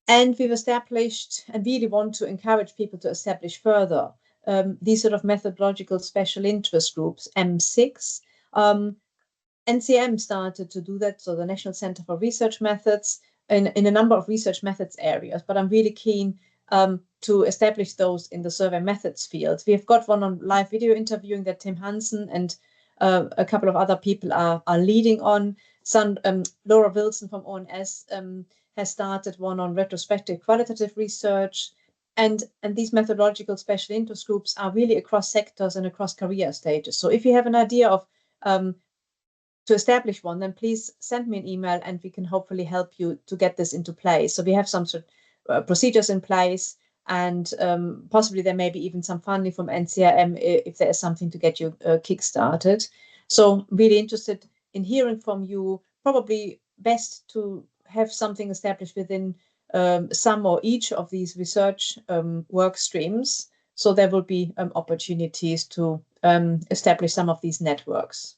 And we've established and really want to encourage people to establish further these sort of methodological special interest groups, M6. NCM started to do that, so the National Center for Research Methods, in a number of research methods areas, but I'm really keen to establish those in the survey methods field. We've got one on live video interviewing that Tim Hansen and a couple of other people are leading on. Laura Wilson from ONS has started one on retrospective qualitative research. And these methodological special interest groups are really across sectors and across career stages. So if you have an idea of to establish one, then please send me an email and we can hopefully help you to get this into place. So we have some sort of procedures in place, and possibly there may be even some funding from NCRM if there is something to get you kick-started. So really interested in hearing from you. Probably best to have something established within some or each of these research work streams. So there will be opportunities to establish some of these networks.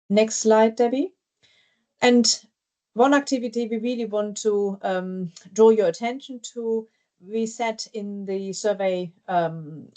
Next slide, Debbie. And one activity we really want to draw your attention to, we said in the survey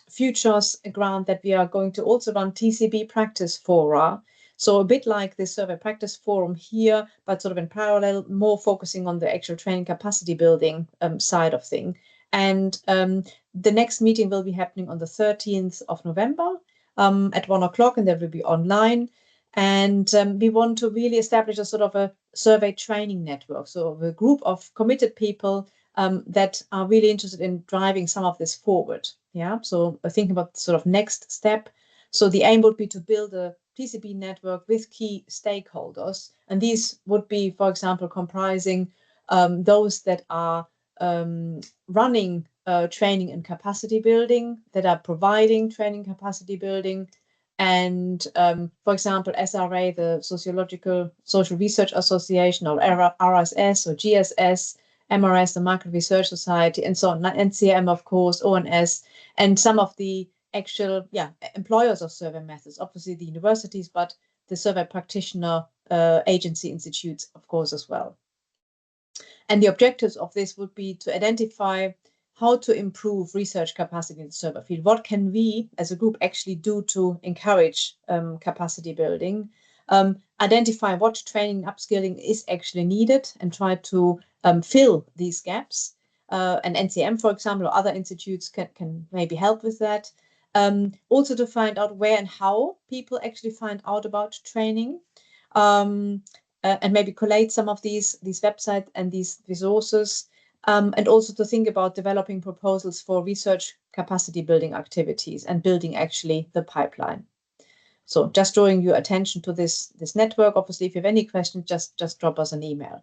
futures grant that we are going to also run TCB practice fora. So a bit like this survey practice forum here, but sort of in parallel, more focusing on the actual training capacity building side of thing. And the next meeting will be happening on the 13th of November at 1 o'clock, and that will be online. And we want to really establish a sort of a survey training network. So a group of committed people that are really interested in driving some of this forward. Yeah, so thinking about the sort of next step. So the aim would be to build a TCB network with key stakeholders. And these would be, for example, comprising those that are running training and capacity building, that are providing training capacity building. And for example, SRA, the Social Research Association, or RSS or GSS, MRS, the Market Research Society, and so on, NCM, of course, ONS, and some of the actual employers of survey methods, obviously the universities, but the survey practitioner agency institutes, of course, as well. And the objectives of this would be to identify how to improve research capacity in the survey field. What can we as a group actually do to encourage capacity building? Identify what training and upskilling is actually needed and try to fill these gaps. And NCM, for example, or other institutes can maybe help with that. Also to find out where and how people actually find out about training. And maybe collate some of these websites and these resources, and also to think about developing proposals for research capacity building activities and building actually the pipeline. So just drawing your attention to this network. Obviously, if you have any questions, just drop us an email.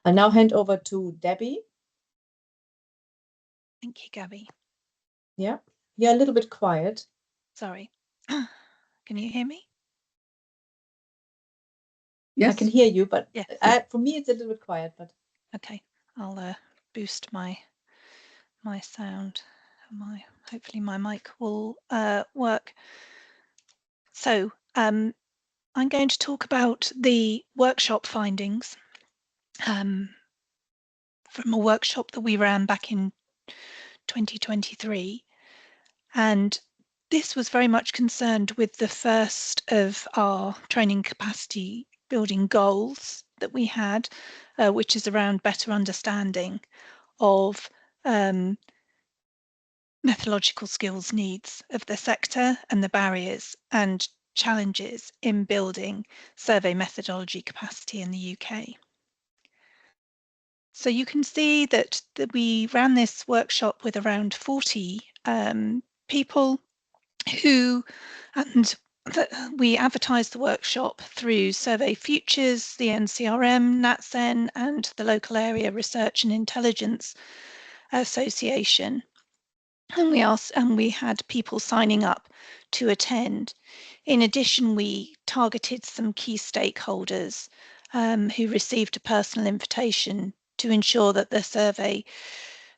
I'll now hand over to Debbie. Thank you, Gabby. Yeah, you're a little bit quiet. Sorry. Can you hear me? Yes. I can hear you, but yeah. For me, it's a little bit quiet. But okay, I'll boost my sound. Hopefully my mic will work. So I'm going to talk about the workshop findings from a workshop that we ran back in 2023, and this was very much concerned with the first of our training capacity building goals that we had, which is around better understanding of methodological skills needs of the sector and the barriers and challenges in building survey methodology capacity in the UK. So you can see that we ran this workshop with around 40 people and we advertised the workshop through Survey Futures, the NCRM, NatSen, and the local area Research and Intelligence Association. And we had people signing up to attend. In addition, we targeted some key stakeholders who received a personal invitation to ensure that the survey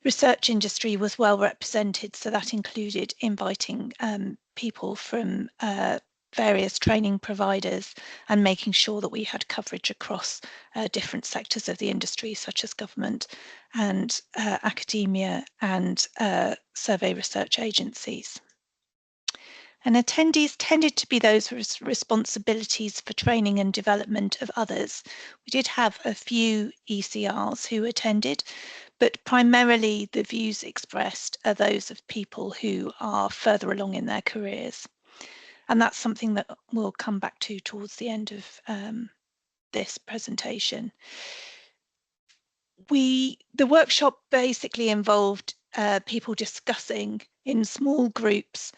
research industry was well represented. So that included inviting people from various training providers and making sure that we had coverage across different sectors of the industry, such as government and academia and survey research agencies. And attendees tended to be those with responsibilities for training and development of others. We did have a few ECRs who attended, but primarily the views expressed are those of people who are further along in their careers. And that's something that we'll come back to towards the end of this presentation. The workshop basically involved people discussing in small groups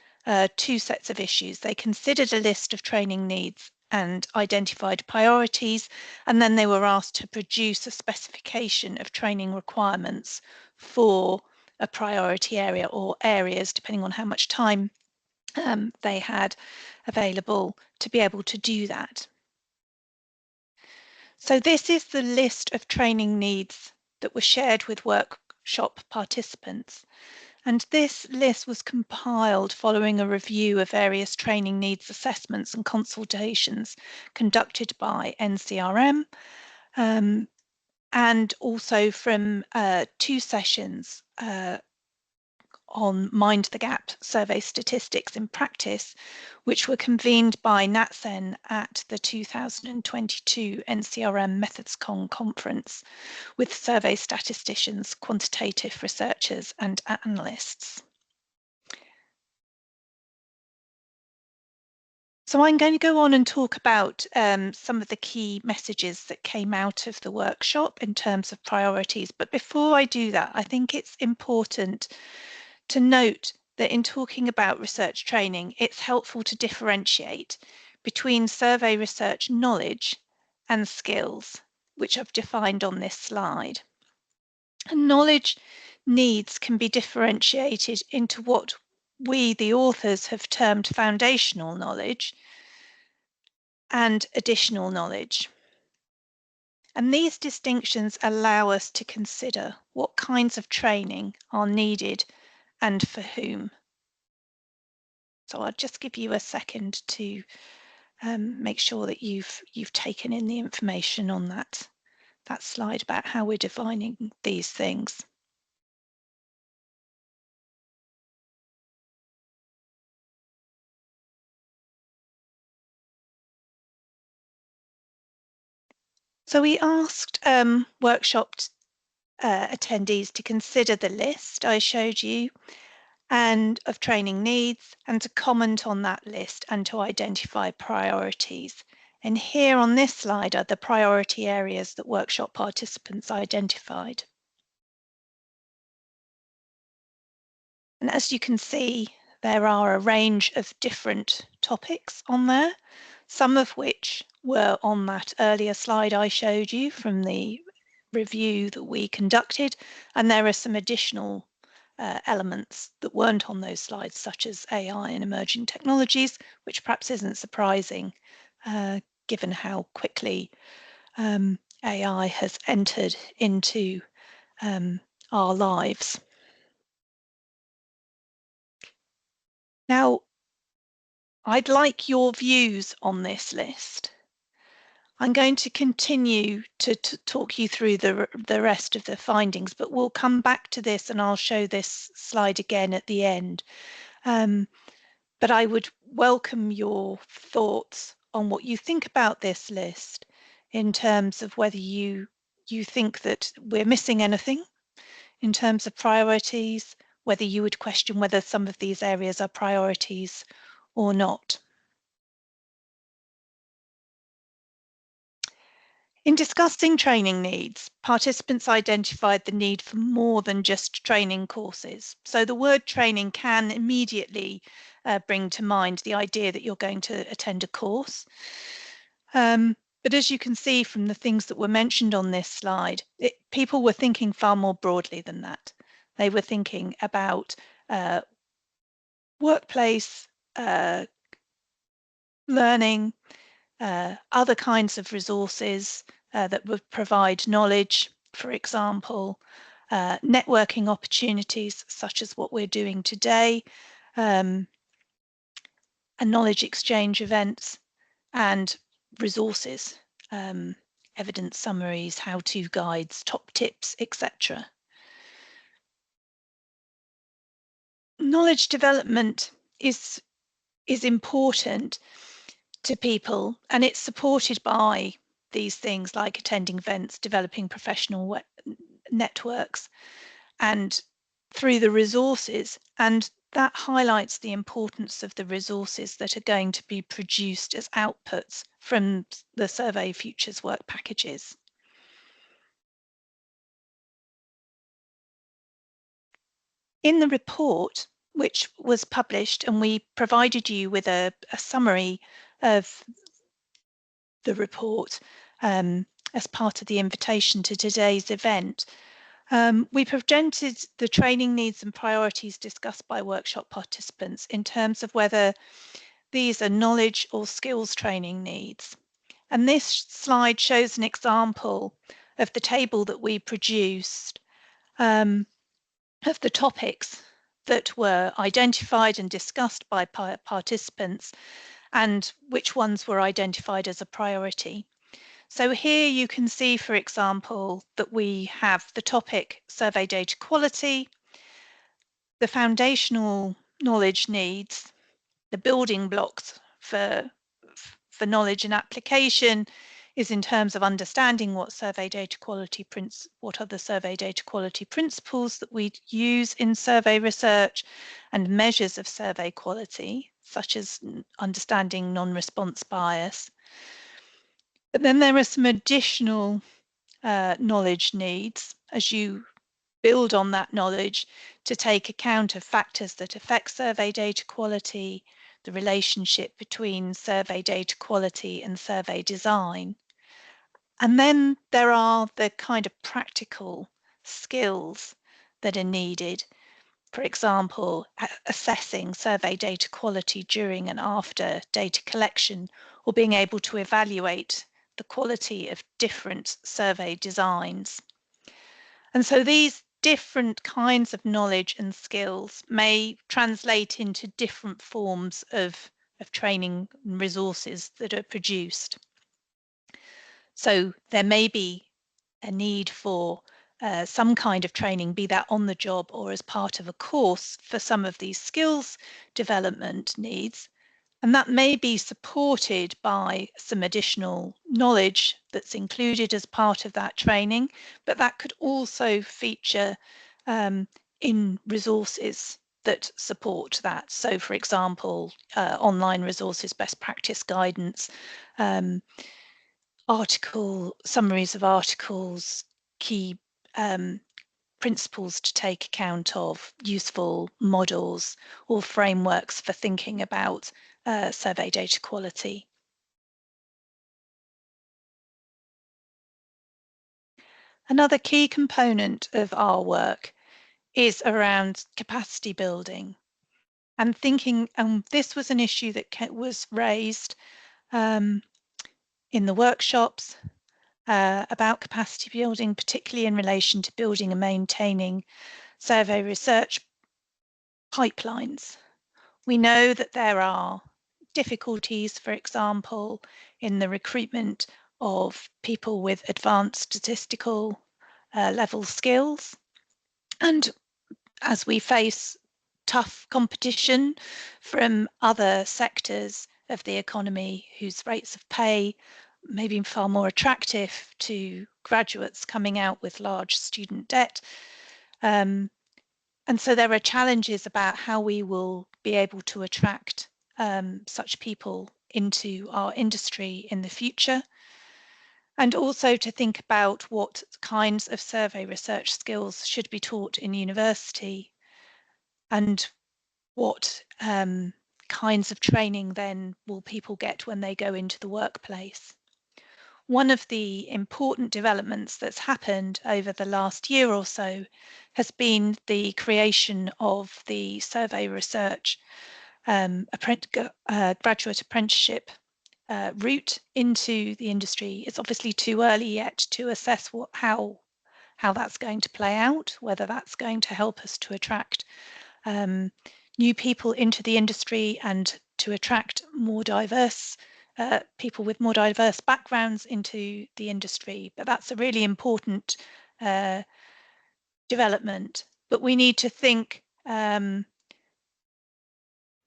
2 sets of issues. They considered a list of training needs and identified priorities, and then they were asked to produce a specification of training requirements for a priority area or areas, depending on how much time they had available to be able to do that. So this is the list of training needs that were shared with workshop participants. And this list was compiled following a review of various training needs assessments and consultations conducted by NCRM, and also from 2 sessions on Mind the Gap survey statistics in practice, which were convened by NatSen at the 2022 NCRM MethodsCon conference with survey statisticians, quantitative researchers and analysts. So I'm going to go on and talk about some of the key messages that came out of the workshop in terms of priorities. But before I do that, I think it's important to note that in talking about research training, it's helpful to differentiate between survey research knowledge and skills, which I've defined on this slide. And knowledge needs can be differentiated into what we, the authors, have termed foundational knowledge and additional knowledge. And these distinctions allow us to consider what kinds of training are needed and for whom. So I'll just give you a second to make sure that you've taken in the information on that slide about how we're defining these things. So we asked workshop attendees to consider the list I showed you and of training needs, and to comment on that list and to identify priorities. And here on this slide are the priority areas that workshop participants identified. And as you can see, there are a range of different topics on there, some of which were on that earlier slide I showed you from the review that we conducted, and there are some additional elements that weren't on those slides, such as AI and emerging technologies, which perhaps isn't surprising given how quickly AI has entered into our lives. Now, I'd like your views on this list. I'm going to continue to talk you through the rest of the findings, but we'll come back to this and I'll show this slide again at the end. But I would welcome your thoughts on what you think about this list in terms of whether you think that we're missing anything in terms of priorities, whether you would question whether some of these areas are priorities or not. In discussing training needs, participants identified the need for more than just training courses. So the word training can immediately bring to mind the idea that you're going to attend a course. But as you can see from the things that were mentioned on this slide, people were thinking far more broadly than that. They were thinking about workplace, learning, other kinds of resources that would provide knowledge, for example, networking opportunities such as what we're doing today, and knowledge exchange events, and resources, evidence summaries, how-to guides, top tips, etc. Knowledge development is important to people, and it's supported by these things like attending events, developing professional networks, and through the resources. And that highlights the importance of the resources that are going to be produced as outputs from the Survey Futures work packages. In the report, which was published, and we provided you with a summary of the report as part of the invitation to today's event, we presented the training needs and priorities discussed by workshop participants in terms of whether these are knowledge or skills training needs. And this slide shows an example of the table that we produced of the topics that were identified and discussed by participants and which ones were identified as a priority. So here you can see, for example, that we have the topic survey data quality, the foundational knowledge needs, the building blocks for knowledge and application is in terms of understanding what survey data quality what are the survey data quality principles that we use in survey research and measures of survey quality, such as understanding non-response bias. But then there are some additional knowledge needs as you build on that knowledge to take account of factors that affect survey data quality, the relationship between survey data quality and survey design. And then there are the kind of practical skills that are needed. For example, assessing survey data quality during and after data collection, or being able to evaluate the quality of different survey designs. And so these different kinds of knowledge and skills may translate into different forms of training and resources that are produced. So there may be a need for some kind of training, be that on the job or as part of a course, for some of these skills development needs. And that may be supported by some additional knowledge that's included as part of that training, but that could also feature in resources that support that. So, for example, online resources, best practice guidance, summaries of articles, key principles to take account of, useful models or frameworks for thinking about survey data quality. Another key component of our work is around capacity building and thinking, and this was an issue that was raised in the workshops about capacity building, particularly in relation to building and maintaining survey research pipelines. We know that there are difficulties, for example, in the recruitment of people with advanced statistical level skills. And as we face tough competition from other sectors of the economy whose rates of pay may be far more attractive to graduates coming out with large student debt. And so there are challenges about how we will be able to attract such people into our industry in the future. And also to think about what kinds of survey research skills should be taught in university and what kinds of training then will people get when they go into the workplace. One of the important developments that's happened over the last year or so has been the creation of the survey research graduate apprenticeship route into the industry. It's obviously too early yet to assess how that's going to play out, whether that's going to help us to attract new people into the industry and to attract more diverse people with more diverse backgrounds into the industry. But that's a really important development. But we need to think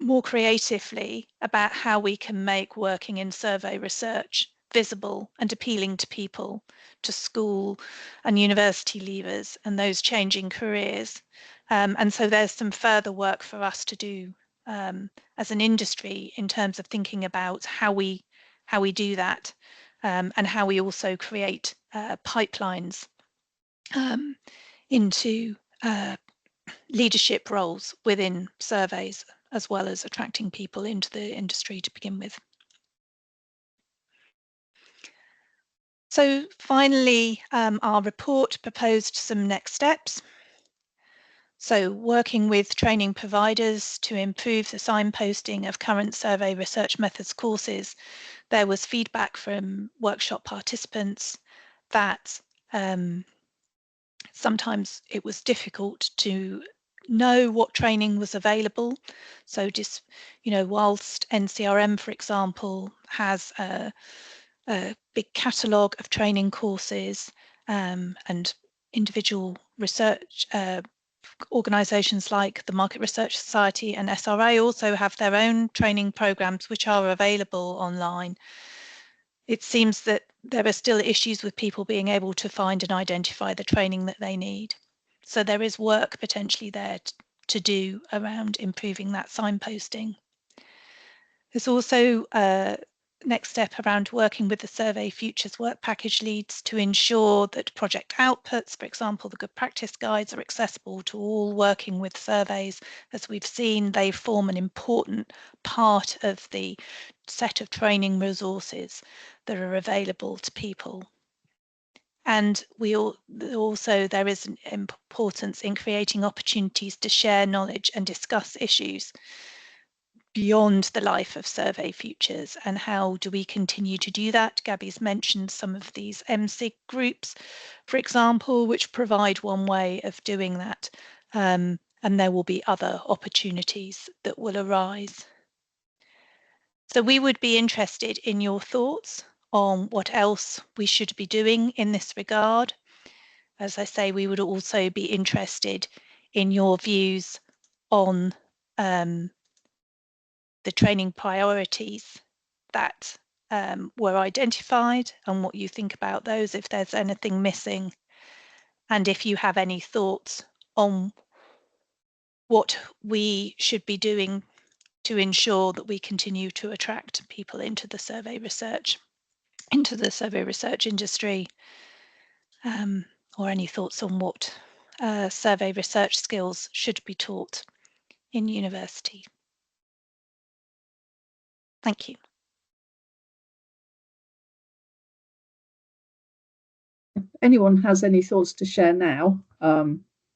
more creatively about how we can make working in survey research visible and appealing to people, to school and university leavers and those changing careers. And so there's some further work for us to do as an industry in terms of thinking about how we do that and how we also create pipelines into leadership roles within surveys, as well as attracting people into the industry to begin with. So finally, our report proposed some next steps. So working with training providers to improve the signposting of current survey research methods courses, there was feedback from workshop participants that sometimes it was difficult to know what training was available. So just, whilst NCRM, for example, has a big catalogue of training courses and individual research organisations like the Market Research Society and SRA also have their own training programmes which are available online. It seems that there are still issues with people being able to find and identify the training that they need. So there is work potentially there to do around improving that signposting. There's also a next step around working with the Survey Futures work package leads to ensure that project outputs, for example, the good practice guides, are accessible to all working with surveys. As we've seen, they form an important part of the set of training resources that are available to people. And there is an importance in creating opportunities to share knowledge and discuss issues. beyond the life of Survey Futures, and how do we continue to do that? Gabby's mentioned some of these MSIG groups, for example, which provide one way of doing that, and there will be other opportunities that will arise. So we would be interested in your thoughts on what else we should be doing in this regard. As I say, we would also be interested in your views on the training priorities that were identified and what you think about those, if there's anything missing, and if you have any thoughts on what we should be doing to ensure that we continue to attract people into the survey research industry, or any thoughts on what survey research skills should be taught in university. Thank you. If anyone has any thoughts to share now,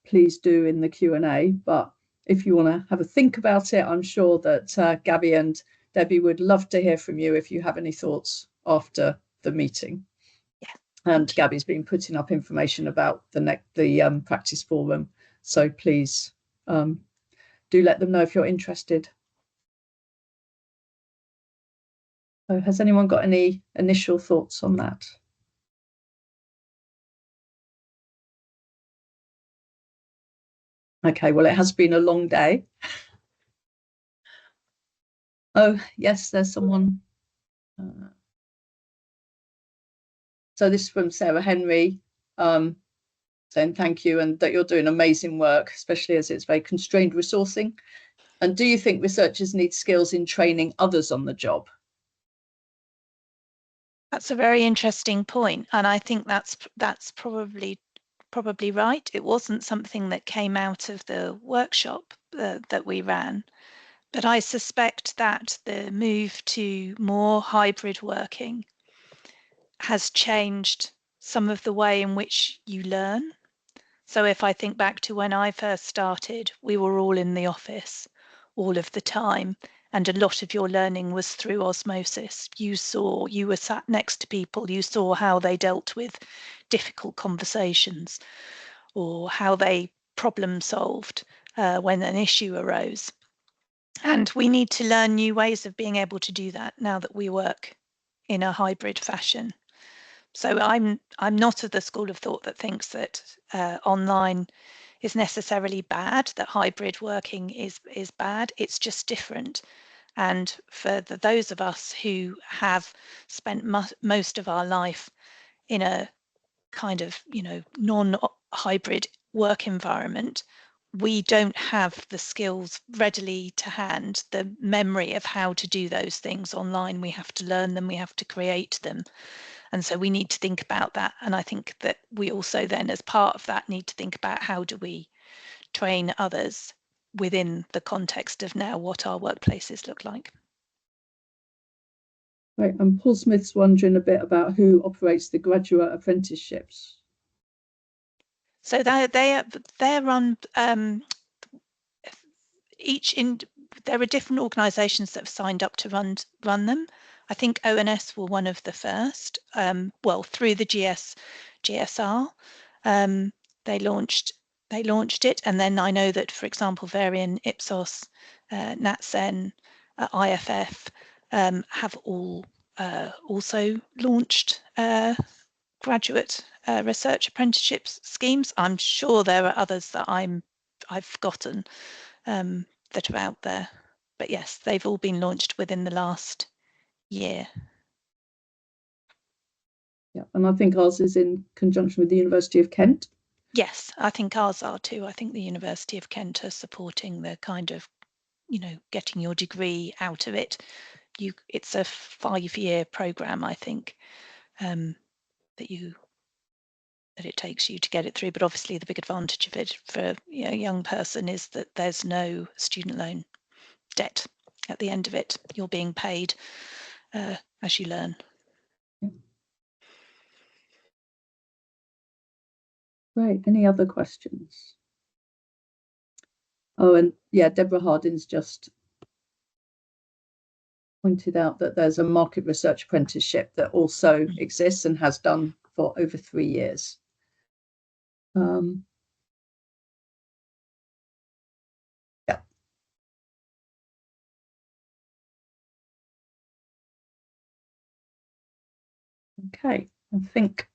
please do in the Q&A. But if you want to have a think about it, I'm sure that Gabby and Debbie would love to hear from you if you have any thoughts after the meeting. Yeah. And Gabby's been putting up information about the practice forum, so please do let them know if you're interested. So has anyone got any initial thoughts on that? Okay, well, it has been a long day. Oh, yes, there's someone. So this is from Sarah Henry, saying thank you and that you're doing amazing work, especially as it's very constrained resourcing. And do you think researchers need skills in training others on the job? That's a very interesting point, and I think that's probably right. It wasn't something that came out of the workshop that we ran, but I suspect that the move to more hybrid working has changed some of the way in which you learn. So if I think back to when I first started, we were all in the office all of the time, and a lot of your learning was through osmosis. You were sat next to people, you saw how they dealt with difficult conversations or how they problem solved when an issue arose. And we need to learn new ways of being able to do that now that we work in a hybrid fashion. So I'm not of the school of thought that thinks that online is necessarily bad, that hybrid working is bad. It's just different. And for those of us who have spent most of our life in a kind of, non-hybrid work environment, we don't have the skills readily to hand, the memory of how to do those things online. We have to learn them, we have to create them. And so we need to think about that. And I think that we also then, as part of that, need to think about how do we train others within the context of now what our workplaces look like. Right, and Paul Smith's wondering a bit about who operates the graduate apprenticeships. So they're run there are different organisations that have signed up to run them. I think ONS were one of the first. Well, through the GSR, they launched it, and then I know that, for example, Varian, Ipsos, NatSen, IFF have all also launched graduate research apprenticeships schemes. I'm sure there are others that I've forgotten that are out there, but yes, they've all been launched within the last year. Yeah, and I think ours is in conjunction with the University of Kent. Yes, I think ours are too. I think the University of Kent are supporting the kind of, getting your degree out of it. It's a 5-year program, I think, that it takes you to get it through. But obviously, the big advantage of it for a young person is that there's no student loan debt at the end of it. You're being paid as you learn. Right, any other questions? Oh, and yeah, Deborah Hardin's just pointed out that there's a market research apprenticeship that also exists and has done for over 3 years. Yeah. Okay, I think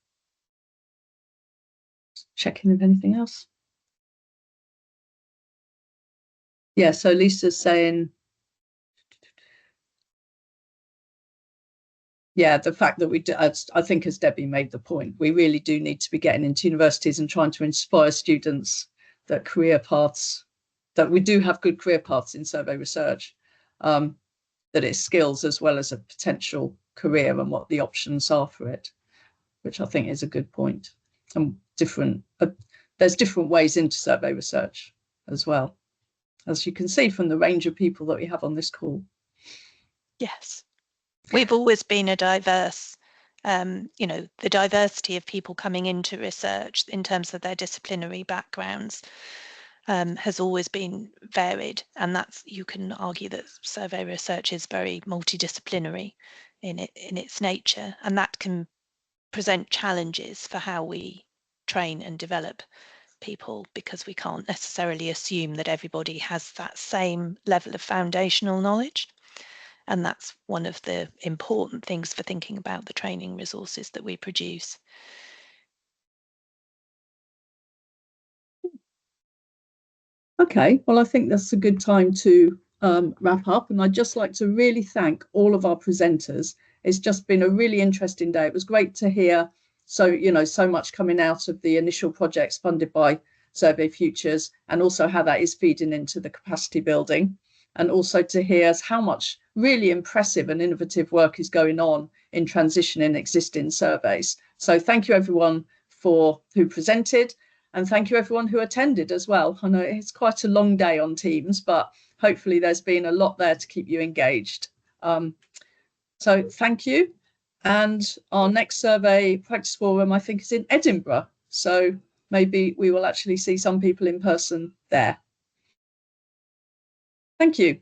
checking if anything else. Yeah, so Lisa's saying, yeah, the fact that we do, I think as Debbie made the point, we really do need to be getting into universities and trying to inspire students that career paths, that we do have good career paths in survey research, that it's skills as well as a potential career and what the options are for it, which I think is a good point. And there's different ways into survey research as well, as you can see from the range of people that we have on this call. Yes. We've always been a diverse, the diversity of people coming into research in terms of their disciplinary backgrounds has always been varied. And that's, you can argue that survey research is very multidisciplinary in its nature. And that can present challenges for how we train and develop people, because we can't necessarily assume that everybody has that same level of foundational knowledge. And that's one of the important things for thinking about the training resources that we produce. Okay, well, I think that's a good time to wrap up. And I'd just like to really thank all of our presenters. It's just been a really interesting day. It was great to hear so much coming out of the initial projects funded by Survey Futures, and also how that is feeding into the capacity building. And also to hear how much really impressive and innovative work is going on in transitioning existing surveys. So thank you everyone who presented, and thank you everyone who attended as well. I know it's quite a long day on Teams, but hopefully there's been a lot there to keep you engaged. So thank you. And our next survey practice forum, I think, is in Edinburgh. So maybe we will actually see some people in person there. Thank you.